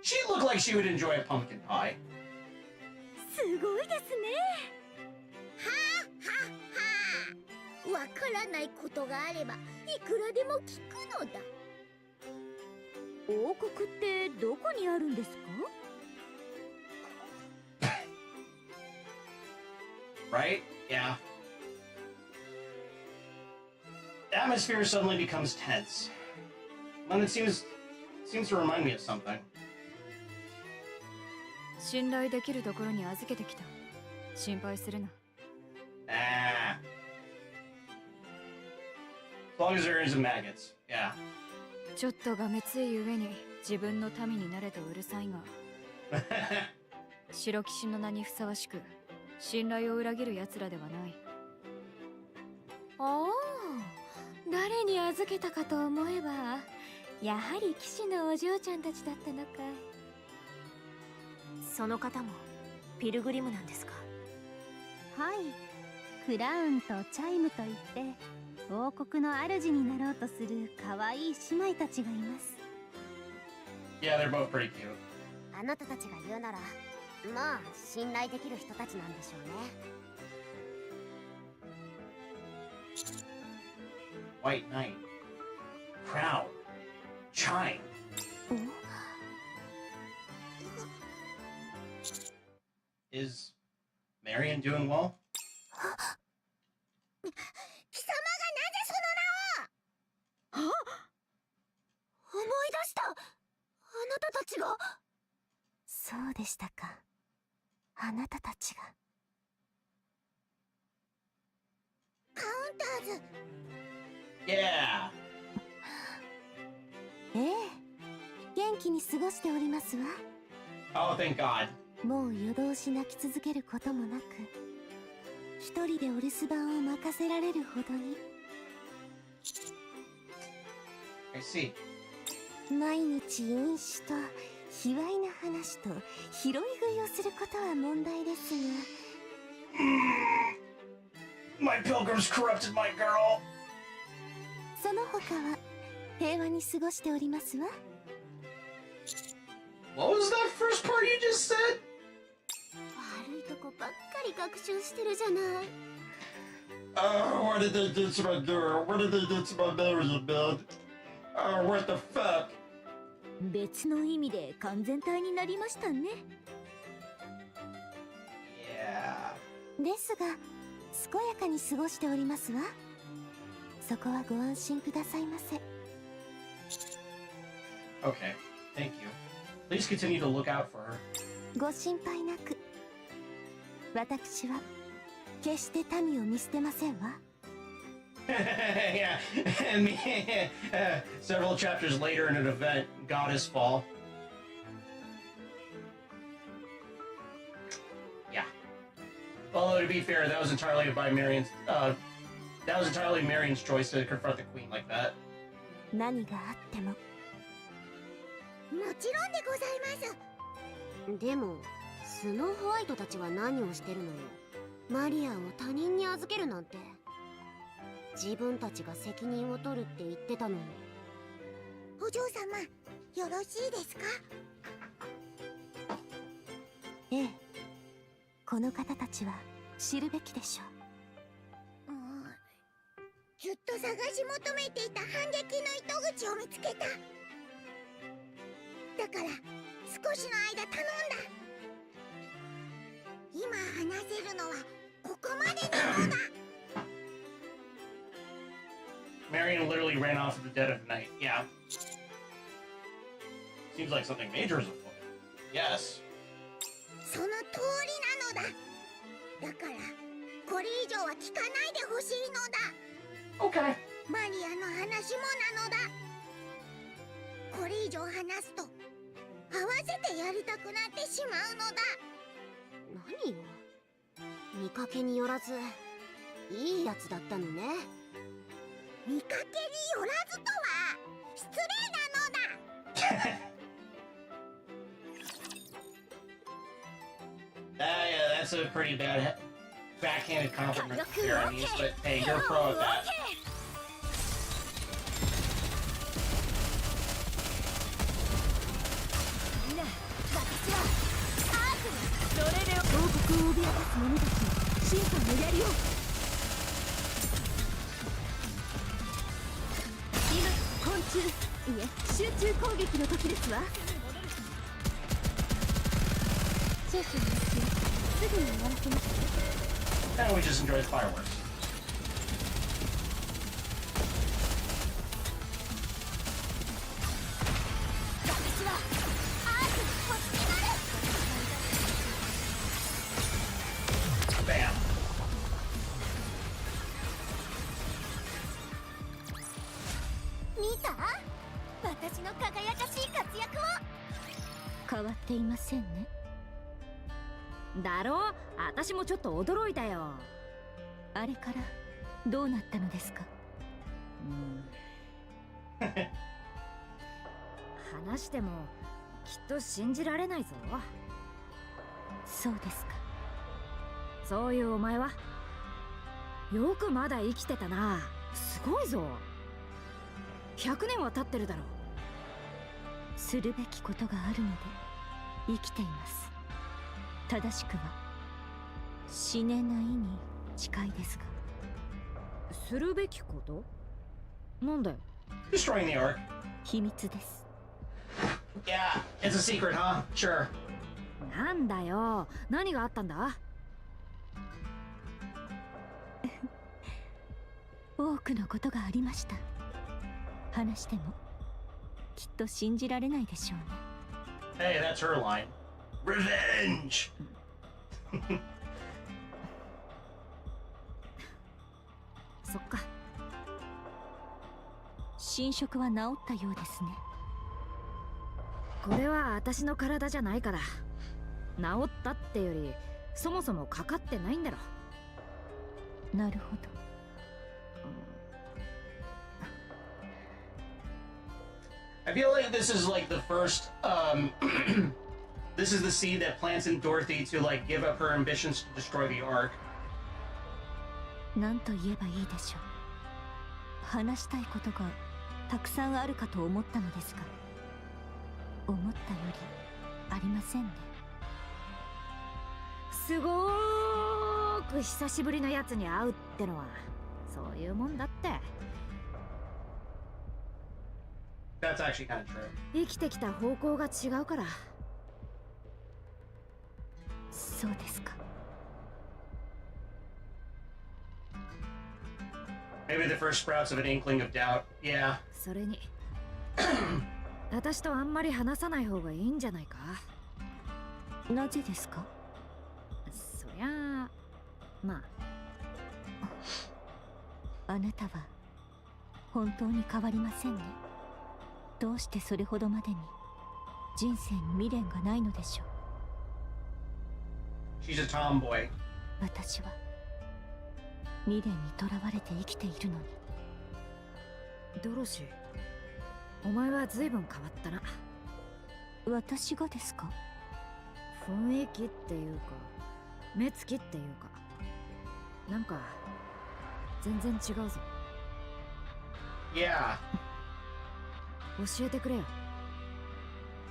She looked like she would enjoy a pumpkin pie. すごいですね。はあはあはあ。わからないことがあればいくらでも聞くのだ。王国ってどこにあるんですか？ Right? Yeah. The atmosphere suddenly becomes tense. And it seems to remind me of something. 信頼できるところに預けてきた。心配するな。Ah. As long as there isn't maggots. Yeah. ちょっとがめつい上に自分の民になれとうるさいが白騎士の名にふさわしく信頼を裏切る奴らではない。おお、誰に預けたかと思えばやはり騎士のお嬢ちゃんたちだったのかい。その方もピルグリムなんですか？はい、クラウンとチャイムといって王国の主になろうとする可愛い姉妹たちがいます。 Yeah, they're both pretty cute. あなたたちが言うなら、まあ信頼できる人たちなんでしょうね。 White Knight. Crown. Chime. Is Marion doing well? 貴様がなぜその名を？思い出した。あなたたちが。そうでしたか。あなたたちが。カウンターズ。Yeah. ええ、元気に過ごしておりますわ。 Oh, thank God. もう夜通し泣き続けることもなく、一人でお留守番を任せられるほどに。 I see. 毎日飲酒と卑猥な話と拾い食いをすることは問題ですが、 My pilgrims corrupted my girl. その他は平和に過ごしておりますわ。 What was that first part you just said? 悪いとこばっかり学習してるじゃない。What did they do to my girl? What did they do to my Marion, man? What the fuck? 別の意味で完全体になりましたね。 Yeah. ですが健やかに過ごしておりますわ。そこはご安心くださいませ。 Okay. Thank you. Please continue to look out for her. ご心配なく。私は決して民を見捨てませんわ。 Yeah. And several chapters later in an event, Goddess Fall. Yeah. Although to be fair, that was entirely Marion's choice to confront the queen like that. 何があっても。もちろんでございます。でもスノーホワイトたちは何をしてるのよ。マリアンを他人に預けるなんて。自分たちが責任を取るって言ってたのに。お嬢様、よろしいですか？ええ、この方たちは知るべきでしょう。ずっと探し求めていた反撃の糸口を見つけた。だから少しの間頼んだ。今話せるのはここまでなのだ。Marion literally ran off at the dead of night. Yeah. Seems like something major is afoot. Yes. その通りなのだ。だからこれ以上は聞かないでほしいのだ。 Okay. マリアの話もなのだ。これ以上話すと合わせてやりたくなってしまうのだ。何よ、見かけによらずいいやつだったのね。見かけによらずとは失礼なのだ。Yeah, that's a pretty bad backhanded compliment here on these, but hey, you're a pro at that. みんな、私はアークのそれで王国を脅かす者たちの審判をやりよう。今昆虫、いえ集中攻撃の時ですわ。少々お待ちを。すぐに終わらせます。Now we just enjoy the fireworks. Bam. 見た？私の輝かしい活躍を。変わっていませんね。だろう、私もちょっと驚いたよ。あれからどうなったのですか？話してもきっと信じられないぞ。そうですか。そういうお前はよくまだ生きてたな。すごいぞ。100年は経ってるだろう。するべきことがあるので生きています。正しくは死ねないに近いですが。するべきこと？なんだよ。 Destroying the Ark. 秘密です。 Yeah, it's a secret, huh? Sure. なんだよ。何があったんだ？多くのことがありました。話してもきっと信じられないでしょうね。Hey, that's her line. Revenge! そっか。侵食は治ったようですね。これは私の体じゃないから。治ったってよりそもそもかかってないんだろ。なるほど。I feel like this is like the first, this is the seed that plants in Dorothy to like give up her ambitions to destroy the Ark. 何と言えばいいでしょう。話したいことがたくさんあるかと思ったのですが、思ったよりありませんね。すごーく久しぶりのやつに会うってのはそういうもんだって。That's actually kind of true. 生きてきた方向が違うから。そうですか。Maybe the first sprouts of an inkling of doubt. Yeah. それに私とあんまり話さない方がいいんじゃないか。なぜですか？そりゃあまあ。あなたは本当に変わりませんね。どうしてそれほどまでに人生に未練がないのでしょう。 She's a tomboy. 私は未練にとらわれて生きているのに。ドロシー、お前は随分変わったな。私がですか？雰囲気っていうか目つきっていうかなんか全然違うぞ。Yeah. 教えてくれよ。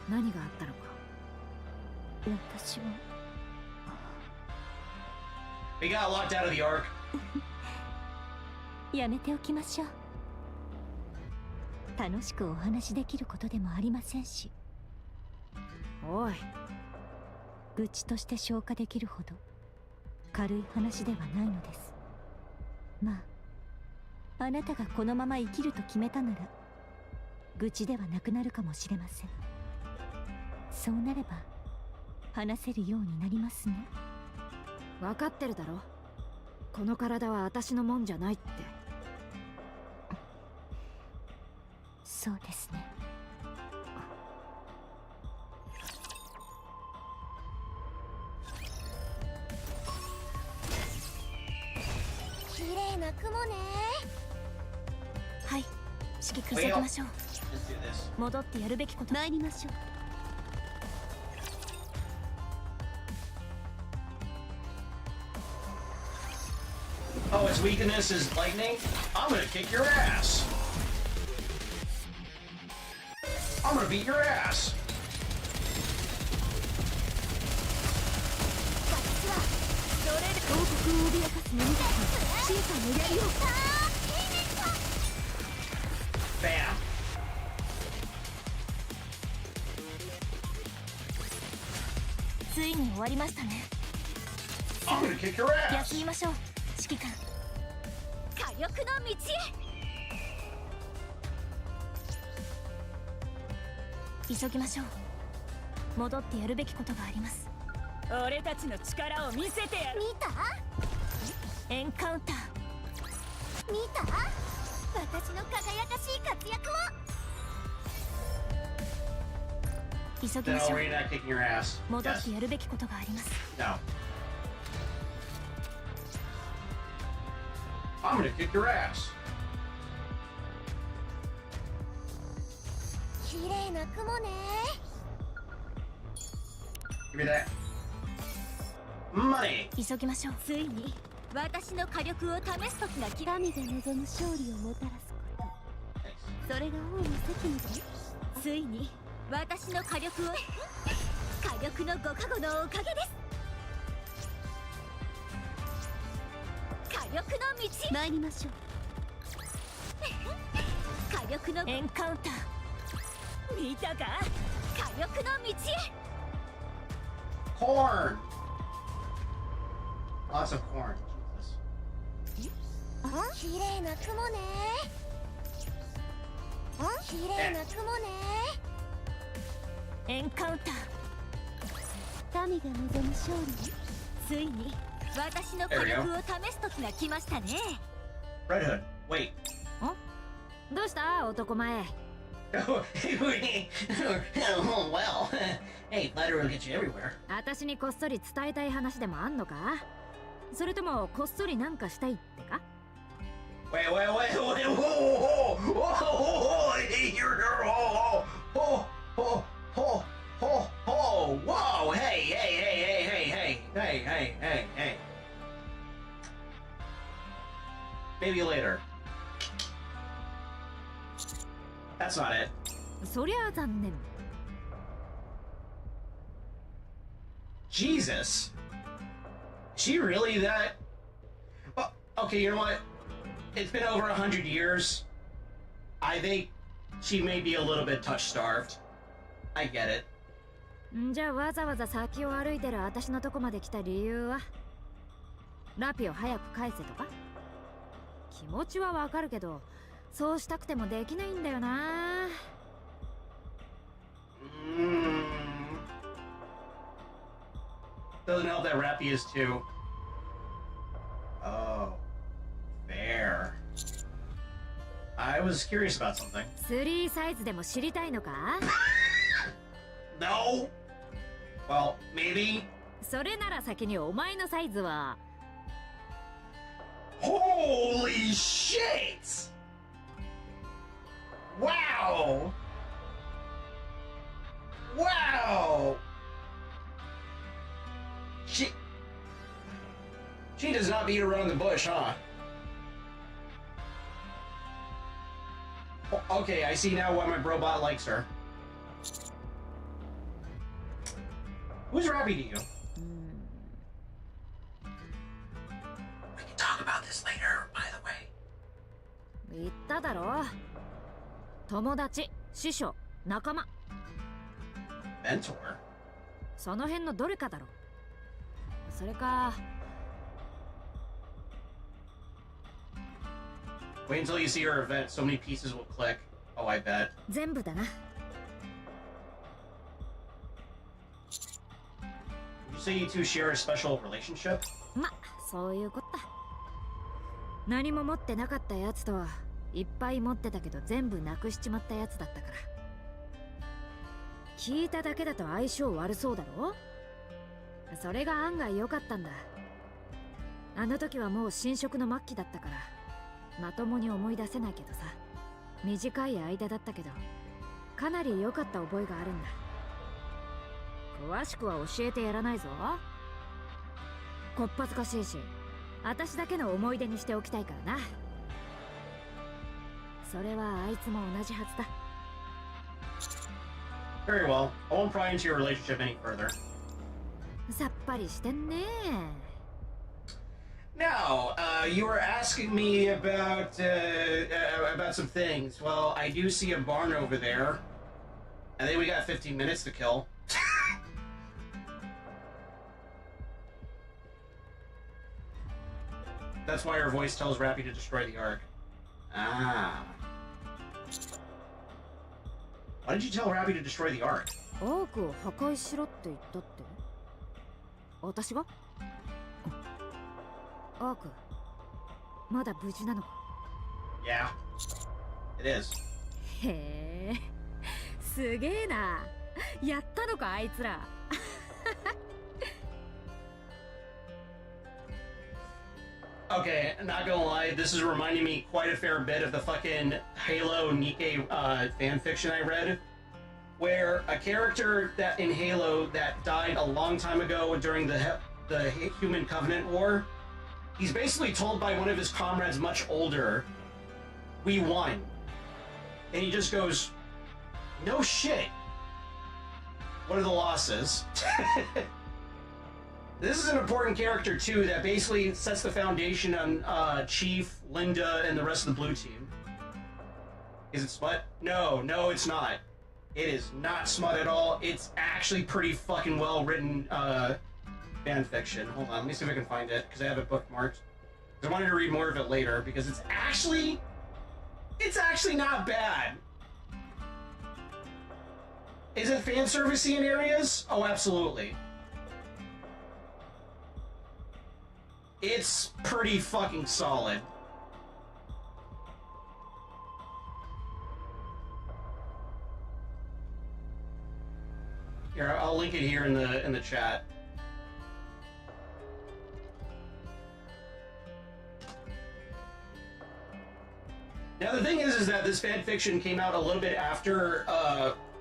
何があったのか。私はWe got locked out of the Ark. やめておきましょう。楽しくお話できることでもありませんし。おい、愚痴として消化できるほど軽い話ではないのです。まあ、あなたがこのまま生きると決めたなら愚痴ではなくなるかもしれません。そうなれば話せるようになりますね。分かってるだろ。この体は私のもんじゃないって。そうですね。雲ね。はい、指揮急ぎましょう。戻ってやるべきこと参りましょう。Oh, its weakness is lightning? I'm gonna kick your ass! I'm gonna beat your ass! 私はそれで王国を脅かす者たちの小さな槍を。Bam! ついに終わりましたね。 I'm gonna kick your 休 ass! みましょう、指揮官。火力の道へ。急ぎましょう。戻ってやるべきことがあります。俺たちの力を見せてやる。見たエンカウンター。見た私の輝かしい活躍を。急ぎ Then まし I'll ょう。 read that kicking your ass. 戻っ Yes. てやるべきことがあります。 No. I'm gonna kick your ass. 綺麗な雲ね。 Give me that. Money! 急ぎましょう。ついに私の火力を試す時が来た。神が望む勝利をもたらすこと、それが王の責務で。ついに私の火力を火力のご加護のおかげです。火力の道参りましょう。火力のエンカウンター。見たか、火力の道へ。 Corn! Lots of corn. Jesus. 綺麗な雲ね。綺麗な雲ね。エンカウンター。民が望む勝利。ついに私の火力を試す時が来ましたね。 Red Hood, wait. どうした男前。 Oh, well. Hey, letter will get you everywhere. 私にこっそり伝えたい話でもあんのか、それともこっそりなんかしたいってか。 Wait, whoa, whoa, hey. Maybe later. That's not it. そりゃあ残念。 Jesus. She really that? Oh, okay, you know what? It's been over 100 years. I think she may be a little bit touch-starved. I get it. じゃあわざわざ先を歩いてる私のとこまで来た理由は、ラピを早く返せとか。気持ちはわかるけど、そうしたくてもできないんだよな。Doesn't help that Rappy is too. Oh, fair. I was curious about something. 3サイズでも知りたいのか。 No. Well, maybe. それなら先にお前のサイズは。 Holy shit! Wow! Wow! She does not beat around the bush, huh? Okay, I see now why my robot likes her. Who's Robbie to you? We can talk about this later, by the way. 言っただろ。友達、師匠、仲間。 Mentor? その辺のどれかだろ。それか。 Wait until you see her event. So many pieces will click. Oh, I bet. 全部だな。 Would you say you two share a special relationship? ま、そういうこった。何も持ってなかったやつとはいっぱい持ってたけど全部なくしちまったやつだったから。聞いただけだと相性悪そうだろ。それが案外良かったんだ。あの時はもう侵食の末期だったからまともに思い出せないけどさ、短い間だったけどかなり良かった覚えがあるんだ。詳しくは教えてやらないぞ。こっぱずかしいし、私だけの思い出にしておきたいからな。それはあいつも同じはずだ。Very well. I won't pry into your relationship any further. さっぱりしてんね。Now, you were asking me about some things. Well, I do see a barn over there. I think we got 15 minutes to kill. That's why her voice tells Rappy to destroy the Ark. Ah. Why did you tell Rappy to destroy the Ark? アークを破壊しろって言ったって。私が？アーク、まだ無事なのか？ Yeah, it is. へえ、すげえな。やったのかあいつら。Okay, not gonna lie, this is reminding me quite a fair bit of the fucking Halo NIKKE fanfiction I read, where a character that in Halo that died a long time ago during the Human Covenant War, he's basically told by one of his comrades much older, "We won." And he just goes, "No shit. What are the losses?" This is an important character, too, that basically sets the foundation on Chief, Linda, and the rest of the blue team. Is it smut? No, it's not. It is not smut at all. It's actually pretty fucking well-written fanfiction. Hold on, let me see if I can find it, because I have it bookmarked. I wanted to read more of it later, because it's actually not bad. Is it fan servicey in areas? Oh, absolutely. It's pretty fucking solid. Here, I'll link it here in the chat. Now the thing is that this fanfiction came out a little bit after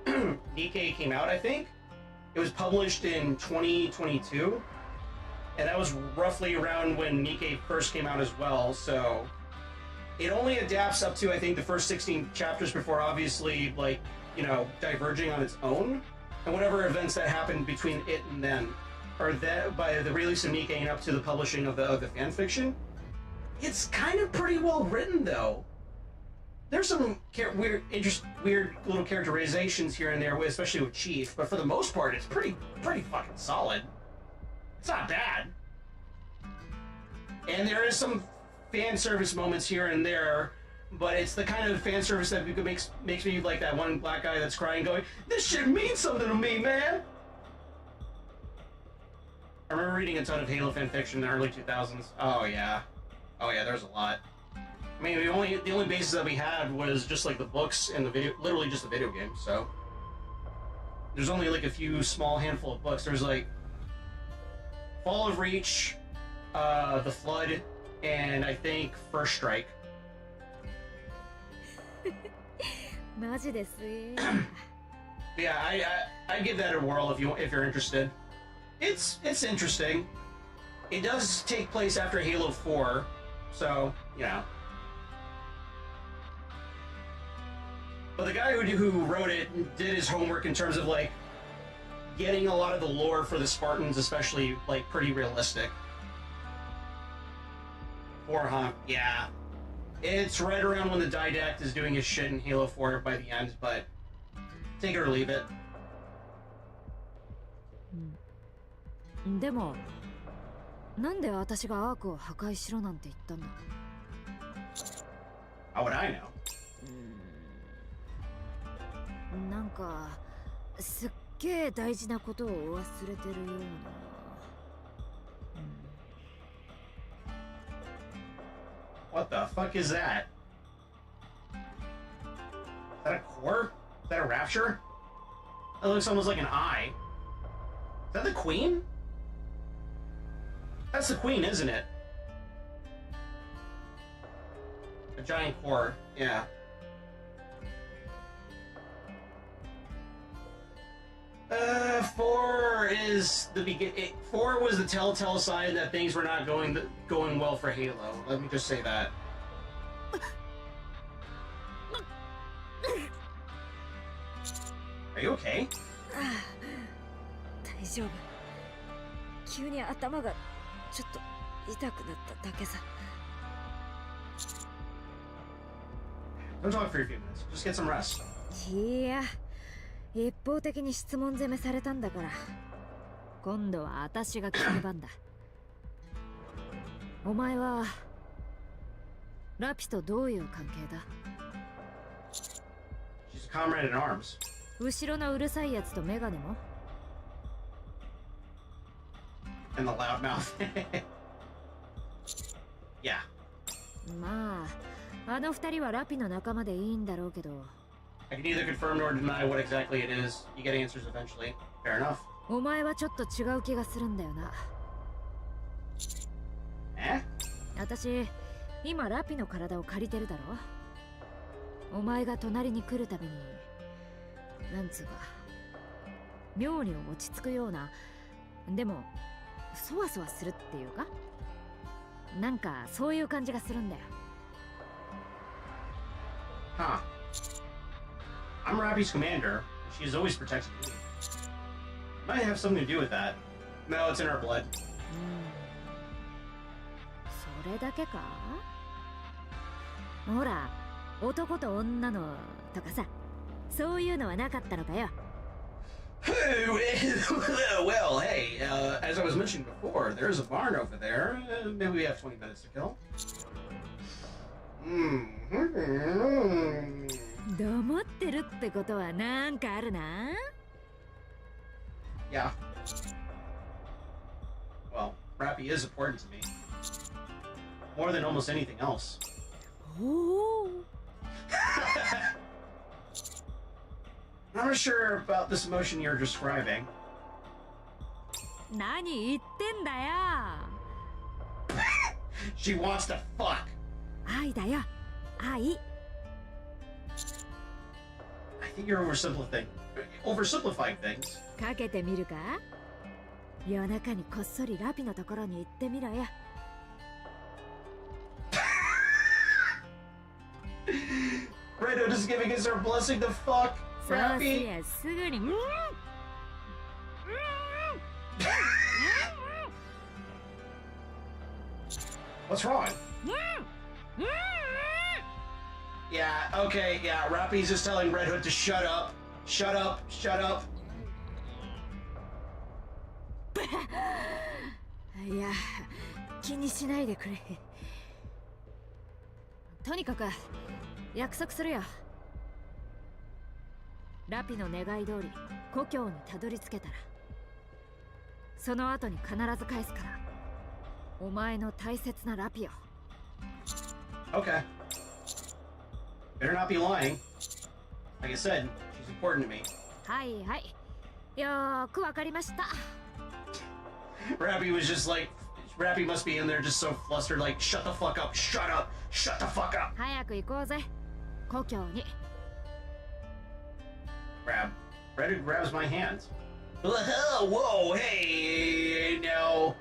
NIKKE came out, I think. It was published in 2022. And that was roughly around when NIKKE first came out as well, so it only adapts up to, I think, the first 16 chapters before obviously, like, you know, diverging on its own. And whatever events that happened between it and then, or that by the release of NIKKE and up to the publishing of the fanfiction, it's kind of pretty well written, though. There's some weird little characterizations here and there, especially with Chief, but for the most part, it's pretty fucking solid. It's not bad. And there is some fan service moments here and there, but it's the kind of fan service that makes me like that one black guy that's crying going, "This shit means something to me, man!" I remember reading a ton of Halo fanfiction in the early 2000s. Oh yeah, there's a lot. I mean, the only basis that we had was just like the books and the video, literally just the video game, so. There's only like a few small handful of books. There's like Fall of Reach, The Flood, and I think First Strike. マジですね。 Yeah, I give that a whirl if you're interested. It's interesting. It does take place after Halo 4, so you know. But the guy who wrote it did his homework in terms of like getting a lot of the lore for the Spartans, especially like pretty realistic. Yeah. It's right around when the Didact is doing his shit in Halo 4 by the end, but take it or leave it. でも、なんで私がアークを破壊しろなんて言ったんだ？ How would I know? なんかすっげえ大事なことを忘れてるような。What the fuck is that? Is that a core? Is that a rapture? That looks almost like an eye. Is that the queen? That's the queen, isn't it? A giant core, yeah. Four is the begin. Four was the telltale sign that things were not going well for Halo. Let me just say that. Are you okay? 大丈夫。急に頭がちょっと痛くなっただけさ。Don't talk for a few minutes. Just get some rest. いや、一方的に質問攻めされたんだから。今度は私が聞く番だ。お前はラピとどういう関係だ？ She's a comrade in arms. 後ろのうるさいやつとメガネも And the loud mouth. Yeah. まあ、あの二人はラピの仲間でいいんだろうけど。I can neither confirm nor deny what exactly it is. You get answers eventually. Fair enough. お前はちょっと違う気がするんだよな。え？私、今ラピの体を借りてるだろ。お前が隣に来るたびに、なんつうか、妙に落ち着くような、でも、そわそわするっていうか、なんかそういう感じがするんだよ。Huh. I'm Rabi's commander. She's always protected me. Might have something to do with that. No, it's in her blood. それだけか？ほら、男と女のとかさ、そういうのはなかったのかよ。Well, hey, as I was mentioning before, there's a barn over there. Maybe we have 20 minutes to kill. 黙ってるってことはなんかあるな。Yeah. Well, Rappy is important to me. More than almost anything else. Oh. I'm not sure about this emotion you're describing. 何言ってんだよ。She wants to fuck. 愛だよ。愛。I think you're oversimplifying things. かけてみるか？夜中にこっそりラピのところに行ってみろよ。Redo is giving us her blessing to fuck. そうす Rappy. りゃすぐに。What's wrong? Yeah, okay, yeah, Rappy's just telling Red Hood to shut up. Shut up, shut up. いや、気にしないでくれ。とにかく約束するよ。ラピの願い通り故郷にたどり着けたら、その後に必ず返すから。お前の大切なラピを。Okay. Better not be lying. Like I said, she's important to me. はいはい。よーくわかりました。Rappy was just like, Rappy must be in there just so flustered, like, shut the fuck up, shut up, shut the fuck up. 早く行こうぜ。故郷に。Red Hood grabs my hand. Whoa, hey, no.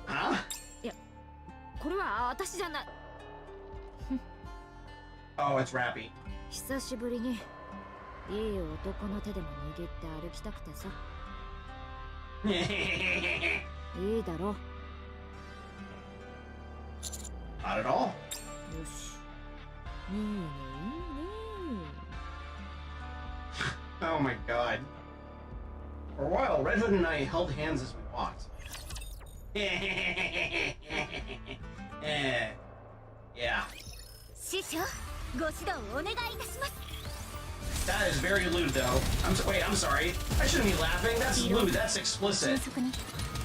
Huh? いや、これは私じゃない。Oh, it's Rappy. 久しぶりにいい男の手でも握って歩きたくてさ。いいだろ。Not at all. よし。いいねいいね。Oh my god. For a while, Red Hood and I held hands as we walked. Yeah. 師匠、ご指導お願いいたします。 That is very lewd, though. Wait, I'm sorry. I shouldn't be laughing. That's lewd. That's explicit.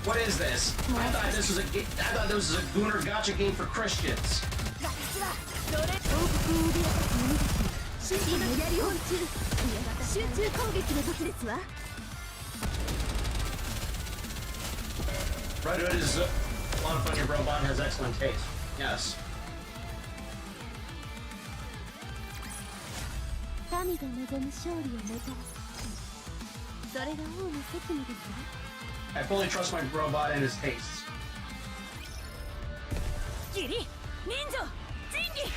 What is this? I thought this was a Gooner Gotcha game for Christians. 私はそれ報復を腕た者たちに今やり本中集中攻撃の時ですわ。 Red Hood is a lot of fun. Your robot has excellent taste. Yes. 神が望む勝利をもたらす。それが王の責務ですわ。 I fully trust my robot and his tastes. ギリ、忍者、仁義。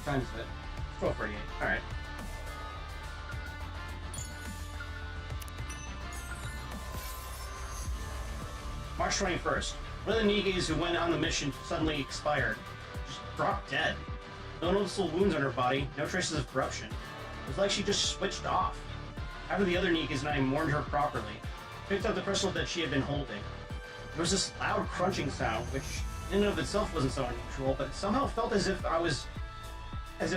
Time is it? 12:48. All right. March 21st. One of the Nikkes who went on the mission suddenly expired. Just dropped dead. No noticeable wounds on her body, no traces of corruption. It was like she just switched off. After the other Nikkes and I mourned her properly, picked up the crystal that she had been holding. There was this loud crunching sound, which in and of itself wasn't so unusual, but it somehow felt as if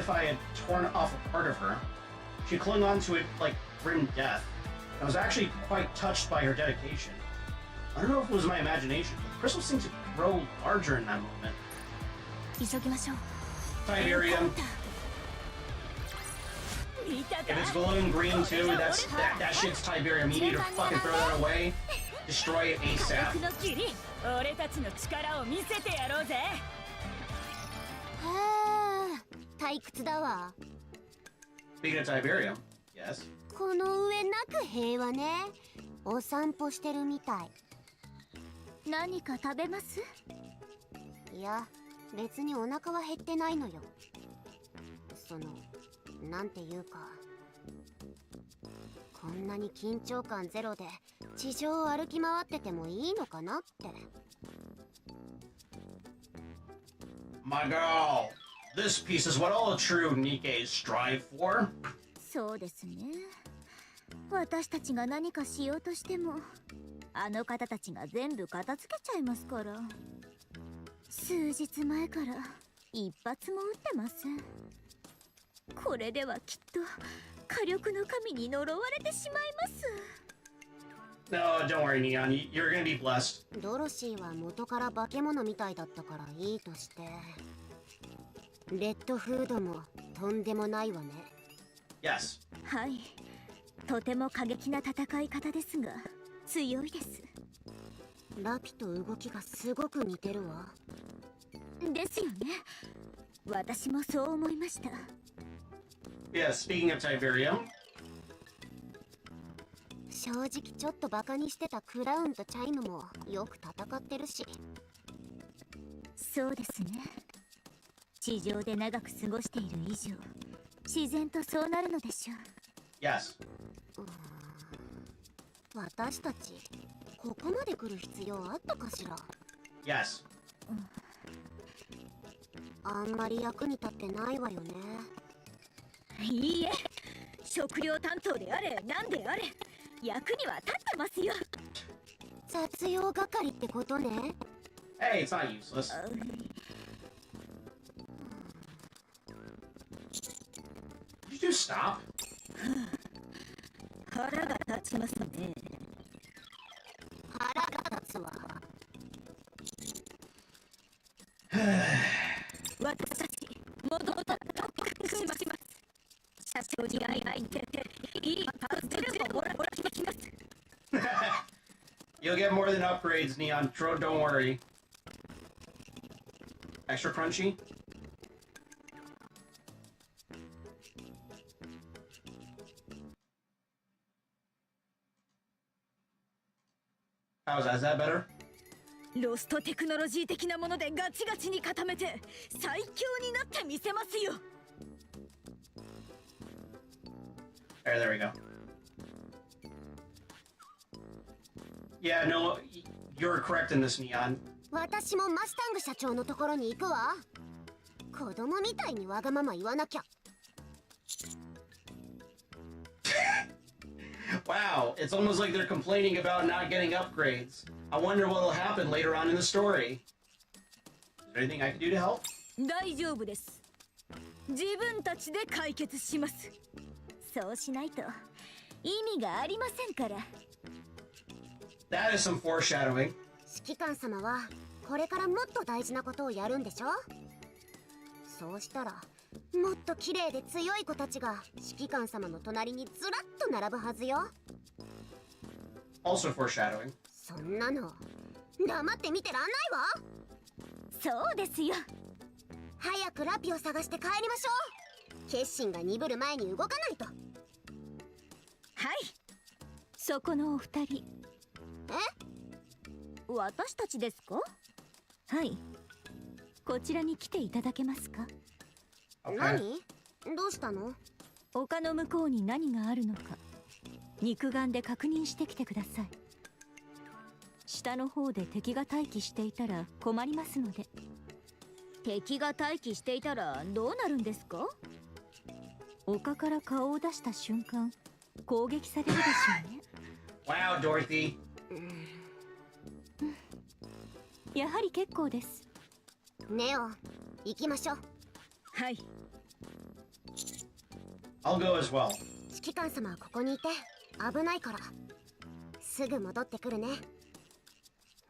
I had torn off a part of her. She clung onto it like grim death. I was actually quite touched by her dedication. I don't know if it was my imagination, but the crystal seemed to grow larger in that moment. 急ぎましょう。 Tiberium. If it's glowing green too, that shit's Tiberium. You need to fucking throw that away. Destroy it ASAP. 俺たちの力を見せてやろうぜ。はあ、退屈だわ。 Speaking of Tiberium, yes. この上なく平和ね。お散歩してるみたい。何か食べます？いや、別にお腹は減ってないのよ。なんていうか、こんなに緊張感ゼロで地上を歩き回っててもいいのかなって。My girl, this piece is what all true Nikkes strive for. そうですね。私たちが何かしようとしても、あの方たちが全部片付けちゃいますから。数日前から一発も撃ってません。これではきっと火力の神に呪われてしまいます。 No, don't worry, Neon. You're gonna be blessed. ドロシーは元から化け物みたいだったからいいとして、レッドフードもとんでもないわね。Yes. はい、とても過激な戦い方ですが強いです。ラピと動きがすごく似てるわ。ですよね。私もそう思いました。 Yeah, speaking of Tiberium. 正直ちょっとバカにしてたクラウンとチャイムもよく戦ってるし。そうですね。地上で長く過ごしている以上、自然とそうなるのでしょう。 Yes. 私たちここまで来る必要あったかしら。 Yes. あんまり役に立ってないわよね。いいえ、食料担当であれなんであれ役には立ってますよ。雑用係ってことね。Hey, it's not useless. Did you stop? 腹が立ちますね。腹が立つわ。私たち戻ったら報告します。社長に会いに出ていいパズルをもらってきます。You'll get more than upgrades, Neon. Don't worry. Extra crunchy? How's that? Is that better? ロストテクノロジー的なものでガチガチに固めて最強になってみせますよ。There we go. Yeah, no, you're correct in this, Neon. 私もマスタング社長のところに行くわ。子供みたいにわがまま言わなきゃ。Wow, it's almost like they're complaining about not getting upgrades. I wonder what'll happen later on in the story. Is there anything I can do to help? 大丈夫です。自分たちで解決します。そうしないと意味がありませんから。That is some foreshadowing. 指揮官様はこれからもっと大事なことをやるんでしょ。そうしたらもっと綺麗で強い子たちが指揮官様の隣にずらっと並ぶはずよ。 Also foreshadowing. そんなの黙って見てらんないわ。そうですよ。早くラピを探して帰りましょう。決心が鈍る前に動かないと。はい。そこのお二人。私たちですか？はい。こちらに来ていただけますか？何？どうしたの？丘の向こうに何があるのか肉眼で確認してきてください。下の方で敵が待機していたら困りますので。敵が待機していたらどうなるんですか？丘から顔を出した瞬間攻撃されるでしょうね。Wow, Dorothy. やはり結構です。ネオ、行きましょう。はい。I'll go as well. 指揮官様はここにいて危ないからすぐ戻ってくるね。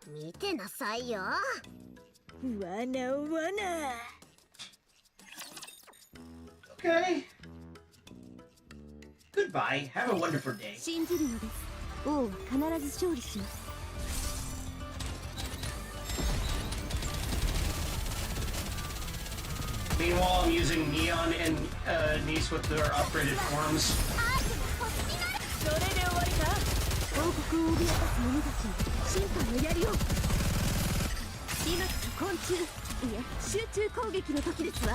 見てなさいよ。わなわな。 Okay. Goodbye. Have a wonderful day. 信じるのです。王は必ず勝利します。Meanwhile, I'm using Neon and Nice with their upgraded forms. それで終わりか？王国を脅かす者たち審判のやりよう。今こそ昆虫、いえ集中攻撃の時ですわ。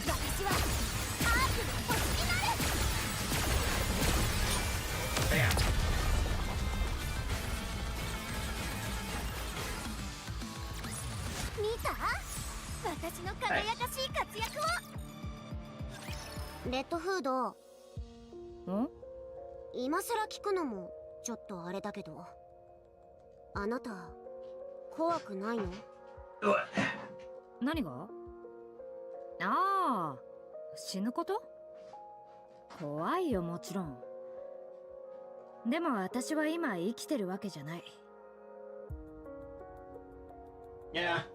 私はアークの星になる。見た？私の輝かしい活躍を。レッドフード。今さら聞くのもちょっとあれだけど、あなた怖くないの？何が？ああ、死ぬこと？怖いよ、もちろん。でも私は今生きてるわけじゃない。Yeah.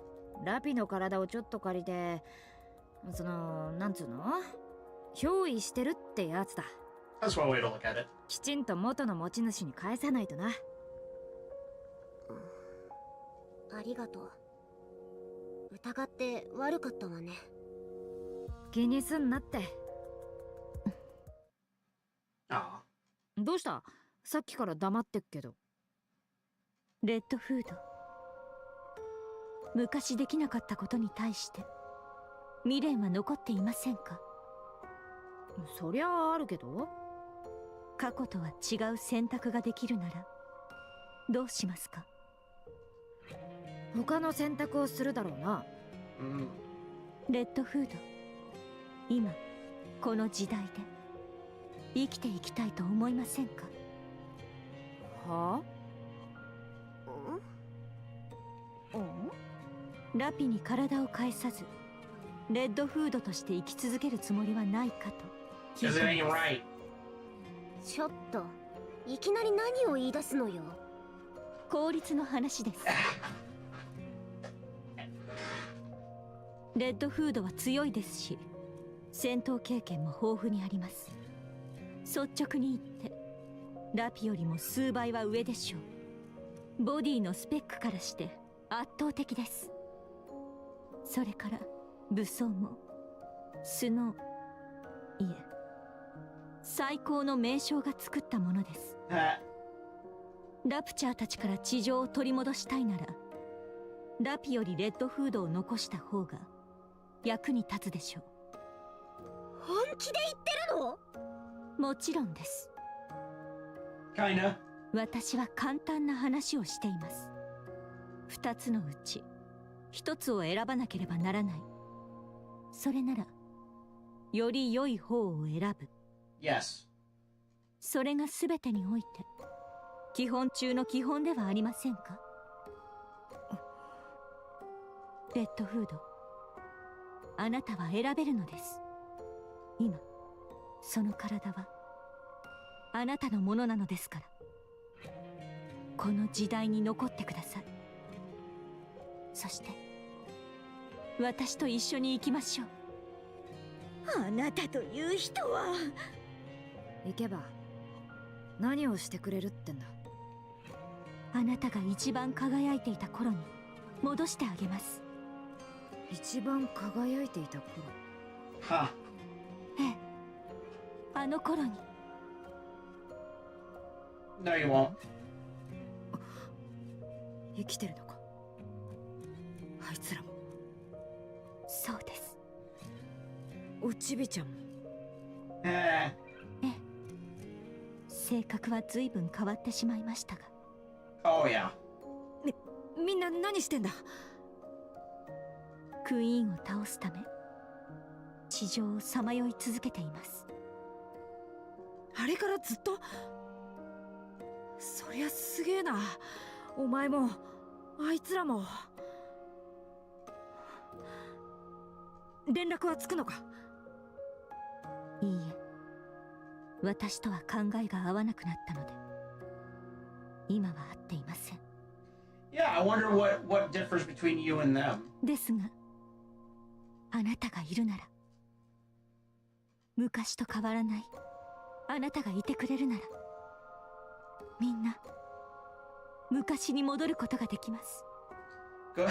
ラピの体をちょっと借りて、なんつうの？憑依してるってやつだ。That's one way to look at it. きちんと元の持ち主に返さないとな。ありがとう。疑って悪かったわね。気にすんなって。ああ。どうした？さっきから黙ってっけど。レッドフード。昔できなかったことに対して未練は残っていませんか？そりゃああるけど。過去とは違う選択ができるならどうしますか？他の選択をするだろうな。レッドフード、今この時代で生きていきたいと思いませんか？はあ？ラピに体を返さずレッドフードとして生き続けるつもりはないかと聞いています。ちょっといきなり何を言い出すのよ。効率の話です。レッドフードは強いですし戦闘経験も豊富にあります。率直に言ってラピよりも数倍は上でしょう。ボディのスペックからして圧倒的です。それから武装も素のいえ最高の名将が作ったものです。ラプチャーたちから地上を取り戻したいならラピよりレッドフードを残した方が役に立つでしょう。本気で言ってるの？もちろんです。Kinda. 私は簡単な話をしています。二つのうち一つを選ばなければならない。それならより良い方を選ぶ。 Yes. それが全てにおいて基本中の基本ではありませんか？レッドフード、あなたは選べるのです。今その体はあなたのものなのですから。この時代に残ってください。そして私と一緒に行きましょう。あなたという人は。行けば何をしてくれるってんだ。あなたが一番輝いていた頃に戻してあげます。一番輝いていた頃。はええ、あの頃に。 No, you won't. 生きてるのか、あいつらも。そうです。おちびちゃんも。Eh. ええ、性格は随分変わってしまいましたが。 Oh, yeah. みんな何してんだ。クイーンを倒すため地上をさまよい続けています。あれからずっと。そりゃすげえな。お前もあいつらも。連絡はつくのか。いいえ、私とは考えが合わなくなったので今は会っていません。 Yeah, I wonder what differs between you and them. ですがあなたがいるなら、昔と変わらないあなたがいてくれるなら、みんな昔に戻ることができます。 Go,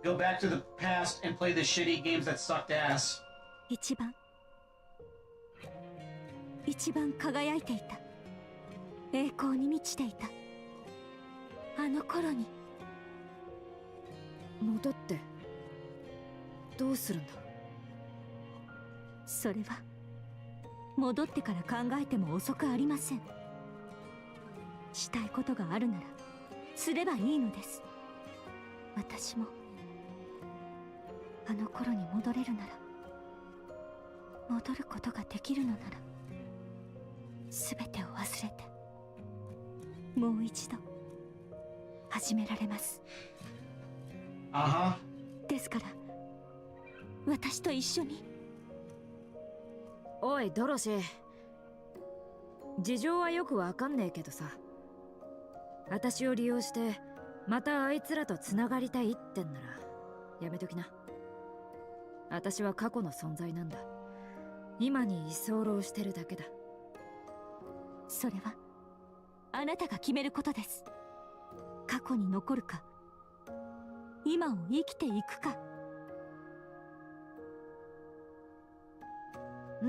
go back to the past and play the shitty games that sucked ass. 一番輝いていた、栄光に満ちていたあの頃に戻ってどうするんだ。それは戻ってから考えても遅くありません。したいことがあるならすればいいのです。私もあの頃に戻れるなら、戻ることができるのなら、全てを忘れてもう一度始められます。ですから私と一緒に。おいドロシー、事情はよくわかんねえけどさ、私を利用してまたあいつらとつながりたいってんならやめときな。私は過去の存在なんだ。今に居候してるだけだ。それはあなたが決めることです。過去に残るか、今を生きていくか。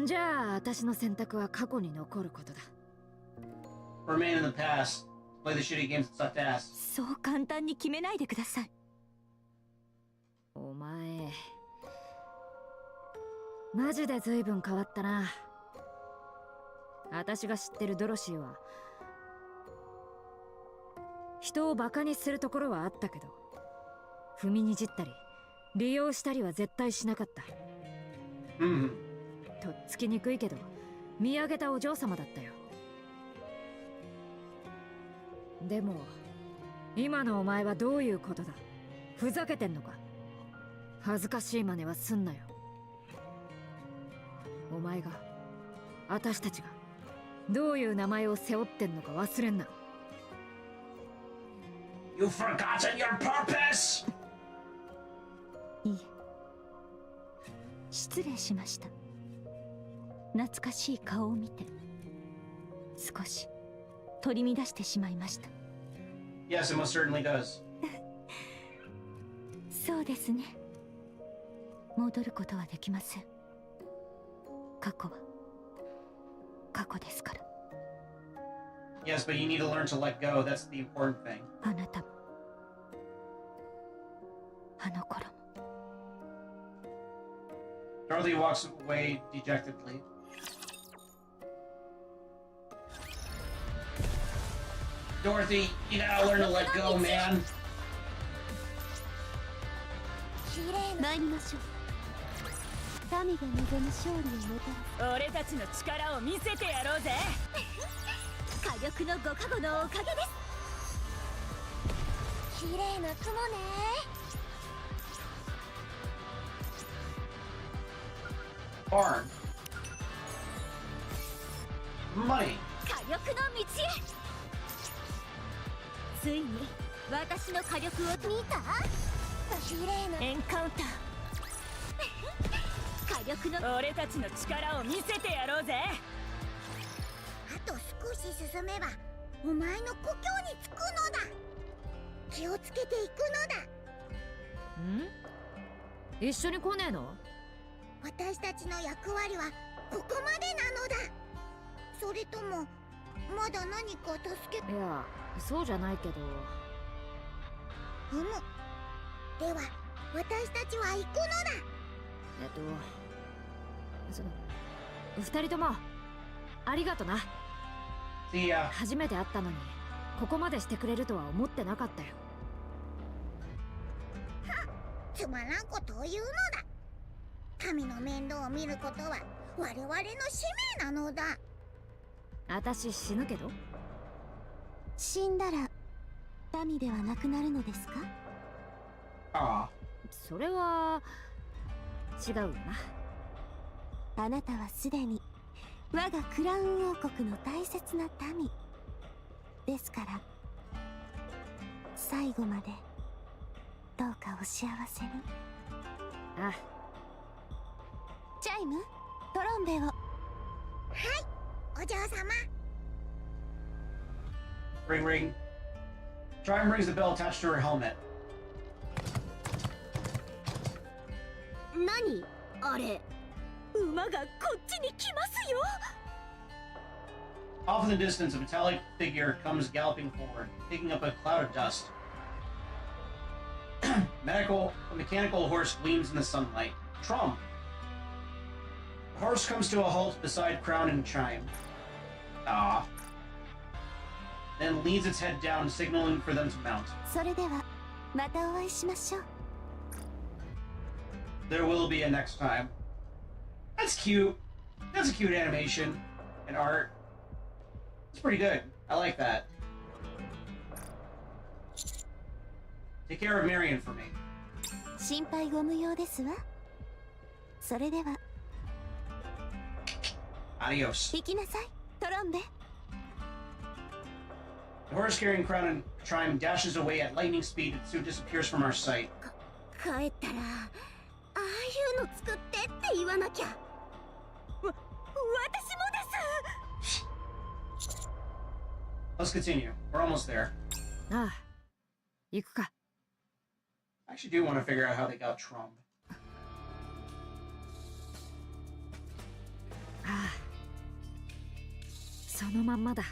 じゃあ私の選択は過去に残ることだ。 Remain in the past. Play the shitty games that sucked ass. そう簡単に決めないでください。お前マジで随分変わったな。私が知ってるドロシーは人をバカにするところはあったけど、踏みにじったり利用したりは絶対しなかった。とっつきにくいけど見上げたお嬢様だったよ。でも今のお前はどういうことだ。ふざけてんのか。恥ずかしい真似はすんなよ。お前が、私たちがどういう名前を背負ってんのか忘れんな。 You've forgotten your purpose! いいえ、失礼しました。懐かしい顔を見て少し取り乱してしまいました。 Yes, it most certainly does. そうですね。戻ることはできません。過去は過去ですから。 Yes, but you need to learn to let go. That's the important thing. あなたもあの頃も。 Dorothy walks away dejectedly. Dorothy, you gotta learn to let go, man. 参りましょう。民が望む勝利をもたら俺たちの力を見せてやろうぜ。火力のご加護のおかげです。綺麗な雲ね。Barn. Money. 火力の道へ。ついに私の火力を見た。綺麗なエンカウンター。火力の俺たちの力を見せてやろうぜ。あと少し進めばお前の故郷に着くのだ。気をつけていくのだ。一緒に来ねえの？私たちの役割はここまでなのだ。それともまだ何か助け？いや、そうじゃないけど。ふむ。では私たちは行くのだ。その二人ともありがとな。See ya. 初めて会ったのにここまでしてくれるとは思ってなかったよ。つまらんことを言うのだ。民の面倒を見ることは我々の使命なのだ。私死ぬけど。死んだら民ではなくなるのですか？ああ。それは違うよな。あなたはすでに我がクラウン王国の大切な民ですから、最後までどうかお幸せに。ああ。チャイム、トロンベを。はい、お嬢様。 Ring ring. Chime rings the bell attached to her helmet. 何あれ？馬がこっちに来ますよ。 Off in the distance, a metallic figure comes galloping forward, picking up a cloud of dust. A mechanical horse gleams in the sunlight. Trump. The horse comes to a halt beside Crown and Chime. Ah. Then leans its head down, signaling for them to mount. それではまたお会いしましょう。 There will be a next time. That's cute. That's a cute animation and art. It's pretty good. I like that. Take care of Marion for me. 心配ご無用ですわ。それでは Adios. 行きなさい、トロンベ。 The horse carrying Crown and Chime dashes away at lightning speed and soon disappears from our sight. 帰ったらああいうの作ってって言わなきゃ。私もです。 Let's continue. We're almost there. ああ、行くか。 I actually do want to figure out how they got Trump. ああ、そのまんまだ。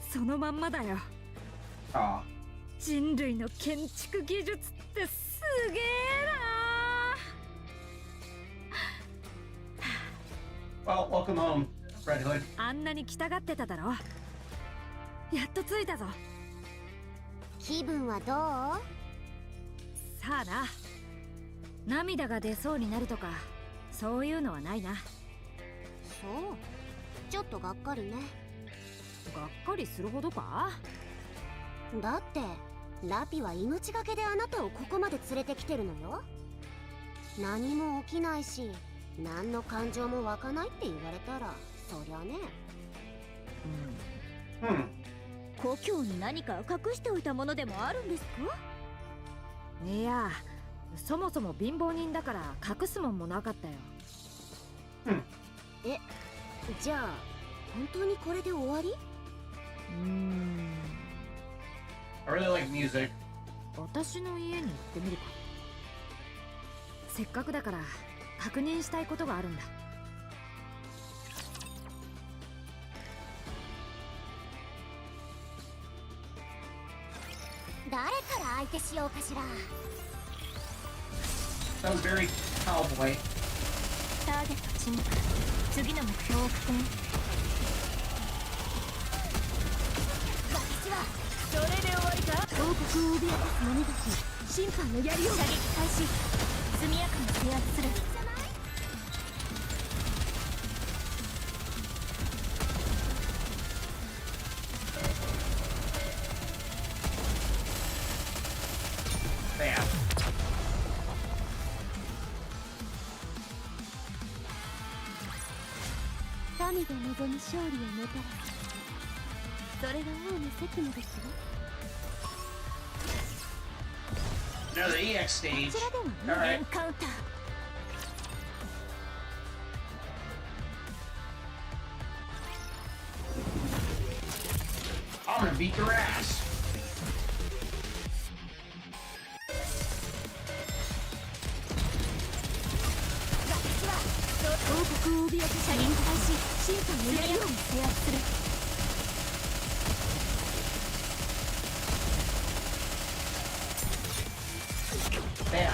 そのまんまだよ。Ah. 人類の建築技術ってすげえな。 Well, welcome home, Red Hood. あんなに来たがってただろ。やっと着いたぞ。気分はどう？さあな。涙が出そうになるとかそういうのはないな。そう、ちょっとがっかりね。がっかりするほどか？だってラピは命がけであなたをここまで連れてきてるのよ。何も起きないし何の感情も湧かないって言われたらそりゃね。故郷に何か隠しておいたものでもあるんですか？いや、そもそも貧乏人だから隠すもんもなかったよ。え、じゃあ本当にこれで終わり？I really like music. 私の家に行ってみるか。せっかくだから確認したいことがあるんだ。誰から相手しようかしら。 That was very cowboy. ターゲット沈黙。次の目標を確認。私はそれで終わりか？王国を脅かす者たち、審判の槍を射撃開始。速やかに制圧する。 Bam. 神が望む勝利をもたらす。それが王の責務ですわ。Now the EX stage. Alright. エンカウンター I'm gonna beat your ass. 王国を脅か車輪開始審判の槍を制圧する Bam.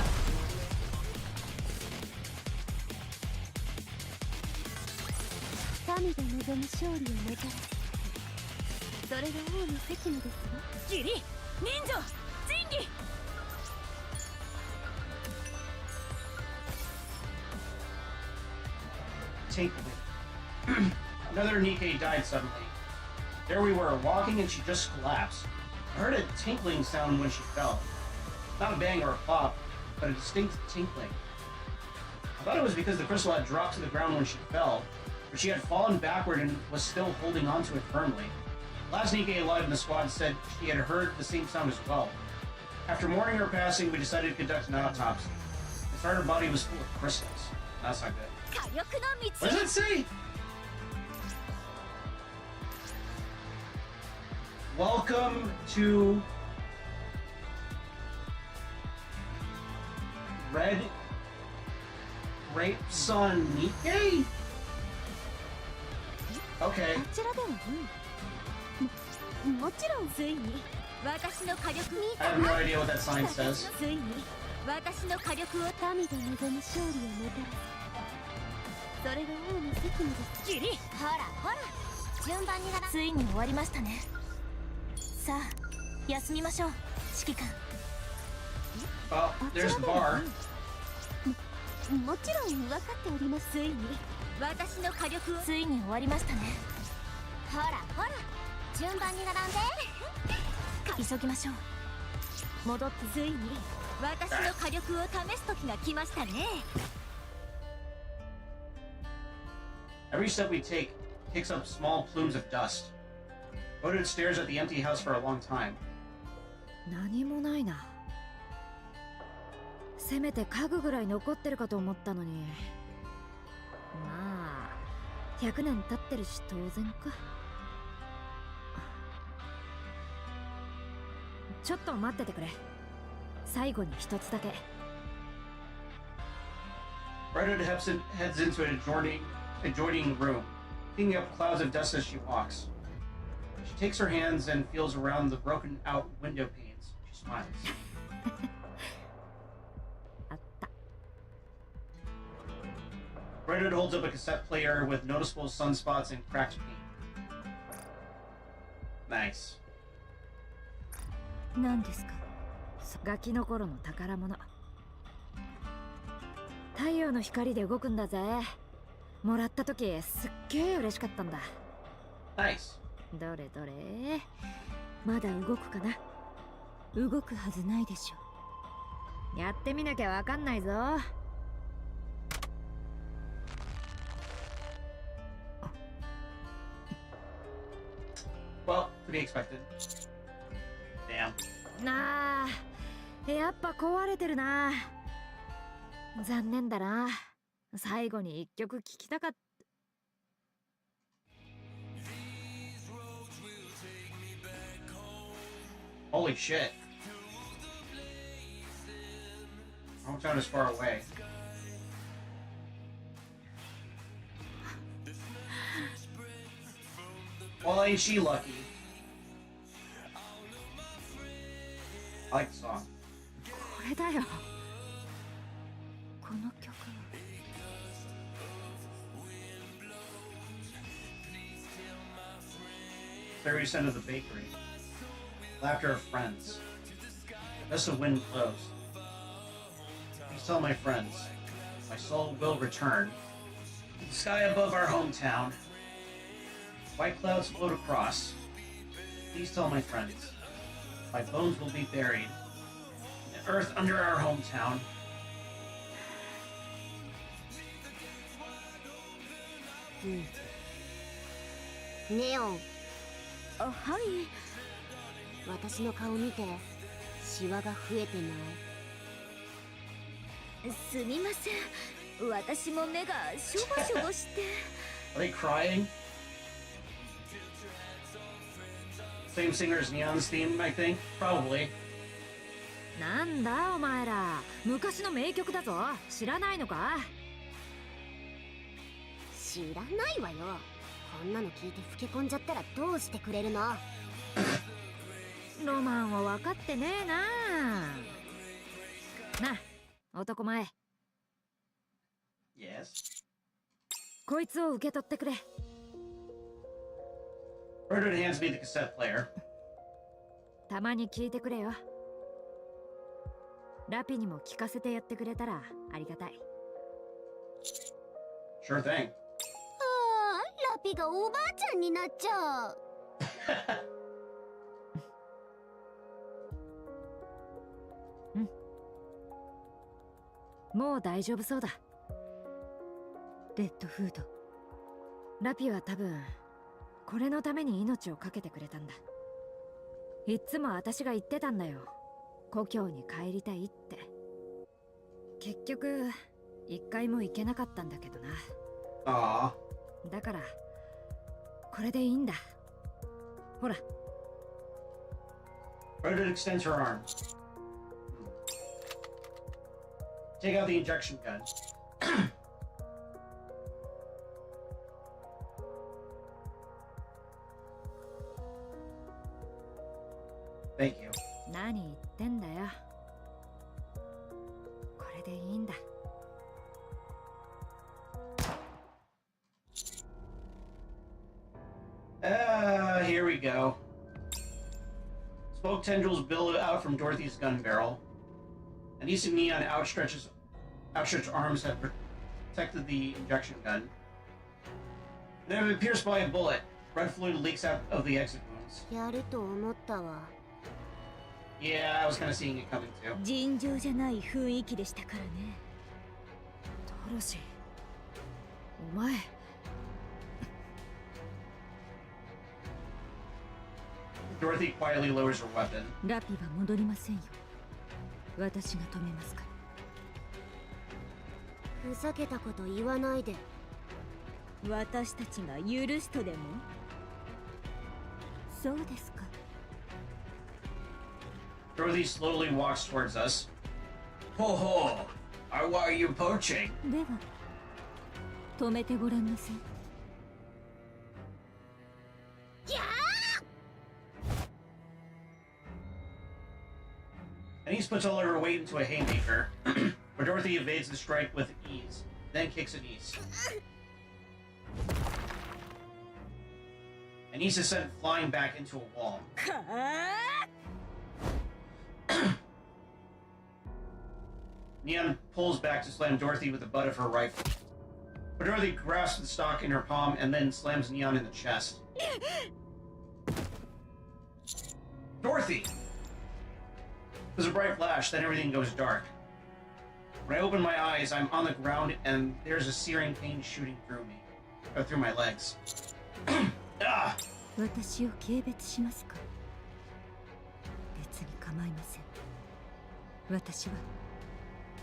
神が望む勝利をもたらすそれが王の責務ですわ義理人情仁義 Tinkling. Another Nikke died suddenly. There we were, walking and she just collapsed. I heard a tinkling sound when she fell. Not a bang or a pop, but a distinct tinkling. I thought it was because the crystal had dropped to the ground when she fell, but she had fallen backward and was still holding onto it firmly. Last Nikke alive in the squad said she had heard the same sound as well. After mourning her passing, we decided to conduct an autopsy. I thought her body was full of crystals. That's not good. 火力の道 What does it say? Welcome to Red Grape Sun Nikke? Okay. あちらではもちろんついに私の火力に I have no idea what that sign says. ついに私の火力を民が望む勝利をもたらすそれが王の責務です義理ほらほら順番に並ついに終わりましたねさあ休みましょう指揮官 Oh, there's the bar. もちろん分かっておりますついに私の火力をついに終わりましたねほらほら順番に並んで急ぎましょう戻ってついに私の火力を試す時が来ましたね Every step we take kicks up small plumes of dust. Odin stares at the empty house for a long time. 何もないな。せめて家具ぐらい残ってるかと思ったのに。まあ100年経ってるし当然か。ちょっと待っててくれ。最後に一つだけ。Redwood heads into an adjoining room, picking up clouds of dust as she walks. She takes her hands and feels around the broken out window panes. She smiles. あった。Redwood holds up a cassette player with noticeable sunspots and cracked paint. Nice. 何ですか？ガキの頃の宝物。太陽の光で動くんだぜ。もらった時すっげえ嬉しかったんだ。Nice. どれどれ、まだ動くかな。動くはずないでしょ。やってみなきゃわかんないぞ。Well, to be expected. Damn. なあ、やっぱ壊れてるな。残念だな。最後に一曲聴きたかった。Holy shit. Hometown is far away. Well, ain't she lucky? I like the song. これだよ。この曲。30 cent of the bakery. Laughter of friends. As the wind blows. Please tell my friends, my soul will return. To the sky above our hometown. White clouds float across. Please tell my friends, my bones will be buried. In the earth under our hometown. ネオン、あ、はい。私の顔見てシワが増えてない？すみません、私も目がしょぼしょぼして。 Are they crying? Same singer as Neon's theme, I think. Probably. なんだお前ら、昔の名曲だぞ。知らないのか？知らないわよ。こんなの聞いて老け込んじゃったらどうしてくれるの？ロマンを分かってねえな。なあ、男前。Yes. こいつを受け取ってくれ。Bernard hands me the cassette player. たまに聞いてくれよ。ラピにも聞かせてやってくれたらありがたい。Sure thing. ああ、ラピがおばあちゃんになっちゃう。もう大丈夫そうだ。レッドフード。ラピは多分これのために命を懸けてくれたんだ。いっつも私が言ってたんだよ。故郷に帰りたいって。結局一回も行けなかったんだけどな。ああ。だからこれでいいんだ。ほら。Bernard extends her arms. Take out the injection gun. Thank you. 何言ってんだよ。これでいいんだ。Here we go. Smoke tendrils billow out from Dorothy's gun barrel. Anise and Neon outstretched arms have protected the injection gun. They have been pierced by a bullet. Red fluid leaks out of the exit wounds. やると思ったわ。Yeah, I was kind of seeing it coming too. 尋常じゃない雰囲気でしたからね。ドロシー、お前。Dorothy quietly lowers her weapon. ラピは戻りませんよ。私が止めますから。ふざけたこと言わないで。私たちが許すとでも？そうですか。Dorothy slowly walks towards us. Ho ho! Why are you poaching? では、止めてごらんなさい。Anise puts all of her weight into a haymaker, but Dorothy evades the strike with ease, then kicks Anise. Anise is sent flying back into a wall. Neon pulls back to slam Dorothy with the butt of her rifle. But Dorothy grasps the stock in her palm and then slams Neon in the chest. Dorothy! There's a bright flash, then everything goes dark. When I open my eyes, I'm on the ground and there's a searing pain shooting through me. Through my legs. Ah! 私を軽蔑しますか？別に構いません。私は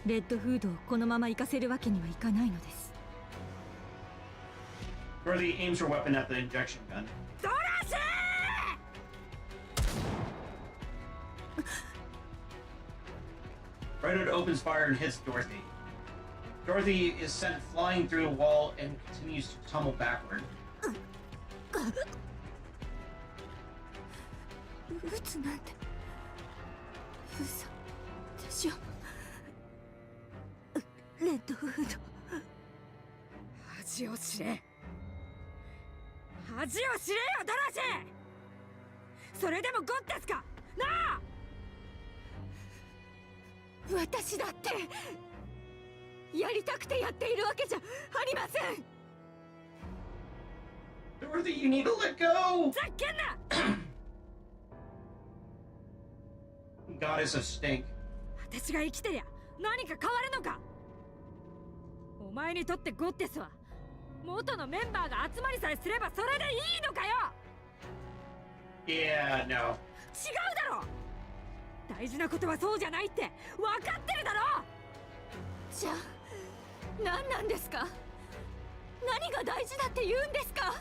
レッドフードをこのまま行かせるわけにはいかないのです。Dorothy aims her weapon at the injection gun. ドラシーRedwood opens fire and hits Dorothy. Dorothy is sent flying through a wall and continues to tumble backward. 撃つなんて嘘でしょ。レッドフード、恥を知れ。恥を知れよドラシー。それでもゴッテスかなあ。私だってやりたくてやっているわけじゃありません。Dorothy, you need to let go! ざけんなGoddess of Stink. 私が生きてりゃ何か変わるのか。お前にとってゴッテスは元のメンバーが集まりさえすればそれでいいのかよ。 Yeah, no. 違うだろ。大事なことはそうじゃないって分かってるだろ。じゃあ何なんですか？何が大事だって言うんですか？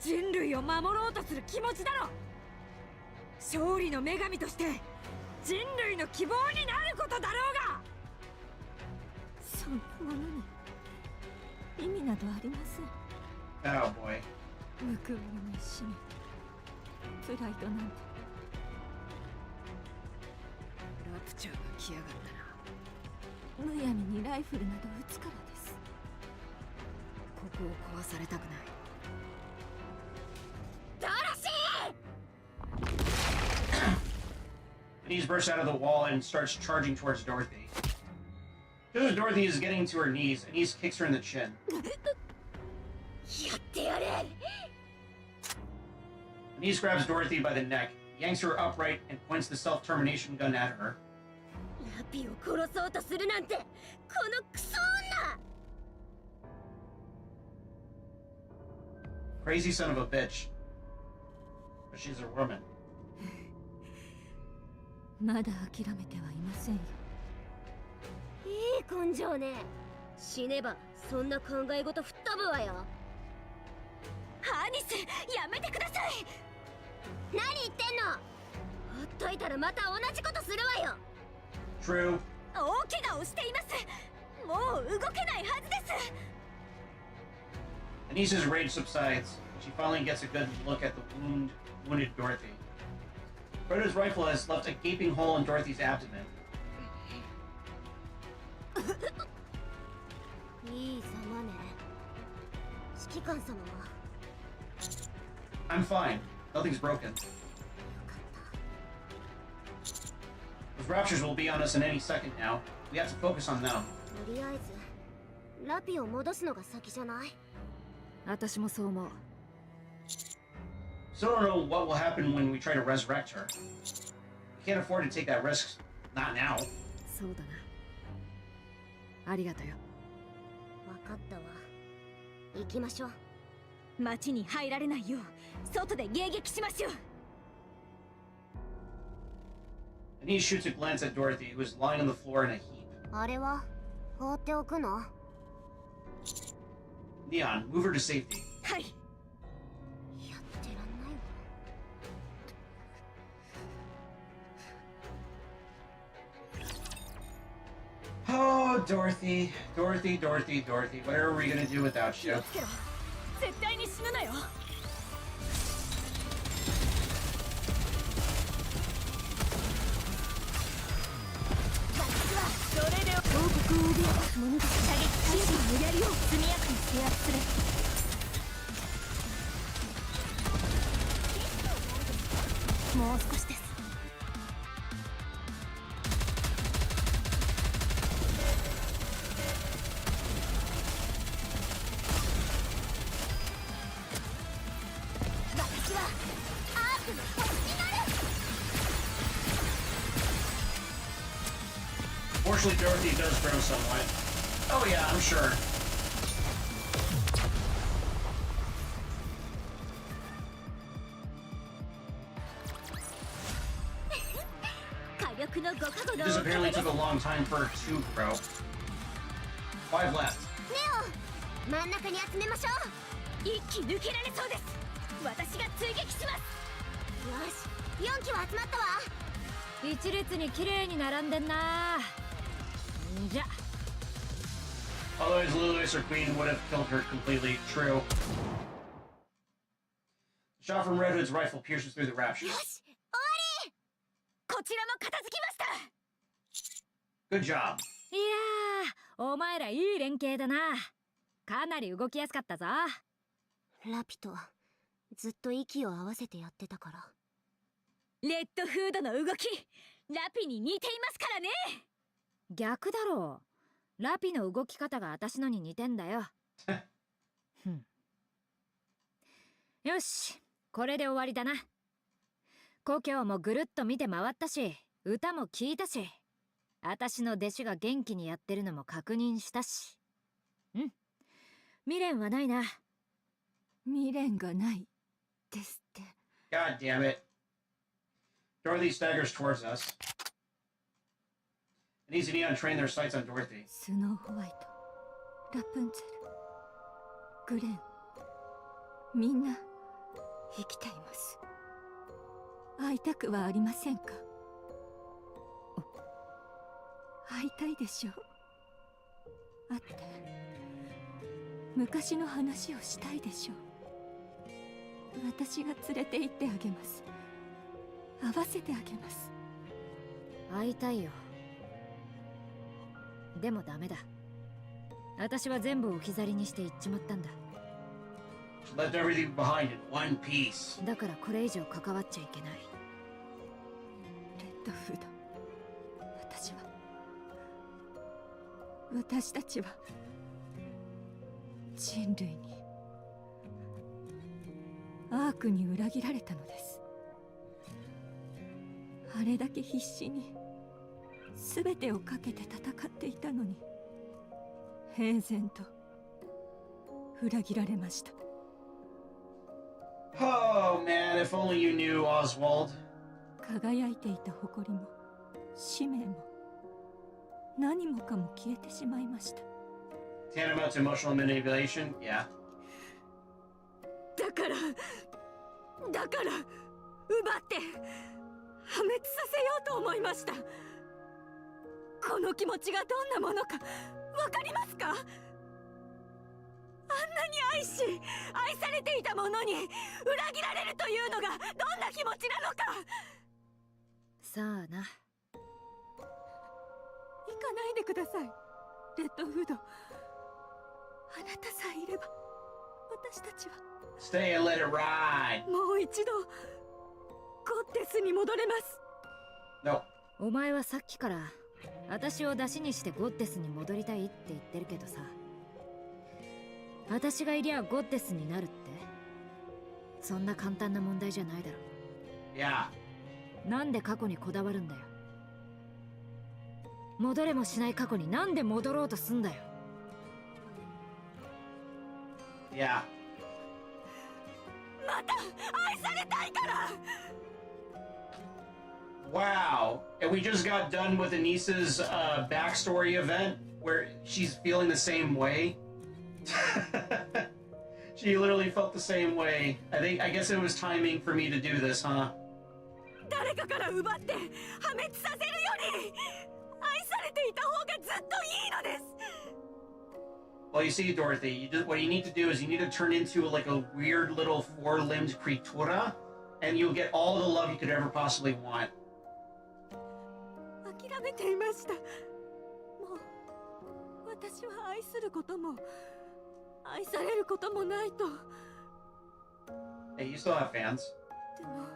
人類を守ろうとする気持ちだろ。勝利の女神として人類の希望になることだろうが。そんなものに意味などありません。 Oh boy. 報われない使命、プライドなんて。ラプチャーが来やがったな。むやみにライフルなど撃つからです。ここを壊されたくない。ドロシーDenise bursts out of the wall and starts charging towards Dorothy. Just as Dorothy is getting to her knees, Denise kicks her in the chin. やってやれ。 Denise grabs Dorothy by the neck, yanks her upright, and points the self-termination gun at her. ラピを殺そうとするなんて、このクソ女。 Crazy son of a bitch. But she's a woman. まだ諦めてはいませんよ。いい根性ね。死ねばそんな考え事吹っ飛ぶわよ。ハニス、やめてください。何言ってんの。ほっといたらまた同じことするわよ。 True. 大怪我をしています。もう動けないはずです。 Denise's rage subsides. She finally gets a good look at the wounded Dorothy. Frodo's rifle has left a gaping hole in Dorothy's abdomen. いいざまね。指揮官様は。 I'm fine. Nothing's broken. Those raptures will be on us in any second now. We have to focus on them. とりあえずラピを戻すのが先じゃない？私もそう思う。 Still don't know what will happen when we try to resurrect her. We can't afford to take that risk. Not now. そうだな。ありがとよ。わかったわ。行きましょう。町に入られないよう外で迎撃しましょう。 Denise shoots a glance at Dorothy, who is lying on the floor in a heap. あれは放っておくの？ Neon, move her to safety. はい。 やってらんないわ。 Oh, Dorothy. Dorothy, Dorothy, Dorothy. What are we gonna do without you? 絶対に死ぬなよ。 それで王国を脅かす者が射撃開始を無理やりを速やかに制圧する。もう少しです。 私はアークの星になる。 Fortunately, Dorothy does grow somewhat. Oh yeah, I'm sure. 火力の5か5 This apparently took a long time for her to grow. 5 left. ネオ、真ん中に集めましょう。一気抜けられそうです。私が追撃します。よし、4機は集まったわ。一列に綺麗に並んでんな。んじゃ。 Otherwise, Lilius or Queen would have killed her completely. True. The shot from Red Hood's rifle pierces through the raptures. よし、終わり。こちらも片付きました。 Good job. いやー、お前らいい連携だな。かなり動きやすかったぞ。ラピとずっと息を合わせてやってたから。レッドフードの動き、ラピに似ていますからね。逆だろう。ラピの動き方が私のに似てんだよ。よし、これで終わりだな。故郷もぐるっと見て回ったし、歌も聴いたし、私の弟子が元気にやってるのも確認したし。未練はないな。未練がないですって。 God damn it. Dorothy staggers towards us. needs to neon train their sights on Dorothy. スノーホワイト、ラプンツェル、グレン、みんな生きています。会いたくはありませんか？会いたいでしょう。会って昔の話をしたいでしょう。私が連れて行ってあげます。会わせてあげます。会いたいよ。でもダメだ。私は全部置き去りにして行っちまったんだ。 She left everything behind in one piece. だからこれ以上関わっちゃいけない。レッドフード、私たちは人類にアークに裏切られたのです。あれだけ必死に全てをかけて戦っていたのに平然と裏切られました。 Oh man, if only you knew, Oswald. 輝いていた誇りも使命も何もかも消えてしまいました。 Tantamount to emotional manipulation? Yeah. だから奪って破滅させようと思いました。この気持ちがどんなものかわかりますか？あんなに愛し愛されていたものに裏切られるというのがどんな気持ちなのか。さあな。行かないでください、レッドフード。あなたさえいれば私たちは Stay and let it ride. もう一度ゴッテスに戻れます。 No. お前はさっきから私を出しにしてゴッテスに戻りたいって言ってるけどさ、私がいりゃゴッテスになるってそんな簡単な問題じゃないだろ。いや。なんで過去にこだわるんだよ。戻れもしない過去になんで戻ろうとすんだよ。いや。また愛されたいから。 Wow. And we just got done with Anissa's backstory event where she's feeling the same way. She literally felt the same way. I guess it was timing for me to do this, huh? 誰かから奪って破滅させるより愛されていた方がずっといいのです。 Well, you see, Dorothy, what you need to do is you need to turn into like a weird little four-limbed creatura, and you'll get all the love you could ever possibly want. 諦めていました。もう私は愛することも愛されることもないと。 Hey, you still have fans. でも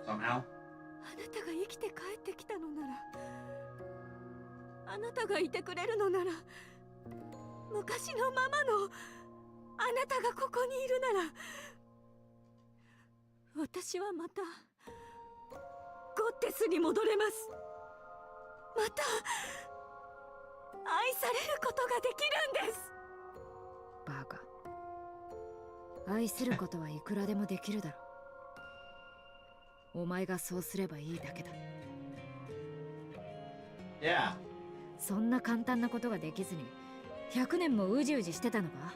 Somehow. あなたが生きて帰ってきたのなら、あなたがいてくれるのなら、昔のままのあなたがここにいるなら、私はまたゴッテスに戻れます。また愛されることができるんです。バカ。愛することはいくらでもできるだろう。お前がそうすればいいだけだ。Yeah. そんな簡単なことができずに100年もうじうじしてたのか？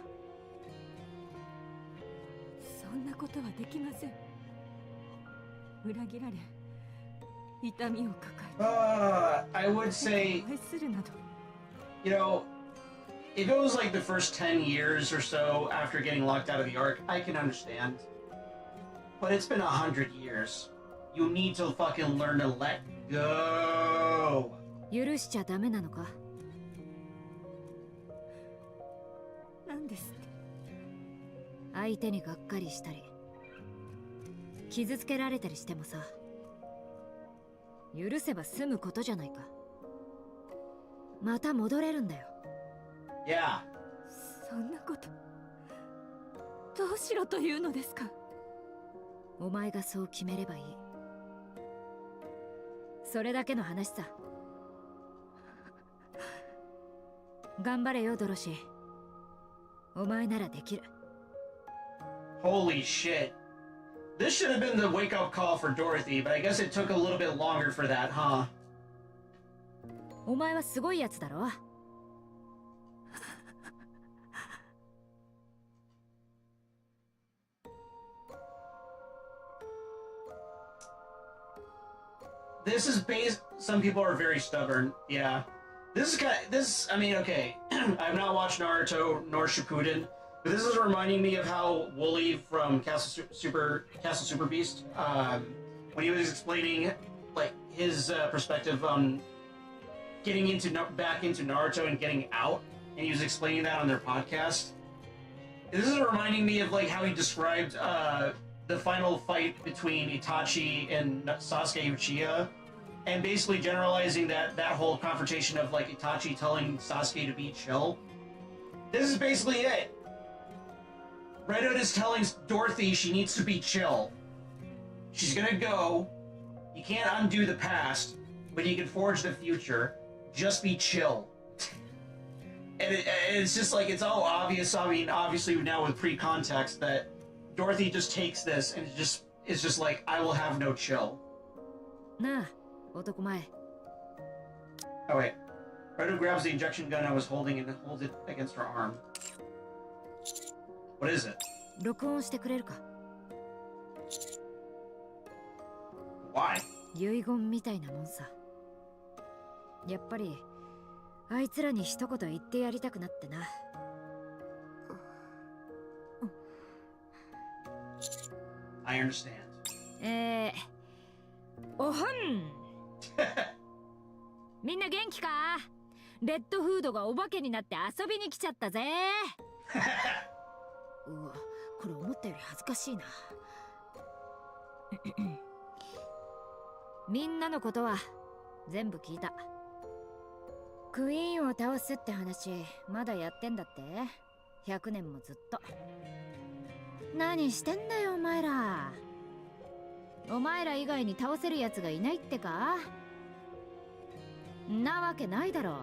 そんなことはできません。裏切られ、痛みを抱え、I would say, 愛するなど。you know, if it was like the first 10 years or so after getting locked out of the Ark, I can understand. But it's been 100 years. You need to fucking learn to let go. 許しちゃダメなのか？なんですって。相手にがっかりしたり傷つけられたりしてもさ、許せば済むことじゃないか。また戻れるんだよ。Yeah. そんなことどうしろというのですか？お前がそう決めればいい。それだけの話さ。頑張れよドロシー。お前ならできる。 Holy shit. This should have been the wake-up call for Dorothy, but I guess it took a little bit longer for that, huh? お前はすごいやつだろ。This is based. Some people are very stubborn. Yeah, this is kind of this. I mean, okay, I've not watched Naruto nor Shippuden, but this is reminding me of how Wooly from Castle Super Beast, when he was explaining like his perspective on getting back into Naruto and getting out, and he was explaining that on their podcast. This is reminding me of like how he described the final fight between Itachi and Sasuke Uchiha, and basically generalizing that whole confrontation of like Itachi telling Sasuke to be chill. This is basically it. Red Hood is telling Dorothy she needs to be chill. She's gonna go. You can't undo the past, but you can forge the future. Just be chill. And it's just like, it's all obvious. I mean, obviously now with pre-context that Dorothy just takes this and is just like, I will have no chill. Nah, 男前. Oh wait. Redo grabs the injection gun I was holding and holds it against her arm. What is it? 録音してくれるか? Why? 遺言みたいなもんさ。やっぱりあいつらに一言言ってやりたくなってな。I understand. おほんみんな元気か？レッドフードがお化けになって遊びに来ちゃったぜ。うわ、これ思ったより恥ずかしいな。みんなのことは全部聞いた。クイーンを倒すって話まだやってんだって？ 100 年もずっと。何してんだよお前ら。お前ら以外に倒せるやつがいないってか？なわけないだろ。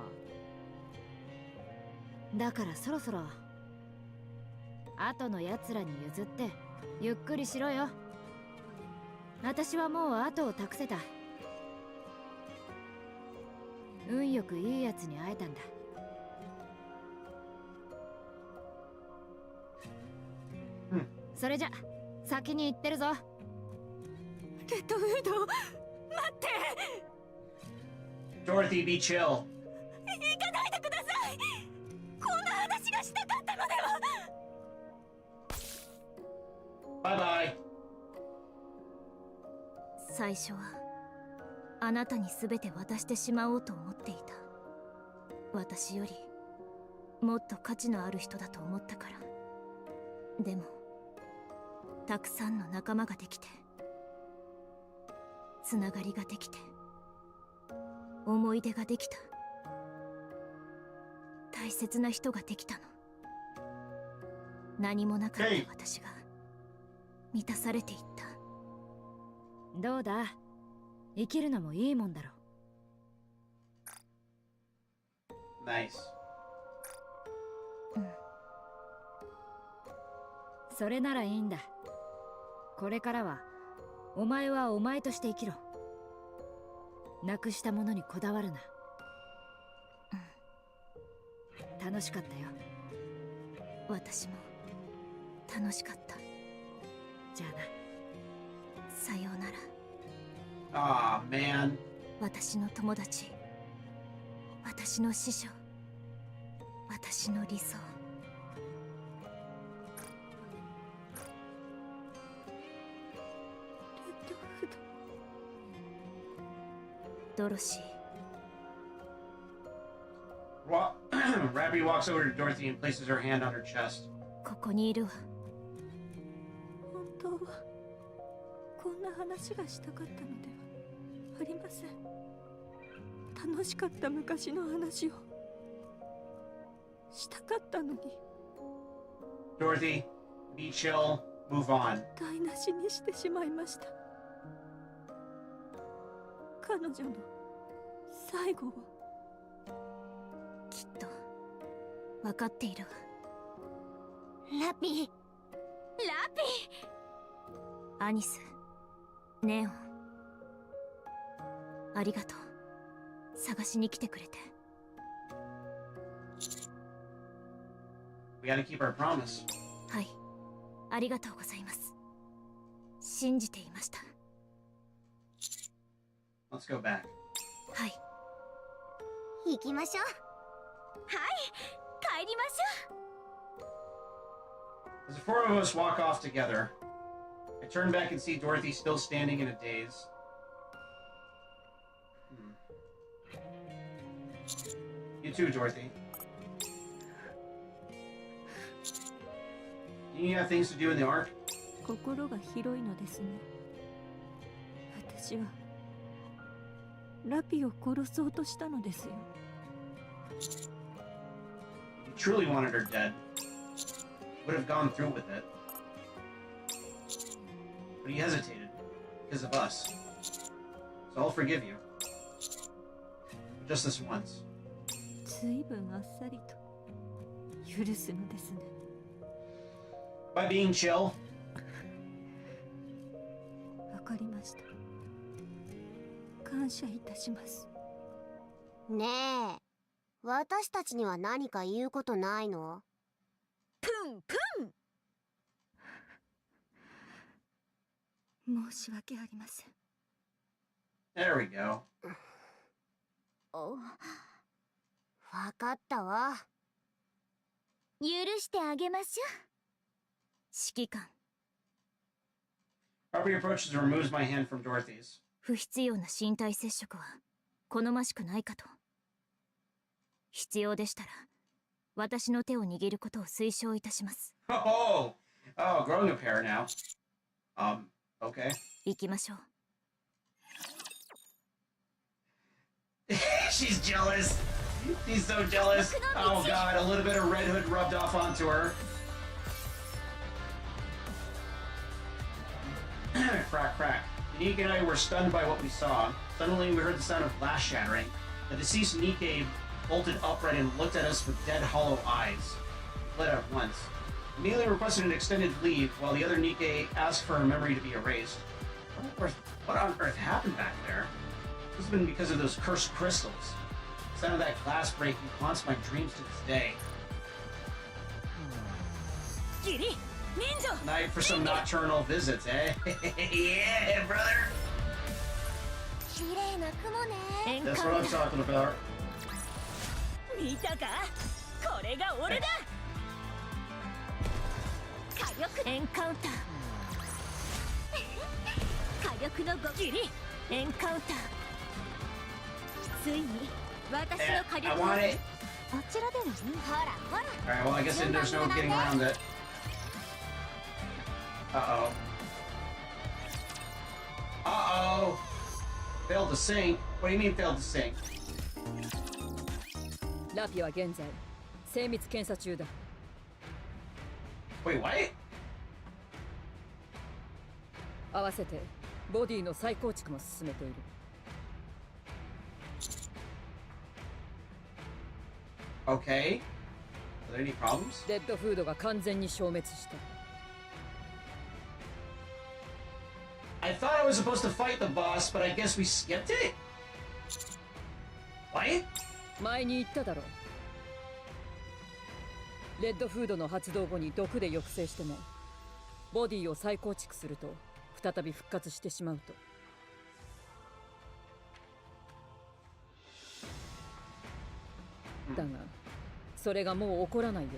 だからそろそろ後のやつらに譲ってゆっくりしろよ。私はもう後を託せた。運よくいいやつに会えたんだ。それじゃ先に行ってるぞ。レッドフード、待って。 Dorothy, be chill. 行かないでください。こんな話がしたかったのでは。Bye bye. 最初はあなたに全て渡してしまおうと思っていた。私よりもっと価値のある人だと思ったから。でもたくさんの仲間ができて、つながりができて、思い出ができた。大切な人ができたの。何もなかった私が満たされていった。どうだ、生きるのもいいもんだろ。Nice. それならいいんだ。これからはお前はお前として生きろ。なくしたものにこだわるな。楽しかったよ。私も楽しかった。じゃあな。さようなら。Aw, man. 私の友達、私の師匠、私の理想。ドロシー。Rabbit walks over to Dorothy and places her hand on her chest. ここにいるわ。本当はこんな話がしたかったのではありません。楽しかった昔の話をしたかったのに。 Dorothy, be chill, move on. 台無しにしてしまいました。彼女の最後を。きっと分かっているわ。ラピー、アニス、ネオン、ありがとう。探しに来てくれて。 We gotta keep our promise. はい、ありがとうございます。信じていました。 Let's go back. はい、行きましょう。帰りましょう。 As the four of us walk off together, I turn back and see Dorothy still standing in a daze. You too, Dorothy. Do you have things to do in the Ark? 心が広いのですね。私はラピを殺そうとしたのですよ。 You truly wanted her dead. Would have gone through with it. But he hesitated because of us. So I'll forgive you. Just this once. ずいぶんあっさりと許すのですね。 By being chill. わかりました。感謝いたします。ねえ、私たちには何か言うことないの？プンプン。申し訳ありません。 There we go. わかったわ。許してあげましょう。指揮官。 Harvey approaches and removes my hand from Dorothy's. 不必要な身体接触は好ましくないかと。必要でしたら私の手を握ることを推奨いたします。 Oh, growing a pair now. Okay. 行きましょう。 She's jealous. She's so jealous. Oh god, a little bit of Red Hood rubbed off onto her. Crack, crack. Nikke and I were stunned by what we saw. Suddenly, we heard the sound of glass shattering. The deceased Nikke bolted upright and looked at us with dead, hollow eyes. He fled at once. Immediately requested an extended leave, while the other Nikke asked for her memory to be erased. What on earth happened back there? This has been because of those cursed crystals. The sound of that glass breaking haunts my dreams to this day. Night for some nocturnal visits, eh? Yeah, brother! 綺麗な雲ね。 That's what I'm talking about. 見たか？これが俺だ。火力エンカウンター。火力の5ギリ。エンカウンター。ついに私の火 I 力 want it. あちらではね。ほらほら。 Alright, well, I guess there's no getting around it. Uh-oh. Uh-oh! Failed to sync? What do you mean failed to sync? ラピは現在精密検査中だ。 Wait, what? 合わせてボディの再構築も進めている。 Okay. Are there any problems? デッドフードが完全に消滅した。 I thought I was supposed to fight the boss, but I guess we skipped it? What? 前に言っただろう。レッドフードの発動後に毒で抑制してもボディを再構築すると再び復活してしまうと。だがそれがもう起こらないよう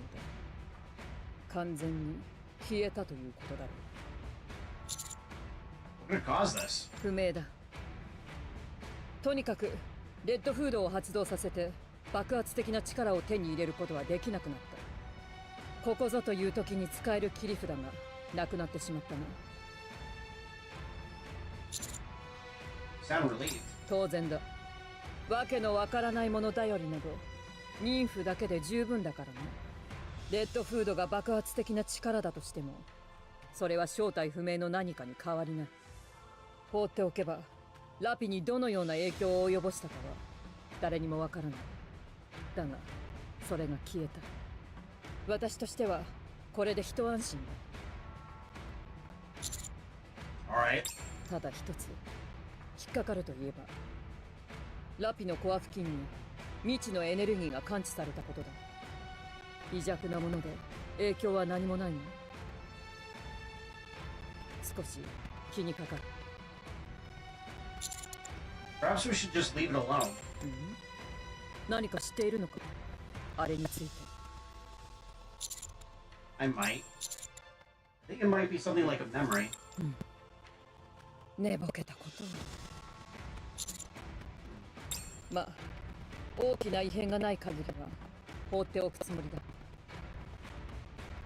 だ。完全に消えたということだろう。 What could cause this? 不明だ。とにかくレッドフードを発動させて爆発的な力を手に入れることはできなくなった。ここぞという時に使える切り札がなくなってしまったな。 Sound relieved. 当然だ。わけのわからないもの頼りなど妊婦だけで十分だからな。レッドフードが爆発的な力だとしてもそれは正体不明の何かに変わりない。放っておけばラピにどのような影響を及ぼしたかは誰にもわからない。だがそれが消えた。私としてはこれで一安心だ。 Alright. ただ一つ引っかかるといえばラピのコア付近に未知のエネルギーが感知されたことだ。微弱なもので影響は何もないの。少し気にかかる。Perhaps we should just leave it alone. 何か知っているのか、あれについて。I might. I think it might be something like a memory. 寝ぼけたこと。まあ、大きな異変がない限りは放っておくつもりだ。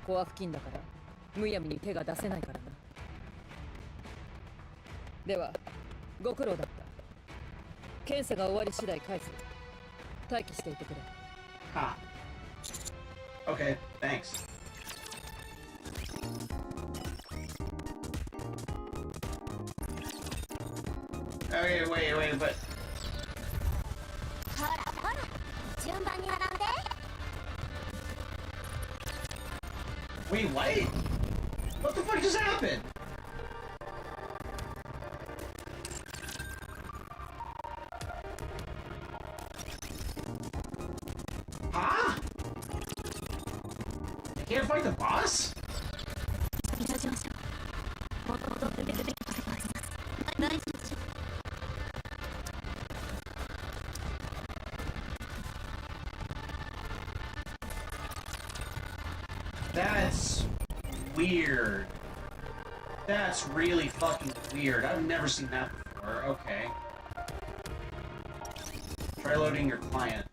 コア付近だからむやみに手が出せないからな。ではご苦労だった。検査が終わり次第返す。待機していてくれ。Ha. Okay, thanks. Okay, wait, but... ほらほら、順番に洗うで。 Wait, what? What the fuck just happened? Huh? I can't fight the boss? That's weird. That's really fucking weird. I've never seen that before. Okay. Try loading your client.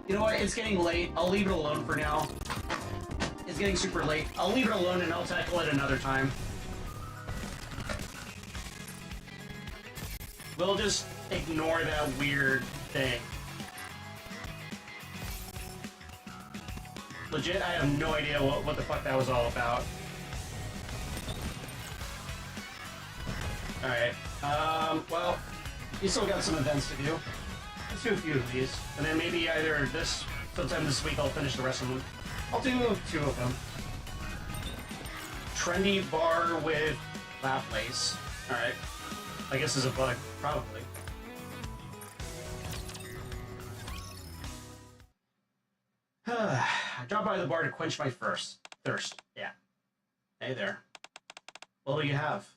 You know what? It's getting late. I'll leave it alone for now. It's getting super late. I'll leave it alone and I'll tackle it another time. We'll just ignore that weird thing. Legit, I have no idea what the fuck that was all about. Alright, well, you still got some events to do. Let's do a few of these, and then maybe either sometime this week I'll finish the rest of them. I'll do 2 of them. Trendy bar with lap lace. Alright. I guess is a bug, probably. I dropped by the bar to quench my thirst. Yeah. Hey there. What will you have?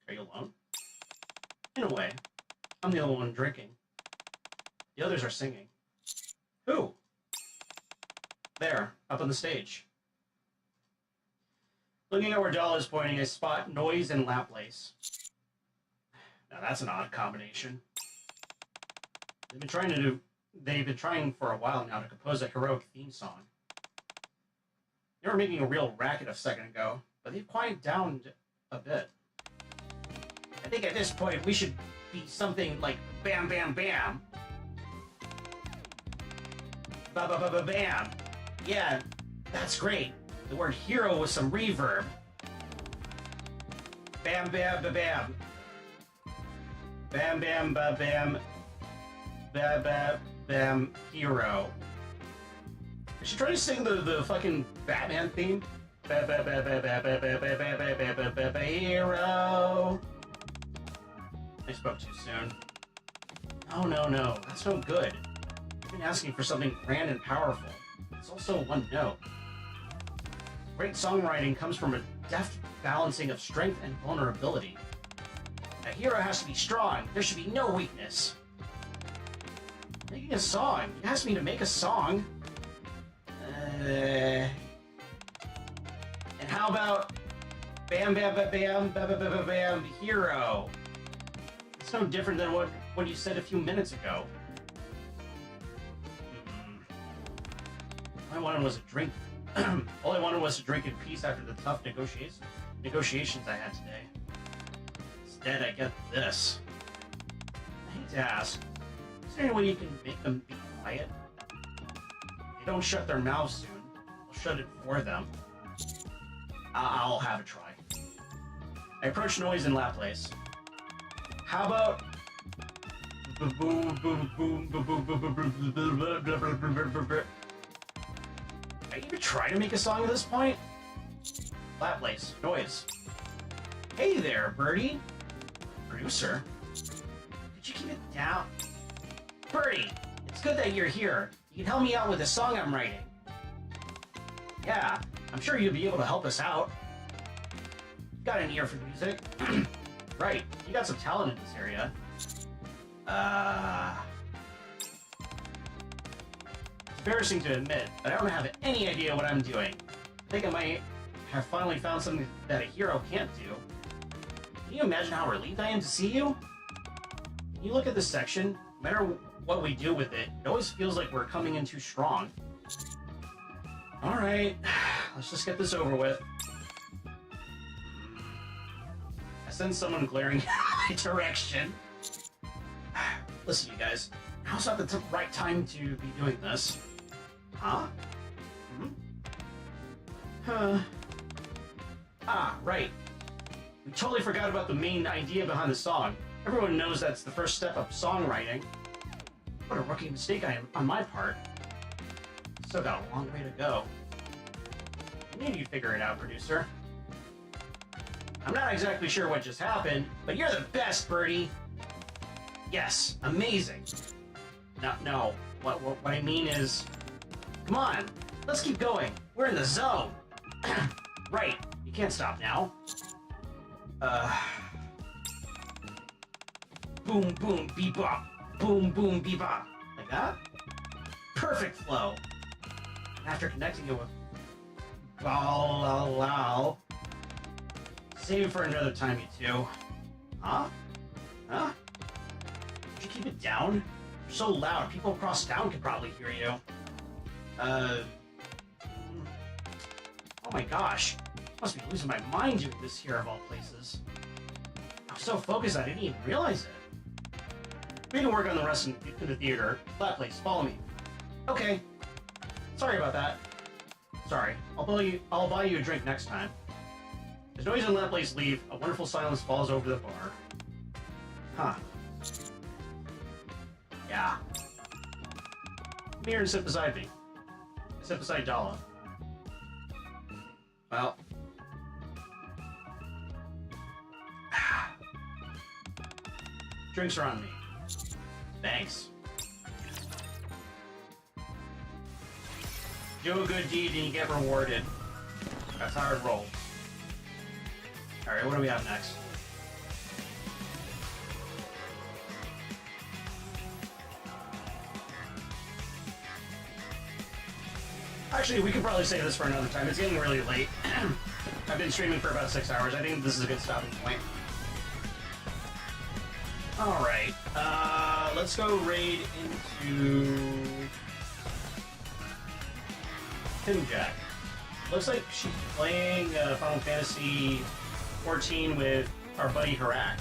Are you alone? In a way. I'm the only one drinking. The others are singing. Who? There, up on the stage. Looking at where Doll is pointing, I spot noise and lap lace. Now that's an odd combination. They've been trying for a while now to compose a heroic theme song. They were making a real racket a second ago, but they've quieted down a bit. I think at this point we should be something like bam bam bam. Ba ba ba ba bam. Yeah, that's great. The word hero with some reverb. Bam bam ba bam. Bam bam ba bam. Ba ba bam hero. Is she trying to sing the fucking Batman theme? Ba ba ba ba ba ba ba ba ba ba ba ba ba ba hero. I spoke too soon. No, that's no good. I've been asking for something grand and powerful. It's also one note. Great songwriting comes from a deft balancing of strength and vulnerability. A hero has to be strong. There should be no weakness. Making a song. You asked me to make a song. And how about bam bam bam bam bam bam bam bam hero? It's no different than what you said a few minutes ago. All I wanted was a drink. All I wanted was to drink in peace after the tough negotiations I had today. Instead, I get this. I hate to ask, is there any way you can make them be quiet? If they don't shut their mouths soon, I'll shut it for them. I'll have a try. I approach noise and lap lace. How about boom boom boom boom boom boom boom. Are you even trying to make a song at this point? Flat place. Noise. Hey there, Birdie. Producer. Could you keep it down? Birdie, it's good that you're here. You can help me out with the song I'm writing. Yeah, I'm sure you'd be able to help us out. You got an ear for music? Right, you got some talent in this area. It's embarrassing to admit, but I don't have any idea what I'm doing. I think I might have finally found something that a hero can't do. Can you imagine how relieved I am to see you? Can you look at this section? No matter what we do with it, it always feels like we're coming in too strong. Alright, let's just get this over with. I sense someone glaring in my direction. Listen, you guys, now's not the right time to be doing this. Huh? Huh. Ah, right. We totally forgot about the main idea behind the song. Everyone knows that's the first step of songwriting. What a rookie mistake on my part. Still got a long way to go. I knew you'd figure it out, producer. I'm not exactly sure what just happened, but you're the best, Birdie. Yes, amazing. No. What I mean is, come on, let's keep going. We're in the zone. Right, you can't stop now. Boom, boom, bebop. Boom, boom, bebop. Like that? Perfect flow. After connecting it with Balal, save for another time, you two. Huh? Huh? Could you keep it down? You're so loud, people across town could probably hear you. Oh my gosh. I must be losing my mind doing this here of all places. I was so focused I didn't even realize it. We can work on the rest in the theater. Flat place, follow me. Okay. Sorry about that. Sorry. I'll buy you a drink next time. As Noise and that place leave, a wonderful silence falls over the bar. Huh. Yeah. Come here and sit beside me. I sit beside Dala. Well. Drinks are on me. Thanks. Do a good deed and you get rewarded. That's how it rolls. Alright, what do we have next? Actually, we could probably save this for another time. It's getting really late. I've been streaming for about 6 hours. I think this is a good stopping point. Alright, let's go raid into Jack. Looks like she's playing Final Fantasy 14 with our buddy Harak.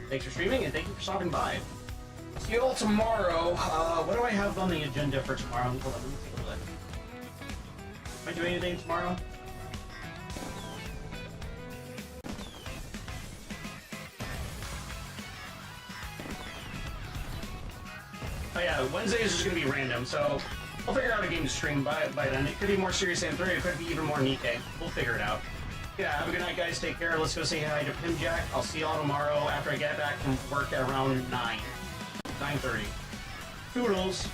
Thanks for streaming and thank you for stopping by. See you all tomorrow. What do I have on the agenda for tomorrow? Hold on, let me take a look. Am I doing anything tomorrow? Oh yeah, Wednesday is just going to be random, so I'll figure out a game to stream by then. It could be more Serious Sam 3, it could be even more NIKKE. We'll figure it out. Yeah, have a good night, guys. Take care. Let's go say hi to Pimjack. I'll see y'all tomorrow after I get back from work at around 9:30. Toodles.